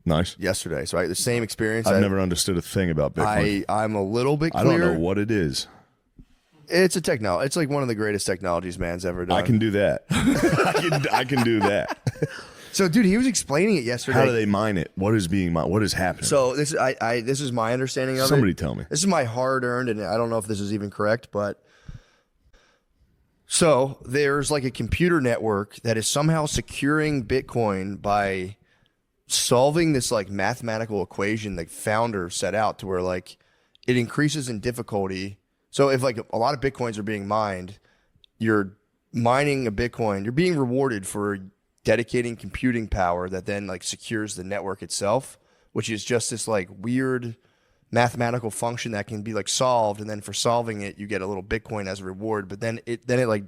Nice. yesterday. So the same experience. I've never understood a thing about Bitcoin. I'm a little bit I clear. don't know what it is. It's a technology. It's like one of the greatest technologies man's ever done. I can do that. I can do that. So, dude, he was explaining it yesterday. How do they mine it? What is being mined? What is happening? So this is my understanding of Somebody it. tell me. This is my hard-earned, and I don't know if this is even correct, but so there's like a computer network that is somehow securing Bitcoin by solving this like mathematical equation the founder set out to where like it increases in difficulty. So if like a lot of Bitcoins are being mined, you're mining a Bitcoin, you're being rewarded for dedicating computing power that then like secures the network itself, which is just this like weird mathematical function that can be like solved, and then for solving it, you get a little Bitcoin as a reward. But then it like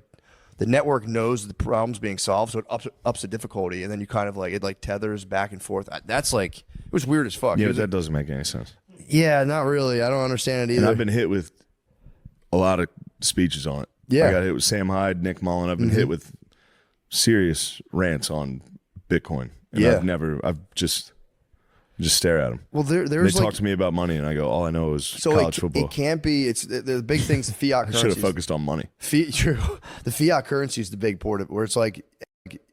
the network knows the problem's being solved, so it ups the difficulty, and then you kind of like it like tethers back and forth. That's like it was weird as fuck. Yeah, that doesn't make any sense. Yeah, not really. I don't understand it either. And I've been hit with a lot of speeches on it. Yeah. I got hit with Sam Hyde, Nick Mullen. I've been hit with serious rants on Bitcoin. And Yeah. I've just stare at them. Well, there's They like, talk to me about money, and I go, all I know is so college football. It can't be. It's the big things. The fiat I should have currencies. focused on money. True. The fiat currency is the big part of it, where it's like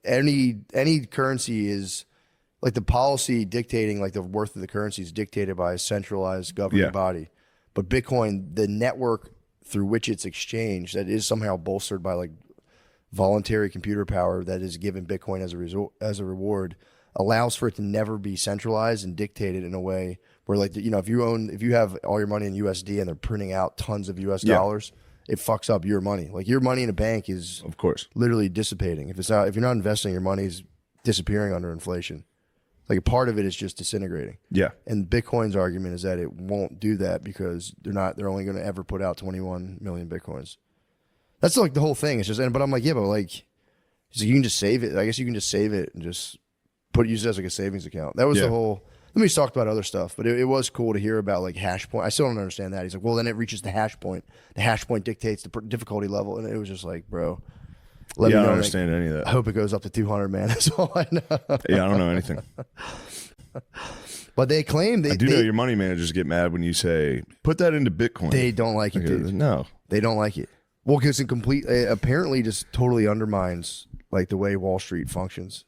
any currency is like the policy dictating like the worth of the currency is dictated by a centralized governing body. But Bitcoin, the network through which it's exchanged, that is somehow bolstered by like voluntary computer power that is given Bitcoin as a reward, allows for it to never be centralized and dictated in a way where, like, you know, if you have all your money in USD and they're printing out tons of US dollars, it fucks up your money. Like your money in a bank is Of course. literally dissipating. If you're not investing, your money's disappearing under inflation. Like a part of it is just disintegrating. Yeah. And Bitcoin's argument is that it won't do that because they're only going to ever put out 21 million Bitcoins. That's like the whole thing. It's just, but I'm like, yeah, but like, so you can just save it. I guess you can just save it and just use it as like a savings account. That was the whole. Then we talked about other stuff, but it was cool to hear about like hash point. I still don't understand that. He's like, well, then it reaches the hash point. The hash point dictates the difficulty level, and it was just like, bro. I don't understand any of that. I hope it goes up to 200, man. That's all I know. Yeah, I don't know anything. But they claim I do know your money managers get mad when you say, put that into Bitcoin. They don't like it, dude. No. They don't like it. Well, because it apparently just totally undermines like the way Wall Street functions.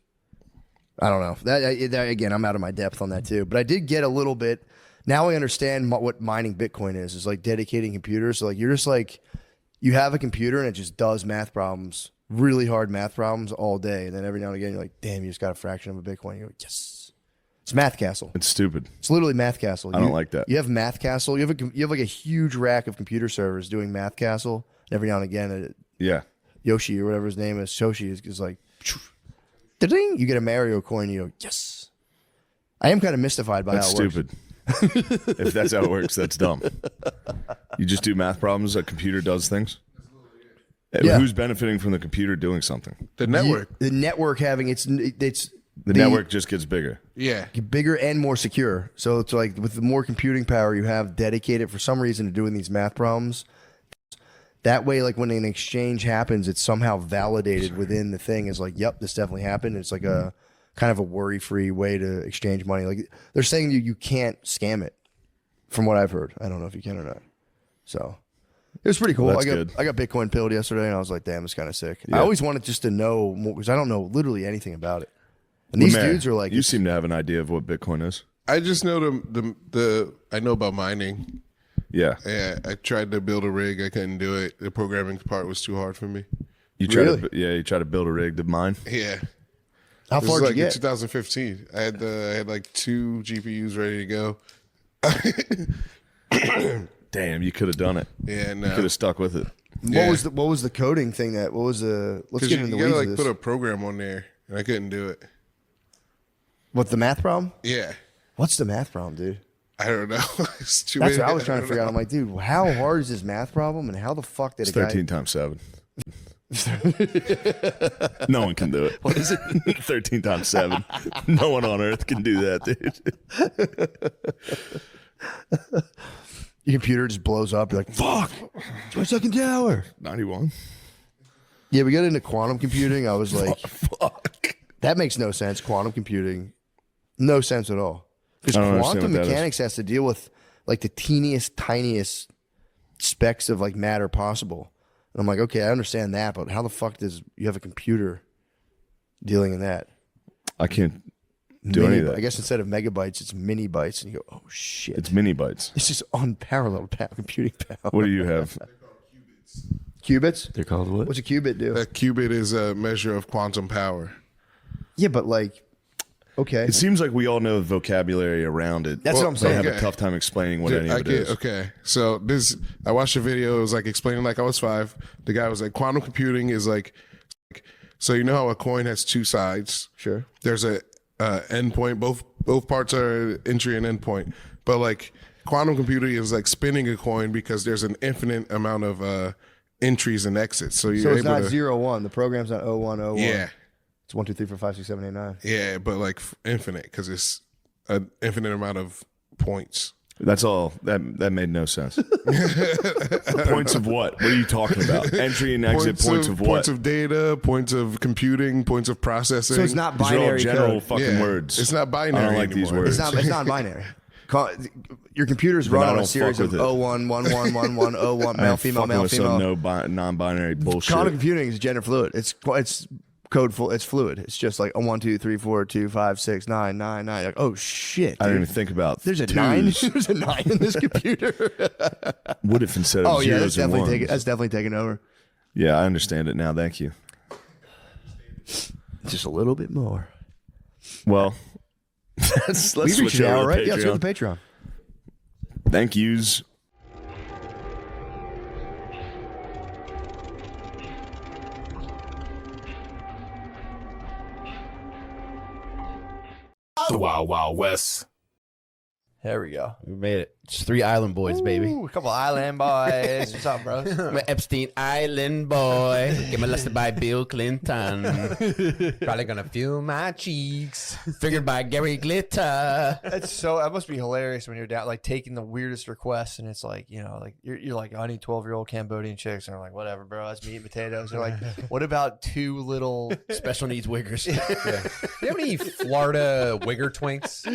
I don't know. That again, I'm out of my depth on that too. But I did get a little bit. Now I understand what mining Bitcoin is. It's like dedicating computers. So like you're just like, you have a computer and it just does math problems, really hard math problems all day. And then every now and again, you're like, damn, you just got a fraction of a Bitcoin. You're like, yes. It's Math Castle. It's stupid. It's literally Math Castle. I don't like that. You have Math Castle. You have like a huge rack of computer servers doing Math Castle. And every now and again, Yoshi or whatever his name is, Shoshi is like, ding, you get a Mario coin. You go, yes. I am kind of mystified by that's how it stupid. If that's how it works, that's dumb. You just do math problems. A computer does things. Yeah. Who's benefiting from the computer doing something? The network. The network having the network just gets bigger. Yeah. Bigger and more secure. So it's like with the more computing power you have dedicated for some reason to doing these math problems, that way, like when an exchange happens, it's somehow validated within the thing as like, yep, this definitely happened. It's like a kind of a worry-free way to exchange money. Like they're saying you can't scam it, from what I've heard. I don't know if you can or not. So it was pretty cool. Well, I good. got Bitcoin pilled yesterday, and I was like, damn, it's kind of sick. Yeah. I always wanted just to know more because I don't know literally anything about it. And these dudes are like, you seem to have an idea of what Bitcoin is. I just know I know about mining. Yeah. Yeah, I tried to build a rig. I couldn't do it. The programming part was too hard for me. You try to build a rig to mine. Yeah. how This far was did you in get? 2015. I had like 2 GPUs ready to go. Damn, you could have done it. Yeah, You could have stuck with it. What was the coding thing that? What was the? Let's get you into the gotta weeds like of put this. a program on there, and I couldn't do it. What the math problem? Yeah, What's the math problem, dude? I don't know. It's too That's many- what I was trying to don't figure out. know. I'm like, dude, how hard is this math problem, and how the fuck did It's a guy? 13 times 7. No one can do it. What is it? 13 times 7. No one on earth can do that, dude. Your computer just blows up. You're like, fuck, it's my second tower. 91. Yeah, we got into quantum computing. I was like, Fuck. that makes no sense. Quantum computing, no sense at all. Because I don't understand quantum what that is. mechanics has to deal with like the teeniest, tiniest specks of like matter possible. And I'm like, okay, I understand that, but how the fuck does you have a computer dealing in that? I can't do any of that. I guess instead of megabytes, it's mini bytes, and you go, oh shit, It's mini bytes. this is unparalleled computing power. What do you have? Qubits? They're called what? What's a qubit do? A qubit is a measure of quantum power. Yeah, but like, okay, It seems like we all know the vocabulary around it. That's what I'm But saying. I have Okay. a tough time explaining what Dude, any of it is. Okay, so I watched a video. It was like explaining like I was 5. The guy was like, quantum computing is like, so you know how a coin has 2 sides. sure. There's a endpoint. Both parts are entry and endpoint. But like quantum computing is like spinning a coin because there's an infinite amount of entries and exits. So you're it's able not to 0-1. The program's not 0-1-0-1. Yeah. It's 1, 2, 3, 4, 5, 6, 7, 8, 9. Yeah, but like infinite because it's an infinite amount of points. That's all. That made no sense. Points of what? What are you talking about? Entry and exit points of what? Points of data, points of computing, points of processing. So it's not These are all binary general code. fucking words. It's not binary I don't like these anymore. words. It's not binary. Your computer's Then run I on a don't series fuck of with it. 01, 11, 11, 01, I male, ain't female, fucking male, with female. some non-binary bullshit. Quantum computing is gender fluid. It's code full. It's fluid. It's just like a 1, 2, 3, 4, 2, 5, 6, 9, 9, 9. Like, oh shit! I didn't dude. even think about. There's a twos. 9. There's a 9 in this computer. What if instead of Oh yeah, zeros and ones? that's definitely taken over. Yeah, I understand it now. Thank you. Just a little bit more. Well, let's We switch reached an over hour, to right? Yeah, let's go to Patreon. the Patreon. Thank yous. The Wild Wild West. There we go. We made it. It's 3 island boys, baby. Ooh, a couple island boys. What's up, bro? I'm an Epstein Island boy. Get molested by Bill Clinton. Probably gonna feel my cheeks. Figured by Gary Glitter. That must be hilarious when you're down, like taking the weirdest requests, and it's like, like you're like, I need 12-year-old Cambodian chicks, and they're like, whatever, bro, that's meat and potatoes. They're like, what about 2 little Special needs wiggers. Yeah. Do you have any Florida wigger twinks?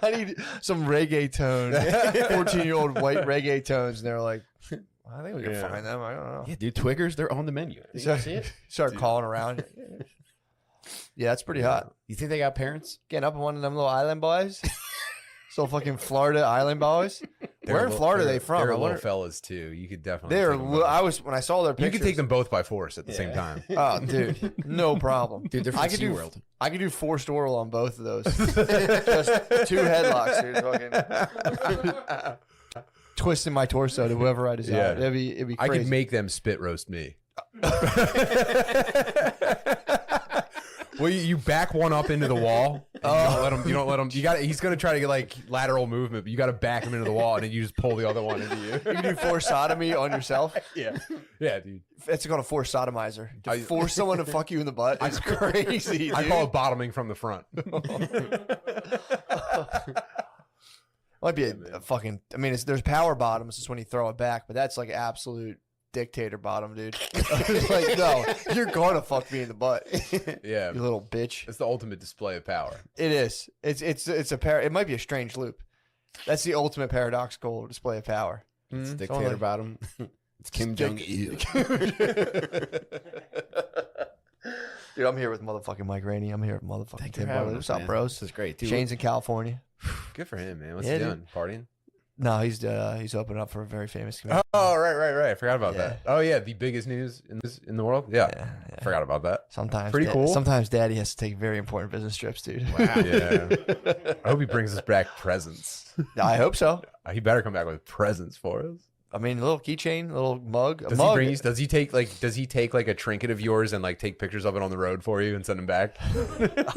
I need some reggaeton. 14-year-old white reggae tones, and they're like, I think we can find them. I don't know. Yeah, dude, Twiggers, they're on the menu. You see it? Start calling around. Yeah, that's pretty hot. You think they got parents? Getting up on one of them little island boys. So fucking Florida island boys. Where in Florida are they from? They're I wonder. little fellas too. You could definitely. They're. take them both. When I saw their You pictures. could take them both by force at the same time. Oh, dude, no problem. Dude, they're from SeaWorld. I could do forced oral on both of those. Just 2 headlocks, dude. Fucking twisting my torso to whoever I desire. Yeah. It'd be I crazy. could make them spit roast me. Well, you back one up into the wall. And you don't let him. You got. He's gonna try to get like lateral movement, but you got to back him into the wall, and then you just pull the other one into you. You can do forced sodomy on yourself. Yeah, dude. It's called a forced sodomizer. To force someone to fuck you in the butt. It's crazy, dude. I call it bottoming from the front. Might be a fucking. I mean, there's power bottoms. It's when you throw it back, but that's like absolute dictator bottom, dude. Like, no, you're gonna fuck me in the butt. Yeah, you little bitch. It's the ultimate display of power. It is. It's it might be a strange loop. That's the ultimate paradoxical display of power. It's dictator bottom. It's Kim Jong Il. Dude, I'm here with motherfucking Mike Rainey. I'm here with motherfucking Tim Butler. What's up, bros? This is great, dude. Shane's in California. Good for him, man. What's Yeah, he dude. doing? Partying? No, he's opening up for a very famous comedian. Oh, right. I forgot about Yeah. that. Oh, yeah, the biggest news in the world. Yeah. Forgot about that. Sometimes Pretty cool. Sometimes Daddy has to take very important business trips, dude. Wow. Yeah. I hope he brings us back presents. I hope so. He better come back with presents for us. I mean, a little keychain, a little mug. Does he take like a trinket of yours and like take pictures of it on the road for you and send them back?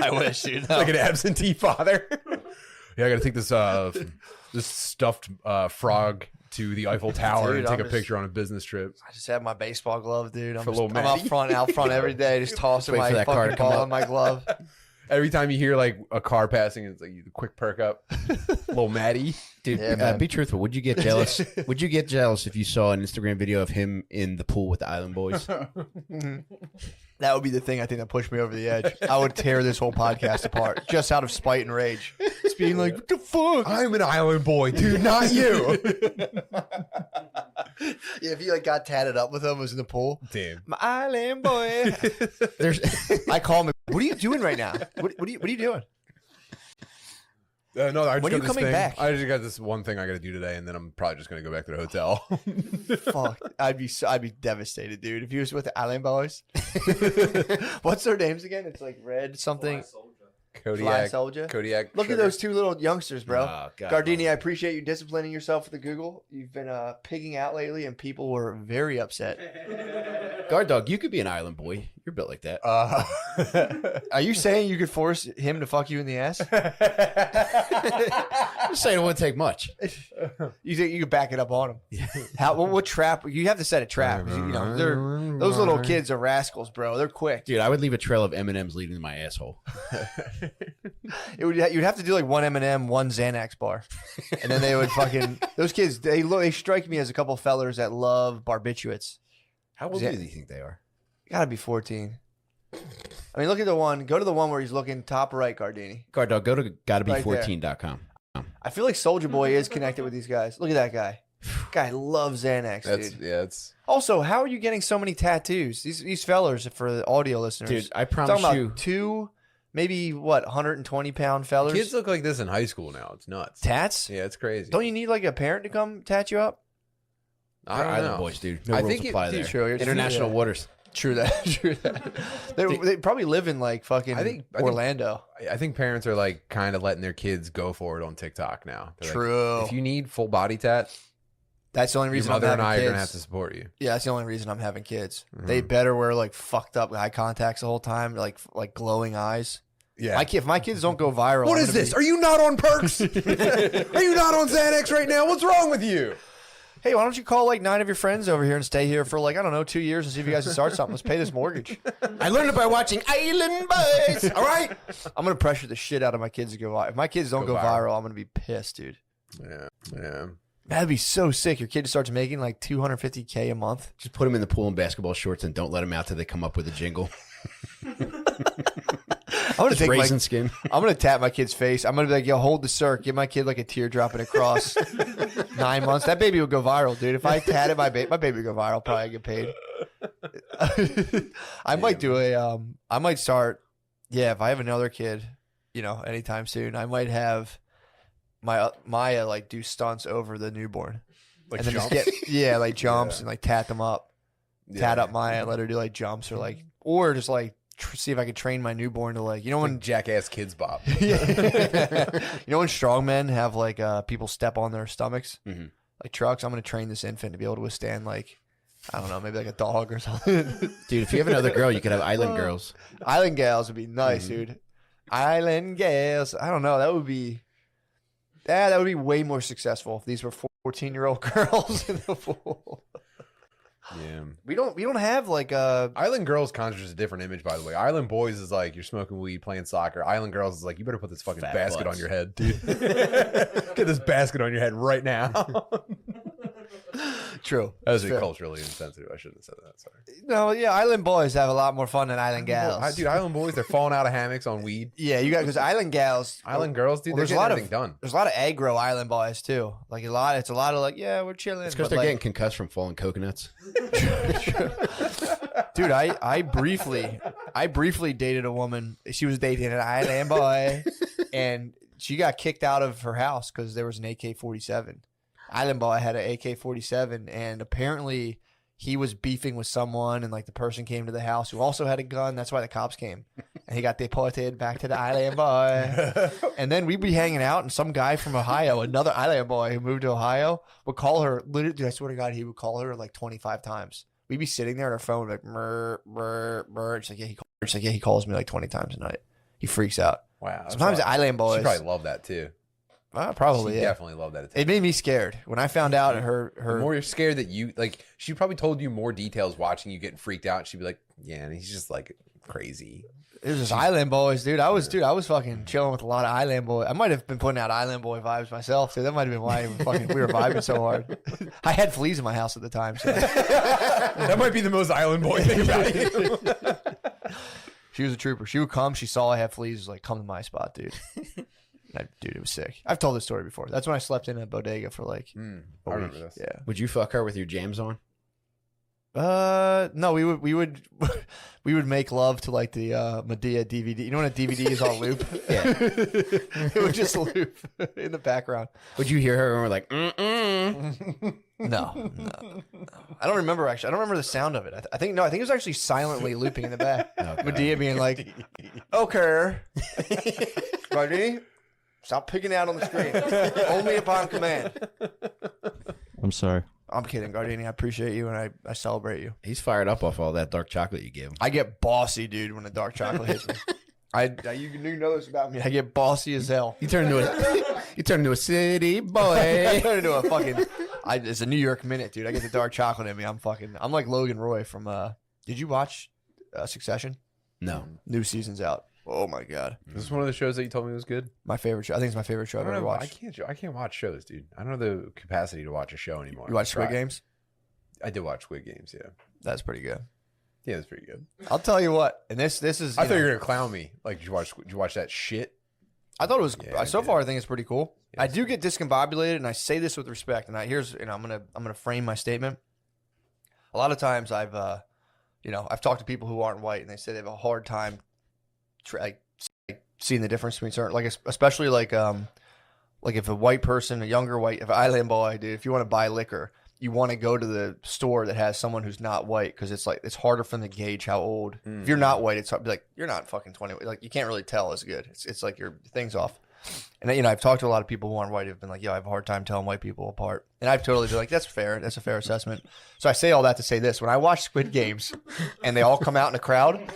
I wish, dude. No. Like an absentee father. Yeah, I got to take this stuffed frog to the Eiffel Tower Dude, and take I'm a picture on a business trip. I just have my baseball glove, dude. I'm little out Matty. front every day, just tossing Wait my for that car to fucking come ball up. in my glove. Every time you hear like a car passing, it's like you quick perk up, little Matty. Dude, Yeah, man. be truthful. Would you get jealous? Would you get jealous if you saw an Instagram video of him in the pool with the Island Boys? That would be the thing I think that pushed me over the edge. I would tear this whole podcast apart just out of spite and rage. Just being like, what the fuck? I'm an island boy, dude, not you. Yeah, if he like got tatted up with him, was in the pool. Damn. My island boy. I call him. What are you doing right now? What are you doing? No, I just When are you got this coming thing. back? I just got this one thing I got to do today, and then I'm probably just gonna go back to the hotel. Fuck, I'd be devastated, dude. If he was with the Island Boys. What's their names again? It's like Red something. Fly Kodiak. Soldier. Kodiak. Look at those 2 little youngsters, bro. Oh, God. Gardini, I appreciate you disciplining yourself with the Google. You've been pigging out lately, and people were very upset. Guard dog, you could be an island boy. You're built like that. Are you saying you could force him to fuck you in the ass? I'm just saying it wouldn't take much. You think you could back it up on him? How? What trap? You have to set a trap. You know, those little kids are rascals, bro. They're quick. Dude, I would leave a trail of M&Ms leading to my asshole. You'd have to do like one M&M, one Xanax bar, and then they would fucking those kids. They strike me as a couple fellers that love barbiturates. How old do you think they are? Gotta be 14. I mean, look at the one. Go to the one where he's looking top right, Gardini. Guard dog, go to Right gottabe14.com. I feel like Soldier Boy is connected with these guys. Look at that guy. Guy loves Xanax, dude. Yeah, it's Also, how are you getting so many tattoos? These fellers, for the audio listeners. Dude, I I'm promise talking you. about two, maybe what, 120-pound fellers? kids look like this in high school now. It's nuts. Tats? Yeah, it's crazy. Don't you need like a parent to come tat you up? I don't Island know. boys, dude. No I rules think apply there. true. You're International true. waters. True that. True that. They probably live in like fucking I think- Orlando. I think parents are like kind of letting their kids go for it on TikTok now. They're like, True. if you need full body tat, That's the only your reason mother I'm and having I are kids. gonna have to support you. Yeah, that's the only reason I'm having kids. They better wear like fucked up eye contacts the whole time, like glowing eyes. Yeah. If my kids don't go viral, What I'm is gonna this? Are you not on perks? Are you not on Xanax right now? What's wrong with you? Hey, why don't you call like 9 of your friends over here and stay here for like, I don't know, 2 years and see if you guys can start something. Let's pay this mortgage. I learned it by watching Island Boys. All right. I'm going to pressure the shit out of my kids to go viral. If my kids don't go viral, I'm going to be pissed, dude. Yeah. That'd be so sick. Your kid starts making like $250K a month. Just put them in the pool in basketball shorts and don't let them out till they come up with a jingle. I'm gonna take Raisin skin. I'm gonna tap my kid's face. I'm gonna be like, yo, hold the circ. Give my kid like a teardrop and a cross. 9 months. That baby would go viral, dude. If I tatted my baby would go viral. Probably get paid. I might do I might start. Yeah, if I have another kid, anytime soon, I might have my Maya like do stunts over the newborn, Like and then jumps? just like jumps and like tat them up, tat up Maya, and let her do like jumps or just like. See if I could train my newborn to like when Jackass Kids Bop. when strongmen have like people step on their stomachs like trucks. I'm gonna train this infant to be able to withstand like I don't know, maybe like a dog or something. Dude, if you have another girl, you could have Island Girls. Island gals would be nice, dude. Island gals. I don't know. That would be way more successful if these were 14-year-old girls in the pool. Yeah. We don't have like Island Girls conjures a different image, by the way. Island Boys is like you're smoking weed, playing soccer. Island Girls is like you better put this fucking Fat basket butts. on your head, dude. Get this basket on your head right now. true. That was Fair. culturally insensitive. I shouldn't have said that. Sorry. No, yeah, Island boys have a lot more fun than Island gals. Dude, Island Boys, they're falling out of hammocks on weed. Yeah, you got because Island gals, Island Girls, dude, well, they're there's a getting lot everything of done. there's a lot of aggro Island boys too. Like it's a lot of like, yeah, we're chilling. It's because but, they're like, getting concussed from falling coconuts. dude, I briefly dated a woman. She was dating an Island boy, and she got kicked out of her house because there was an AK-47. Island boy had an AK-47, and apparently he was beefing with someone, and like the person came to the house who also had a gun. That's why the cops came, and he got deported back to the Island boy. And then we'd be hanging out, and some guy from Ohio, another Island boy who moved to Ohio, would call her. Literally, dude, I swear to God, he would call her like 25 times. We'd be sitting there on our phone, like, murr, murr, murr. She's like, yeah, he calls me like 20 times a night. He freaks out. Wow. Sometimes the Island boys. She probably loved that too. Probably, She yeah. definitely loved that It attention. made me scared when I found out her. The more you're scared that you like, she probably told you more details watching you getting freaked out. She'd be like, "Yeah, and he's just like crazy." It was just Island boys, dude. I was fucking chilling with a lot of Island boy. I might have been putting out Island boy vibes myself, too. That might have been why we were vibing so hard. I had fleas in my house at the time, so That might be the most Island Boy thing about you. she was a trooper. She would come. She saw I had fleas. Was like, come to my spot, dude. Dude, it was sick. I've told this story before. That's when I slept in a bodega for like I a remember week. this. Yeah. Would you fuck her with your jams on? No, we would make love to like the Medea DVD. You know when a DVD is on loop? Yeah. It would just loop in the background. Would you hear her and we're like, mm-mm? No. I don't remember actually. I don't remember the sound of it. I think it was actually silently looping in the back. Okay. Medea being like, "Okay, buddy, stop picking out on the screen. Only upon command." I'm sorry. I'm kidding, Gardini. I appreciate you and I celebrate you. He's fired up off all that dark chocolate you gave him. I get bossy, dude, when the dark chocolate hits me. You know this about me. I get bossy as hell. You turn into a city boy. I turn into a fucking. It's a New York minute, dude. I get the dark chocolate in me. I'm like Logan Roy from. Did you watch Succession? No. New season's out. Oh my god. Is this one of the shows that you told me was good? My favorite show. I think it's my favorite show I've ever watched. I can't watch shows, dude. I don't have the capacity to watch a show anymore. You watch Squid Games? I did watch Squid Games. Yeah, that's pretty good. Yeah, that's pretty good. I'll tell you what. And this is. I thought you were gonna clown me. Like, did you watch that shit? I thought it was. So far, I think it's pretty cool. Yeah, I do get discombobulated, and I say this with respect. And I'm gonna frame my statement. A lot of times, I've talked to people who aren't white, and they say they have a hard time, seeing the difference between certain, especially like if a white person, a younger white, if island boy, dude, if you want to buy liquor, you want to go to the store that has someone who's not white because it's harder for them to gauge how old. If you're not white, it's hard, like you're not fucking 20. Like you can't really tell as good. It's like your thing's off. And I've talked to a lot of people who aren't white who've been like, I have a hard time telling white people apart. And I've totally been like, that's fair. That's a fair assessment. So I say all that to say this: when I watch Squid Games and they all come out in a crowd,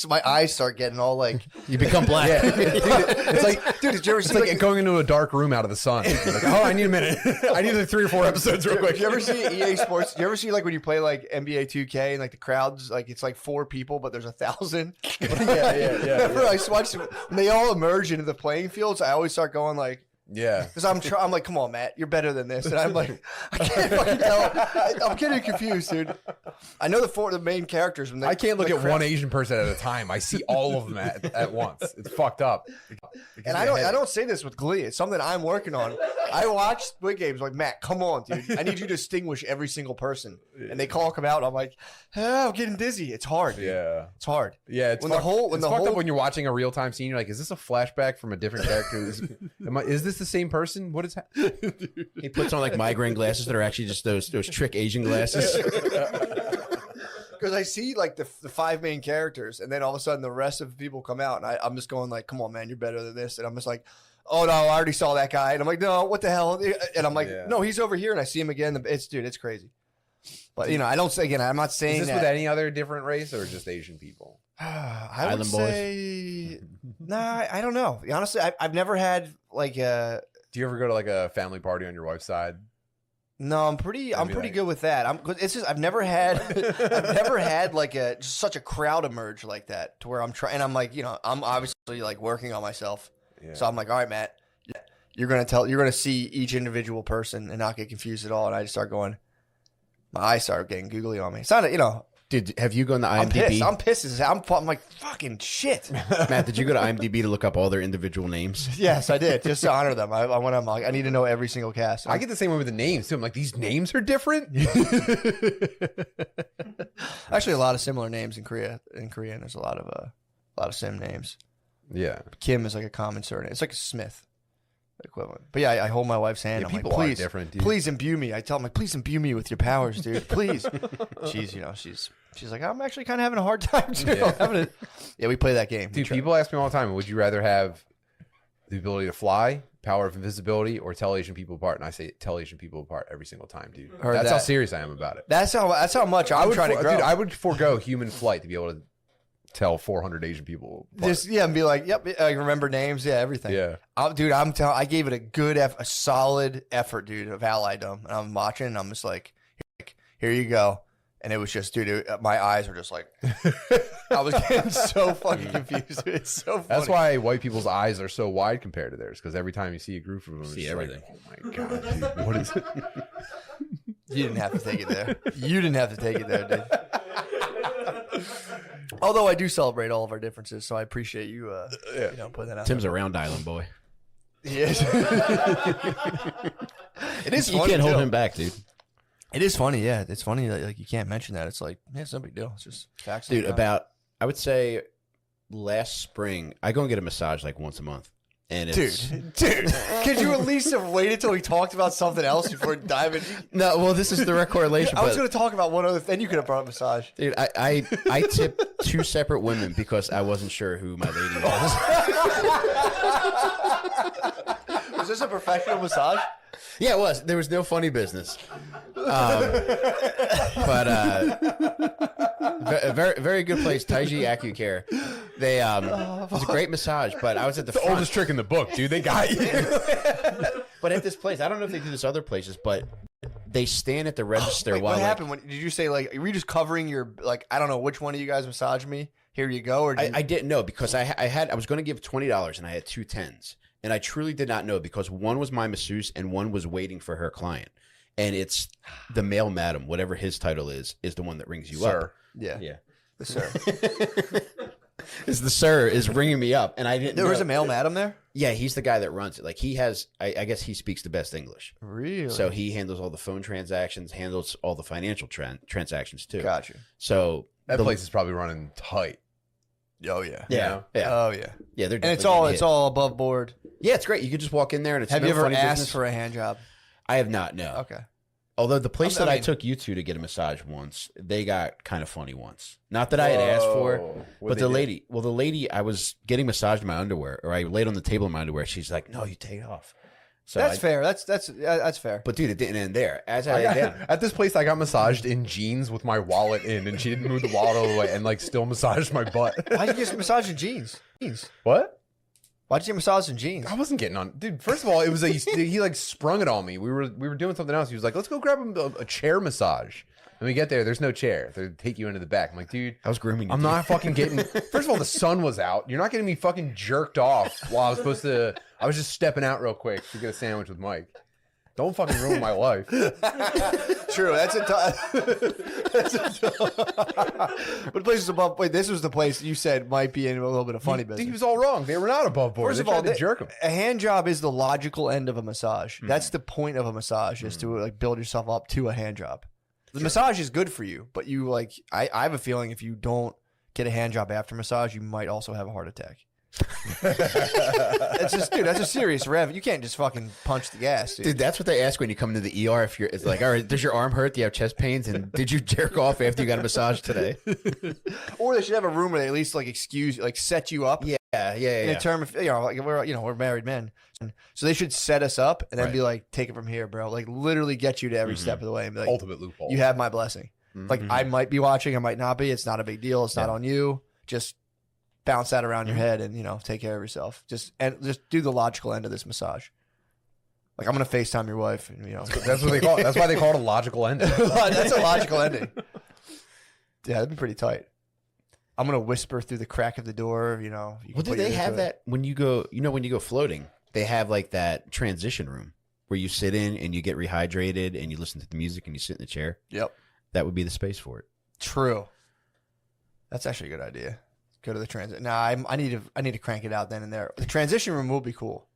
my eyes start getting all like you become black. Yeah. It's like, dude, did you ever see like going into a dark room out of the sun? Like, oh, I need a minute. I need like 3 or 4 episodes real quick. Do you ever see EA Sports? Do you ever see like when you play like NBA 2K and like the crowds, like it's like 4 people, but there's 1,000? Yeah. I watched when they all emerge into the playing fields. I always start going like. Yeah, because I'm like, come on, Matt, you're better than this, and I'm like, I can't fucking tell. I'm getting confused, dude. I know the main characters. I can't look at one Asian person at a time. I see all of them at once. It's fucked up. And I don't say this with glee. It's something I'm working on. I watch Squid Games like, Matt, come on, dude. I need you to distinguish every single person. And they all come out. And I'm like, I'm getting dizzy. It's hard. Dude. Yeah, it's hard. Yeah, it's fucked up when you're watching a real time scene. You're like, is this a flashback from a different character? Is this the same person? What is happening? He puts on like migraine glasses that are actually just those trick Asian glasses. Because I see like the 5 main characters, and then all of a sudden the rest of the people come out, and I'm just going like, come on, man, you're better than this. And I'm just like, oh no, I already saw that guy. And I'm like, no, what the hell? And I'm like, no, he's over here, and I see him again. It's crazy. But I don't say again. I'm not saying is this with any other different race or just Asian people? I would say, nah, I don't know. Honestly, I've never had like a. Do you ever go to like a family party on your wife's side? No, I'm pretty good with that. I've never had like just such a crowd emerge like that to where I'm trying. And I'm like, I'm obviously like working on myself. Yeah. So I'm like, all right, Matt, you're gonna see each individual person and not get confused at all. And I just start going. My eyes start getting googly on me. It's not, Dude, have you gone to IMDb? I'm pissed. I'm like, fucking shit. Matt, did you go to IMDb to look up all their individual names? Yes, I did. Just to honor them. I went. I'm like, I need to know every single cast. I get the same way with the names too. I'm like, these names are different. Actually, a lot of similar names in Korea. In Korean, there's a lot of sim names. Yeah, Kim is like a common surname. It's like a Smith equivalent. But yeah, I hold my wife's hand. Yeah, I'm people like, please, are different, dude. Please imbue me. I tell them like, please imbue me with your powers, dude. Please. She's like, I'm actually kind of having a hard time too. Yeah, we play that game. Dude, people ask me all the time, would you rather have the ability to fly, power of invisibility, or tell Asian people apart? And I say tell Asian people apart every single time, dude. That's how serious I am about it. That's how much I'm trying to grow. Dude, I would forego human flight to be able to tell 400 Asian people apart. Just and be like, yep, I remember names, everything. Yeah, dude, I gave it a solid effort, dude, of alliedom, and I'm watching, and I'm just like, here you go. And it was just, dude, my eyes were just like, I was getting so fucking confused. It's so funny. That's why white people's eyes are so wide compared to theirs, because every time you see a group of them, see everything. Like, oh my God, dude, what is it? You didn't have to take it there. Dude. Although I do celebrate all of our differences, so I appreciate you, putting that out. Tim's a round island boy. Yes. It is. You can't hold him back, dude. It is funny, yeah. It's funny that like you can't mention that. It's like, it's no big deal. It's just facts. Dude, I would say last spring, I go and get a massage like once a month. And it's dude, could you at least have waited till we talked about something else before diving? No, well, this is the direct correlation. I was going to talk about one other thing. You could have brought up massage. Dude, I tipped 2 separate women because I wasn't sure who my lady was. Was this a professional massage? Yeah, it was. There was no funny business. A very, very good place, D.A.W.G.Z AcuCare. They it was a great massage, but I was at the front. Oldest trick in the book, dude. They got you. But at this place, I don't know if they do this other places, but they stand at the register while. What happened? Did you say like were you just covering your like I don't know which one of you guys massaged me? Here you go, or I didn't know because I was going to give $20 and I had 2 10s, and I truly did not know because one was my masseuse and one was waiting for her client, and it's the male madam, whatever his title is the one that rings you up. Yeah. The sir. The sir is ringing me up, and I didn't. There was a male madam there. Yeah, he's the guy that runs it. Like he has, I guess he speaks the best English. Really? So he handles all the phone transactions, handles all the financial transactions too. Gotcha. So that place is probably running tight. Oh yeah. Yeah. Oh yeah. Yeah, they're and it's all above board. Yeah, it's great. You could just walk in there and it's. Have no you ever funny asked business. for a hand job? I have not. No. Okay. Although the place I that I mean- took you to get a massage once, they got kind of funny once. Not that I had asked for, but the lady, I was getting massaged in my underwear, or I laid on the table in my underwear. She's like, "No, you take it off." So That's fair. That's fair. But dude, it didn't end there. As I laid down, At this place, I got massaged in jeans with my wallet in, and she didn't move the wallet all the way, and like still massaged my butt. Why'd you get massaged in jeans? What? Why'd you get massaged in jeans? I wasn't getting on, dude. First of all, it was he like sprung it on me. We were doing something else. He was like, "Let's go grab a chair massage." And we get there. There's no chair. They take you into the back. I'm like, dude, I was grooming you. I'm not fucking getting. First of all, the sun was out. You're not getting me fucking jerked off while I was supposed to. I was just stepping out real quick to get a sandwich with Mike. Don't fucking ruin my life. True. That's But places above. Wait, this was the place you said might be in a little bit of funny business. He was all wrong. They were not above board. First They of all, tried to jerk him. a hand job is the logical end of a massage. That's the point of a massage is to like build yourself up to a hand job. The massage is good for you, but you like I have a feeling if you don't get a hand job after massage, you might also have a heart attack. That's just, dude. That's a serious rev. You can't just fucking punch the gas, dude. Dude, that's what they ask when you come into the ER. If you're, it's like, all right, does your arm hurt? Do you have chest pains? And did you jerk off after you got a massage today? Or they should have a room where they at least like set you up. Yeah. In a term of like we're married men, so they should set us up and then be like, take it from here, bro. Like literally get you to every step of the way and be like, Ultimate loophole. You have my blessing. Like I might be watching, I might not be. It's not a big deal. It's not on you. Just bounce that around your head and take care of yourself. Just do the logical end of this massage. Like I'm gonna FaceTime your wife and That's what they call it. That's why they call it a logical ending. That's a logical ending. Yeah, that'd be pretty tight. I'm gonna whisper through the crack of the door. Well, do they have that when you go? When you go floating, they have like that transition room where you sit in and you get rehydrated and you listen to the music and you sit in the chair. Yep, that would be the space for it. True. That's actually a good idea. Go to the transit. Nah, I need to crank it out then and there. The transition room will be cool,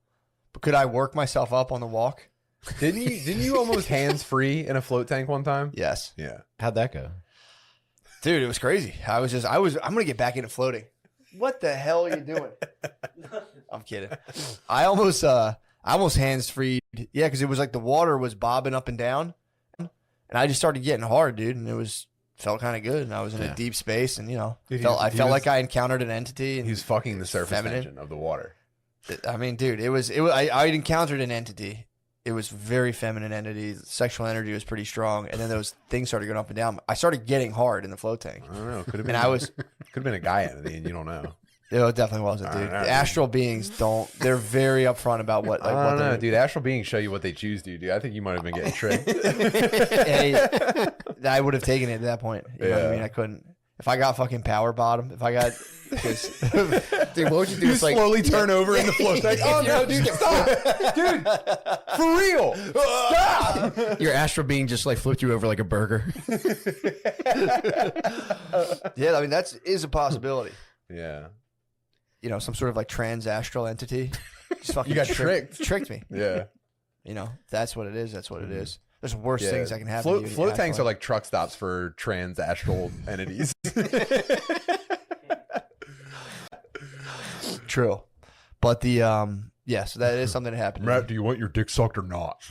but could I work myself up on the walk? Didn't you almost hands free in a float tank one time? Yes. Yeah. How'd that go? Dude, it was crazy. I'm gonna get back into floating. What the hell are you doing? I'm kidding. I almost hands freed. Yeah, because it was like the water was bobbing up and down, and I just started getting hard, dude, and felt kind of good, and I was in a deep space, and I felt like I encountered an entity. And he was fucking the surface tension of the water. I mean, dude, I encountered an entity. It was very feminine entity. The sexual energy was pretty strong, and then those things started going up and down. I started getting hard in the float tank. I don't know. Could have been. Could have been a guy entity, and you don't know. It definitely wasn't, dude. The astral beings they're very upfront about what. Like, I don't know, dude. Astral beings show you what they choose to do. I think you might have been getting tricked. I would have taken it at that point. You know what I mean? I couldn't. If I got fucking power bottom, if I got. Dude, what would you do? You slowly turn over in the float tank. Oh no, dude, stop, dude, for real, stop. Your astral being just like flipped you over like a burger. Yeah, I mean that is a possibility. Yeah, some sort of like trans astral entity. Just fucking you got tricked me. Yeah, that's what it is. That's what it is. There's worse things that can happen. Float tanks are like truck stops for trans astral entities. True, but yes, that is something that happened. Matt, do you want your dick sucked or not?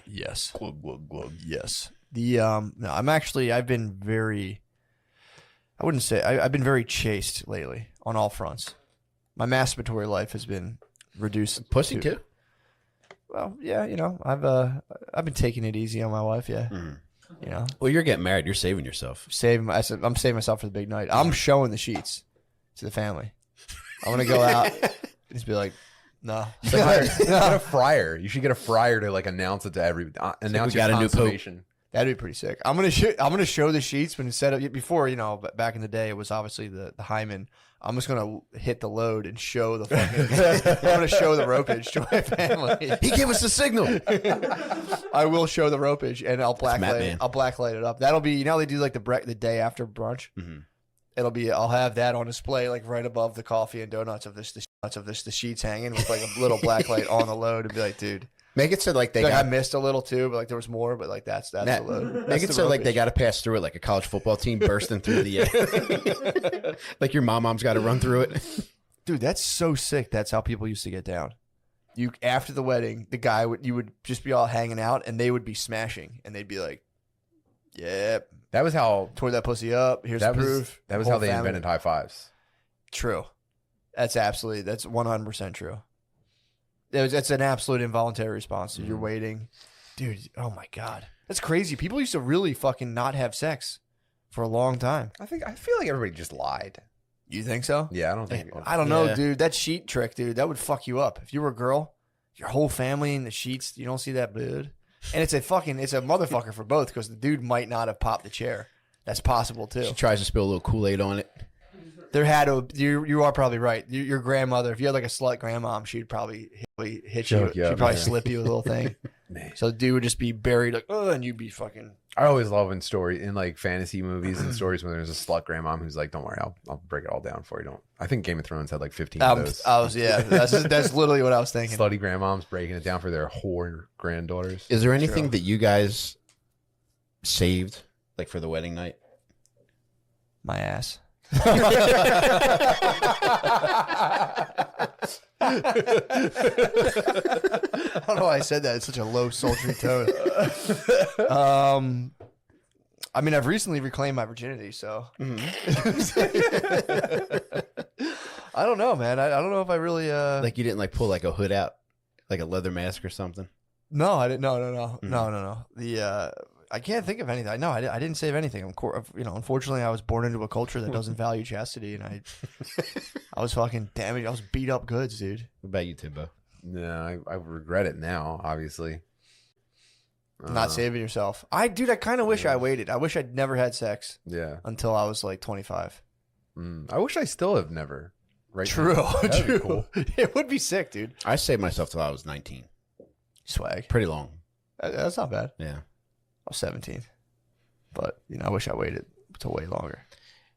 Yes. Glug glug glug. Yes. No, I've been very. I wouldn't say I've been very chaste lately on all fronts. My masturbatory life has been reduced. Pussy too. Well, yeah, I've been taking it easy on my wife. Yeah, Well, you're getting married. You're saving yourself. I'm saving myself for the big night. I'm showing the sheets to the family. I'm gonna go out and just be like, no. Get a fryer. You should get a fryer to like announce it to every announce we your got a new pope. consummation. That'd be pretty sick. I'm gonna show the sheets when instead of before, but back in the day it was obviously the hymen. I'm just gonna hit the load and show the fucking. I'm gonna show the ropage to my family. He gave us the signal. I will show the ropage and I'll blacklight it up. That'll be they do like the day after brunch. Mm-hmm. I'll have that on display like right above the coffee and donuts of the sheets hanging with like a little black light on the load and be like, dude. Make it so like I missed a little too, but like there was more, but like that's the load. Make it so like they got to pass through it like a college football team bursting through the like your mom's got to run through it. Dude, that's so sick. That's how people used to get down. You after the wedding, you would just be all hanging out and they would be smashing and they'd be like, "Yep, That was how tore that pussy up. Here's the proof." That was Whole how they family. invented high fives. True. That's 100% true. It's an absolute involuntary response. You're waiting. Dude, oh my God. That's crazy. People used to really fucking not have sex for a long time. I feel like everybody just lied. You think so? Yeah, I don't think. I don't know, dude. That sheet trick, dude, that would fuck you up. If you were a girl, your whole family in the sheets, you don't see that dude. And it's a motherfucker for both because the dude might not have popped the chair. That's possible too. She tries to spill a little Kool-Aid on it. There had to. You are probably right. Your grandmother, if you had like a slut grandmom, she'd probably hit you. She'd probably slip you a little thing. So the dude would just be buried like, oh, and you'd be fucking. I always love in like fantasy movies and stories when there's a slut grandmom who's like, "Don't worry, I'll break it all down for you." Don't. I think Game of Thrones had like 15 of those. That's literally what I was thinking. Slutty grandmoms breaking it down for their whore granddaughters. Is there anything that you guys saved like for the wedding night? My ass. I don't know why I said that. It's such a low, sultry tone. I mean, I've recently reclaimed my virginity, so I don't know, man. I don't know if I really like you didn't like pull like a hood out, like a leather mask or something. No, I didn't. No. The I can't think of anything. No, I didn't save anything. Unfortunately, I was born into a culture that doesn't value chastity, and I was fucking damaged. I was beat up goods, dude. What about you, Timbo? No, I regret it now, obviously. Not saving yourself. I kind of wish I waited. I wish I'd never had sex. Yeah. Until I was like 25. I wish I still have never. Right. True. That'd be cool. It would be sick, dude. I saved myself till I was 19. Swag. Pretty long. That's not bad. Yeah. I was 17. But, I wish I waited till way longer.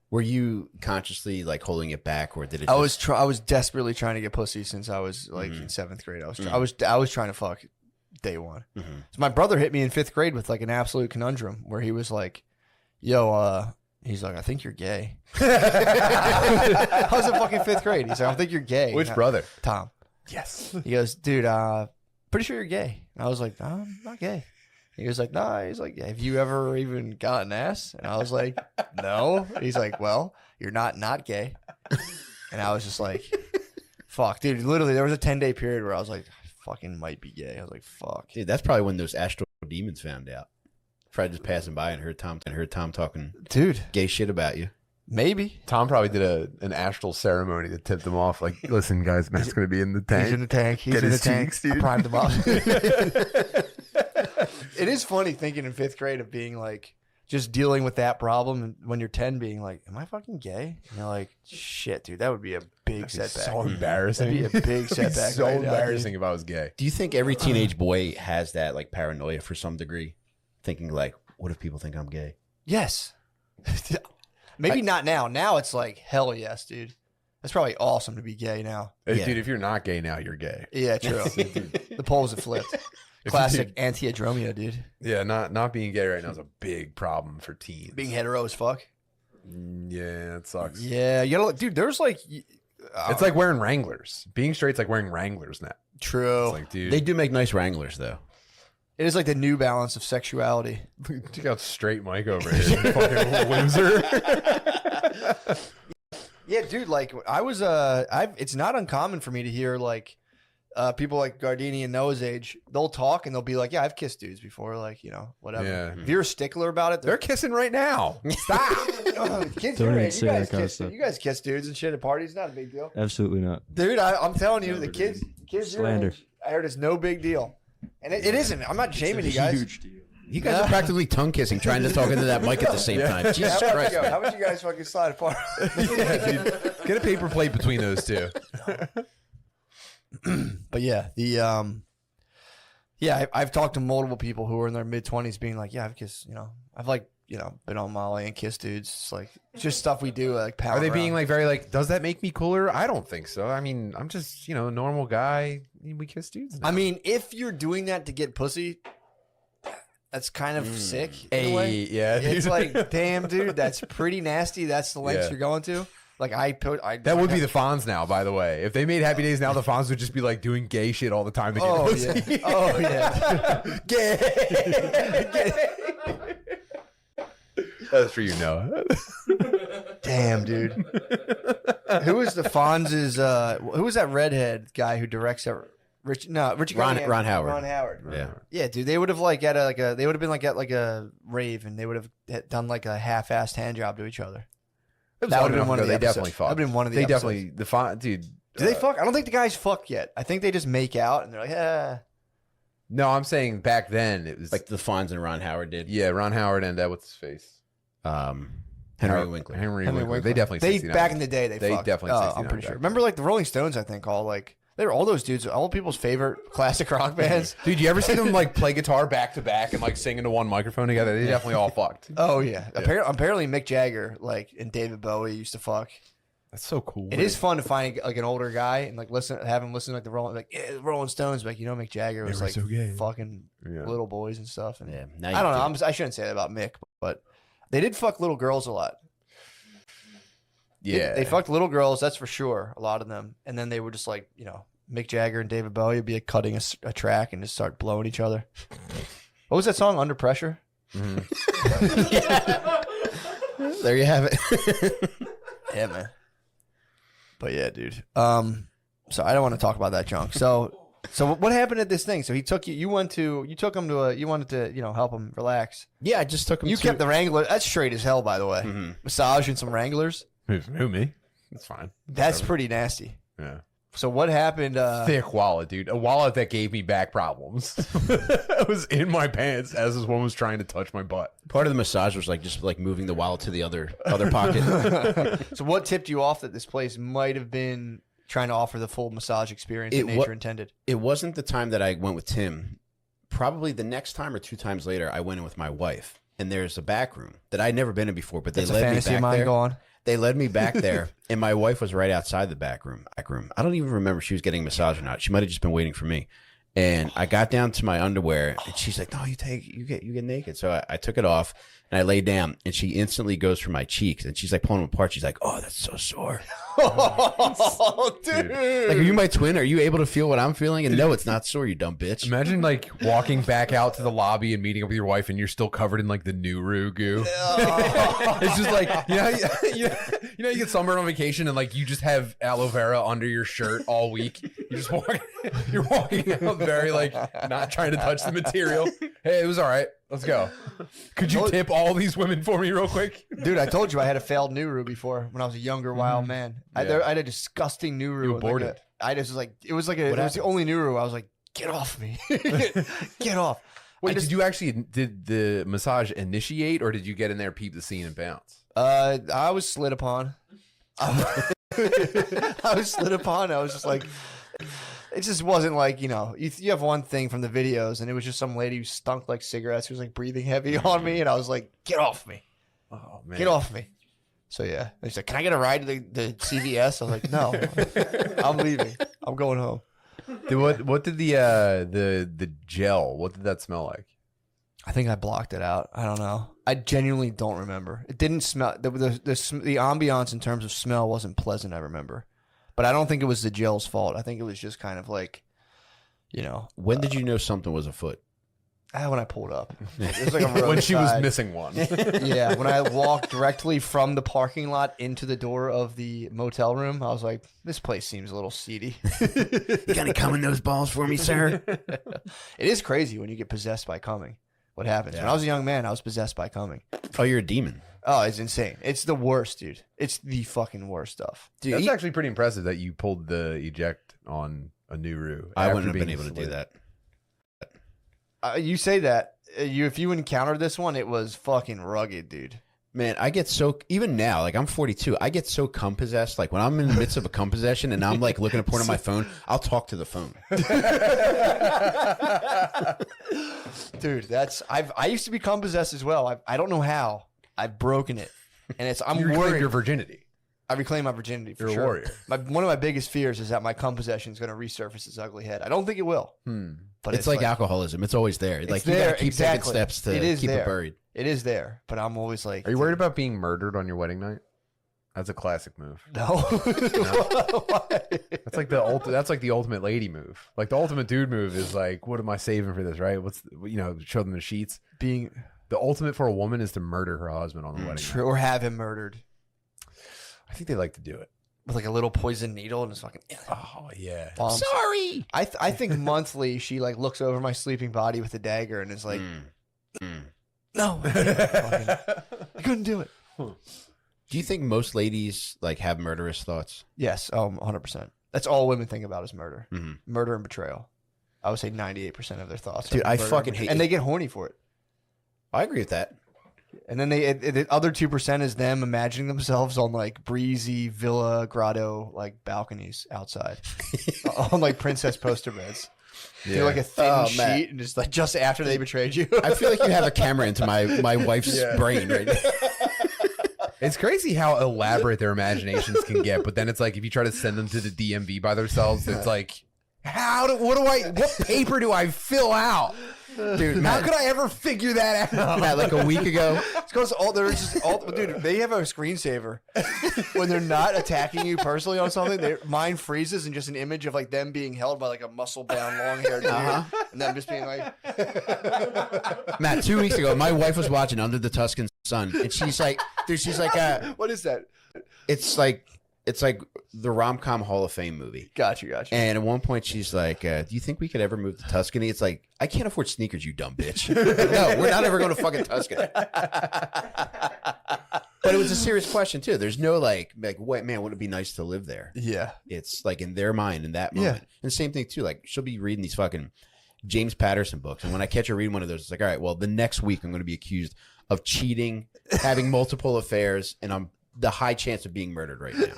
Were you consciously like holding it back, or did it? I was desperately trying to get pussy since I was like in 7th grade. I was trying to fuck day one. So my brother hit me in 5th grade with like an absolute conundrum where he was like, "Yo, he's like, I think you're gay." I was in fucking 5th grade. He's like, "I think you're gay." Which brother? Tom. Yes. He goes, "Dude, pretty sure you're gay." And I was like, "No, I'm not gay." He was like, "Nah." He's like, "Have you ever even gotten ass?" And I was like, "No." He's like, "Well, you're not gay." And I was just like, fuck, dude. Literally, there was a 10-day period where I was like, I fucking might be gay. I was like, fuck. Dude, that's probably when those astral demons found out. Probably just passing by and heard Tom talking gay shit about you. Maybe. Tom probably did an astral ceremony to tip them off. Like, listen, guys, Matt's going to be in the tank. He's in the tank. He's in the tank. I primed him up. It is funny thinking in 5th grade of being like, just dealing with that problem. And when you're 10, being like, am I fucking gay? And you're like, shit, dude, that would be a big setback. So embarrassing. That'd be a big setback. So right embarrassing now, if I was gay. Do you think every teenage boy has that like paranoia for some degree? Thinking like, what if people think I'm gay? Yes. Maybe not now. Now it's like, hell yes, dude. That's probably awesome to be gay now. Dude, if you're not gay now, you're gay. Yeah, true. The poles have flipped. Classic anti-adromia, dude. Yeah, not being gay right now is a big problem for teens. Being hetero as fuck. Yeah, it sucks. Yeah, dude, there's like... it's like wearing Wranglers. Being straight's like wearing Wranglers now. True. It's like, dude. They do make nice Wranglers, though. It is like the New Balance of sexuality. Check out straight Mike over here. You fucking loser. Yeah, dude, like, I was... it's not uncommon for me to hear, like... people like Gardini and Noah's age, they'll talk and they'll be like, "Yeah, I've kissed dudes before, like whatever." Yeah. If you're a stickler about it, They're kissing right now. Stop. kids Don't your even age, say that kind of stuff. you guys kiss dudes and shit at parties, not a big deal, Absolutely not. dude. I'm telling you, Never the kids your Slander. age, I heard it's no big deal, and it isn't. I'm not shaming you guys. Huge deal. You guys are practically tongue kissing, trying to talk into that mic at the same time. Jesus Christ, man. How about you guys fucking slide apart? Yeah, dude. Get a paper plate between those two. But yeah, I've talked to multiple people who are in their mid 20s being like, yeah, I've kissed, I've like, been on Molly and kissed dudes. It's like just stuff we do, like power. Are they being like very like, does that make me cooler? I don't think so. I mean, I'm just, a normal guy. We kiss dudes now. I mean, if you're doing that to get pussy, that's kind of sick. In a way. Yeah. It's like, damn, dude, that's pretty nasty. That's the lengths Yeah. you're going to. Like that would be the Fonz now, by the way. If they made Happy Days now, the Fonz would just be like doing gay shit all the time to get pussy. Yeah. Oh yeah. Gay. That's for you, Noah. Damn, dude. Who was the Fonz's? Who was that redhead guy who directs that? Richie Ron Howard. Ron Howard. Yeah. Yeah, dude. They would have like they would have been like at like a rave, and they would have done like a half-assed hand job to each other. That would have been one of the They episodes. definitely fucked. That would have been one of the They episodes. definitely dude. Do they fuck? I don't think the guys fuck yet. I think they just make out, and they're like, eh. No, I'm saying back then it was Like the Fonz and Ron Howard did. yeah, Ron Howard and what's his face? Henry Winkler. Henry Winkler. They definitely. They 69. back in the day they fucked. definitely. Oh, 69 I'm pretty back sure. then. Remember like the Rolling Stones? I think all like they were all those dudes, all people's favorite classic rock bands. Dude, you ever see them like play guitar back to back and like sing into one microphone together? They definitely all fucked. Oh yeah. Apparently Mick Jagger like and David Bowie used to fuck. That's so cool. It is fun to find like an older guy and like have him listen to like the Rolling Stones, like Mick Jagger was They were like so gay. fucking Yeah. little boys and stuff. And Yeah. I don't know. I shouldn't say that about Mick, but they did fuck little girls a lot. Yeah. They fucked little girls, that's for sure. A lot of them, and then they were just like Mick Jagger and David Bowie would be like cutting a track and just start blowing each other. What was that song? Under Pressure. There you have it. Yeah, man. But yeah, dude. So I don't want to talk about that junk. So what happened at this thing? So he took you. You took him to you wanted to help him relax. Yeah, I just took him. You kept the Wrangler. That's straight as hell, by the way. Mm-hmm. Massage and some Wranglers. Who me? That's fine. That's pretty nasty. Yeah. So what happened? Thick wallet, dude. A wallet that gave me back problems. It was in my pants as this woman was trying to touch my butt. Part of the massage was like just like moving the wallet to the other pocket. So what tipped you off that this place might have been trying to offer the full massage experience that nature intended? It wasn't the time that I went with Tim. Probably the next time or 2 times later, I went in with my wife, and there's a back room that I'd never been in before. But they That's a led me fantasy back of mine. there. Go on. They led me back there, and my wife was right outside the back room. I don't even remember if she was getting a massage or not. She might have just been waiting for me. And I got down to my underwear, and she's like, "No, you get naked." So I took it off, and I lay down, and she instantly goes for my cheeks, and she's like pulling them apart. She's like, "Oh, that's so sore." Oh, dude. Like, are you my twin? Are you able to feel what I'm feeling? And no, it's not sore, you dumb bitch. Imagine like walking back out to the lobby and meeting up with your wife, and you're still covered in like the Nuru goo. It's just like you get sunburned on vacation, and like you just have aloe vera under your shirt all week. You're walking out very like not trying to touch the material. Hey, it was all right. Let's go. Could you tip all these women for me real quick? Dude, I told you I had a failed Nuru before when I was a younger wild man. I had a disgusting Nuru. You aborted. I just was like, it was the only Nuru. I was like, get off me. Get off. Wait, did the massage initiate, or did you get in there, peep the scene, and bounce? I was slid upon. I was slid upon. I was just like, it just wasn't like, you have one thing from the videos, and it was just some lady who stunk like cigarettes, who was like breathing heavy on me, and I was like, get off me. Oh man, Get off me. So yeah, and she's like, "Can I get a ride to the CVS?" I was like, "No, I'm leaving. I'm going home." Dude, what did the gel? What did that smell like? I think I blocked it out. I don't know. I genuinely don't remember. It didn't smell. The ambiance in terms of smell wasn't pleasant. I remember, but I don't think it was the gel's fault. I think it was just kind of like, When did you know something was afoot? When I pulled up. It was like a roadside. When she was missing one. Yeah, when I walked directly from the parking lot into the door of the motel room, I was like, this place seems a little seedy. You gotta come in those balls for me, sir. It is crazy when you get possessed by coming. What happens? Yeah. When I was a young man, I was possessed by coming. Oh, you're a demon. Oh, it's insane. It's the worst, dude. It's the fucking worst stuff. Dude, That's actually pretty impressive that you pulled the eject on a Nuru. I after wouldn't have been being able to do asleep. that. You say that. If you encountered this one, it was fucking rugged, dude. Man, I get so, even now, like I'm 42, I get so cum possessed. Like when I'm in the midst of a cum possession and I'm like looking at porn on my phone, I'll talk to the phone. Dude, I used to be cum possessed as well. I don't know how. I've broken it. And I'm You reclaimed worried. your virginity. I reclaim my virginity for You're a sure. warrior. One of my biggest fears is that my cum possession is going to resurface its ugly head. I don't think it will. But It's like alcoholism. It's always there. Like you there, gotta keep exactly. taking steps to It is keep there. it buried. It is there, but I'm always like, Are you worried about being murdered on your wedding night? That's a classic move. No. That's like the ultimate lady move. Like the ultimate dude move is like, what am I saving for this, right? Show them the sheets. Being the ultimate for a woman is to murder her husband on the wedding night. or have him murdered I think they like to do it. with like a little poison needle and it's fucking. Oh yeah. Sorry. I think monthly she like looks over my sleeping body with a dagger and is like, no, I couldn't do it. Do you think most ladies like have murderous thoughts? Yes, 100%. That's all women think about is murder, Mhm. murder and betrayal. I would say 98% of their thoughts. Dude, are I murder fucking and hate and it. they get horny for it. I agree with that. And then the other 2% is them imagining themselves on like breezy villa grotto like balconies outside on like princess poster beds. Yeah. Do like a thin Oh, sheet Matt. and just like just after they betrayed you. I feel like you have a camera into my wife's brain right now. It's crazy how elaborate their imaginations can get, but then it's like if you try to send them to the DMV by themselves, it's like, what paper do I fill out? Dude, How Matt, could I ever figure that out? Matt, like a week ago, It's because dude, they have a screensaver when they're not attacking you personally on something. Their mind freezes and just an image of like them being held by like a muscle bound, long haired dude, and them just being like, Matt, 2 weeks ago, my wife was watching Under the Tuscan Sun, and she's like, "What is that?" it's like the rom-com Hall of Fame movie. Gotcha. And at one point, she's like, "Do you think we could ever move to Tuscany?" It's like, I can't afford sneakers, you dumb bitch. No, we're not ever going to fucking Tuscany. But it was a serious question too. There's no like, wait, man, would it be nice to live there? Yeah. It's like in their mind in that moment. Yeah. And same thing too. Like she'll be reading these fucking James Patterson books, and when I catch her reading one of those, it's like, all right, well, the next week I'm going to be accused of cheating, having multiple affairs, and I'm the high chance of being murdered right now.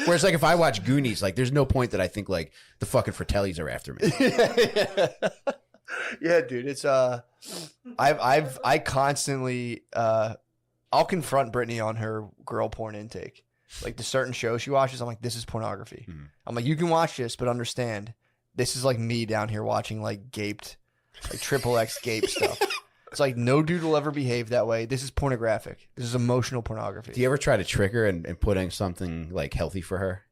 Whereas like if I watch Goonies, like there's no point that I think like the fucking Fratellis are after me. Yeah, dude. It's I constantly I'll confront Brittany on her girl porn intake. Like the certain shows she watches, I'm like, this is pornography. Mhm. I'm like, you can watch this, but understand this is like me down here watching like gaped, like XXX gape stuff. It's like no dude will ever behave that way. This is pornographic. This is emotional pornography. Do you ever try to trick her and put in something like healthy for her?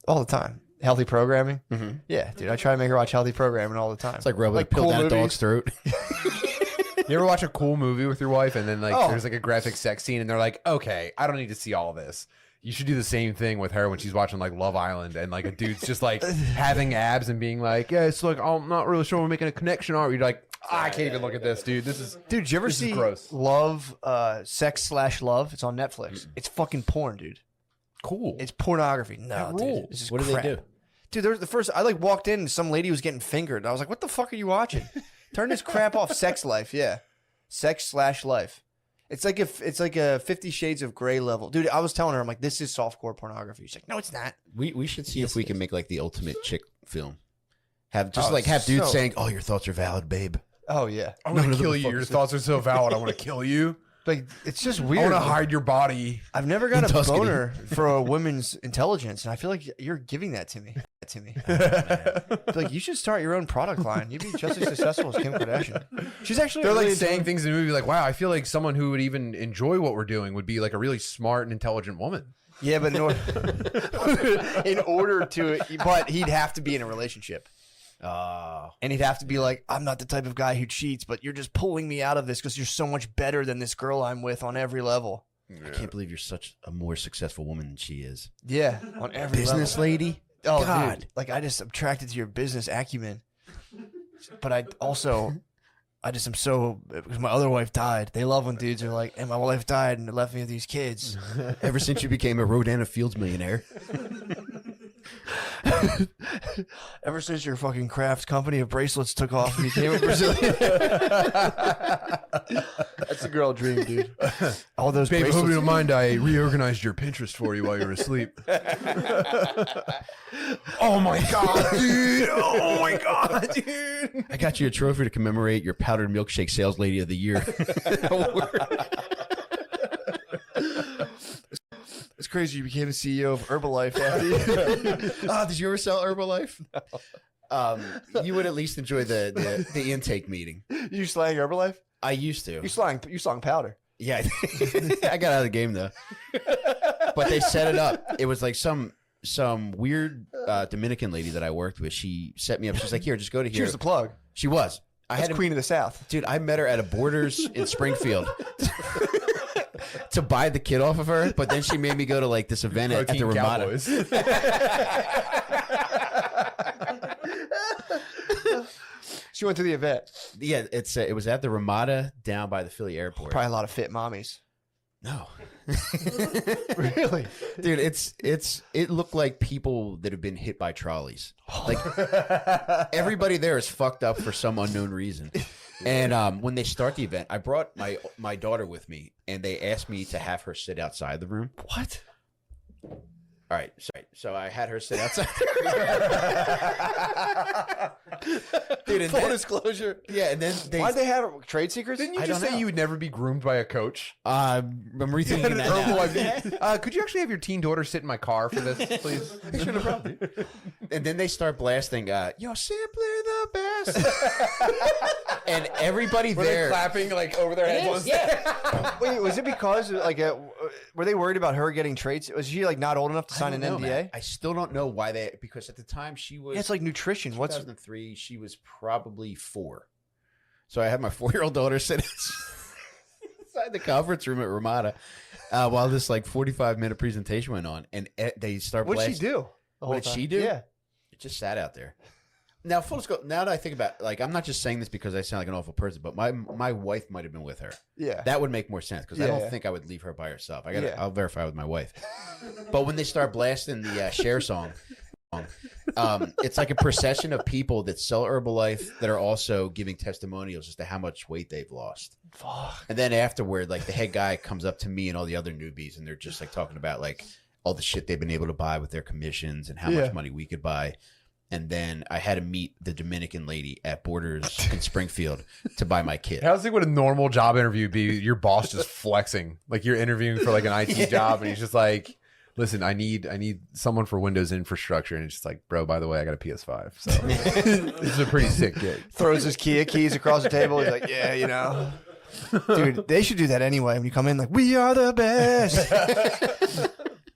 All the time. Healthy programming. Mm-hmm. Yeah, dude. I try to make her watch healthy programming all the time. It's like rubbing Like a pill cool down a movies. dog's throat. You ever watch a cool movie with your wife and then like Oh. there's like a graphic sex scene and they're like, okay, I don't need to see all this. You should do the same thing with her when she's watching like Love Island and like a dude's just like having abs and being like, yeah, it's like, I'm not really sure we're making a connection, are we? You're like, I can't even look at this, dude. This is Dude, did you ever This is see gross. Love, Sex/Love? It's on Netflix. It's fucking porn, dude. cool. It's pornography. No, That dude. rules. This is What do crap. they do? Dude, there was the first. I like walked in and some lady was getting fingered. And I was like, "What the fuck are you watching? Turn this crap off." Sex Life, yeah, Sex/Life. It's like a 50 Shades of Grey level, dude. I was telling her, I'm like, "This is softcore pornography." She's like, "No, it's not." We should see if we can make like the ultimate chick film. Have Oh, have dudes so- saying, "Oh, your thoughts are valid, babe." Oh yeah, I want to no, kill the you. fuck Your is thoughts are so valid. I want to kill you. like it's just I weird. want to hide your body. I've never got In a Tuscany. boner for a woman's intelligence, and I feel like you're giving that to me. I feel like you should start your own product line. You'd be just as successful as Kim Kardashian. She's actually They're really like saying enjoying- things in the movie like, wow, I feel like someone who would even enjoy what we're doing would be like a really smart and intelligent woman. Yeah, but in order to, but he'd have to be in a relationship. And he'd have to be like, I'm not the type of guy who cheats, but you're just pulling me out of this because you're so much better than this girl I'm with on every level. I can't believe you're such a more successful woman than she is. Yeah, on every Business level. lady. Oh, God. dude. Like, I just attracted to your business acumen. But I just am so, because my other wife died. They love when dudes are like, and my wife died and it left me with these kids. Ever since you became a Rodana Fields millionaire. Ever since your fucking Kraft company of bracelets took off and became a Brazilian. That's the girl dream, dude. All those Babe, hope bracelets. you don't mind. I reorganized your Pinterest for you while you were asleep. Oh my god, dude! Oh my god, dude! I got you a trophy to commemorate your powdered milkshake sales lady of the year. It's crazy you became the CEO of Herbalife after you. Did you ever sell Herbalife? No. You would at least enjoy the intake meeting. You slang Herbalife? I used to. You slang powder. Yeah, I got out of the game though. But they set it up. It was like some weird Dominican lady that I worked with. She set me up. She's like, "Here, just go to here." She was the plug. She was. That's Queen of the South. Dude, I met her at a Borders in Springfield to buy the kid off of her, but then she made me go to like this event at the Ramada. She went to the event. Yeah, it was at the Ramada down by the Philly airport. Probably a lot of fit mommies. No. Really? Dude, it looked like people that have been hit by trolleys. Like everybody there is fucked up for some unknown reason. And when they start the event, I brought my daughter with me, and they asked me to have her sit outside the room. What? All right, so I had her sit outside. Dude, and Full then, disclosure. yeah, and then Why'd they have trade secrets? Didn't you I just don't say know. you would never be groomed by a coach? I'm rethinking that now. Could you actually have your teen daughter sit in my car for this, please? Sure, no problem. And then they start blasting, "You're simply the best," and everybody Were there they clapping like over their heads? Yeah. Wait, was it because like were they worried about her getting trades? Was she like not old enough to sign an NDA? Man. I still don't know why because at the time she was. Yeah, it's like nutrition. What's 2003? She was probably 4. So I had my 4-year-old daughter sit inside the conference room at Ramada while this like 45-minute presentation went on, and they start. What'd she do? What did she do? Yeah, it just sat out there. Now, full disclosure, now that I think about it, like, I'm not just saying this because I sound like an awful person, but my wife might have been with her. yeah. That would make more sense because I Yeah. don't think I would leave her by herself. Yeah. I'll verify with my wife. But when they start blasting the Cher song, it's like a procession of people that sell Herbalife that are also giving testimonials as to how much weight they've lost. Fuck. And then afterward, like the head guy comes up to me and all the other newbies, and they're just like talking about like all the shit they've been able to buy with their commissions and how much money we could buy. And then I had to meet the Dominican lady at Borders in Springfield to buy my kid. How's like what a normal job interview would be? Your boss just flexing, like you're interviewing for like an IT job, and he's just like, "Listen, I need someone for Windows infrastructure," and it's just like, "Bro, by the way, I got a PS5, so this is a pretty sick gig." Throws his Kia keys across the table. He's like, yeah, you know. Dude, they should do that anyway. When you come in, like, we are the best.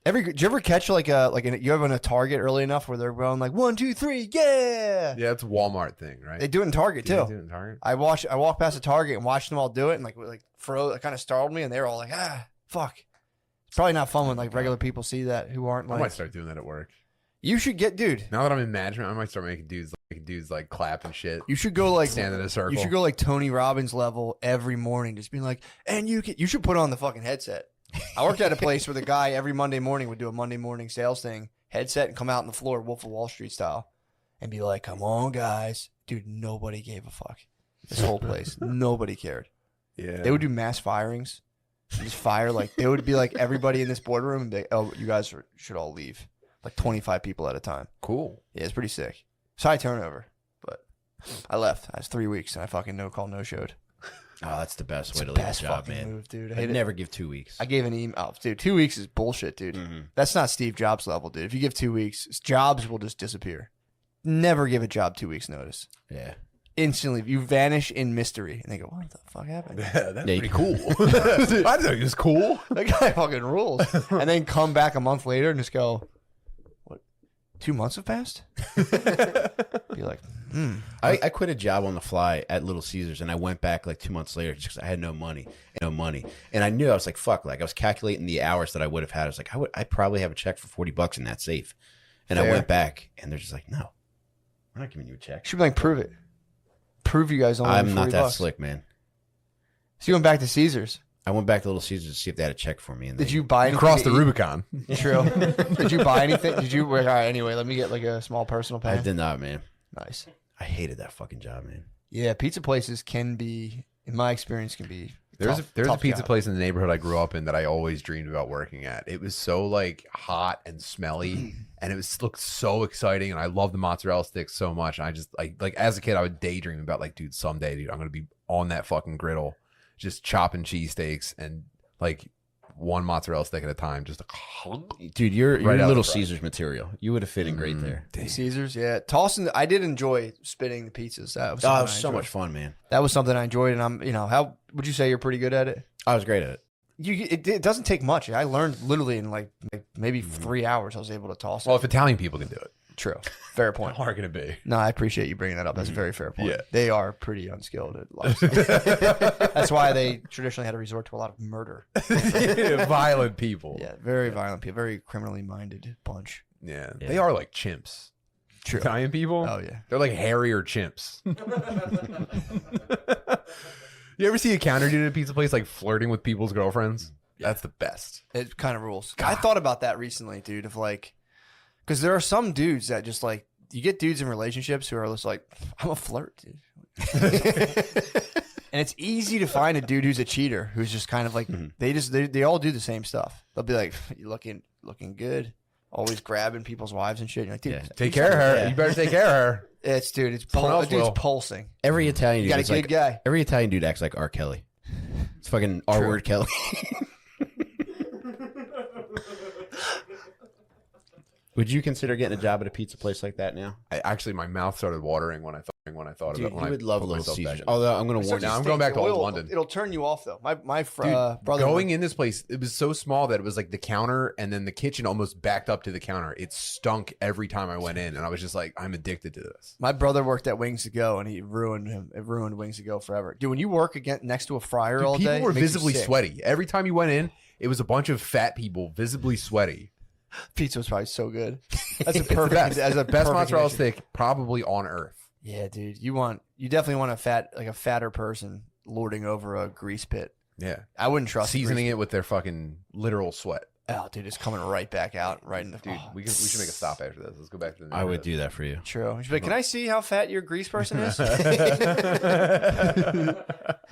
Did you ever catch you ever in a Target early enough where they're going like 1, 2, 3, yeah? Yeah, it's a Walmart thing, right? They do it in Target Do too. they do it in Target? I walked past a Target and watched them all do it, and like it kind of startled me, and they were all like, fuck. It's probably not fun when like regular people see that who aren't I like. might start doing that at work. You should get, dude. Now that I'm in management, I might start making dudes like clap and shit. You should go like Stand in a circle. You should go like Tony Robbins level every morning, just being like, and you should put on the fucking headset. I worked at a place where the guy every Monday morning would do a Monday morning sales thing, headset, and come out on the floor, Wolf of Wall Street style, and be like, "Come on, guys, dude." Nobody gave a fuck. This whole place, nobody cared. Yeah, They would do mass firings, just fire like they would be like everybody in this boardroom. And be, "Oh, you guys should all leave." Like 25 people at a time. cool. Yeah, it's pretty sick. It's high turnover, but I left. I was 3 weeks and I fucking no call, no showed. Oh, that's the best way It's to the leave a best job, fucking man. move, dude. I I'd hate it. never give 2 weeks. I gave an email. Oh, dude, 2 weeks is bullshit, dude. That's not Steve Jobs level, dude. If you give 2 weeks, jobs will just disappear. Never give a job 2 weeks notice. Yeah. Instantly, you vanish in mystery. And they go, what the fuck happened? Yeah, that's Yeah, pretty cool. I didn't know he was cool. That guy fucking rules. And then come back a month later and just go, what? 2 months have passed. Be like, I quit a job on the fly at Little Caesars, and I went back like 2 months later just because I had no money, and I knew I was like, fuck. Like I was calculating the hours that I would have had. I was like, I'd probably have a check for $40 in that safe, and Fair. I went back, and they're just like, no, we're not giving you a check. should be like, prove it. Prove you guys only. I'm not that $40. slick, man. So you went back to Caesars. I went back to Little Caesars to see if they had a check for me. And Did they, you buy anything? Cross to the eat? Rubicon. True. Did you buy anything? Did you? All right. Anyway, let me get like a small personal I pay. did not, man. Nice. I hated that fucking job, man. Yeah, pizza places can be, in my experience, can be. There's a tough pizza job. place in the neighborhood I grew up in that I always dreamed about working at. It was so like hot and smelly, and it looked so exciting. And I love the mozzarella sticks so much. And I just like as a kid, I would daydream about like, dude, someday, dude, I'm gonna be on that fucking griddle, just chopping cheesesteaks and like one mozzarella stick at a time. Just Dude, you're Right out of Little the fry. Caesars material. You would have fit in great there. Caesars, yeah. Tossing. I did enjoy spinning the pizzas. That was Oh, something it was I so enjoyed. much fun, man. That was something I enjoyed, and how would you say you're pretty good at it? I was great at it. It doesn't take much. I learned literally in like maybe 3 hours. I was able to toss it. well, if Italian people can do it, True. Fair point. how hard can it be? No, I appreciate you bringing that up. That's a very fair point. Yeah. They are pretty unskilled at a lot of stuff. That's why they traditionally had to resort to a lot of murder. Violent people. Yeah, very violent people, very criminally minded bunch. Yeah, they are like chimps. True. Italian people. Oh yeah. They're like hairier chimps. You ever see a counter dude at a pizza place like flirting with people's girlfriends? That's the best. It kind of rules. I thought about that recently, dude, of like, because there are some dudes that just like, you get dudes in relationships who are just like, I'm a flirt, dude. And it's easy to find a dude who's a cheater, who's just kind of like, they all do the same stuff. They'll be like, you looking good. Always grabbing people's wives and shit. You're like, dude, Yeah. Take care of her. Yeah. You better take care of her. It's dude's else will. pulsing. Every Italian You dude got a is good like, guy. every Italian dude acts like R. Kelly. It's fucking R word Kelly. Would you consider getting a job at a pizza place like that now? Actually, my mouth started watering when I thought Dude, about. you would love put Little myself back Caesars. in. Although I'm going to warn you, now I'm going back to old London. It'll turn you off though. My Dude, brother going in this place, it was so small that it was like the counter and then the kitchen almost backed up to the counter. It stunk every time I went in, and I was just like, I'm addicted to this. My brother worked at Wings to Go, and it ruined Wings to Go forever. Dude, when you work again next to a fryer Dude, all people day, were it makes you visibly sick. sweaty. Every time you went in, it was a bunch of fat people visibly sweaty. Pizza was probably so good. That's a It's the perfect. best. As a Best perfect mozzarella connection. stick probably on earth. Yeah, dude, you definitely want a fatter person lording over a grease pit. Yeah. I wouldn't trust Seasoning grease it with their fucking literal sweat. Oh, dude, it's coming right back out, right in the. Dude, oh, we should make a stop after this. Let's go back to the I would do that for you. True. You should be like, can I see how fat your grease person is?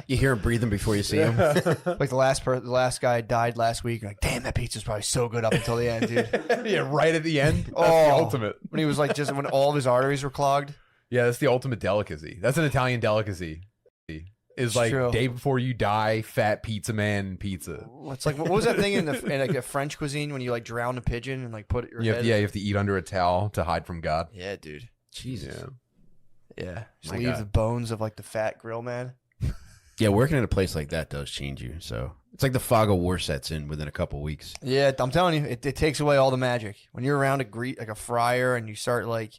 You hear him breathing before you see him. Like the last guy died last week. You're like, damn, that pizza's probably so good up until the end, dude. Yeah, right at the end. That's the Oh. ultimate. When he was like, just when all of his arteries were clogged. Yeah, that's the ultimate delicacy. That's an Italian delicacy. Is like true. day before you die, fat pizza man pizza. It's like, what was that thing in like a French cuisine when you like drown a pigeon and like put your head? You have to eat under a towel to hide from God. Yeah, dude. Jesus. Yeah. Just My leave God. the bones of like the fat grill man. Yeah, working at a place like that does change you. So it's like the fog of war sets in within a couple weeks. Yeah, I'm telling you, it takes away all the magic. When you're around a fryer and you start like,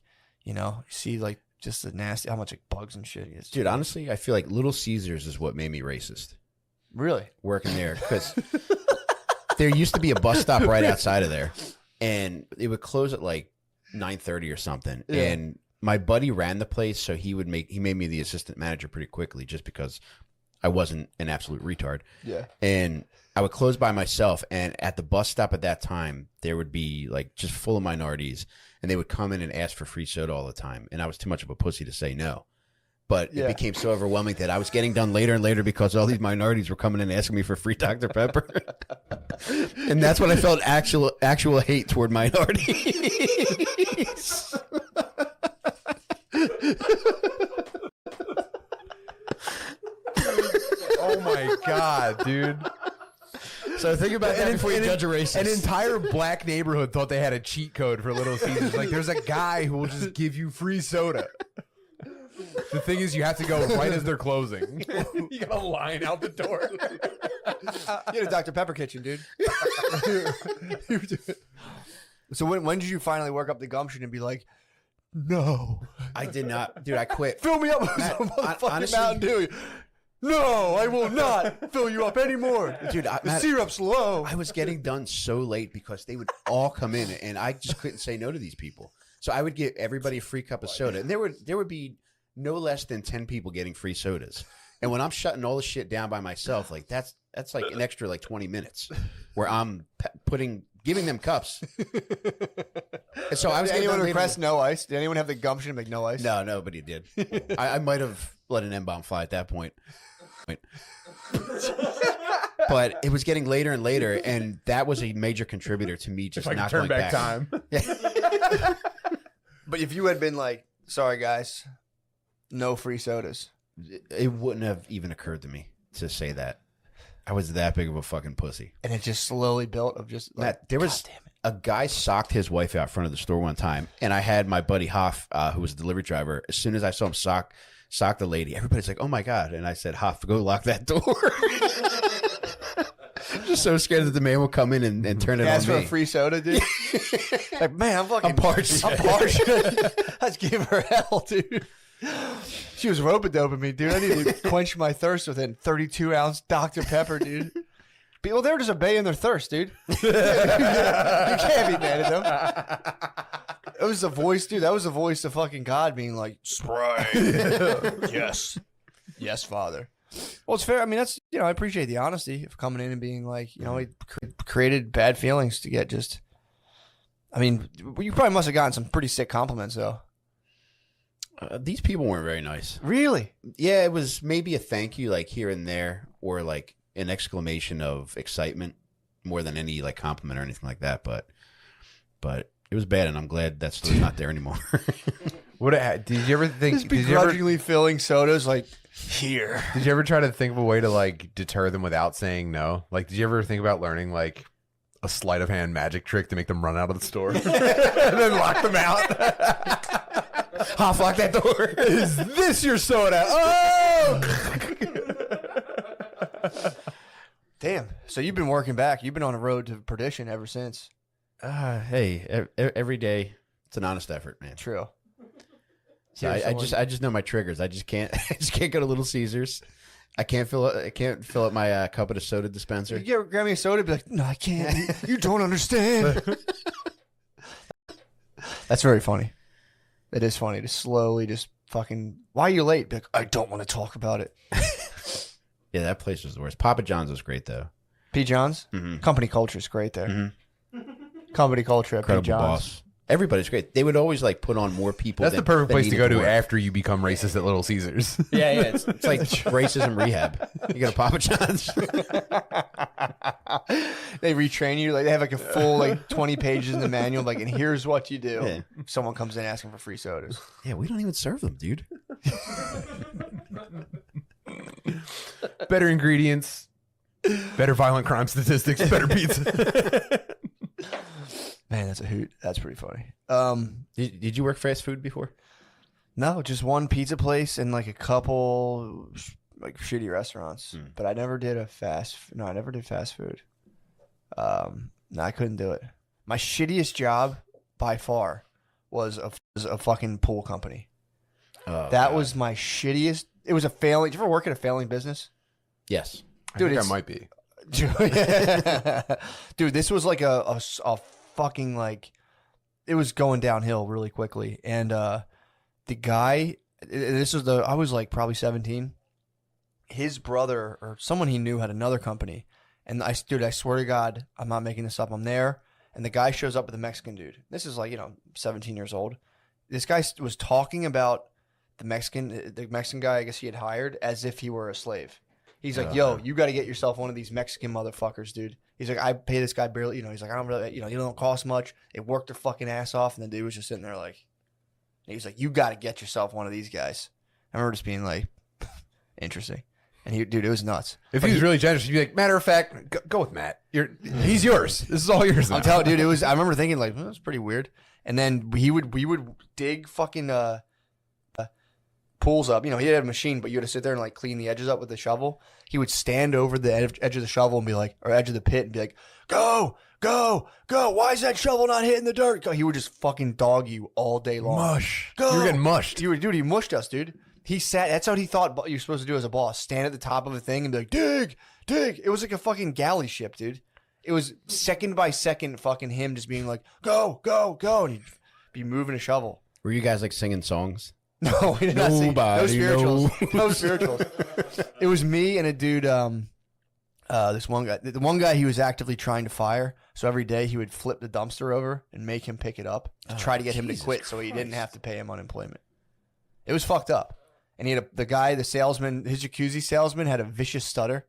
see like just the nasty, how much like bugs and shit is. Dude, honestly, I feel like Little Caesars is what made me racist. Really? Working there. Because there used to be a bus stop right outside of there. And it would close at like 9:30 or something. Yeah. And my buddy ran the place, so he made me the assistant manager pretty quickly just because I wasn't an absolute retard. Yeah. And I would close by myself, and at the bus stop at that time, there would be like just full of minorities, and they would come in and ask for free soda all the time. And I was too much of a pussy to say no. But Yeah. it became so overwhelming that I was getting done later and later because all these minorities were coming in and asking me for free Dr. Pepper. And that's when I felt actual hate toward minorities. Oh my God, dude. So think about that before you judge a racist. An entire black neighborhood thought they had a cheat code for Little Caesars. Like, there's a guy who will just give you free soda. The thing is, you have to go right as they're closing. You got a line out the door. You had a Dr. Pepper kitchen, dude. So when did you finally work up the gumption and be like, no, I did not, dude. I quit. fill me up with Matt, some motherfucking honestly- Mountain Dew. No, I will not fill you up anymore. Dude, The Matt, syrup's low. I was getting done so late because they would all come in, and I just couldn't say no to these people. So I would give everybody a free cup of soda, and there would be no less than 10 people getting free sodas. And when I'm shutting all the shit down by myself, like that's like an extra like 20 minutes where I'm giving them cups. And so I was Did getting anyone done request no ice? Did anyone have the gumption to make no ice? No, nobody did. I might have let an M-bomb fly at that point. But it was getting later and later, and that was a major contributor to me just If I not could turn going back time. But if you had been like, sorry guys, no free sodas. It wouldn't have even occurred to me to say that. I was that big of a fucking pussy. And it just slowly built of just like, Matt, there was a guy socked his wife out front of the store one time, and I had my buddy Hoff, who was a delivery driver. As soon as I saw him sock the lady, everybody's like, "Oh my god!" And I said, "Hoff, go lock that door." Just so scared that the man will come in and turn it ask on for me. a free soda, dude. Like, man, I'm fucking I'm parched. I'm parched. Let's give her hell, dude. She was rope-a-doping me, dude. I need to quench my thirst with a 32-ounce Dr. Pepper, dude. People, they're just obeying their thirst, dude. You can't be mad at them. It was the voice, dude. That was the voice of fucking God being like, Sprite. Yes. Yes, Father. Well, it's fair. I mean, that's, I appreciate the honesty of coming in and being like, he created bad feelings to get just, I mean, you probably must have gotten some pretty sick compliments, though. These people weren't very nice. Really? Yeah, it was maybe a thank you, like here and there, or like an exclamation of excitement more than any like compliment or anything like that. But it was bad, and I'm glad that store's not there anymore. Did you ever think? Just begrudgingly filling sodas like here. Did you ever try to think of a way to like deter them without saying no? Like, did you ever think about learning like a sleight of hand magic trick to make them run out of the store and then lock them out? Half lock that door. Is this your soda? Oh! Damn. So you've been working back. You've been on a road to perdition ever since. Hey, every day it's an honest effort, man. True. So I just know my triggers. I just can't go to Little Caesars. I can't fill up my cup at a soda dispenser. You grab me a soda, be like, no, I can't. You don't understand. That's very funny. It is funny to slowly just fucking. Why are you late? Be like, I don't want to talk about it. Yeah, that place was the worst. Papa John's was great though. P. John's company culture is great there. Company culture at P. Incredible John's. boss. Everybody's great. They would always like put on more people. That's the perfect than place to go needed to work. after you become racist at Little Caesars. Yeah, it's like racism rehab. You go to Papa John's. They retrain you. Like they have like a full like 20 pages in the manual. Like, and here's what you do. Yeah. If someone comes in asking for free sodas. Yeah, we don't even serve them, dude. Better ingredients, better violent crime statistics, better pizza. Man, that's a hoot. That's pretty funny. Did you work fast food before? No, just one pizza place and like a couple like shitty restaurants. But I never did I never did fast food. No, I couldn't do it. My shittiest job by far was a fucking pool company. Oh, that God. was my shittiest. It was a failing. Did you ever work at a failing business? Yes. Dude, I think it's- I might be. Dude, this was like a fucking like it was going downhill really quickly. And the guy, I was like probably 17. His brother or someone he knew had another company. And I swear to God, I'm not making this up. I'm there. And the guy shows up with a Mexican dude. This is like, 17 years old. This guy was talking about the Mexican guy, I guess he had hired, as if he were a slave. He's like, yo, you got to get yourself one of these Mexican motherfuckers, dude. He's like, I pay this guy barely, he's like, I don't really, you don't cost much. They work their fucking ass off. And the dude was just sitting there like, he's like, you got to get yourself one of these guys. I remember just being like, interesting. And it was nuts. If he was really generous, you'd be like, matter of fact, go with Matt. He's yours. This is all yours now. I'm telling you, dude, I remember thinking like, that's pretty weird. And then we would dig fucking pools up. He had a machine, but you had to sit there and like clean the edges up with the shovel. He would stand over the edge of the shovel and be like, or edge of the pit and be like, go go. Why is that shovel not hitting the dirt? Go. He would just fucking dog you all day long. Mush. Go. You were getting mushed. Dude, he mushed us, dude. He sat. That's what he thought you're supposed to do as a boss. Stand at the top of a thing and be like, dig. It was like a fucking galley ship, dude. It was second by second fucking him just being like, go. And he'd be moving a shovel. Were you guys like singing songs? No, we did not sing. No spirituals. Nobody No spirituals. It was me and a dude, this one guy. The one guy he was actively trying to fire. So every day he would flip the dumpster over and make him pick it up to try to get him to quit so he didn't have to pay him unemployment. It was fucked up. And he had the salesman, his jacuzzi salesman had a vicious stutter.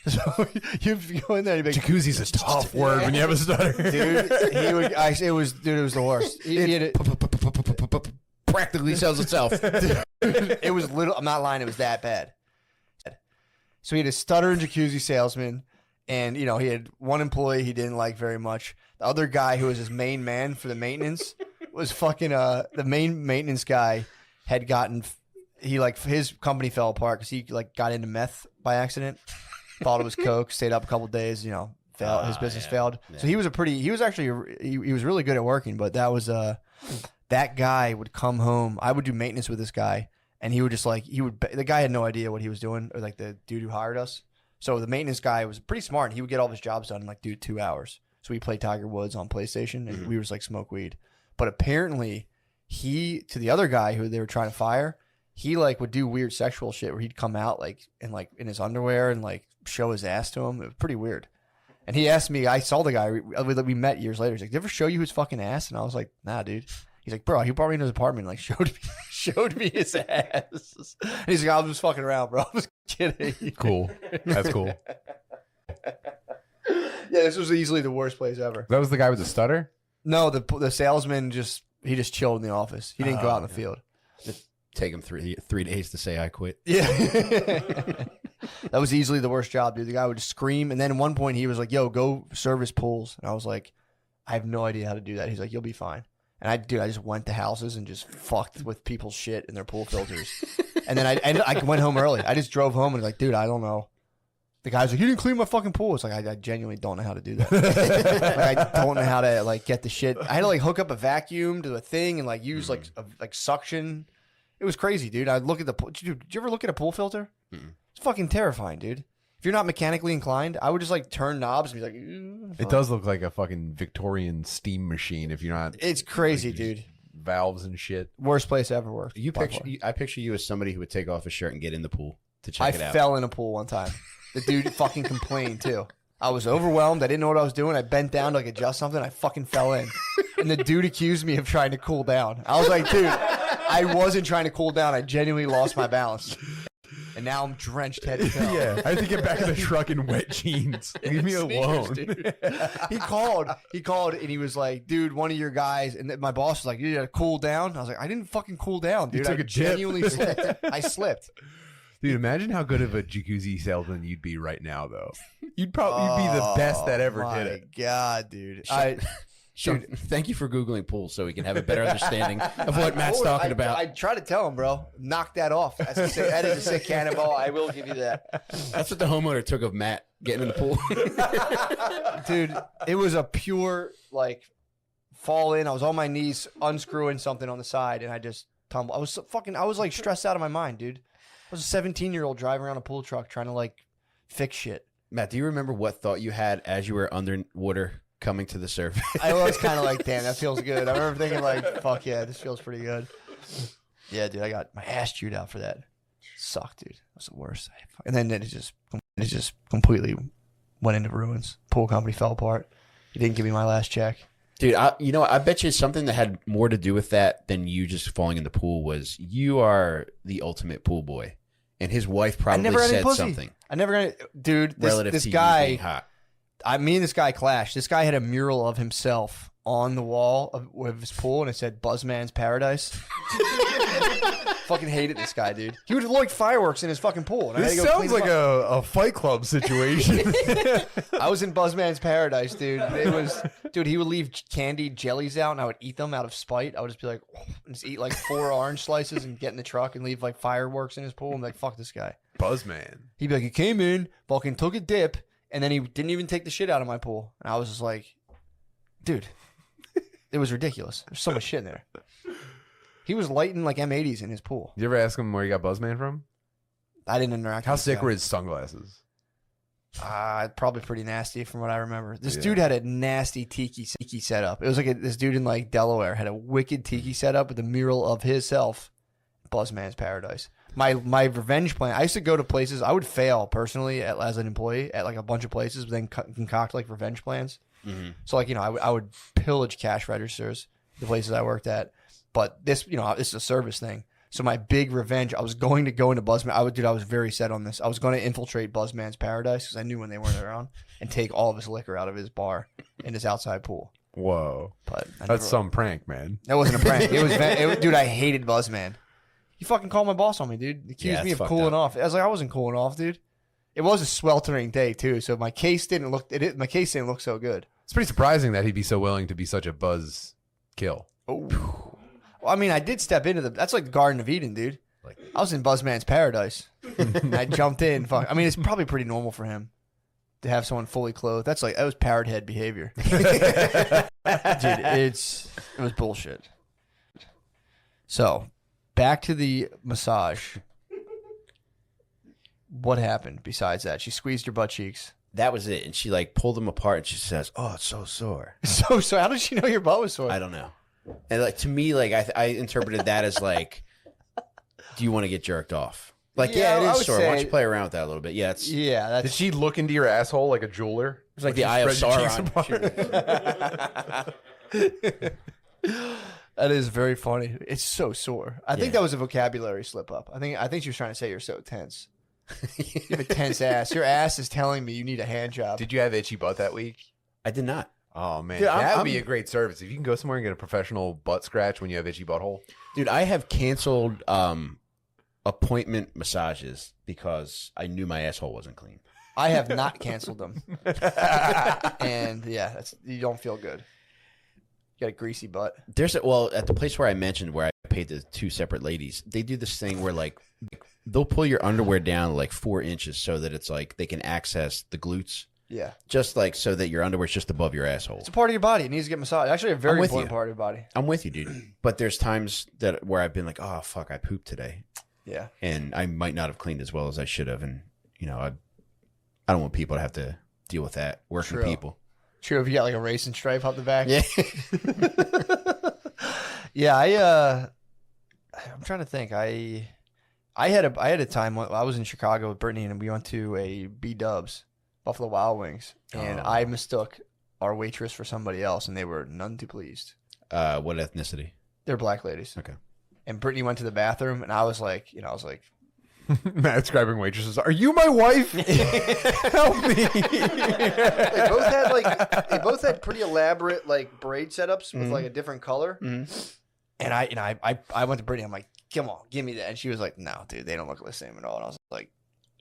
So you go in there and you'd be like, Jacuzzi's a tough word when you have a stutter. Dude, it was the worst. He had it practically sells itself. It was little. I'm not lying. It was that bad. So he had a stuttering jacuzzi salesman, and he had one employee he didn't like very much. The other guy who was his main man for the maintenance was fucking the main maintenance guy had gotten his company fell apart because he got into meth by accident. Thought it was coke. Stayed up a couple days. Failed. His business failed. Yeah. So he was he was really good at working, but that was that guy would come home. I would do maintenance with this guy, and he would just the guy had no idea what he was doing, or like the dude who hired us. So the maintenance guy was pretty smart, and he would get all of his jobs done in 2 hours. So we played Tiger Woods on PlayStation, and we were just smoke weed. But apparently, to the other guy who they were trying to fire, he would do weird sexual shit where he'd come out in his underwear and show his ass to him. It was pretty weird. And he asked me, I saw the guy, we met years later. He's like, did he ever show you his fucking ass? And I was like, nah, dude. He's like, bro, he brought me into his apartment and showed me his ass. And he's like, I was just fucking around, bro. I was kidding. Cool. That's cool. Yeah, this was easily the worst place ever. That was the guy with the stutter? No, the salesman just chilled in the office. He didn't go out in the field. Take him 3 days to say I quit. Yeah. That was easily the worst job, dude. The guy would just scream, and then at one point he was like, yo, go service pools. And I was like, I have no idea how to do that. He's like, you'll be fine. And I just went to houses and just fucked with people's shit in their pool filters. And then I went home early. I just drove home and was like, dude, I don't know. The guy's like, you didn't clean my fucking pool. It's like, I genuinely don't know how to do that. I don't know how to get the shit. I had to hook up a vacuum to a thing and use suction. It was crazy, dude. I'd look at the pool. Did you ever look at a pool filter? It's fucking terrifying, dude. If you're not mechanically inclined, I would just turn knobs and be like, it does look like a fucking Victorian steam machine if you're not. It's crazy, dude. Valves and shit. Worst place I ever worked. I picture you as somebody who would take off his shirt and get in the pool to check it out. I fell in a pool one time. The dude fucking complained too. I was overwhelmed. I didn't know what I was doing. I bent down to adjust something. I fucking fell in. And the dude accused me of trying to cool down. I was like, dude, I wasn't trying to cool down. I genuinely lost my balance. And now I'm drenched head to toe. Yeah, I had to get back in the truck in wet jeans. Leave me alone. He called and he was like, dude, one of your guys. And my boss was like, you gotta cool down. I was like, I didn't fucking cool down, dude. You took a genuinely slipped. I slipped. Dude, imagine how good of a jacuzzi salesman you'd be right now, though. You'd be the best that ever did it. My God, dude. Dude, thank you for Googling pools so we can have a better understanding of what Matt's talking about. I try to tell him, bro. Knock that off. That is a sick cannonball. I will give you that. That's what the homeowner took of Matt getting in the pool. Dude, it was a pure, fall in. I was on my knees unscrewing something on the side, and I just tumbled. I was stressed out of my mind, dude. I was a 17-year-old driving around a pool truck trying to, fix shit. Matt, do you remember what thought you had as you were underwater coming to the surface? I was kind of damn, that feels good. I remember thinking fuck yeah, this feels pretty good. Yeah, dude, I got my ass chewed out for that. Sucked, dude. It was the worst. And then it just completely went into ruins. Pool company fell apart. He didn't give me my last check. Dude, I bet you something that had more to do with that than you just falling in the pool was you are the ultimate pool boy. And his wife probably said something. I never got it. Dude, this to guy, you being hot. Me and this guy clashed. This guy had a mural of himself on the wall of his pool, and it said Buzzman's Paradise. Fucking hated this guy, dude. He would like fireworks in his fucking pool. And this sounds like a Fight Club situation. I was in Buzzman's Paradise, dude. Dude, he would leave candied jellies out, and I would eat them out of spite. I would just be like, and just eat 4 orange slices and get in the truck and leave fireworks in his pool. I'm like, fuck this guy. Buzzman. He'd be like, he came in, fucking took a dip, and then he didn't even take the shit out of my pool. And I was just like, dude, it was ridiculous. There's so much shit in there. He was lighting like M80s in his pool. You ever ask him where you got Buzzman from? I didn't interact. How with sick him. were his sunglasses? Probably pretty nasty from what I remember. This dude had a nasty tiki setup. It was like this dude in like Delaware had a wicked tiki setup with a mural of himself. Buzzman's Paradise. My revenge plan. I used to go to places. I would fail personally as an employee at like a bunch of places, but then concoct like revenge plans. Mm-hmm. So like I would pillage cash registers, the places I worked at. But this this is a service thing. So my big revenge, I was going to go into Buzzman. I was very set on this. I was going to infiltrate Buzzman's Paradise because I knew when they weren't around and take all of his liquor out of his bar in his outside pool. Whoa, but that's some prank, man. That wasn't a prank. It was dude. I hated Buzzman. He fucking called my boss on me, dude. He accused me of cooling off. I was like, I wasn't cooling off, dude. It was a sweltering day too, so my case didn't look. My case didn't look so good. It's pretty surprising that he'd be so willing to be such a buzz kill. Oh. Well, I mean, I did step into that's like the Garden of Eden, dude. I was in Buzzman's Paradise. I jumped in. I mean, it's probably pretty normal for him to have someone fully clothed. That was parrot head behavior. Dude, it was bullshit. So, back to the massage. What happened besides that? She squeezed your butt cheeks. That was it. And she like pulled them apart and she says, "Oh, it's so sore." So how did she know your butt was sore? I don't know. And like to me, like I interpreted that as like, do you want to get jerked off? Like, yeah, it is sore. Why don't you play around with that a little bit? Yeah, it's Did she look into your asshole like a jeweler? It was like the Eye of Sauron. That is very funny. It's so sore. I think that was a vocabulary slip up. I think she was trying to say you're so tense. You have a tense ass. Your ass is telling me you need a hand job. Did you have itchy butt that week? I did not. Oh man, Dude, that would be a great service if you can go somewhere and get a professional butt scratch when you have itchy butthole. Dude, I have canceled appointment massages because I knew my asshole wasn't clean. I have not canceled them. And yeah, you don't feel good. You got a greasy butt. At the place where I mentioned where I paid the two separate ladies, they do this thing where like they'll pull your underwear down like 4 inches so that it's like they can access the glutes. Yeah. Just like so that your underwear's just above your asshole. It's a part of your body. It needs to get massaged. Actually, a very important part of your body. I'm with you, dude. But there's times where I've been like, oh, fuck, I pooped today. Yeah. And I might not have cleaned as well as I should have. And, I don't want people to have to deal with that. Working people. True. If you got like a racing stripe up the back. Yeah. Yeah. I'm trying to think. I had a time when I was in Chicago with Brittany and we went to a D.A.W.G.Z. Buffalo Wild Wings, and I mistook our waitress for somebody else, and they were none too pleased. What ethnicity? They're black ladies. Okay. And Brittany went to the bathroom, and I was like, Matt describing waitresses. Are you my wife? Help me. They both had pretty elaborate like braid setups with like a different color. Mm-hmm. And I went to Brittany. I'm like, come on, give me that. And she was like, no, dude, they don't look the same at all. And I was like,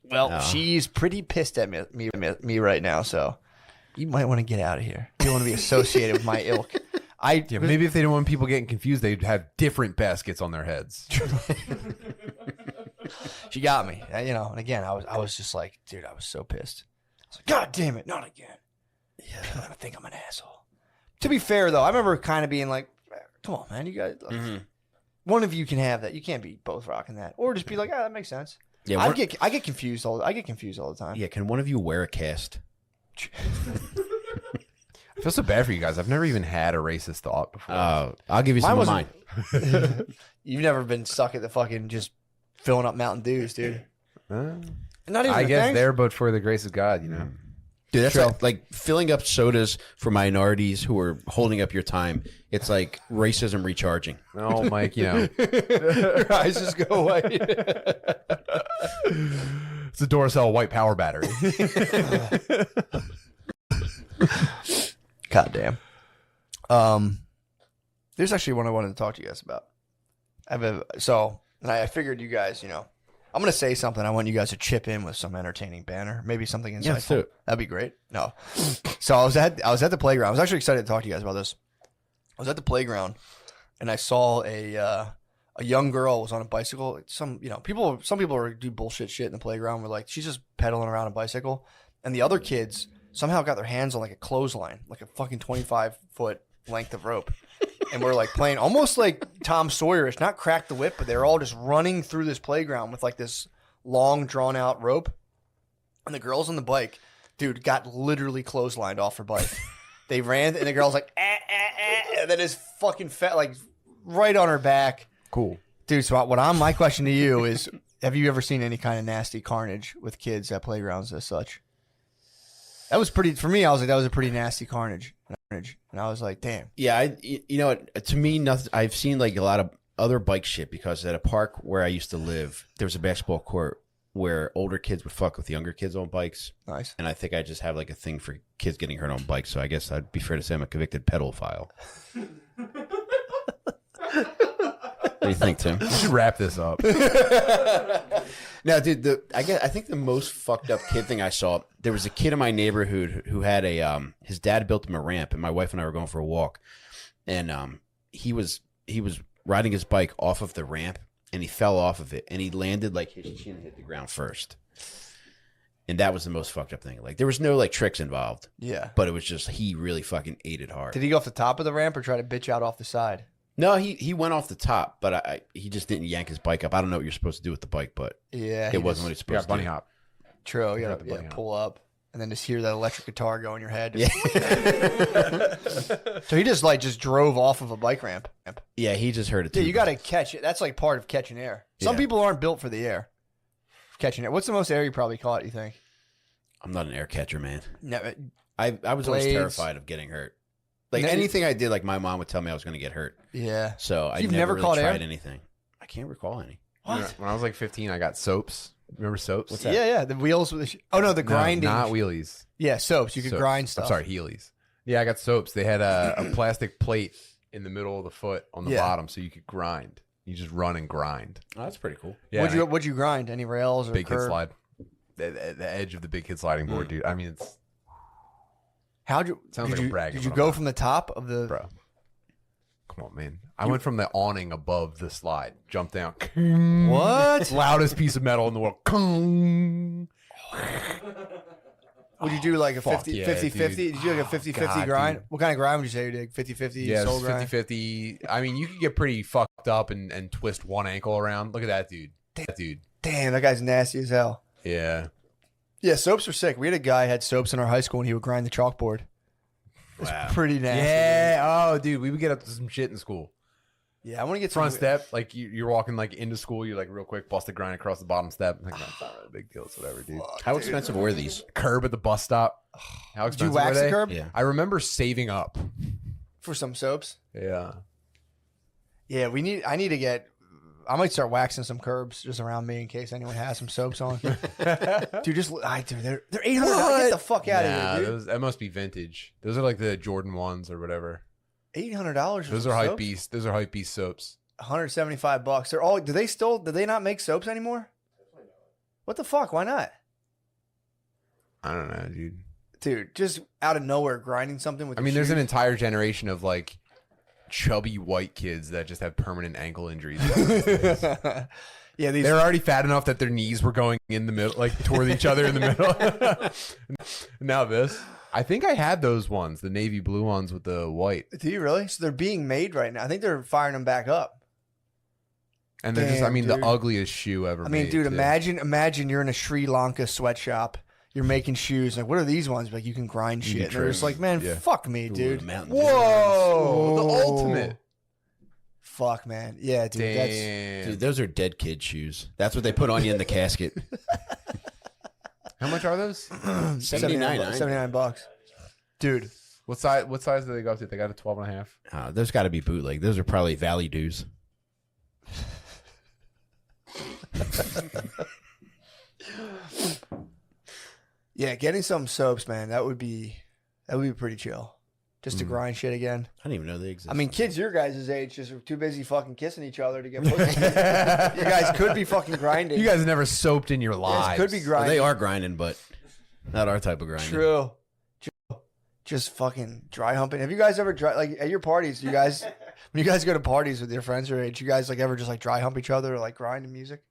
well, she's pretty pissed at me right now, so you might want to get out of here. You don't want to be associated with my ilk. Maybe if they don't want people getting confused, they'd have different baskets on their heads. She got me, and again, I was just like, dude, I was so pissed. I was like, God damn it, not again. Yeah, I think I'm an asshole. To be fair, though, I remember kind of being like, come on, man, you guys, one of you can have that. You can't be both rocking that, or just be like, that makes sense. Yeah, I get confused all the time. Yeah, can one of you wear a cast? I feel so bad for you guys. I've never even had a racist thought before. I'll give you some of mine. You've never been stuck at the fucking just filling up Mountain Dews, dude. Not even. I guess there, but for the grace of God, Dude, that's like filling up sodas for minorities who are holding up your time. It's like racism recharging. Oh, Mike, Your eyes just go away. It's a Duracell white power battery. God damn. There's actually one I wanted to talk to you guys about. I figured you guys, I'm going to say something. I want you guys to chip in with some entertaining banner. Maybe something insightful. Yeah, let's do it. That'd be great. No. So I was at the playground. I was actually excited to talk to you guys about this. I was at the playground and I saw a young girl was on a bicycle. Some people do bullshit shit in the playground. We're like, she's just pedaling around a bicycle. And the other kids somehow got their hands on like a clothesline, like a fucking 25-foot length of rope. And we're like playing almost like Tom Sawyerish, not crack the whip, but they're all just running through this playground with like this long drawn out rope. And the girls on the bike, dude, got literally clotheslined off her bike. They ran and the girl's like, and then his fucking fat, like right on her back. Cool. Dude, so my question to you is, have you ever seen any kind of nasty carnage with kids at playgrounds as such? That was pretty, for me, I was like, that was a pretty nasty carnage. And I was like, damn. Yeah, you know what? To me, nothing. I've seen like a lot of other bike shit because at a park where I used to live, there was a basketball court where older kids would fuck with younger kids on bikes. Nice. And I think I just have like a thing for kids getting hurt on bikes. So I guess I'd be fair to say I'm a convicted pedophile. What do you think, Tim? We should wrap this up. No, dude. I think the most fucked up kid thing I saw. There was a kid in my neighborhood who had his dad built him a ramp, and my wife and I were going for a walk, and he was riding his bike off of the ramp, and he fell off of it, and he landed like his chin hit the ground first, and that was the most fucked up thing. Like there was no like tricks involved. Yeah. But it was just he really fucking ate it hard. Did he go off the top of the ramp or try to bitch out off the side? No, he went off the top, but he just didn't yank his bike up. I don't know what you're supposed to do with the bike, but yeah, it wasn't what he's supposed to bunny do. hop. True. You Got gotta the bunny hop. pull up and then just hear that electric guitar go in your head. Yeah. So he just drove off of a bike ramp. Yeah, he just heard it too. Yeah, you got to catch it. That's like part of catching air. Some Yeah. people aren't built for the air. Catching air. What's the most air you probably caught, you think? I'm not an air catcher, man. No, I was always Blades. terrified of getting hurt. Like No, anything I did, like my mom would tell me I was going to get hurt. yeah. So I You've never never really caught tried air? anything. I can't recall any. When I was like 15, I got soaps. Remember soaps? What's that? Yeah, yeah. The wheels with the oh no, the grinding. No, not wheelies. Yeah, soaps. You could Soaps. grind stuff. I'm sorry, Heelys. Yeah, I got soaps. They had a plastic plate in the middle of the foot on the Yeah. bottom, so you could grind. You just run and grind. Oh, that's pretty cool. Yeah, What'd you grind? Any rails or big kid curb? slide. The edge of the big kid sliding board, dude. I mean, it's How'd you? Sounds did like a you, brag, Did but you I'm go not. from the top of the? bro. Come on, man. I went from the awning above the slide, jumped down. What? Loudest piece of metal in the world. Would you do like a Fuck 50 yeah, 50 50? dude. Did you do like a 50 50 God, grind? dude. What kind of grind would you say you did? 50 50 Yeah, soul it's grind? 50-50. I mean, you could get pretty fucked up and twist one ankle around. Look at that dude. That dude. Damn, that guy's nasty as hell. Yeah. Yeah, soaps are sick. We had a guy who had soaps in our high school and he would grind the chalkboard. It's pretty nasty. Yeah. Oh, dude, we would get up to some shit in school. Yeah, I want to get Front some step, like you're walking like into school, you're like real quick, bust a grind across the bottom step. Like, that's not really a big deal. It's whatever, dude. How expensive were these? Curb at the bus stop. How Did you expensive wax were the they? curb Yeah. I remember saving up. for some soaps? Yeah. Yeah, I need to get. I might start waxing some curbs just around me in case anyone has some soaps on. Dude, they're $800. Get the fuck out of here, dude. That must be vintage. Those are like the Jordan ones or whatever. $800. Those are hype beast. Those are hype beast soaps. $175. They're all. Do they not make soaps anymore? What the fuck? Why not? I don't know, dude. Dude, just out of nowhere grinding something with. I mean, there's an entire generation of like chubby white kids that just have permanent ankle injuries. Yeah, these. They're already fat enough that their knees were going in the middle, like toward each other in the middle. Now this. I think I had those ones, the navy blue ones with the white. Do you really? So they're being made right now. I think they're firing them back up. And they're just, Damn, the dude. ugliest shoe ever I mean, made, dude, too. imagine you're in a Sri Lanka sweatshop. You're making shoes. Like, what are these ones? Like, you can grind You shit. can And they're just trim. like, man, Yeah. fuck me, dude. Mountain Dew. Whoa! The Whoa. ultimate. Fuck, man. Yeah, dude. Damn. Dude, those are dead kid shoes. That's what they put on you in the casket. How much are those? That's $79. $79. Dude. What size do they go up to? They got a 12 and a half. Those got to be bootleg. Those are probably Valley Dews. Yeah, getting some soaps, man, that would be pretty chill. Just to grind shit again. I didn't even know they existed. I mean, kids your guys' age just are too busy fucking kissing each other to get pussy. You guys could be fucking grinding. You guys have never soaped in your You guys lives. could be Well, grinding. they are grinding, but not our type of grinding. True. Just fucking dry humping. Have you guys ever like at your parties? You guys, when you guys go to parties with your friends your age, you guys like ever just like dry hump each other or like grind to music?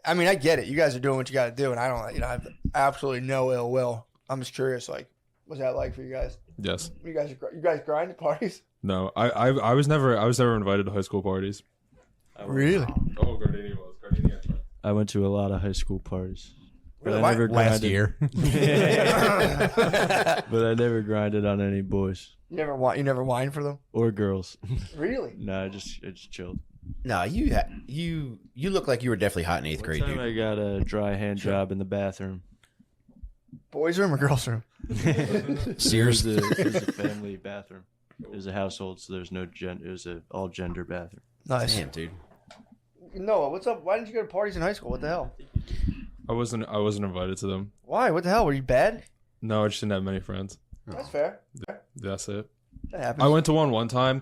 I mean, I get it. You guys are doing what you got to do, and I don't. I have absolutely no ill will I'm just curious, like, what's that like for you guys? Yes. You guys grind at parties? No, I was never invited to high school parties. Really? Oh, Gardenia was. Gardenia. I went to a lot of high school parties. But Really? I never Last grinded. year. But I never grinded on any boys You never whined for them? or girls. Really? No, I just chilled. No, you look like you were definitely hot in eighth One grade, time dude. I got a dry hand job in the bathroom. Boys' room or girls' room? Sears. It was a family bathroom. It was a household, so there's no gender. It was an all gender bathroom. Nice. Damn, dude. Noah, what's up? Why didn't you go to parties in high school? What the hell? I wasn't invited to them. Why? What the hell? Were you bad? No, I just didn't have many friends. That's fair. That's it. That happens. I went to one time.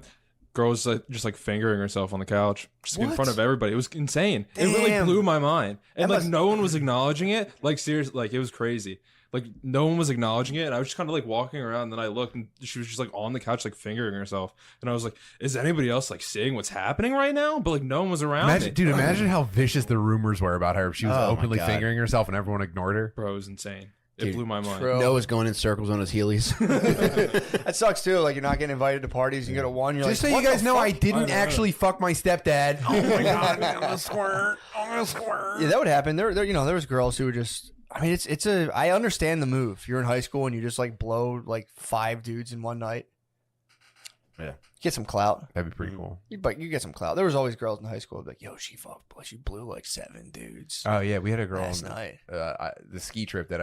Girl was just fingering herself on the couch, just in What? front of everybody. It was insane. It really Damn. blew my mind, and That like must- no one was acknowledging it. Like seriously, like it was crazy. Like no one was acknowledging it, and I was just kind of like walking around. And then I looked, and she was just like on the couch, like fingering herself. And I was like, "Is anybody else like seeing what's happening right now?" But like no one was around. Imagine, me. dude, imagine how vicious the rumors were about her if she was Oh, my openly God. fingering herself and everyone ignored her. Bro, it was insane. It Dude, blew my mind. Bro. Noah's going in circles on his heelys. That sucks too. Like you're not getting invited to parties. You go to one. You're Just like, so you what guys the know, fuck? I didn't I know. actually fuck my stepdad. Oh my god, I'm gonna squirt. I'm gonna squirt. Yeah, that would happen. There was girls who were just. I mean, I understand the move. You're in high school and you just like blow like 5 dudes in one night. Yeah. Get some clout. That'd be pretty cool. But you get some clout. There was always girls in high school like, yo, she blew like 7 dudes Oh yeah, we had a girl last on night. the ski trip that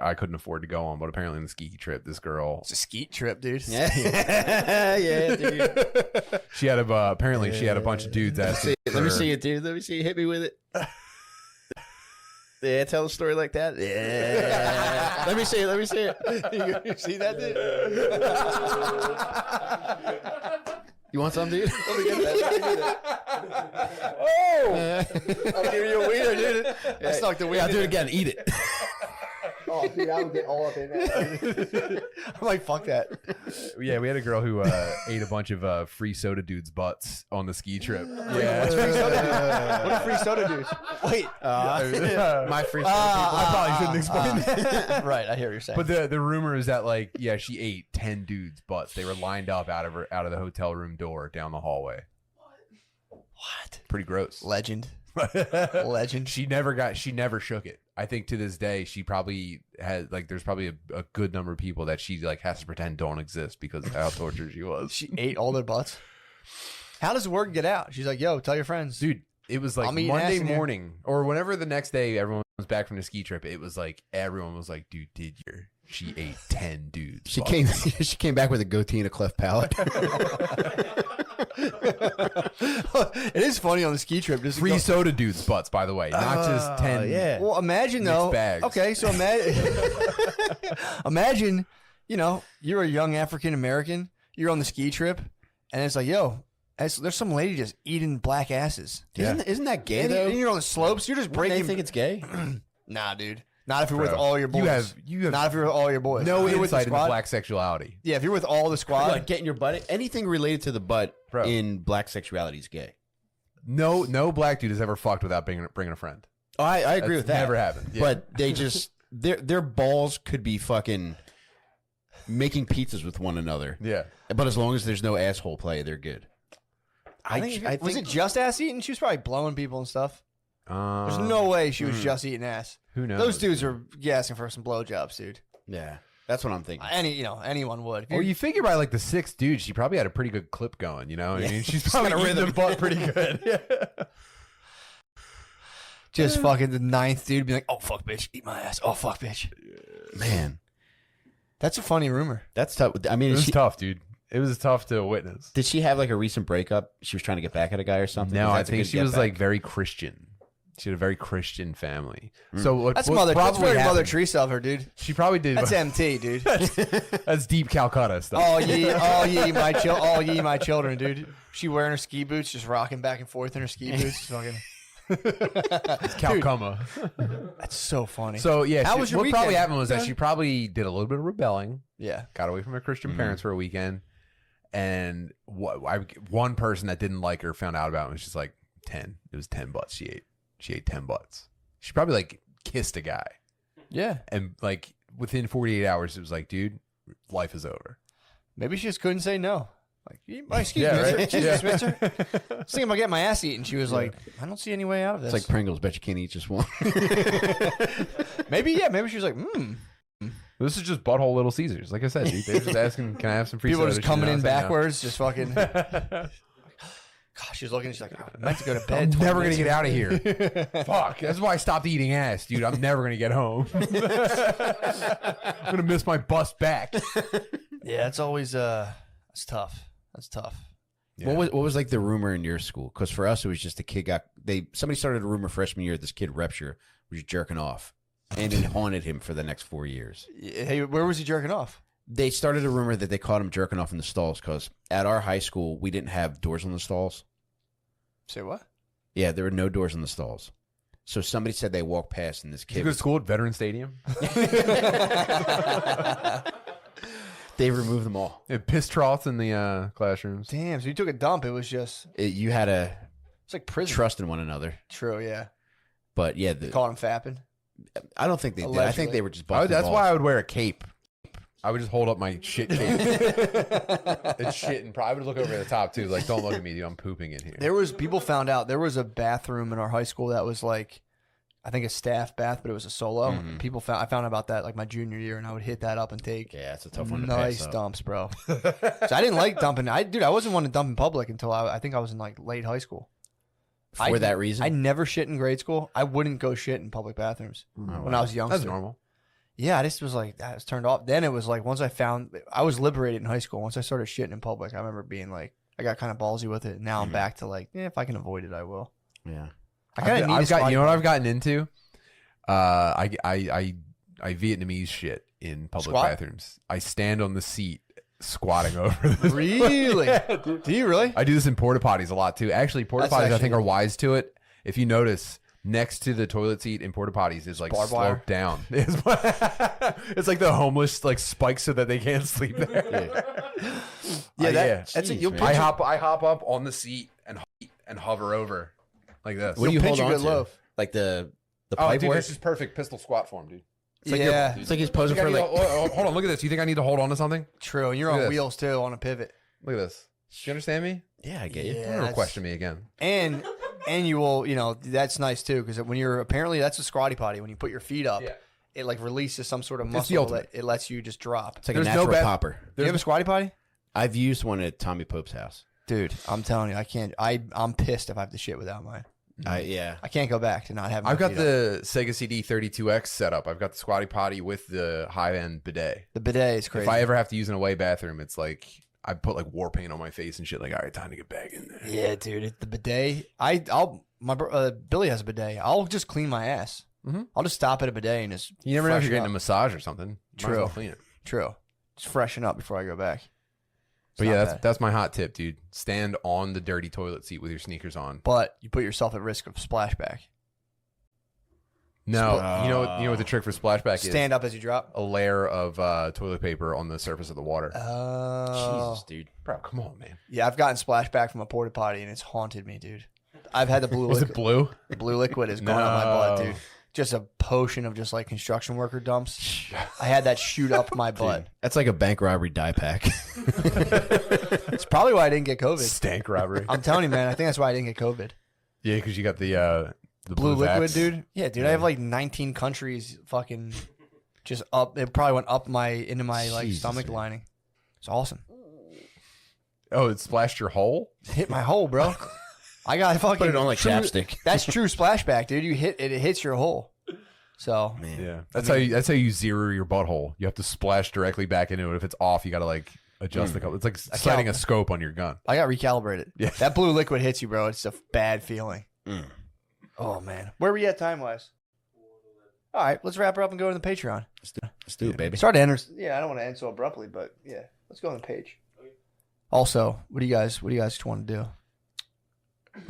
I couldn't afford to go on, but apparently on the ski trip, this girl It's a skeet trip, dude. yeah, dude. she had apparently she had a bunch of dudes asking. Let me see it, dude. Let me see you. Hit me with it. Yeah, tell a story like that. Yeah. Let me see it. Let me see it. You see that, dude? You want some, dude? Let me get that. Oh! I'll give you a wiener, dude. I stuck the wiener. Yeah, I'll do it again. Eat it. Oh, dude, I would get all up in that. I'm like, fuck that. Yeah, we had a girl who ate a bunch of free soda dudes' butts on the ski trip. What's free soda dudes? What are free soda dudes? Wait. My free I probably shouldn't explain that. Right, I hear what you're saying. But the rumor is that like she ate 10 dudes' butts. They were lined up out of the hotel room door down the hallway. What? Pretty gross. Legend. Legend. She never shook it. I think to this day she probably had like there's probably a good number of people that she like has to pretend don't exist because of how tortured she was. She ate all their butts. How does the word get out? She's like, yo, tell your friends. Dude, it was like I'm eating ass Monday in here. morning or whenever the next day everyone was back from the ski trip. It was like everyone was like, dude, she ate 10 dudes. She butts. she came back with a goatee and a cleft palate. It is funny on the ski trip. Just Free go- soda dudes' butts, by the way, not just 10. yeah. Well, imagine Mixed though. bags. Okay, so imagine, you're a young African American. You're on the ski trip, and it's like, yo, there's some lady just eating black asses. Isn't that gay And though? you're on the slopes. You're just Wouldn't breaking. they think it's gay? Nah, dude. Not if you're with Bro, all your boys. You have Not if you're with all your boys. no If you're with the insight into squad- black sexuality. Yeah, if you're with all the squad. Like getting your butt. Anything related to the butt Bro. in black sexuality is gay. No black dude has ever fucked without bringing a friend. Oh, I agree That's with that. never happened. Yeah. But they just their balls could be fucking making pizzas with one another. Yeah. But as long as there's no asshole play, they're good. I think was it just ass eating? She was probably blowing people and stuff. There's no way she was just eating ass. Who knows? Those dudes are asking for some blowjobs, dude. Yeah, that's what I'm thinking. Anyone would. If Well, you figure by like the 6th dude, she probably had a pretty good clip going. You know, I mean, she's She's probably got a eating the rhythm. butt pretty good. Yeah. just fucking the 9th dude be like, oh fuck, bitch, eat my ass. Oh fuck, bitch. Man, That's a funny rumor. that's tough. I mean, It was tough, dude. It was tough to witness. did she have like a recent breakup? She was trying to get back at a guy or something? No, Is I that a think good she get was back? like very Christian. She had a very Christian family. So what, That's what Mother. That's probably very Mother happened- Teresa of her, dude. She probably did. That's MT, dude. That's deep Calcutta stuff. Oh ye, my children, dude. She wearing her ski boots, just rocking back and forth in her ski boots. Fucking. It's Calcumma. That's so funny. So yeah, How was your what probably weekend? happened was that she probably did a little bit of rebelling, Yeah. got away from her Christian parents for a weekend, and one person that didn't like her found out about it and was just like 10. It was 10 butts she ate. She ate 10 butts. She probably like kissed a guy Yeah. and like within 48 hours, it was like, dude, life is over. Maybe she just couldn't say no. Like, excuse Yeah, me, right? excuse me, mister. I was thinking about getting my ass eaten. She was like, I don't see any way out of this. It's like Pringles. Bet you can't eat just one. Maybe she was like, This is just butthole Little Caesars. Like I said, dude, they're just asking, can I have some free People are soda? just coming in She's not saying no. backwards, just fucking. Gosh, she's looking. She's like, I'm meant to go to bed. I'm 20 never gonna minutes get out of ago." here. Fuck. That's why I stopped eating ass, dude. I'm never gonna get home. I'm gonna miss my bus back. Yeah, it's always that's tough. That's tough. Yeah. What was like the rumor in your school? Because for us, it was just a kid somebody started a rumor freshman year. This kid Repture was jerking off, and it haunted him for the next 4 years. Hey, where was he jerking off? They started a rumor that they caught him jerking off in the stalls because at our high school we didn't have doors on the stalls. Say what? Yeah, there were no doors in the stalls. So somebody said they walked past and this kid. You go to school at Veteran Stadium? They removed them all. Piss troughs in the classrooms. Damn, so you took a dump. It was just. You had to. It's like prison. Trust in one another. True, yeah. But yeah, They caught him fapping. I don't think they did. I think Allegedly. they were just busting That's balls. why I would wear a cape. I would just hold up my shit cape. It's shit, and I would look over the top too. Like, don't look at me, dude. I'm pooping in here. People found out there was a bathroom in our high school that was like, I think a staff bath, but it was a solo. Mm-hmm. I found out about that like my junior year, and I would hit that up and take it's a tough one to nice pass up. dumps, bro. So I didn't like dumping. I wasn't one to dump in public until I think I was in like late high school. For that reason? I never shit in grade school. I wouldn't go shit in public bathrooms when I was young. That's normal. Yeah, I just was like, I was turned off. Then it was like, once I was liberated in high school. Once I started shitting in public, I remember being like, I got kind of ballsy with it. And now I'm back to like, if I can avoid it, I will. Yeah. I kind of need I've got, you know what I've gotten into? I Vietnamese shit in public Squat? bathrooms. I stand on the seat squatting over the Really? Do you really? I do this in porta potties a lot too. Actually, porta potties I think are wise to it. If you notice, next to the toilet seat in porta potties is like barbed wire? sloped down. It's like the homeless like spikes so that they can't sleep there. That's it. Jeez, You'll man. pitch I hop up on the seat and hover over like this. What do you hold pitch a on good to? loaf. Like the Oh, pipe dude, work? this is perfect pistol squat form, dude. It's like Yeah. it's like he's posing I for need like. to- hold on, look at this. You think I need to hold on to something? True. And you're Look at on this. wheels too, on a pivot. Look at this. Do you understand me? Yeah, I get you. Yeah. Don't question me again. And you will, that's nice too, because when you're apparently that's a squatty potty. When you put your feet up, Yeah. it like releases some sort of It's the muscle ultimate. that it lets you just drop. It's like a There's no natural bad- popper. Do you have a squatty potty? I've used one at Tommy Pope's house. Dude, I'm telling you, I can't. I'm pissed if I have to shit without mine. Yeah. I can't go back to not having. I've my got feet up. the Sega CD 32X set up. I've got the squatty potty with the high-end bidet. The bidet is crazy. If I ever have to use an away bathroom, it's like I put like war paint on my face and shit. Like, all right, time to get back in there. Yeah, dude, the bidet. Billy has a bidet. I'll just clean my ass. Mhm. I'll just stop at a bidet and just. You never know if you're freshen getting a up. massage or something. Might as True. well clean it. True. Just freshen up before I go back. It's But not yeah, bad. that's my hot tip, dude. Stand on the dirty toilet seat with your sneakers on. But you put yourself at risk of splashback. No, you know what the trick for splashback is? Stand up as you drop. A layer of toilet paper on the surface of the water. Oh, Jesus, dude. Bro, come on, man. yeah. I've gotten splashback from a porta potty and it's haunted me, dude. I've had the blue. Was liquid. it blue? The blue liquid is going up my butt, No. dude. Just a potion of just like construction worker dumps. I had that shoot up my butt. That's like a bank robbery die pack. It's probably why I didn't get COVID. Stank robbery. I'm telling you, man. I think that's why I didn't get COVID. Yeah, because you got the Blue liquid, Vax. dude. Yeah, dude. I have like 19 countries fucking just up. It probably went up into my like Jesus, stomach man. lining. It's awesome. Oh, it splashed your hole? Hit my hole, bro. I got fucking Put it on like true- chapstick. That's true splashback, dude. You hit it, it hits your hole. So Man. Yeah. That's how you zero your butthole. You have to splash directly back into it. If it's off, you got to like adjust the color. It's like setting a scope on your gun. I got recalibrated. Yeah. That blue liquid hits you, bro. It's a bad feeling. Oh man, where were you at time wise? All right, let's wrap her up and go to the Patreon. Let's do it, baby. Start to enter. Yeah, I don't want to end so abruptly, but yeah, let's go on the page. Also, what do you guys want to do?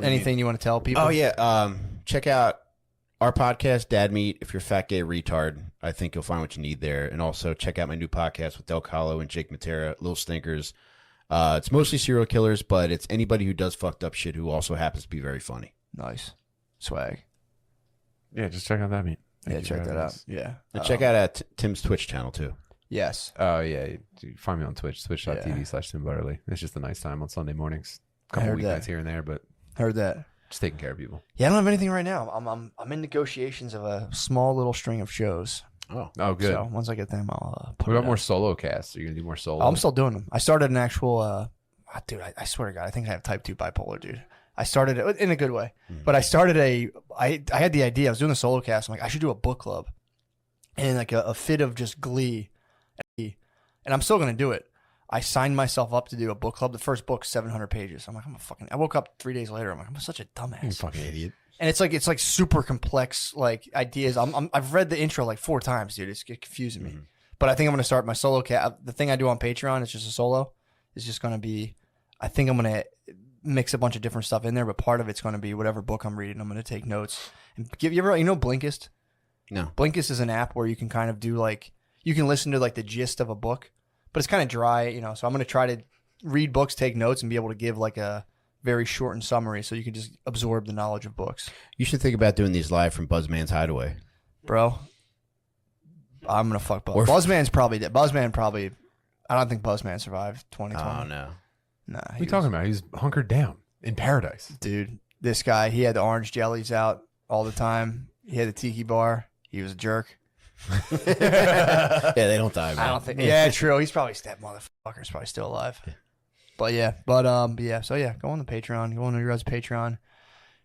Anything you want to tell people? Oh yeah, check out our podcast, Dad Meat. If you're a fat gay retard, I think you'll find what you need there. And also check out my new podcast with Del Calo and Jake Matera, Little Stinkers. It's mostly serial killers, but it's anybody who does fucked up shit who also happens to be very funny. Nice swag. Yeah, just check out that meat. Yeah, check that out. Yeah. And check out Tim's Twitch channel too. Yes. Oh yeah, find me on Twitch, twitch.tv/Tim Butterly. It's just a nice time on Sunday mornings. A couple weeknights here and there, but heard that. Just taking care of people. Yeah, I don't have anything right now. I'm in negotiations of a small little string of shows. Oh, good. So once I get them, I'll put What it about out. more solo casts? Are you gonna do more solo? I'm still doing them. I started an actual. Dude, I swear to God, I think I have type 2 bipolar, dude. I started it in a good way, but I started I had the idea. I was doing a solo cast. I'm like, I should do a book club, and like a fit of just glee, and I'm still gonna do it. I signed myself up to do a book club. The first book's 700 pages. I'm like, I woke up 3 days later. I'm like, I'm such a dumbass. You fucking idiot. And it's like super complex like ideas. I've read the intro like 4 times, dude. It's confusing me. But I think I'm gonna start my solo cast. The thing I do on Patreon is just a solo. It's just gonna be. I think I'm gonna mix a bunch of different stuff in there, but part of it's going to be whatever book I'm reading. I'm going to take notes and give you ever, Blinkist? No. Blinkist is an app where you can kind of do like, you can listen to like the gist of a book, but it's kind of dry, so I'm going to try to read books, take notes, and be able to give like a very shortened summary so you can just absorb the knowledge of books. You should think about doing these live from Buzzman's Hideaway. Bro, I'm going to fuck Buzz. Buzzman's probably dead. I don't think Buzzman survived 2020. Oh, no. Nah, What are you talking about? He's hunkered down in paradise. Dude, this guy, he had the orange jellies out all the time. He had the tiki bar. He was a jerk. Yeah, they don't die, man. I don't think. Yeah, true. He's probably that motherfucker's probably still alive. But yeah, So yeah, go on the Patreon. Go on your guys' Patreon,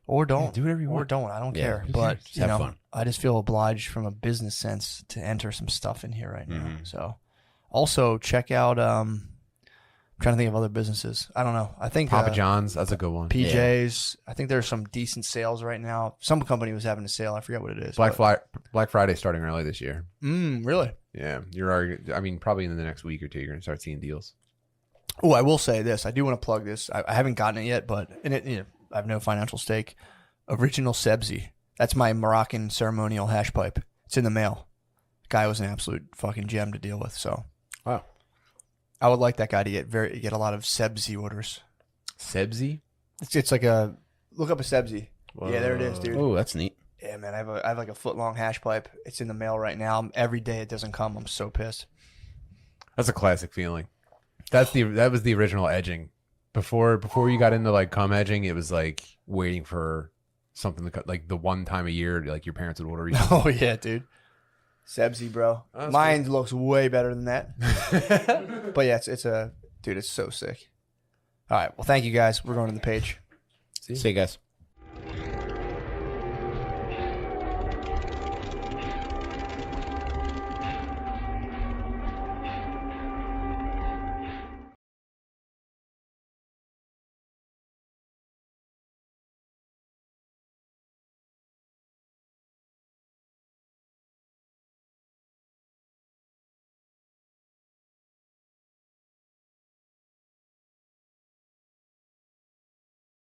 or don't. Yeah, do whatever you want. Or don't. I don't care. who But cares? Have fun. I just feel obliged from a business sense to enter some stuff in here right now. So, also check out. I'm trying to think of other businesses. I don't know. I think Papa John's, that's a good one. PJ's. I think there's some decent sales right now. Some company was having a sale. I forget what it is. Black Friday starting early this year. Really? Yeah, probably in the next week or two, you're gonna start seeing deals. Oh, I will say this. I do want to plug this. I haven't gotten it yet, but I have no financial stake. Original Sebzi. That's my Moroccan ceremonial hash pipe. It's in the mail. Guy was an absolute fucking gem to deal with. So, wow. I would like that guy to get a lot of Sebzi orders. Sebzi? It's like a look up a Sebzi. Yeah, there it is, dude. Oh, that's neat. Yeah, man. I have like a foot-long hash pipe. It's in the mail right now. Every day it doesn't come, I'm so pissed. That's a classic feeling. That was the original edging. Before you got into like cum edging, it was like waiting for something to like the one time a year like your parents would order you. Oh yeah, dude. Sebzi, bro. Mine looks way better than that. But yeah, it's so sick. All right. Well, thank you guys. We're going to the page. See you guys.